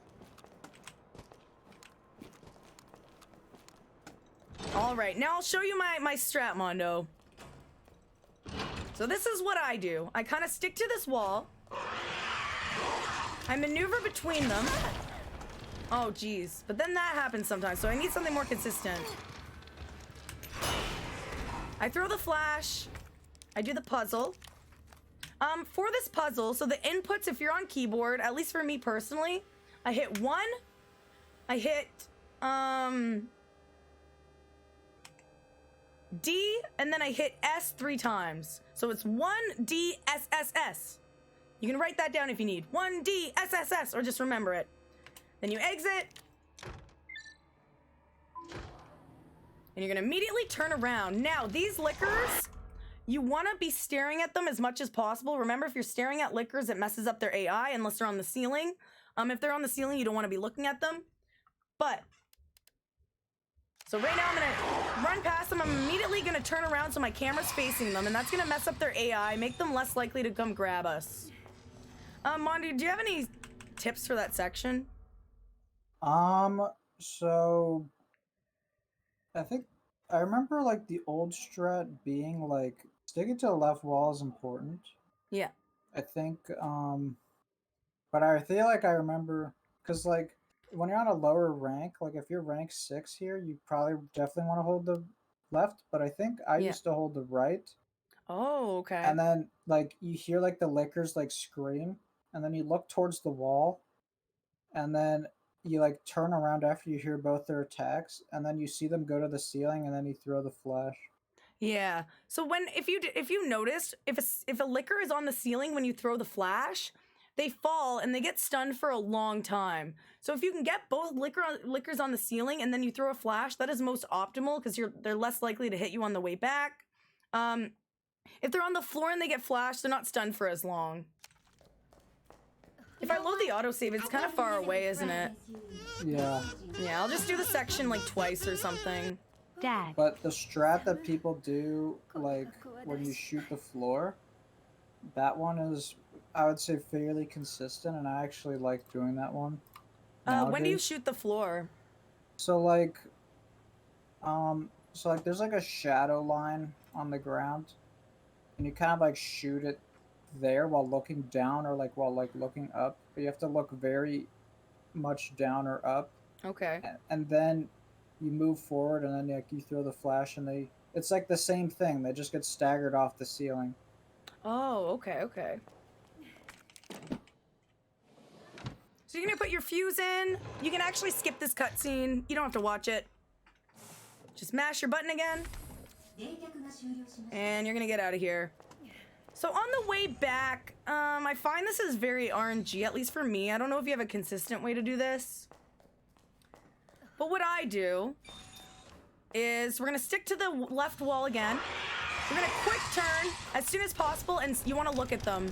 All right, now I'll show you my strat, Mondo. So this is what I do. I kind of stick to this wall. I maneuver between them. Oh, geez. But then that happens sometimes, so I need something more consistent. I throw the flash. I do the puzzle. For this puzzle, so the inputs, if you're on keyboard, at least for me personally, I hit 1, I hit D, and then I hit S 3 times. So it's 1D S S S. You can write that down if you need. 1D S S S, or just remember it. Then you exit. And you're gonna immediately turn around. Now, these lickers, you wanna be staring at them as much as possible. Remember, if you're staring at lickers, it messes up their AI unless they're on the ceiling. If they're on the ceiling, you don't wanna be looking at them. But, so right now I'm gonna run past them. I'm immediately gonna turn around so my camera's facing them, and that's gonna mess up their AI, make them less likely to come grab us. Mondo, do you have any tips for that section? So I think I remember like the old strat being like sticking to the left wall is important. Yeah. I think, but I feel like I remember because like when you're on a lower rank, like if you're rank 6 here, you probably definitely want to hold the left. But I think I Yeah. used to hold the right, Oh, okay. and then like you hear like the lickers like scream, and then you look towards the wall, and then you like turn around after you hear both their attacks, and then you see them go to the ceiling, and then you throw the flash. Yeah. So if you noticed, if a licker is on the ceiling when you throw the flash, they fall and they get stunned for a long time. So if you can get both lickers on the ceiling and then you throw a flash, that is most optimal because they're less likely to hit you on the way back. If they're on the floor and they get flashed, they're not stunned for as long. If I load the autosave, it's kind of far away, isn't it? Yeah. Yeah, I'll just do the section like twice or something. Dad. But the strat that people do, like when you shoot the floor, that one is, I would say, fairly consistent, and I actually like doing that one. When do you nowadays. shoot the floor? So like, there's like a shadow line on the ground, and you kind of like shoot it there while looking down or like while like looking up, but you have to look very much down or up, Okay. and then you move forward, and then like you throw the flash, and it's like the same thing. They just get staggered off the ceiling. Oh, okay, okay. So you're gonna put your fuse in. You can actually skip this cutscene. You don't have to watch it. Just mash your button again. And you're gonna get out of here. So on the way back, I find this is very RNG, at least for me. I don't know if you have a consistent way to do this. But what I do is we're gonna stick to the left wall again. We're gonna quick turn as soon as possible, and you wanna look at them.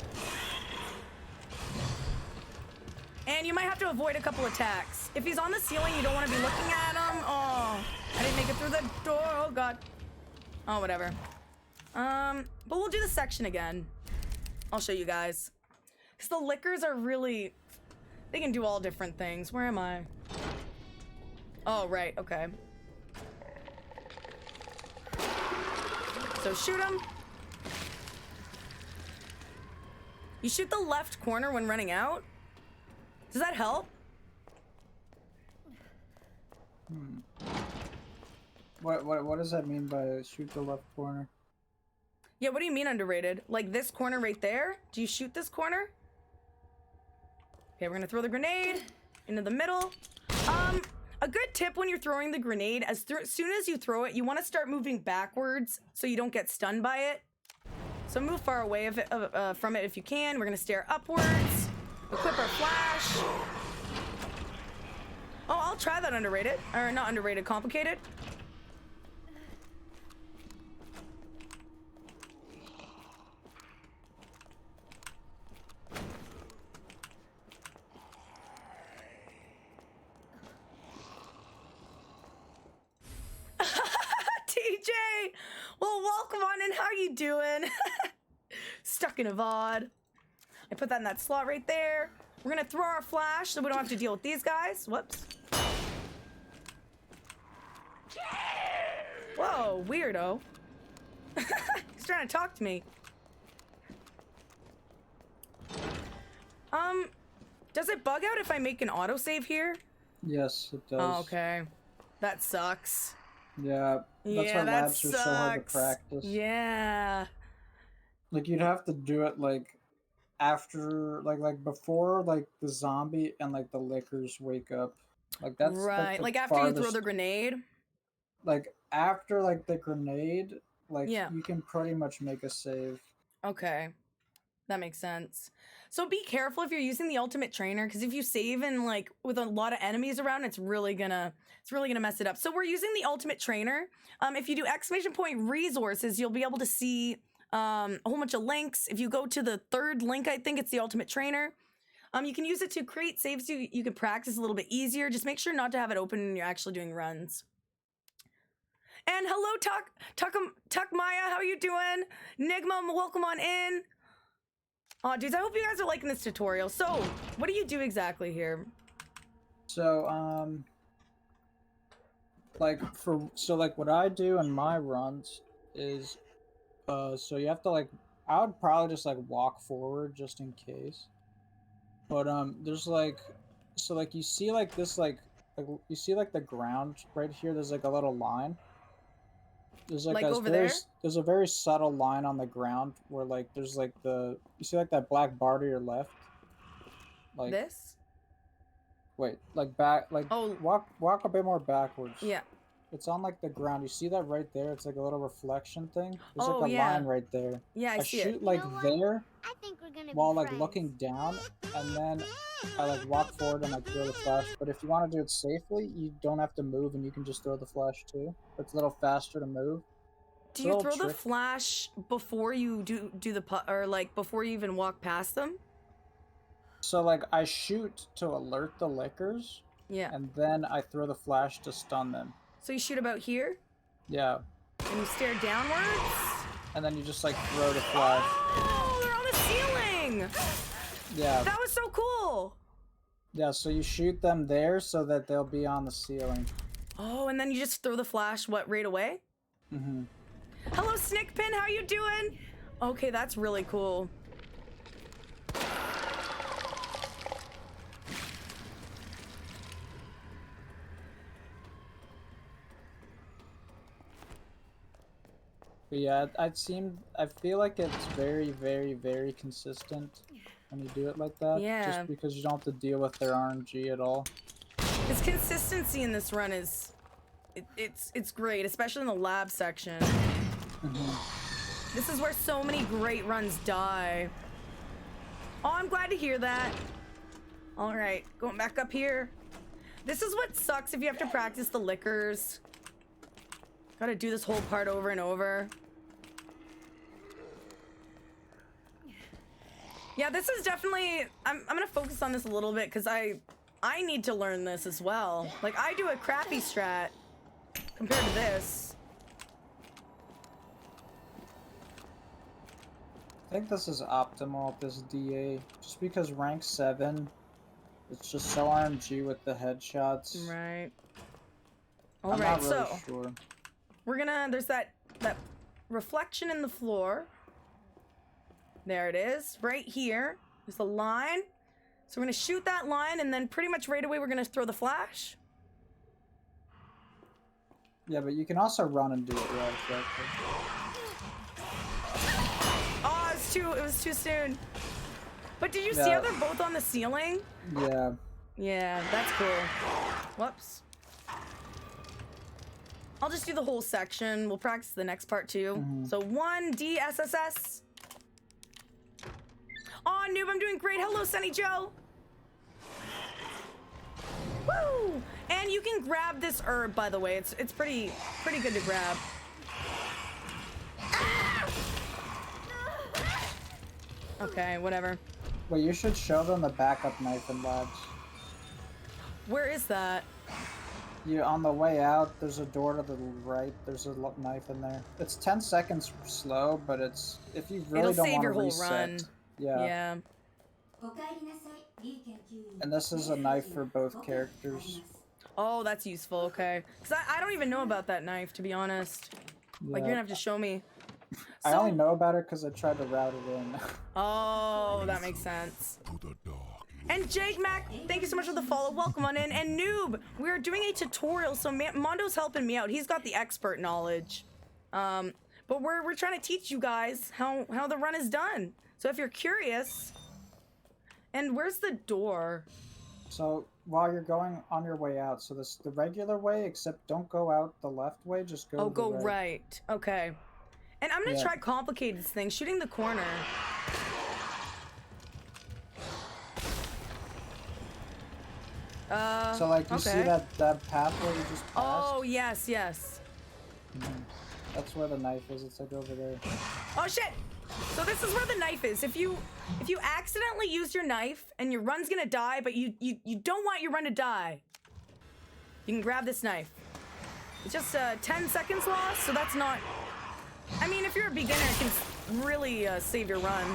And you might have to avoid a couple attacks. If he's on the ceiling, you don't wanna be looking at him. Oh, I didn't make it through the door, oh God. Oh, whatever. But we'll do the section again. I'll show you guys. Because the lickers are really, they can do all different things. Where am I? Oh, right, okay. So shoot him. You shoot the left corner when running out. Does that help? What does that mean by shoot the left corner? Yeah, what do you mean underrated? Like this corner right there? Do you shoot this corner? Okay, we're gonna throw the grenade into the middle. A good tip when you're throwing the grenade, as soon as you throw it, you want to start moving backwards so you don't get stunned by it. So move far away from it if you can. We're gonna stare upwards. Equip our flash. Oh, I'll try that underrated. Or not underrated, complicated. TJ! Well, welcome on in. How you doing? Stuck in a VOD. I put that in that slot right there. We're gonna throw our flash so we don't have to deal with these guys. Whoops. Whoa, weirdo. He's trying to talk to me. Does it bug out if I make an autosave here? Yes, it does. Oh, okay. That sucks. Yeah, that's Yeah, why that labs are so hard to sucks. practice. Yeah. Like you'd have to do it like after, like before, like the zombie and like the lickers wake up. Like that's right. the Like after you throw farthest- the grenade. Like after like the grenade, like Yeah. you can pretty much make a save. Okay. That makes sense. So be careful if you're using the ultimate trainer, because if you save in like with a lot of enemies around, it's really gonna mess it up. So we're using the ultimate trainer. If you do ! resources, you'll be able to see a whole bunch of links. If you go to the third link, I think it's the ultimate trainer. You can use it to create saves so you can practice a little bit easier. Just make sure not to have it open when you're actually doing runs. And hello, Tuck Maya, how are you doing? Nigma, welcome on in. Aw, dudes, I hope you guys are liking this tutorial. So, what do you do exactly here? So, like what I do in my runs is, so you have to like, I would probably just like walk forward just in case. But there's like, so like you see like this you see like the ground right here. There's like a little line. There's like, Like over there? There's a very subtle line on the ground where like there's like you see like that black bar to your left. Like This? wait, like back, like Oh. walk a bit more backwards. Yeah. It's on like the ground. You see that right there? It's like a little reflection thing. There's Oh, like a yeah. line right there. Yeah, I see shoot it. like You know what? there I think we're gonna while be like friends. looking down, and then I like walk forward and like throw the flash. But if you want to do it safely, you don't have to move, and you can just throw the flash too. It's a little faster to move. Do It's a you little throw the trick. flash before you do the or like before you even walk past them? So like I shoot to alert the lickers, Yeah. and then I throw the flash to stun them. So you shoot about here Yeah, and you stare downwards. and then you just like throw the flash. Oh, they're on the ceiling. Yeah, That was so cool. yeah. So you shoot them there so that they'll be on the ceiling. Oh, and then you just throw the flash right away? Mm-hmm. Hello, Snickpin, how you doing? Okay, that's really cool. But yeah, I feel like it's very, very, very consistent when you do it like that. Yeah. Just because you don't have to deal with their RNG at all. His consistency in this run is it's great, especially in the lab section. This is where so many great runs die. Oh, I'm glad to hear that. All right, going back up here. This is what sucks if you have to practice the lickers. Gotta do this whole part over and over. Yeah, this is definitely, I'm gonna focus on this a little bit because I need to learn this as well. Like, I do a crappy strat compared to this. I think this is optimal, this DA. Just because rank 7, it's just so RNG with the headshots. Right. I'm All right, not really so sure. we're gonna, there's that reflection in the floor. There it is, right here. There's a line. So we're gonna shoot that line, and then pretty much right away we're gonna throw the flash. Yeah, but you can also run and do it right. Oh, it was too soon. But did you see how they're both on the ceiling? Yeah. Yeah, that's cool. Whoops. I'll just do the whole section. We'll practice the next part too. So 1 DSSS. Oh, noob, I'm doing great. Hello, Sunny Joe. Woo! And you can grab this herb, by the way. It's pretty good to grab. Okay, whatever. Wait, you should show them the backup knife in labs. Where is that? On the way out, there's a door to the right. There's a knife in there. It's 10 seconds slow, but it's if you really It'll don't save want to your whole reset. run. Yeah. Yeah. And this is a knife for both characters. Oh, that's useful. Okay. Because I don't even know about that knife, to be honest. Like, you're gonna have to show me. I only know about it because I tried to route it in. Oh, that makes sense. To the dark. And Jake Mac, thank you so much for the follow. Welcome on in. And Noob, we're doing a tutorial, so Mondo's helping me out. He's got the expert knowledge. But we're trying to teach you guys how the run is done. So if you're curious, and where's the door? So while you're going on your way out, so this the regular way, except don't go out the left way, just go. Oh, to the go right. Okay. And I'm gonna Yeah. try complicated thing, shooting the corner. So like you see okay. that pathway you just passed? Oh, yes, yes. That's where the knife is. It's like over there. Oh shit! So this is where the knife is. If you accidentally use your knife and your run's gonna die, but you don't want your run to die, you can grab this knife. It's just 10 seconds lost, so that's not. I mean, if you're a beginner, it can really save your run.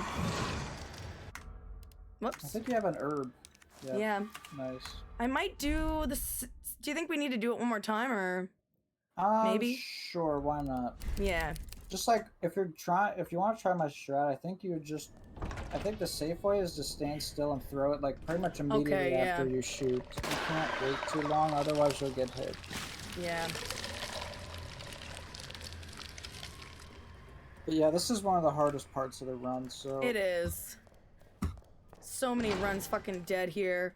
Whoops. I think you have an herb. Yeah. Nice. I might do this. Do you think we need to do it one more time, or maybe? Sure, why not? Yeah. Just like if you want to try my strat, I think the safe way is to stand still and throw it like pretty much immediately after you shoot. You can't wait too long, otherwise you'll get hit. Yeah. But yeah, this is one of the hardest parts of the run, so... It is. So many runs fucking dead here.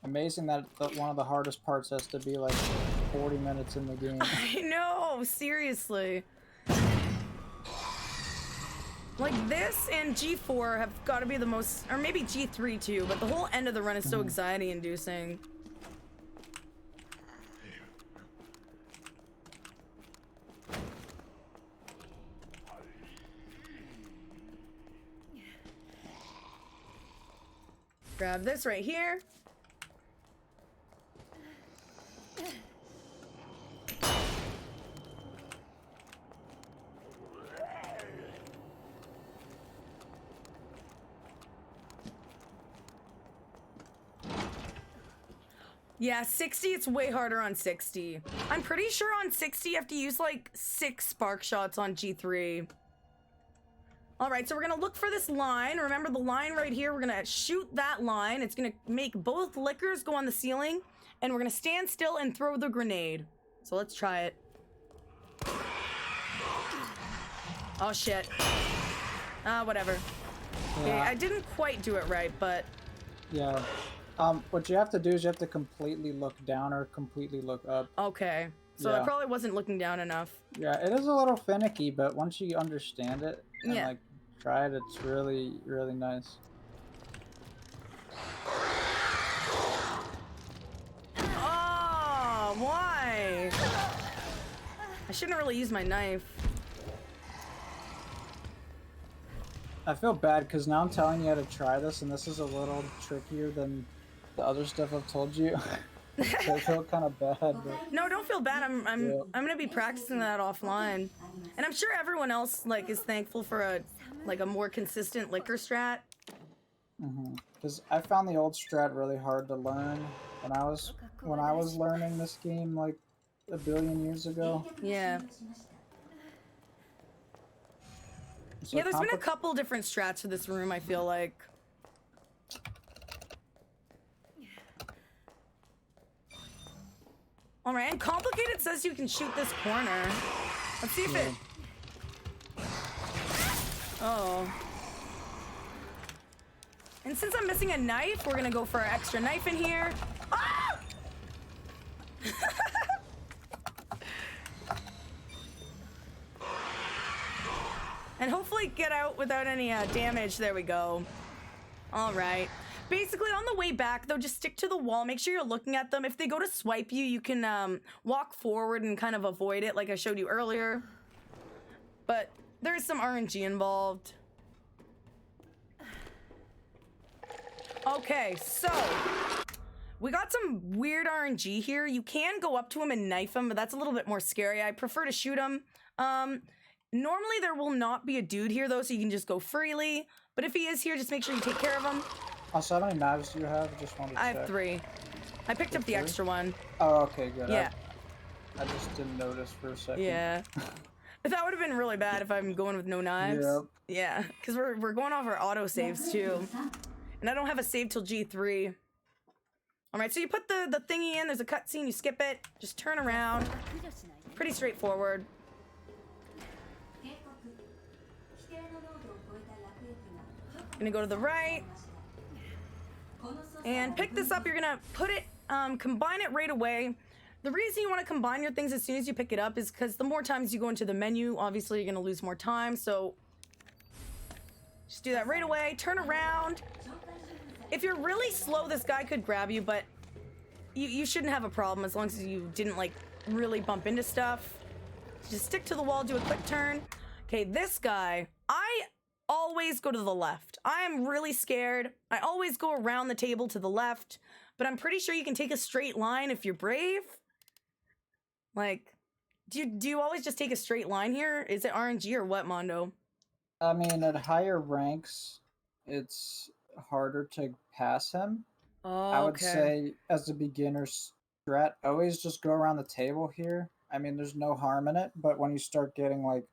Amazing that one of the hardest parts has to be like 40 minutes in the game. I know, seriously. Like this and G4 have got to be the most, or maybe G3 too, but the whole end of the run is so anxiety inducing. Grab this right here. Yeah, 60, it's way harder on 60. I'm pretty sure on 60 you have to use like 6 spark shots on G3. Alright, so we're gonna look for this line. Remember the line right here, we're gonna shoot that line. It's gonna make both liquors go on the ceiling, and we're gonna stand still and throw the grenade. So let's try it. Oh shit. Whatever. Yeah. Okay, I didn't quite do it right, but... Yeah. What you have to do is you have to completely look down or completely look up. Okay. So I probably wasn't looking down enough. Yeah, it is a little finicky, but once you understand it and Yeah. like try it, it's really, really nice. Oh, why? I shouldn't really use my knife. I feel bad because now I'm telling you how to try this, and this is a little trickier than the other stuff I've told you. So I feel kind of bad. But... No, don't feel bad. I'm gonna be practicing that offline, and I'm sure everyone else like is thankful for a more consistent liquor strat. Because I found the old strat really hard to learn when I was learning this game like a billion years ago. Yeah. So Yeah, there's been a couple different strats for this room, I feel like. Alright, and complicated says you can shoot this corner. Let's see if it... Oh. And since I'm missing a knife, we're gonna go for our extra knife in here. Ah! And hopefully get out without any damage. There we go. All right. Basically, on the way back, though, just stick to the wall. Make sure you're looking at them. If they go to swipe you, you can walk forward and kind of avoid it, like I showed you earlier. But there is some RNG involved. Okay, so we got some weird RNG here. You can go up to him and knife him, but that's a little bit more scary. I prefer to shoot him. Normally there will not be a dude here though, so you can just go freely. But if he is here, just make sure you take care of him. Also, how many knives do you have? Just wanted to I check. have 3. I picked up the extra one. Oh, okay, good. Yeah. I just didn't notice for a second. Yeah. That would have been really bad if I'm going with no knives. Yep. Yeah, because we're going off our auto saves too. And I don't have a save till G3. Alright, so you put the thingy in, there's a cutscene, you skip it, just turn around. Pretty straightforward. Gonna go to the right. And pick this up, you're gonna put it, combine it right away. The reason you wanna combine your things as soon as you pick it up is because the more times you go into the menu, obviously you're gonna lose more time, so just do that right away, turn around. If you're really slow, this guy could grab you, but you shouldn't have a problem as long as you didn't like really bump into stuff. Just stick to the wall, do a quick turn. Okay, this guy, I always go to the left. I am really scared. I always go around the table to the left, but I'm pretty sure you can take a straight line if you're brave. Like, do you always just take a straight line here? Is it RNG or what, Mondo? I mean, at higher ranks, it's harder to pass him. Oh, I would say, as a beginner strat, always just go around the table here. I mean, there's no harm in it, but when you start getting like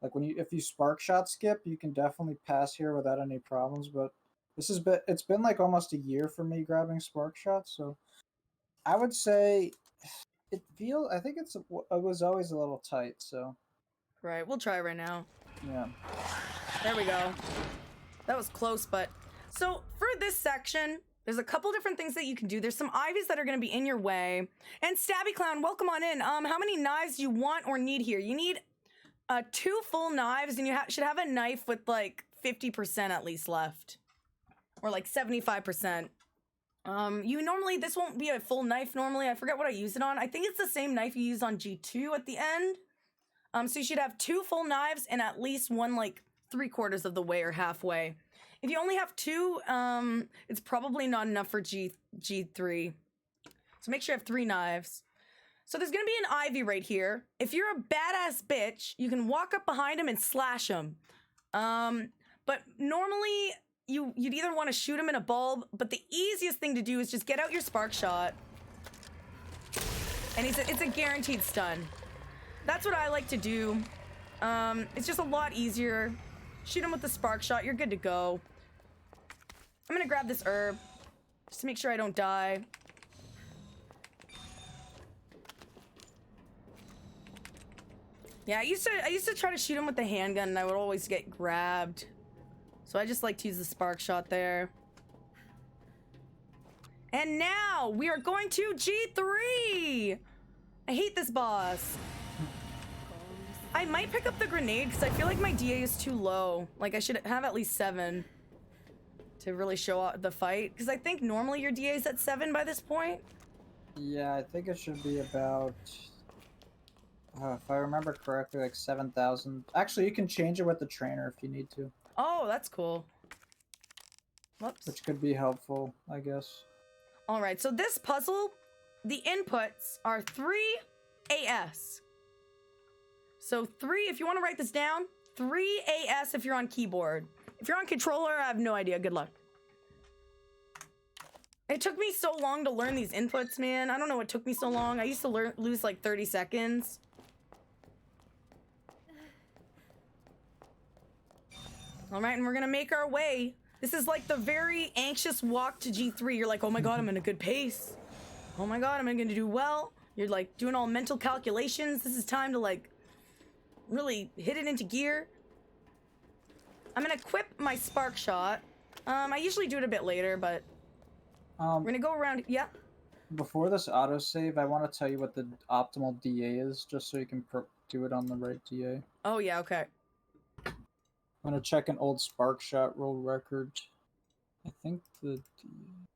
if you spark shot skip, you can definitely pass here without any problems. But it's been like almost a year for me grabbing spark shots, so I would say I think it was always a little tight. So Right, we'll try right now. yeah. There we go. That was close, but... So, for this section, there's a couple different things that you can do. There's some ivies that are going to be in your way. And Stabby Clown, welcome on in. How many knives do you want or need here? You need 2 full knives, and you should have a knife with, like, 50% at least left. Or, like, 75%. This won't be a full knife normally. I forget what I use it on. I think it's the same knife you use on G2 at the end. So you should have 2 full knives and at least one, like, 3/4 of the way or halfway. If you only have 2, it's probably not enough for G3. So make sure you have 3 knives. So there's gonna be an ivy right here. If you're a badass bitch, you can walk up behind him and slash him. But normally you'd either want to shoot him in a bulb, but the easiest thing to do is just get out your spark shot. And it's a guaranteed stun. That's what I like to do. It's just a lot easier. Shoot him with the spark shot, you're good to go. I'm gonna grab this herb, just to make sure I don't die. Yeah, I used to try to shoot him with the handgun and I would always get grabbed. So I just like to use the spark shot there. And now we are going to G3! I hate this boss. I might pick up the grenade because I feel like my DA is too low. Like I should have at least 7 to really show out the fight. Because I think normally your DA is at 7 by this point. Yeah, I think it should be about, if I remember correctly, like 7,000. Actually, you can change it with the trainer if you need to. Oh, that's cool. Whoops. Which could be helpful, I guess. All right, so this puzzle, the inputs are 3 AS. So 3, if you want to write this down, 3 AS if you're on keyboard. If you're on controller, I have no idea. Good luck. It took me so long to learn these inputs, man. I don't know what took me so long. I used to lose like 30 seconds. All right, and we're gonna make our way. This is like the very anxious walk to G3. You're like, oh my god, I'm in a good pace. Oh my god, I'm gonna do well. You're like doing all mental calculations. This is time to like really hit it into gear. I'm gonna equip my spark shot. I usually do it a bit later, but we're gonna go around. Yeah. Before this autosave, I want to tell you what the optimal DA is, just so you can do it on the right DA. Oh yeah, okay. I'm gonna check an old spark shot roll record. I think the DA...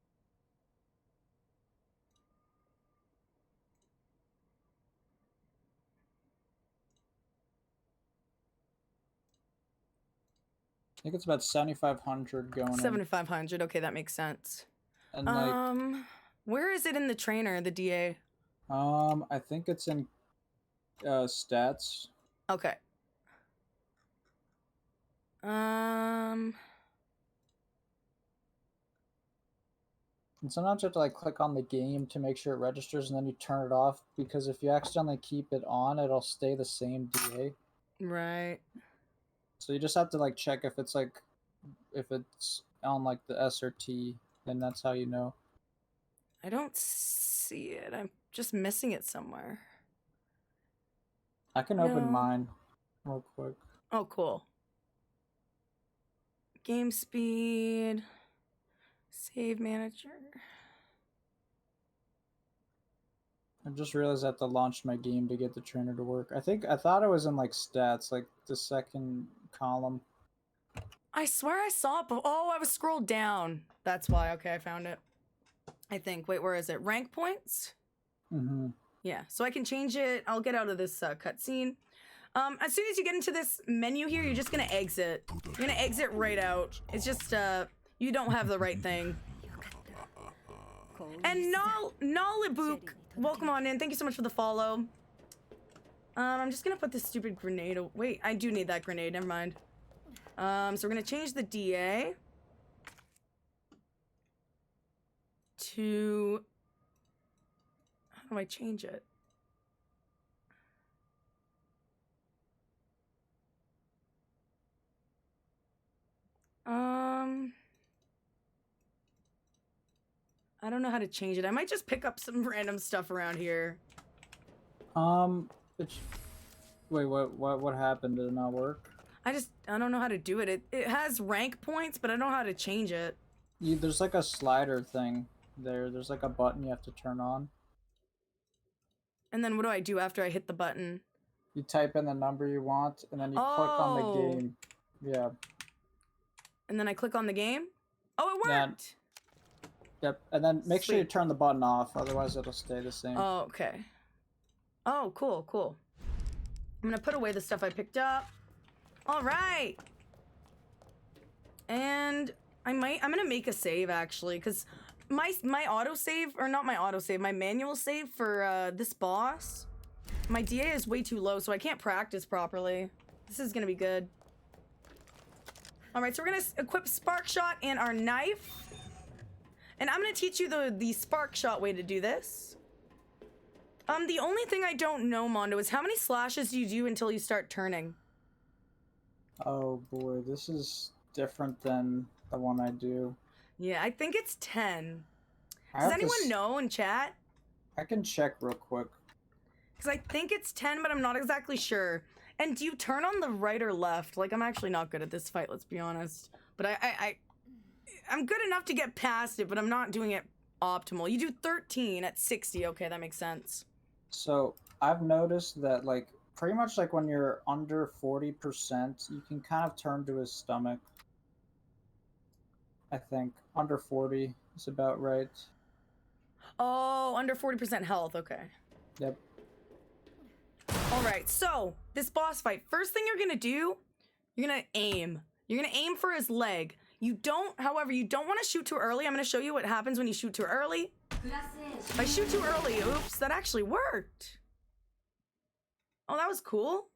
I think it's about 7,500 going in. 7,500. Okay, that makes sense. And like, where is it in the trainer, the DA? I think it's in stats. Okay. And sometimes you have to like click on the game to make sure it registers, and then you turn it off, because if you accidentally keep it on, it'll stay the same DA. Right. So you just have to like check if it's on like the S or T, then that's how you know. I don't see it. I'm just missing it somewhere. I can open mine real quick. Oh, cool. Game speed. Save manager. I just realized I have to launch my game to get the trainer to work. I thought it was in like stats, like the second column. I swear I saw it, but oh, I was scrolled down. That's why. Okay, I found it. I think. Wait, where is it? Rank points? Mm-hmm. Yeah, so I can change it. I'll get out of this cutscene. As soon as you get into this menu here, you're just gonna exit. You're gonna exit right out. It's just, you don't have the right thing. And Nolibuk, welcome on in. Thank you so much for the follow. I'm just gonna put this stupid grenade. Wait, I do need that grenade. Never mind. So we're gonna change the DA to. How do I change it? I don't know how to change it. I might just pick up some random stuff around here. It's... Wait, what happened? Did it not work? I don't know how to do it. It has rank points, but I don't know how to change it. There's like a slider thing there. There's like a button you have to turn on. And then what do I do after I hit the button? You type in the number you want, and then you click on the game. Yeah. And then I click on the game? Oh, it worked! Yep, and then make sure you turn the button off, otherwise it'll stay the same. Oh, okay. Oh, cool, cool. I'm gonna put away the stuff I picked up. All right. And I'm gonna make a save actually, because my autosave, or not my autosave, my manual save for this boss, my DA is way too low, so I can't practice properly. This is gonna be good. All right, so we're gonna equip Spark Shot and our knife. And I'm gonna teach you the Spark Shot way to do this. The only thing I don't know, Mondo, is how many slashes do you do until you start turning? Oh boy, this is different than the one I do. Yeah, I think it's 10. Does anyone know in chat? I can check real quick. Because I think it's 10, but I'm not exactly sure. And do you turn on the right or left? Like, I'm actually not good at this fight, let's be honest. But I'm good enough to get past it, but I'm not doing it optimal. You do 13 at 60. Okay, that makes sense. So I've noticed that, like, pretty much like when you're under 40%, you can kind of turn to his stomach. I think under 40 is about right. Oh, under 40% health. Okay. Yep. All right, so this boss fight. First thing you're gonna do, you're gonna aim. You're gonna aim for his leg. However, you don't want to shoot too early. I'm gonna show you what happens when you shoot too early. If I shoot too early, oops, that actually worked. Oh, that was cool.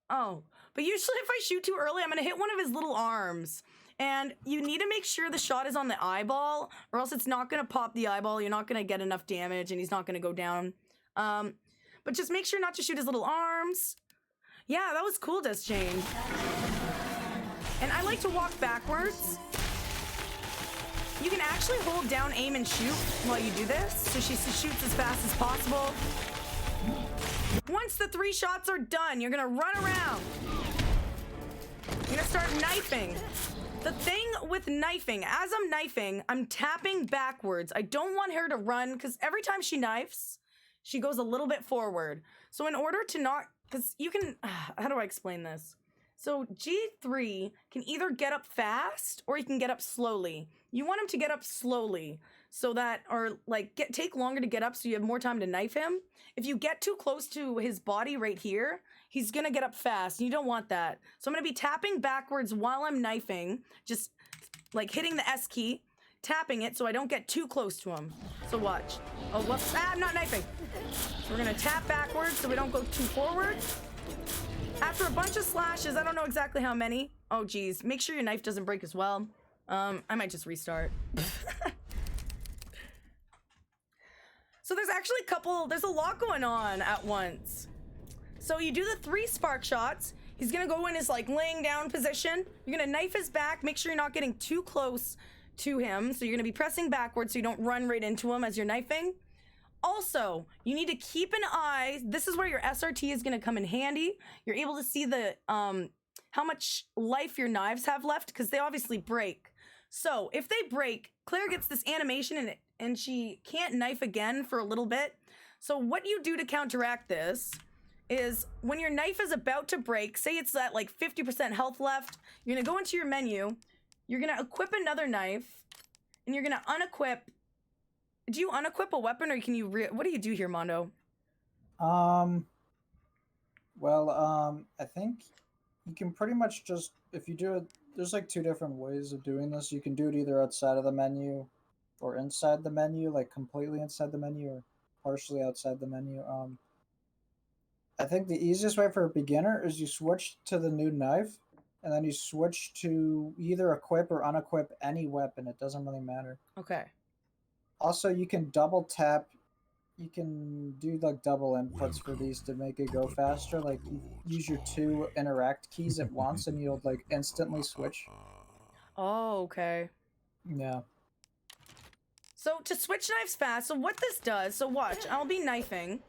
Oh, but usually if I shoot too early, I'm gonna hit one of his little arms. And you need to make sure the shot is on the eyeball, or else it's not gonna pop the eyeball. You're not gonna get enough damage, and he's not gonna go down. But just make sure not to shoot his little arms. Yeah, that was cool, Deschain. And I like to walk backwards. You can actually hold down aim and shoot while you do this, so she shoots as fast as possible. Once the 3 shots are done, you're gonna run around. You're gonna start knifing. The thing with knifing, as I'm knifing, I'm tapping backwards. I don't want her to run, because every time she knifes, she goes a little bit forward. So in order to not, because you can, how do I explain this? So G3 can either get up fast or he can get up slowly. You want him to get up slowly so that, or like take longer to get up so you have more time to knife him. If you get too close to his body right here, he's gonna get up fast. You don't want that. So I'm gonna be tapping backwards while I'm knifing, just like hitting the S key, tapping it so I don't get too close to him. So watch. Oh, whoops, I'm not knifing. So we're gonna tap backwards so we don't go too forward. After a bunch of slashes, I don't know exactly how many. Oh geez, make sure your knife doesn't break as well. I might just restart. So there's actually there's a lot going on at once. So you do the 3 spark shots. He's gonna go in his like laying down position. You're gonna knife his back, make sure you're not getting too close to him. So you're gonna be pressing backwards so you don't run right into him as you're knifing. Also, you need to keep an eye. This is where your SRT is gonna come in handy. You're able to see the how much life your knives have left, because they obviously break. So if they break, Claire gets this animation and she can't knife again for a little bit. So what you do to counteract this is when your knife is about to break, say it's at like 50% health left, you're gonna go into your menu, you're gonna equip another knife, and you're gonna unequip. Do you unequip a weapon, or can you? What do you do here, Mondo? Well, I think you can pretty much just, if you do it, there's like two different ways of doing this. You can do it either outside of the menu or inside the menu, like completely inside the menu or partially outside the menu. I think the easiest way for a beginner is you switch to the new knife, and then you switch to either equip or unequip any weapon. It doesn't really matter. Okay. Also, you can double tap. You can do like double inputs for these to make it go faster. Like you use your two interact keys at once, and you'll like instantly switch. Oh, okay. Yeah. So to switch knives fast, so what this does, so watch, I'll be knifing.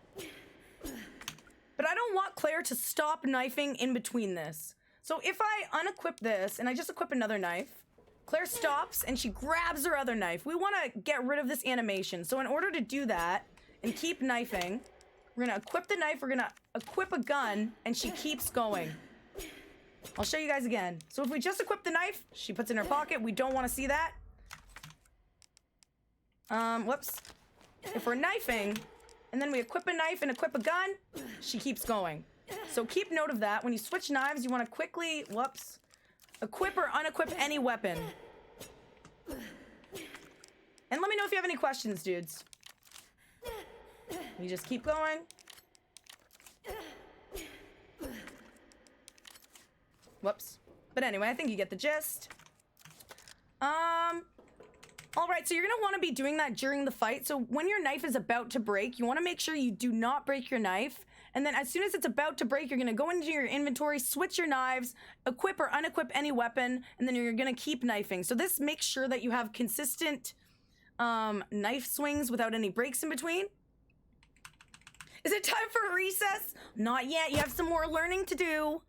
But I don't want Claire to stop knifing in between this. So if I unequip this and I just equip another knife, Claire stops and she grabs her other knife. We want to get rid of this animation. So in order to do that and keep knifing, we're going to equip the knife, we're going to equip a gun, and she keeps going. I'll show you guys again. So if we just equip the knife, she puts it in her pocket. We don't want to see that. Whoops. If we're knifing, and then we equip a knife and equip a gun, she keeps going. So keep note of that. When you switch knives, you want to quickly, whoops, equip or unequip any weapon. And let me know if you have any questions, dudes. You just keep going. Whoops. But anyway, I think you get the gist. All right, so you're gonna want to be doing that during the fight. So when your knife is about to break, you want to make sure you do not break your knife. And then as soon as it's about to break, you're gonna go into your inventory, switch your knives, equip or unequip any weapon, and then you're gonna keep knifing. So this makes sure that you have consistent knife swings without any breaks in between. Is it time for a recess? Not yet, you have some more learning to do.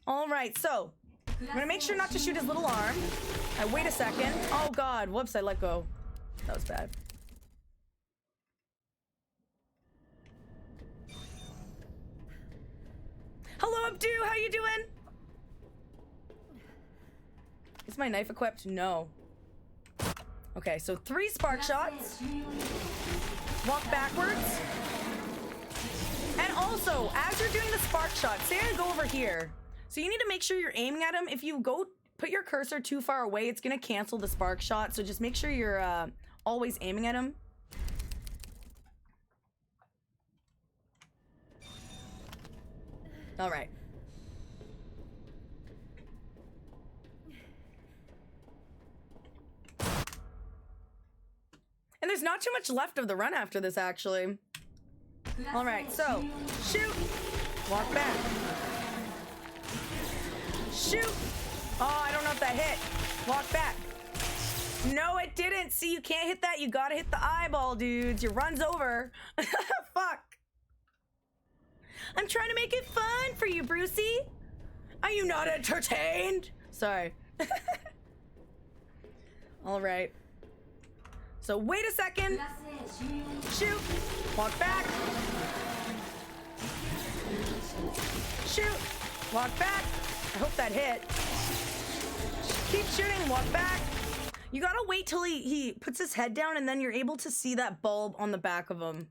All right, so I'm gonna make sure not to shoot his little arm. I wait a second. Oh God, whoops, I let go. That was bad. Hello, Abdu, how you doing? Is my knife equipped? No. Okay, so 3 spark shots. Walk backwards. And also, as you're doing the spark shot, say I go over here. So you need to make sure you're aiming at him. If you go put your cursor too far away, it's gonna cancel the spark shot. So just make sure you're always aiming at him. All right. And there's not too much left of the run after this, actually. All right, so shoot, walk back, shoot. Oh, I don't know if that hit. Walk back. No, it didn't. See, you can't hit that. You gotta hit the eyeball, dudes. Your run's over. Fuck. I'm trying to make it fun for you, Brucey. Are you not entertained? Sorry. All right. So wait a second. Shoot. Walk back. Shoot. Walk back. I hope that hit. Keep shooting. Walk back. You gotta wait till he puts his head down, and then you're able to see that bulb on the back of him.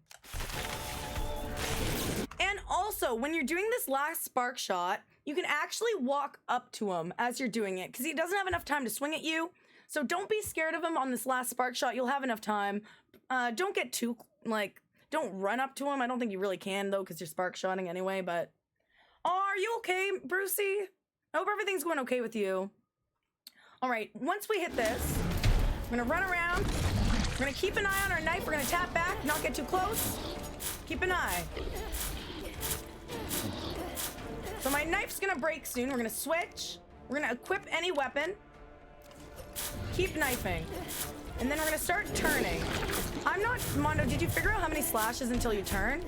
And also, when you're doing this last spark shot, you can actually walk up to him as you're doing it, because he doesn't have enough time to swing at you. So don't be scared of him on this last spark shot. You'll have enough time. Don't get too, don't run up to him. I don't think you really can, though, because you're spark shotting anyway, but... Oh, are you okay, Brucey? I hope everything's going okay with you. All right, once we hit this, we're gonna run around. We're gonna keep an eye on our knife. We're gonna tap back, not get too close. Keep an eye. So my knife's gonna break soon. We're gonna switch. We're gonna equip any weapon. Keep knifing. And then we're gonna start turning. I'm not, Mondo, did you figure out how many slashes until you turn?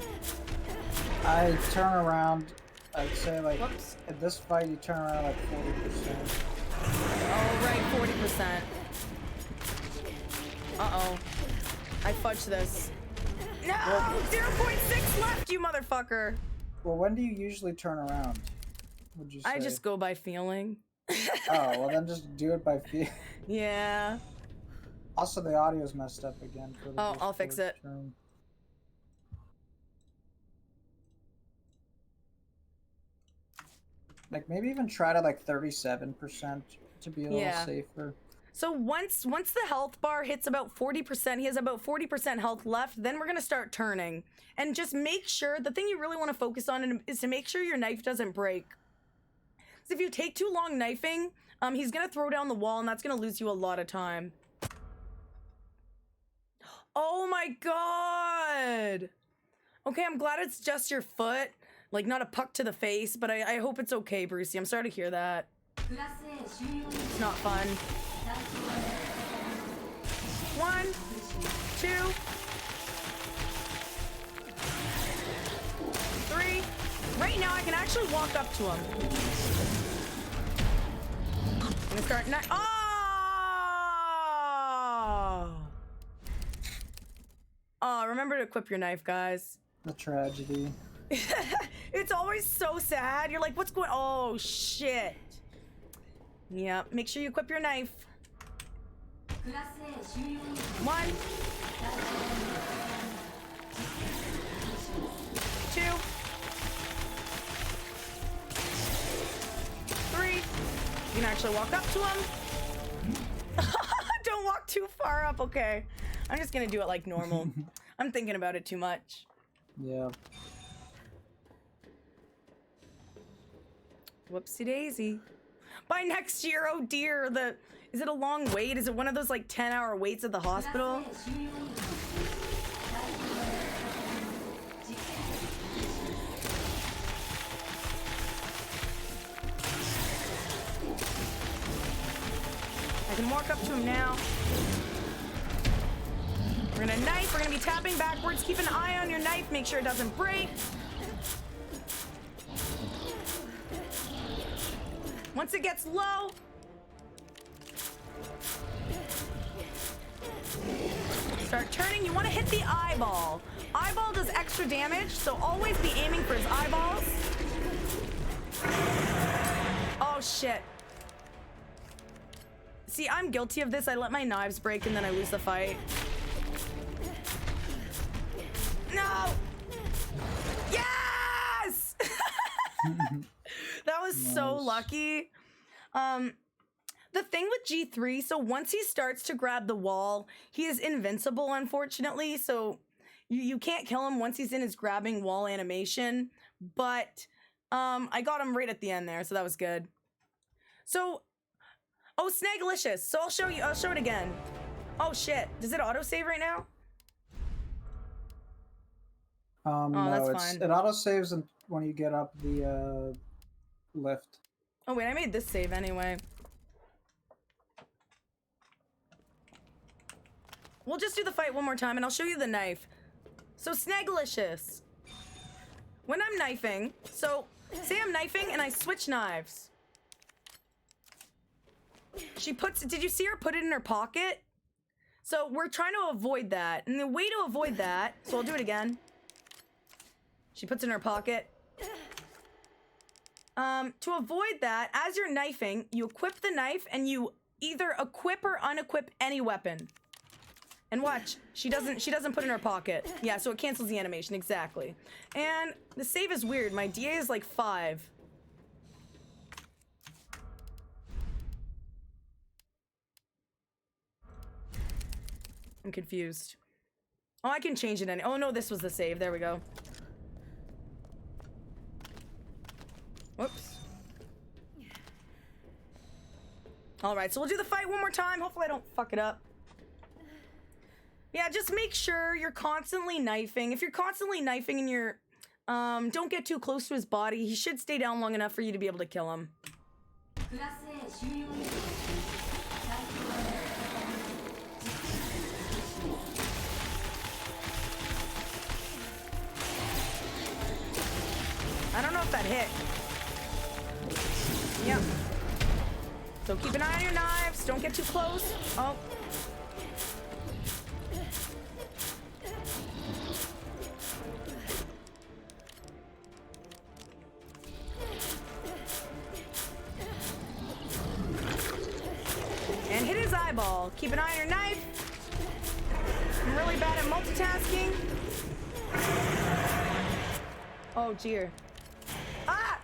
I turn around, I'd say Whoops. at this fight you turn around 40%. Oh, right, 40%. Uh-oh. I fudged this. No! 0.6 left, you motherfucker! Well, when do you usually turn around? Would you say? I just go by feeling. Oh, well then just do it by feel. Yeah. Also, the audio's messed up again. For the Oh, I'll fix Discord it. stream. Like maybe even try to like 37% to be a little safer. So once the health bar hits about 40%, he has about 40% health left, then we're gonna start turning. And just make sure, the thing you really wanna focus on is to make sure your knife doesn't break. Because if you take too long knifing, he's gonna throw down the wall and that's gonna lose you a lot of time. Oh my god! Okay, I'm glad it's just your foot. Like, not a puck to the face, but I hope it's okay, Brucey. I'm sorry to hear that. It's not fun. 1, 2, 3. Right now, I can actually walk up to him. I'm gonna start. Oh, remember to equip your knife, guys. The tragedy. It's always so sad. You're like, what's going? Oh shit. Yeah, make sure you equip your knife. 1, 2, 3. You can actually walk up to him. Don't walk too far up, okay. I'm just gonna do it like normal. I'm thinking about it too much. Yeah. Whoopsie daisy. By next year, oh dear, is it a long wait? Is it one of those like 10-hour waits at the hospital? I can walk up to him now. We're gonna knife, we're gonna be tapping backwards. Keep an eye on your knife, make sure it doesn't break. Once it gets low, start turning. You want to hit the eyeball. Eyeball does extra damage, so always be aiming for his eyeballs. Oh shit. See, I'm guilty of this. I let my knives break and then I lose the fight. No! Yes! That was so lucky. The thing with G3, so once he starts to grab the wall, he is invincible, unfortunately. So you can't kill him once he's in his grabbing wall animation. But I got him right at the end there, so that was good. So, oh, Snagalicious. So I'll show it again. Oh shit, does it autosave right now? No, that's fine. It autosaves when you get up the lift. Oh wait, I made this save anyway. We'll just do the fight one more time and I'll show you the knife. So Snagalicious. When I'm knifing, so say I'm knifing and I switch knives. Did you see her put it in her pocket? So we're trying to avoid that. And the way to avoid that, so I'll do it again. She puts it in her pocket. To avoid that, as you're knifing, you equip the knife and you either equip or unequip any weapon. And watch, she doesn't put it in her pocket. Yeah, so it cancels the animation, exactly. And the save is weird. My DA is like 5. I'm confused. Oh, I can change it oh no, this was the save. There we go. Whoops. Alright, so we'll do the fight one more time. Hopefully I don't fuck it up. Yeah, just make sure you're constantly knifing. If you're constantly knifing and you're... don't get too close to his body. He should stay down long enough for you to be able to kill him. I don't know if that hit. Yep. So keep an eye on your knives. Don't get too close. Oh. well. Keep an eye on your knife. I'm really bad at multitasking. Oh, dear. Ah!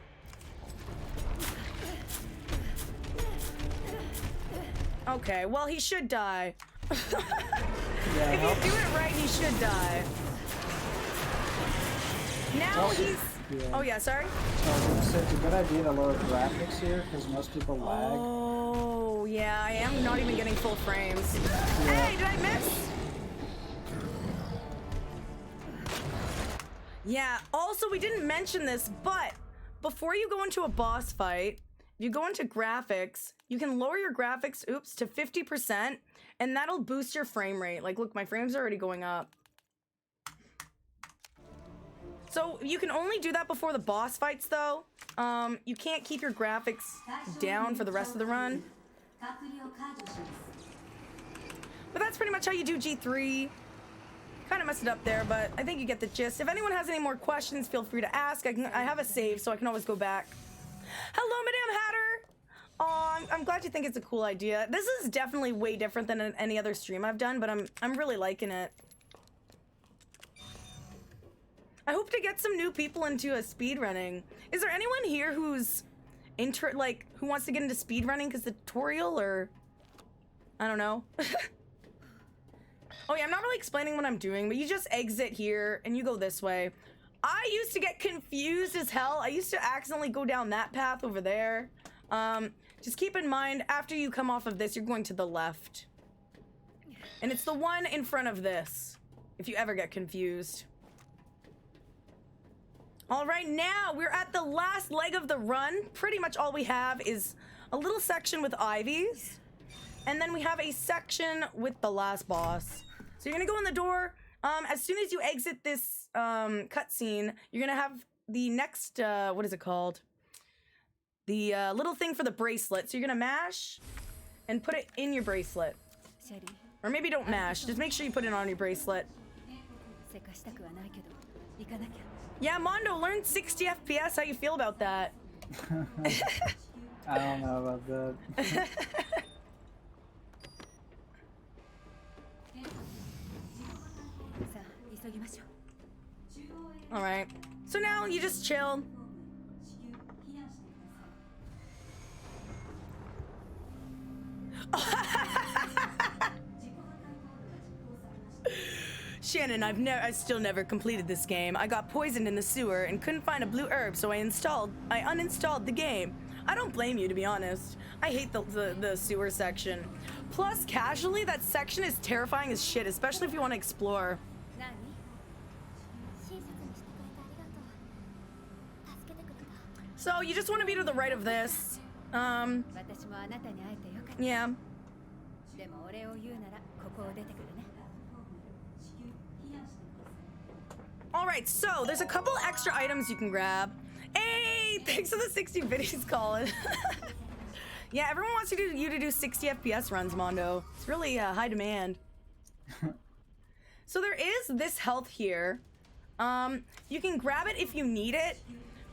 Okay, well, he should die. Yeah, If you do it right, he should die. Now Also- he's... yeah. Oh, yeah, sorry? So I was gonna say it's a good idea to lower graphics here because most people lag. Oh, yeah, I am not even getting full frames. Hey, did I miss? Yeah, also, we didn't mention this, but before you go into a boss fight, if you go into graphics, you can lower your graphics, oops, to 50%, and that'll boost your frame rate. Like, look, my frames are already going up. So you can only do that before the boss fights, though. You can't keep your graphics down for the rest of the run. But that's pretty much how you do G3. Kind of messed it up there, but I think you get the gist. If anyone has any more questions, feel free to ask. I have a save, so I can always go back. Hello, Madame Hatter! Oh, I'm glad you think it's a cool idea. This is definitely way different than any other stream I've done, but I'm really liking it. I hope to get some new people into a speedrunning. Is there anyone here who's who wants to get into speedrunning because the tutorial, or I don't know? Oh yeah, I'm not really explaining what I'm doing, but you just exit here and you go this way. I used to get confused as hell. I used to accidentally go down that path over there. Just keep in mind, after you come off of this, you're going to the left. And it's the one in front of this, if you ever get confused. All right, now we're at the last leg of the run. Pretty much all we have is a little section with ivies. And then we have a section with the last boss. So you're gonna go in the door. As soon as you exit this cutscene, you're gonna have the next, what is it called? The little thing for the bracelet. So you're gonna mash and put it in your bracelet. Or maybe don't mash, just make sure you put it on your bracelet. Yeah, Mondo, learn 60 FPS. How you feel about that? I don't know about that. All right. So now you just chill. Shannon, I still never completed this game. I got poisoned in the sewer and couldn't find a blue herb, so I uninstalled the game. I don't blame you, to be honest. I hate the sewer section. Plus, casually, that section is terrifying as shit, especially if you want to explore. So you just want to be to the right of this. Yeah. All right, so there's a couple extra items you can grab. Hey, thanks for the 60 biddies, Colin. Yeah, everyone wants you to do 60 FPS runs, Mondo. It's really high demand. So there is this health here. You can grab it if you need it.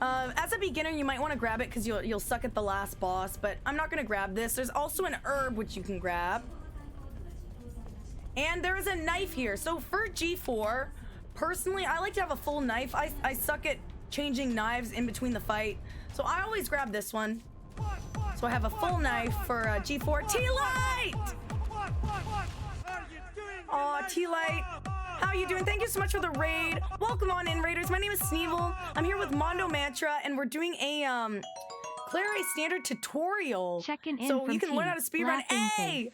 As a beginner, you might want to grab it because you'll suck at the last boss, but I'm not going to grab this. There's also an herb which you can grab. And there is a knife here. So for G4, personally, I like to have a full knife. I suck at changing knives in between the fight, so I always grab this one. So I have a full knife for G4. T-Light! Aw, T-Light. How are you doing? Thank you so much for the raid. Welcome on in, raiders. My name is Sneevel. I'm here with Mondo Mantra, and we're doing a Clary standard tutorial. Checking in so from you can learn T. how to speedrun. Laughing Hey! face.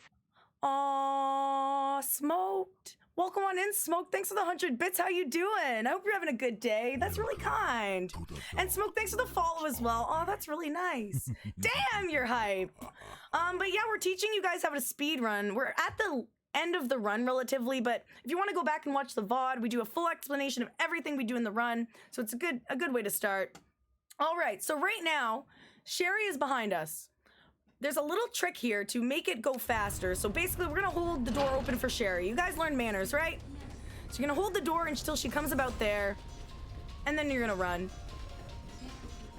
Aw, Smoked. Welcome on in, Smoke. Thanks for the 100 bits. How you doing? I hope you're having a good day. That's really kind. And Smoke, thanks for the follow as well. Oh, that's really nice. Damn, you're hype. But yeah, we're teaching you guys how to speed run. We're at the end of the run relatively, but if you want to go back and watch the VOD, we do a full explanation of everything we do in the run. So it's a good way to start. All right, so right now, Sherry is behind us. There's a little trick here to make it go faster. So basically, we're gonna hold the door open for Sherry. You guys learn manners, right? So you're gonna hold the door until she comes about there, and then you're gonna run.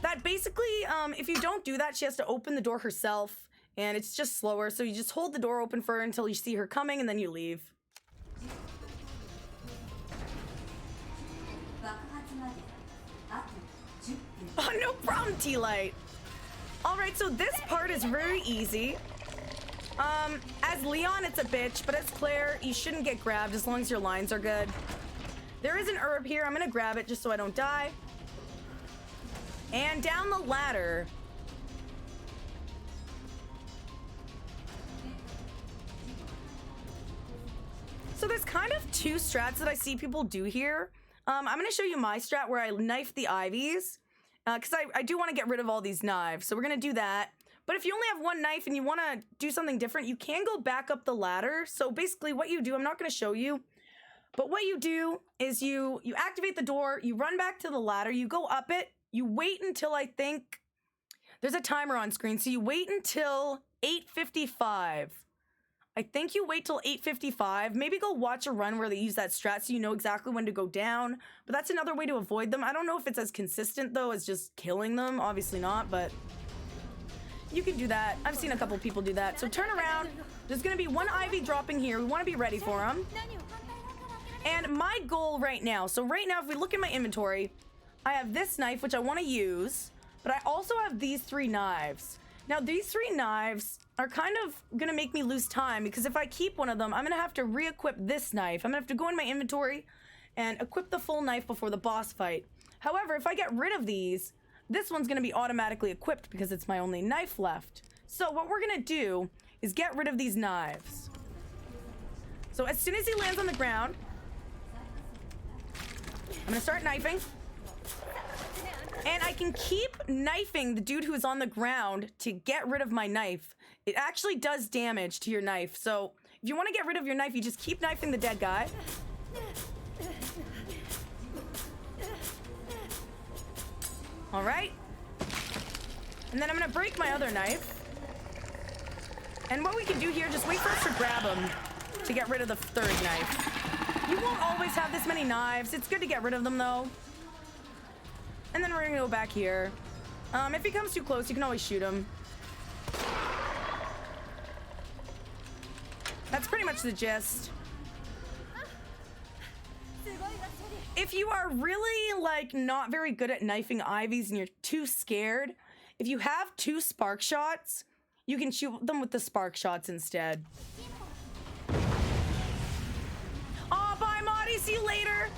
That basically, if you don't do that, she has to open the door herself, And it's just slower, so you just hold the door open for her until you see her coming, and then you leave. Oh, no problem, T-Light. All right, so this part is very easy. As Leon, it's a bitch, but as Claire, you shouldn't get grabbed as long as your lines are good. There is an herb here. I'm gonna grab it just so I don't die. And down the ladder. So there's kind of two strats that I see people do here. I'm gonna show you my strat where I knife the ivies. Because I do want to get rid of all these knives. So we're going to do that. But if you only have one knife and you want to do something different, you can go back up the ladder. So basically what you do, I'm not going to show you. But what you do is you activate the door, you run back to the ladder, you go up it, you wait until I think there's a timer on screen. So you wait until 8:55. I think you wait till 8:55. Maybe go watch a run where they use that strat so you know exactly when to go down. But that's another way to avoid them. I don't know if it's as consistent, though, as just killing them. Obviously not, but you can do that. I've seen a couple people do that. So turn around. There's going to be one ivy dropping here. We want to be ready for them. And my goal right now, so right now, if we look in my inventory, I have this knife, which I want to use, but I also have these 3 knives. Now, these 3 knives are kind of going to make me lose time because if I keep one of them, I'm going to have to re-equip this knife. I'm going to have to go in my inventory and equip the full knife before the boss fight. However, if I get rid of these, this one's going to be automatically equipped because it's my only knife left. So what we're going to do is get rid of these knives. So as soon as he lands on the ground, I'm going to start knifing. And I can keep knifing the dude who is on the ground to get rid of my knife. It actually does damage to your knife. So if you want to get rid of your knife, you just keep knifing the dead guy. All right. And then I'm going to break my other knife. And what we can do here, just wait for us to grab him to get rid of the 3rd knife. You won't always have this many knives. It's good to get rid of them, though. And then we're gonna go back here. If he comes too close, you can always shoot him. That's pretty much the gist. If you are really, like, not very good at knifing ivies and you're too scared, if you have 2 spark shots, you can shoot them with the spark shots instead. Aw, bye, Maudie. See you later.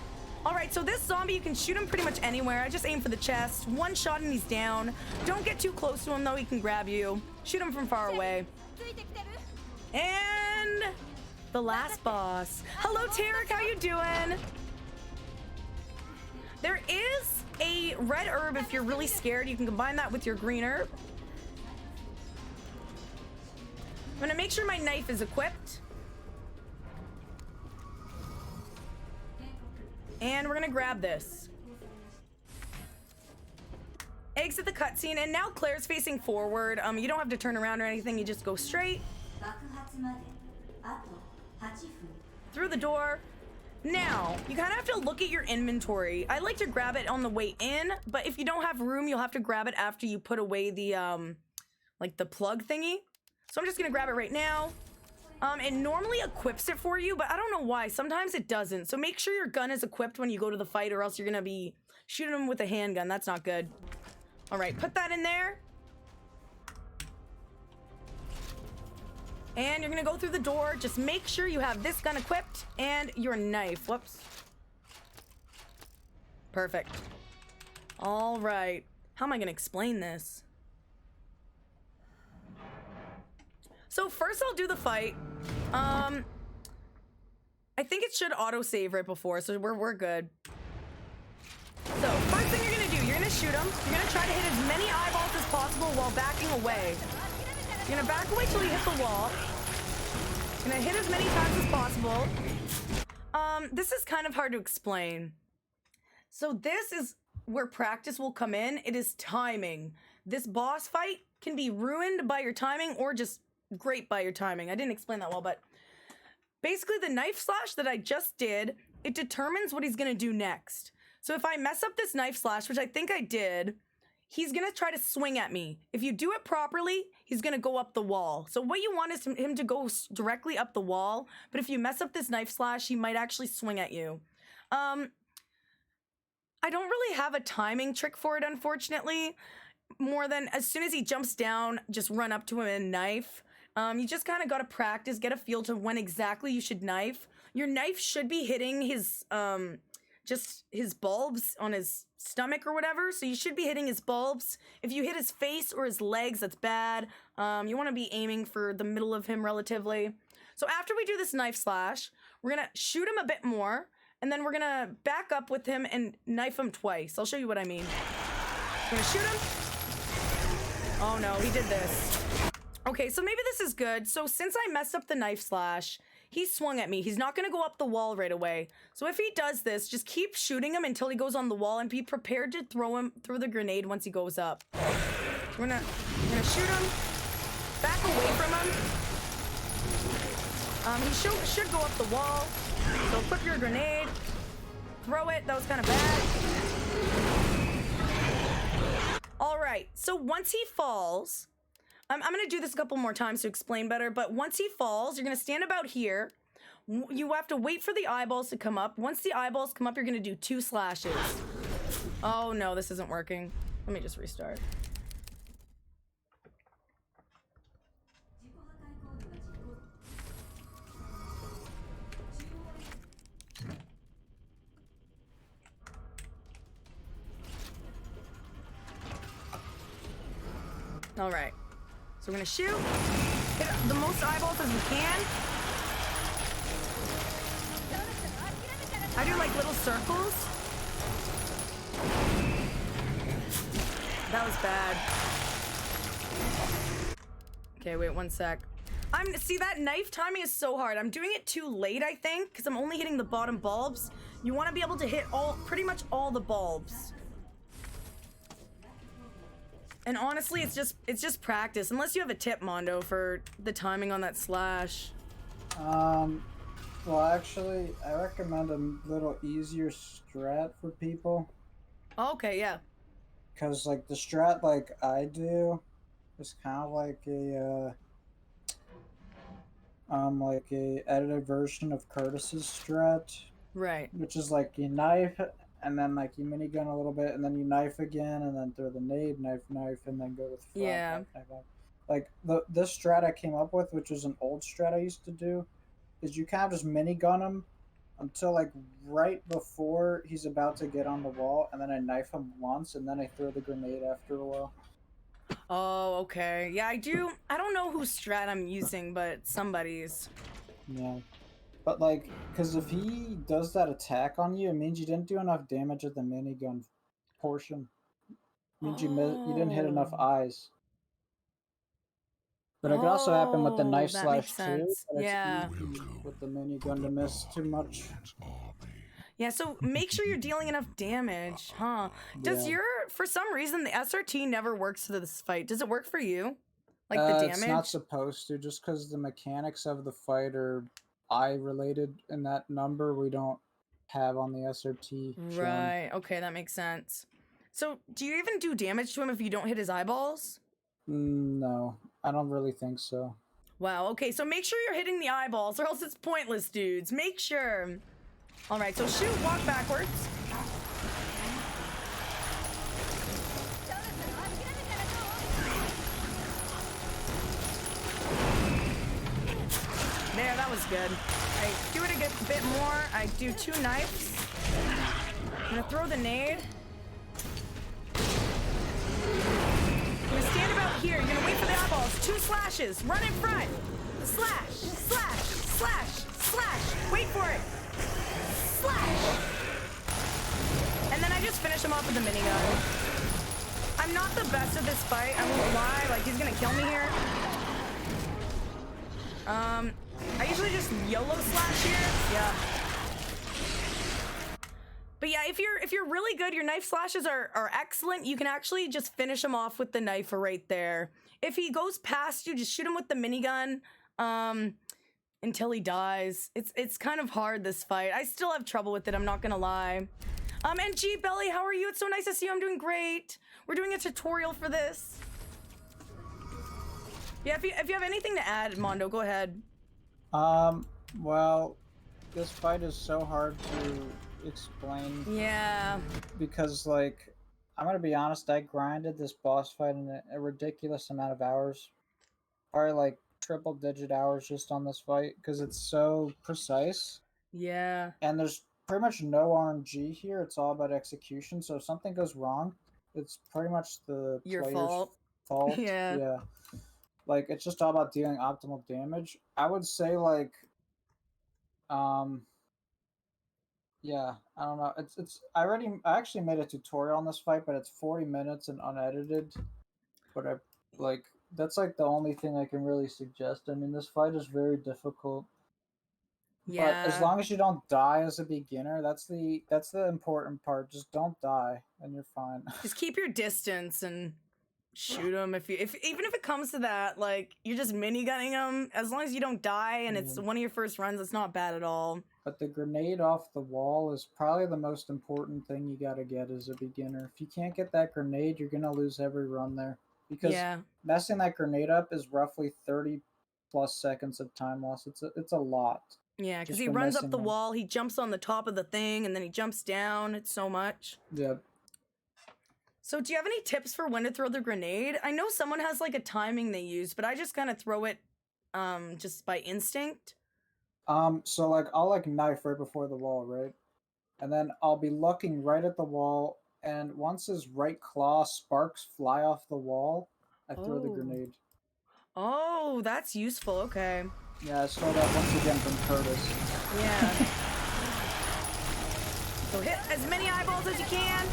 All right, so this zombie, you can shoot him pretty much anywhere. I just aim for the chest. 1 shot and he's down. Don't get too close to him, though. He can grab you. Shoot him from far away. And the last boss. Hello, Tarek. How you doing? There is a red herb if you're really scared. You can combine that with your green herb. I'm going to make sure my knife is equipped. And we're gonna grab this. Exit the cutscene, and now Claire's facing forward. You don't have to turn around or anything, you just go straight through the door. Now, you kind of have to look at your inventory. I like to grab it on the way in, but if you don't have room, you'll have to grab it after you put away the, like the plug thingy. So I'm just gonna grab it right now. It normally equips it for you, but I don't know why. Sometimes it doesn't. So make sure your gun is equipped when you go to the fight, or else you're gonna be shooting them with a handgun. That's not good. All right, put that in there. And you're gonna go through the door. Just make sure you have this gun equipped and your knife. Whoops. Perfect. All right. How am I gonna explain this? So first I'll do the fight. I think it should auto-save right before, so we're good. So first thing you're gonna do, you're gonna shoot him. You're gonna try to hit as many eyeballs as possible while backing away. You're gonna back away till you hit the wall. You're gonna hit as many times as possible. This is kind of hard to explain. So this is where practice will come in. It is timing. This boss fight can be ruined by your timing or just great by your timing. I didn't explain that well, but basically the knife slash that I just did, it determines what he's gonna do next. So if I mess up this knife slash, which I think I did, he's gonna try to swing at me. If you do it properly, he's gonna go up the wall. So what you want is him to go directly up the wall, but if you mess up this knife slash, he might actually swing at you. I don't really have a timing trick for it, unfortunately. More than as soon as he jumps down, just run up to him and knife. You just kind of gotta practice, get a feel to when exactly you should knife. Your knife should be hitting his, just his bulbs on his stomach or whatever, so you should be hitting his bulbs. If you hit his face or his legs, that's bad. You want to be aiming for the middle of him relatively. So after we do this knife slash, we're gonna shoot him a bit more, and then we're gonna back up with him and knife him twice. I'll show you what I mean. I'm gonna shoot him. Oh no, he did this. Okay, so maybe this is good. So since I messed up the knife slash, he swung at me. He's not gonna go up the wall right away. So if he does this, just keep shooting him until he goes on the wall and be prepared to throw the grenade once he goes up. So we're gonna shoot him, back away from him. He should go up the wall. So equip your grenade, throw it. That was kind of bad. All right, so once he falls, I'm gonna do this a couple more times to explain better, but once he falls, you're gonna stand about here. You have to wait for the eyeballs to come up. Once the eyeballs come up, you're gonna do 2 slashes. Oh no, this isn't working. Let me just restart. All right, so we're gonna shoot, hit the most eyeballs as we can. I do like little circles. That was bad. Okay, wait 1 sec. See, that knife timing is so hard. I'm doing it too late, I think, because I'm only hitting the bottom bulbs. You want to be able to hit pretty much all the bulbs. And honestly, it's just practice. Unless you have a tip, Mondo, for the timing on that slash. Well, actually, I recommend a little easier strat for people. Okay, yeah. Because, like, the strat like I do is kind of like a edited version of Curtis's strat. Right. Which is like you knife, and then like you minigun a little bit, and then you knife again, and then throw the nade, knife, and then go with front, yeah. knife. Like this strat I came up with, which was an old strat I used to do, is you kind of just minigun him until like right before he's about to get on the wall, and then I knife him once, and then I throw the grenade after a while. Oh, okay. Yeah, I do. I don't know whose strat I'm using, but somebody's. Yeah. But, like, because if he does that attack on you, it means you didn't do enough damage at the minigun portion. It means you didn't hit enough eyes. But it could also happen with the knife that slash makes sense. too. But Yeah. it's easy with the minigun to miss too much. Yeah, so make sure you're dealing enough damage, huh? Does for some reason, the SRT never works for this fight. Does it work for you? Like the damage? It's not supposed to, just because the mechanics of the fight are eye-related, and that number we don't have on the SRT. Right, okay, that makes sense. So, do you even do damage to him if you don't hit his eyeballs? No, I don't really think so. Wow, okay, so make sure you're hitting the eyeballs, or else it's pointless, dudes. Make sure. All right, so shoot, walk backwards. There, that was good. I do it a bit more. I do 2 knives. I'm gonna throw the nade. I'm gonna stand about here. You're gonna wait for the eyeballs. 2 slashes. Run in front. Slash, slash, slash, slash. Wait for it. Slash. And then I just finish him off with the minigun. I'm not the best at this fight. I won't lie. Like, he's gonna kill me here. I usually just YOLO slash here. Yeah. But yeah, if you're really good, your knife slashes are excellent. You can actually just finish him off with the knife right there. If he goes past you, just shoot him with the minigun until he dies. It's kind of hard, this fight. I still have trouble with it, I'm not gonna lie. And G Belly, how are you? It's so nice to see you. I'm doing great. We're doing a tutorial for this. Yeah, if you have anything to add, Mondo, go ahead. Well, this fight is so hard to explain. Yeah. Because, like, I'm gonna be honest, I grinded this boss fight in a ridiculous amount of hours. Probably like triple-digit hours just on this fight, because it's so precise. Yeah. And there's pretty much no RNG here. It's all about execution. So if something goes wrong, it's pretty much the Your player's fault. Yeah. Yeah. Like, it's just all about dealing optimal damage. I would say, like, yeah, I don't know. I actually made a tutorial on this fight, but it's 40 minutes and unedited. But that's like the only thing I can really suggest. I mean, this fight is very difficult. Yeah. But as long as you don't die as a beginner, that's the important part. Just don't die, and you're fine. Just keep your distance and shoot them even if it comes to that, like you're just minigunning them. As long as you don't die and it's one of your first runs, it's not bad at all. But the grenade off the wall is probably the most important thing you gotta get as a beginner. If you can't get that grenade, you're gonna lose every run there. Because messing that grenade up is roughly 30 plus seconds of time loss. It's a lot. Yeah, because he runs up the wall, he jumps on the top of the thing, and then he jumps down. It's so much. Yep. So do you have any tips for when to throw the grenade? I know someone has like a timing they use, but I just kind of throw it just by instinct. So like I'll like knife right before the wall, right? And then I'll be looking right at the wall, and once his right claw sparks fly off the wall, I throw the grenade. Oh, that's useful. Okay. Yeah, I stole that once again from Curtis. Yeah. So hit as many eyeballs as you can.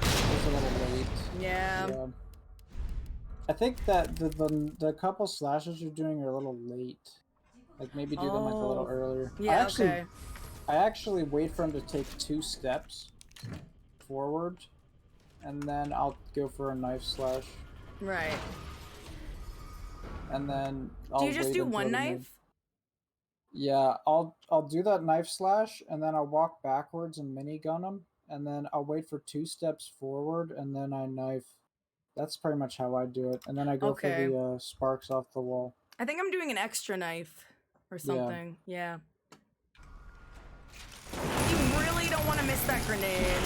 It's a little late. Yeah. I think that the couple slashes you're doing are a little late. Like maybe do them like a little earlier. Yeah, I actually wait for him to take 2 steps forward, and then I'll go for a knife slash. Right. And then I'll do you just do one knife? Yeah, I'll do that knife slash, and then I'll walk backwards and minigun him, and then I'll wait for 2 steps forward, and then I knife. That's pretty much how I do it, and then I go for the sparks off the wall. I think I'm doing an extra knife or something. Yeah. You really don't want to miss that grenade.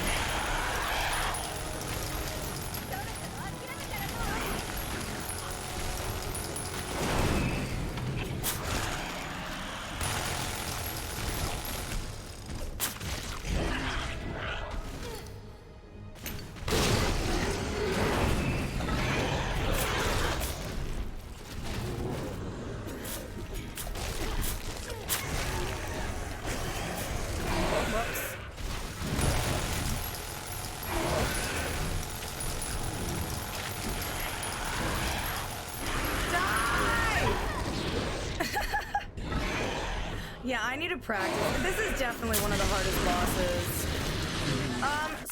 Yeah, I need to practice. This is definitely one of the hardest bosses.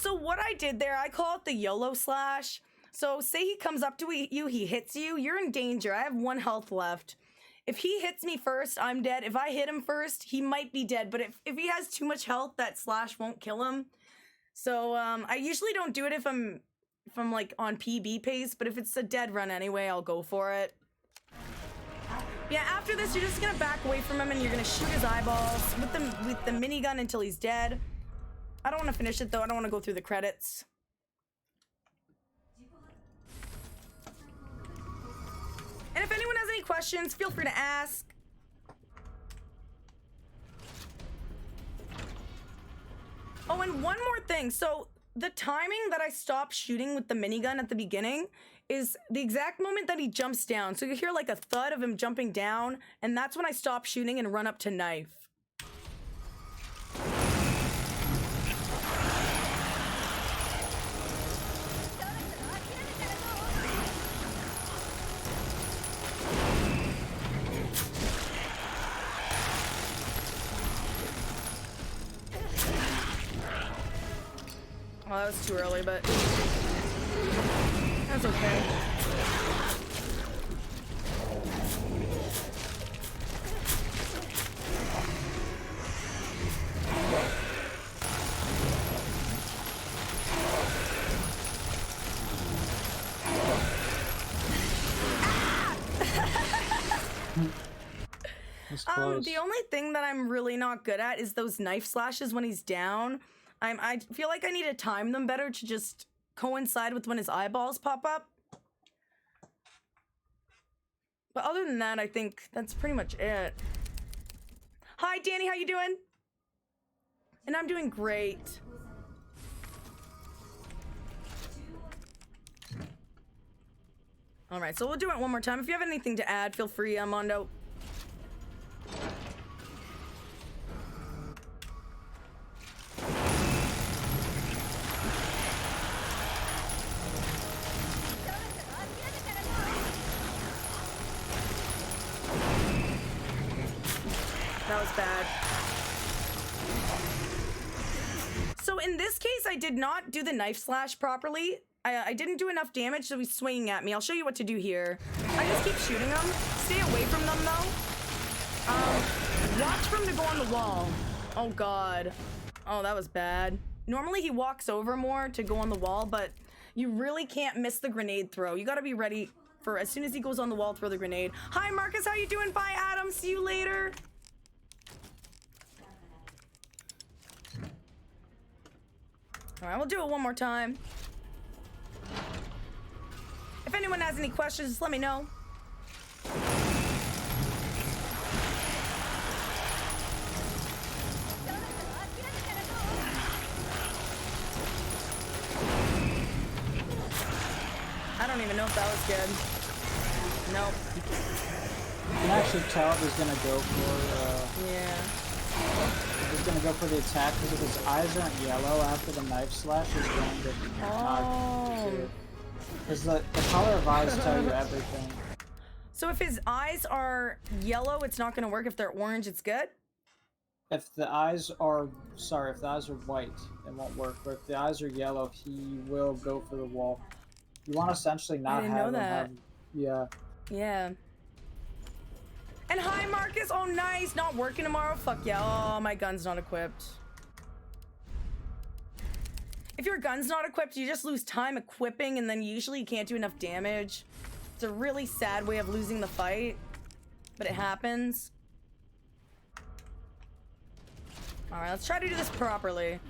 So what I did there, I call it the YOLO slash. So say he comes up to you, he hits you, you're in danger. I have 1 health left. If he hits me first, I'm dead. If I hit him first, he might be dead. But if he has too much health, that slash won't kill him. So I usually don't do it if I'm like on PB pace, but if it's a dead run anyway, I'll go for it. Yeah, after this, you're just gonna back away from him and you're gonna shoot his eyeballs with the minigun until he's dead. I don't want to finish it though. I don't want to go through the credits. And if anyone has any questions, feel free to ask. Oh, and one more thing. So the timing that I stop shooting with the minigun at the beginning is the exact moment that he jumps down. So you hear like a thud of him jumping down, and that's when I stop shooting and run up to knife. Well, that was too early, but... That's okay. Close. The only thing that I'm really not good at is those knife slashes when he's down. I feel like I need to time them better to just coincide with when his eyeballs pop up. But other than that, I think that's pretty much it. Hi, Danny, how you doing? And I'm doing great. All right, so we'll do it one more time. If you have anything to add, feel free, Mondo. That was bad. So in this case, I did not do the knife slash properly. I didn't do enough damage, so he's swinging at me. I'll show you what to do here. I just keep shooting him. Stay away from them, though. Watch for him to go on the wall. Oh, God. Oh, that was bad. Normally, he walks over more to go on the wall, but you really can't miss the grenade throw. You gotta be ready for as soon as he goes on the wall, throw the grenade. Hi, Marcus. How you doing? Bye, Adam. See you later. All right, we'll do it one more time. If anyone has any questions, just let me know. I don't even know if that was good. Nope. You can actually tell if he's gonna go for, Yeah. he's gonna go for the attack because if his eyes aren't yellow after the knife slash, he's going to not do it. Because the color of eyes tell you everything. So if his eyes are yellow, it's not gonna work. If they're orange, it's good? If the eyes are, sorry, if the eyes are white, it won't work. But if the eyes are yellow, he will go for the wall. You want to essentially not didn't know have him that. have, yeah. Yeah. And hi, Marcus. Oh, nice. Not working tomorrow? Fuck yeah. Oh, my gun's not equipped. If your gun's not equipped, you just lose time equipping, and then usually you can't do enough damage. It's a really sad way of losing the fight, but it happens. All right, let's try to do this properly.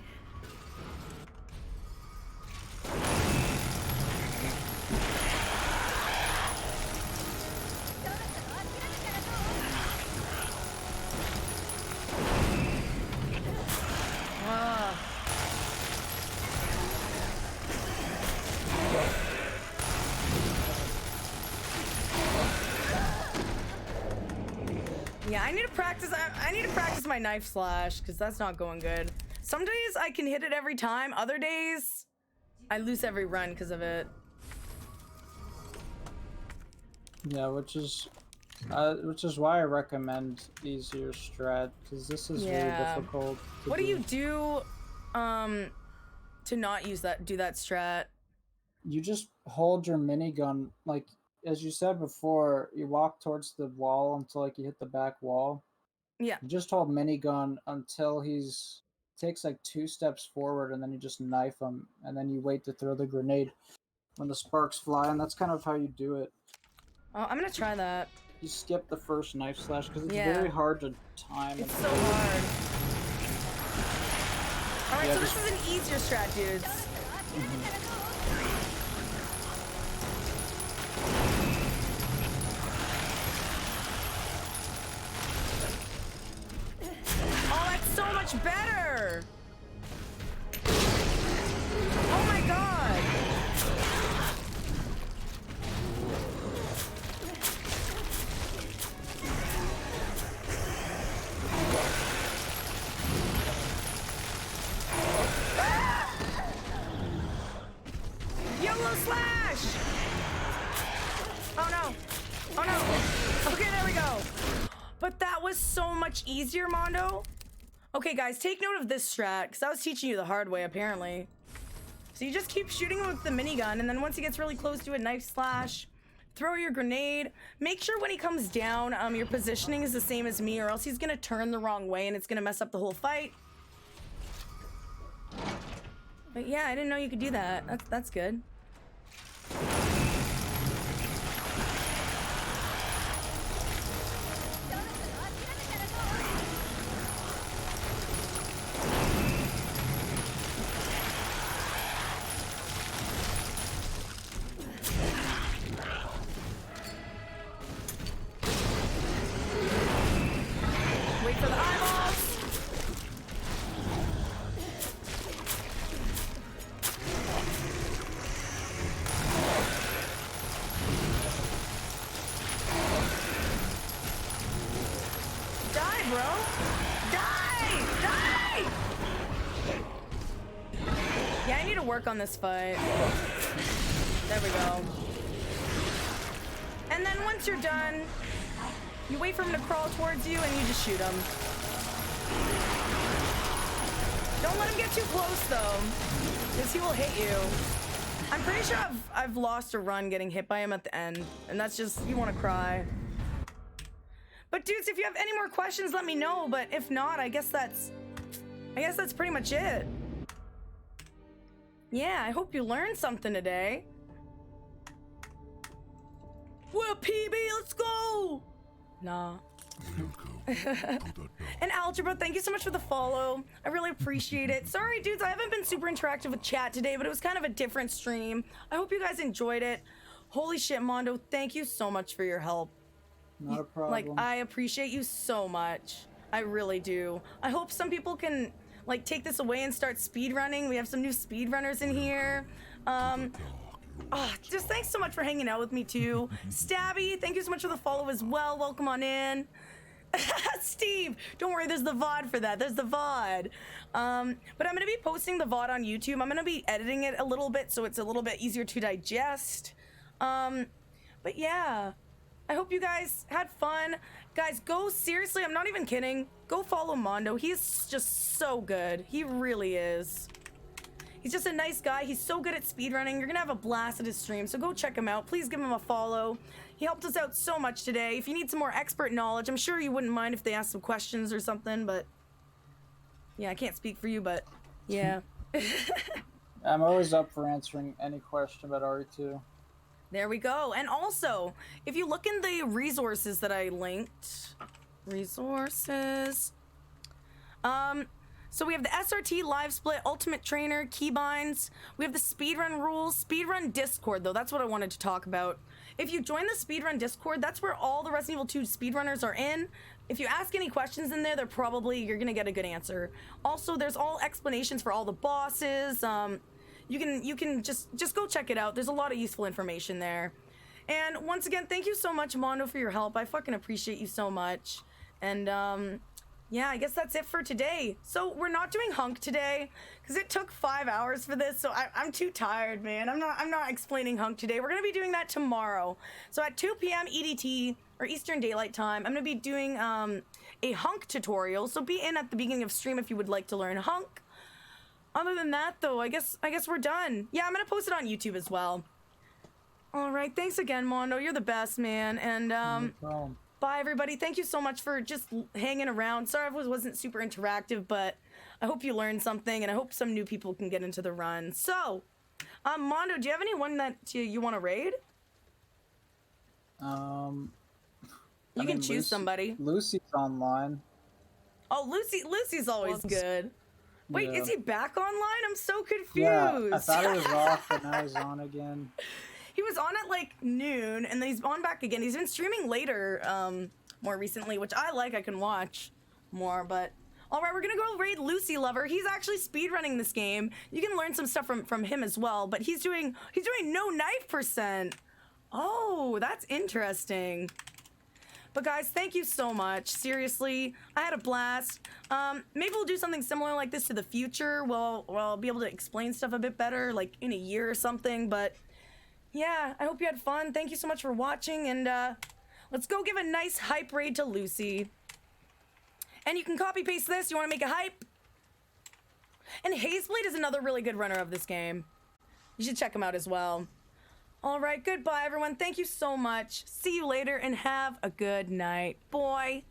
Yeah, I need to practice. I need to practice my knife slash because that's not going good. Some days I can hit it every time. Other days I lose every run because of it. Yeah, which is why I recommend easier strat because this is really difficult. What do you do to not do that strat? You just hold your minigun, like as you said before, you walk towards the wall until like you hit the back wall. Yeah. You just hold minigun until takes like 2 steps forward, and then you just knife him, and then you wait to throw the grenade when the sparks fly, and that's kind of how you do it. Oh, I'm gonna try that. You skip the first knife slash because it's Yeah. very hard to time. It's so hard. All right, Yeah, so this is an easier strat, dudes. Oh, that's so much better. Oh my god. YOLO slash! Oh no. Oh no. Okay, there we go. But that was so much easier, Mondo. Okay, guys, take note of this strat, because I was teaching you the hard way, apparently. So you just keep shooting him with the minigun, and then once he gets really close to it, knife slash, throw your grenade. Make sure when he comes down, your positioning is the same as me, or else he's gonna turn the wrong way and it's gonna mess up the whole fight. But yeah, I didn't know you could do that. That's good. Wait for the eyeballs. Die, bro. Die! Die! Yeah, I need to work on this fight. There we go. And then once you're done, you wait for him to crawl towards you and you just shoot him. Don't let him get too close though, because he will hit you. I'm pretty sure I've lost a run getting hit by him at the end, and that's just, you want to cry. But dudes, if you have any more questions, let me know. But if not, I guess that's pretty much it. Yeah, I hope you learned something today. Well, PB, let's go! Nah. And Algebra, thank you so much for the follow. I really appreciate it. Sorry, dudes, I haven't been super interactive with chat today, but it was kind of a different stream. I hope you guys enjoyed it. Holy shit, Mondo, thank you so much for your help. Not a problem. Like, I appreciate you so much. I really do. I hope some people can, like, take this away and start speedrunning. We have some new speedrunners in here. Just thanks so much for hanging out with me, too. Stabby, thank you so much for the follow as well. Welcome on in. Steve, don't worry, there's the VOD for that. There's the VOD. But I'm going to be posting the VOD on YouTube. I'm going to be editing it a little bit so it's a little bit easier to digest. But yeah, I hope you guys had fun. Guys, go, seriously, I'm not even kidding. Go follow Mondo. He's just so good. He really is. He's just a nice guy. He's so good at speedrunning. You're gonna have a blast at his stream, so go check him out. Please give him a follow. He helped us out so much today. If you need some more expert knowledge, I'm sure you wouldn't mind if they asked some questions or something, but yeah, I can't speak for you, but yeah. I'm always up for answering any question about RE2. There we go. And also, if you look in the resources that I linked, resources, so we have the SRT live split, ultimate trainer, keybinds. We have the speedrun rules, speedrun Discord though. That's what I wanted to talk about. If you join the speedrun Discord, that's where all the Resident Evil 2 speedrunners are in. If you ask any questions in there, you're gonna get a good answer. Also, there's all explanations for all the bosses. You can just go check it out. There's a lot of useful information there. And once again, thank you so much, Mondo, for your help. I fucking appreciate you so much. And yeah, I guess that's it for today. So we're not doing Hunk today because it took 5 hours for this. So I'm too tired, man. I'm not explaining Hunk today. We're gonna be doing that tomorrow. So at 2 p.m. EDT or Eastern Daylight Time, I'm gonna be doing a Hunk tutorial. So be in at the beginning of stream if you would like to learn Hunk. Other than that, though, I guess we're done. Yeah, I'm gonna post it on YouTube as well. All right, thanks again, Mondo. You're the best, man. And No problem. bye, everybody. Thank you so much for just hanging around. Sorry I wasn't super interactive, but I hope you learned something, and I hope some new people can get into the run. So, Mondo, do you have anyone that you want to raid? You can choose somebody. Lucy's online. Oh, Lucy's always good. Wait, Yeah. is he back online? I'm so confused. Yeah, I thought it was off, but now he's on again. He was on at like noon, and then he's on back again. He's been streaming later, more recently, which I like. I can watch more, but all right, we're gonna go raid Lucy Lover. He's actually speedrunning this game. You can learn some stuff from him as well. But he's doing no knife %. Oh, that's interesting. But guys, thank you so much. Seriously, I had a blast. Maybe we'll do something similar like this to the future. Where I'll be able to explain stuff a bit better, like in a year or something. But yeah, I hope you had fun. Thank you so much for watching, and let's go give a nice hype raid to Lucy. And you can copy paste this. You want to make a hype? And Hazeblade is another really good runner of this game. You should check them out as well. All right, goodbye, everyone. Thank you so much. See you later and have a good night. Boy.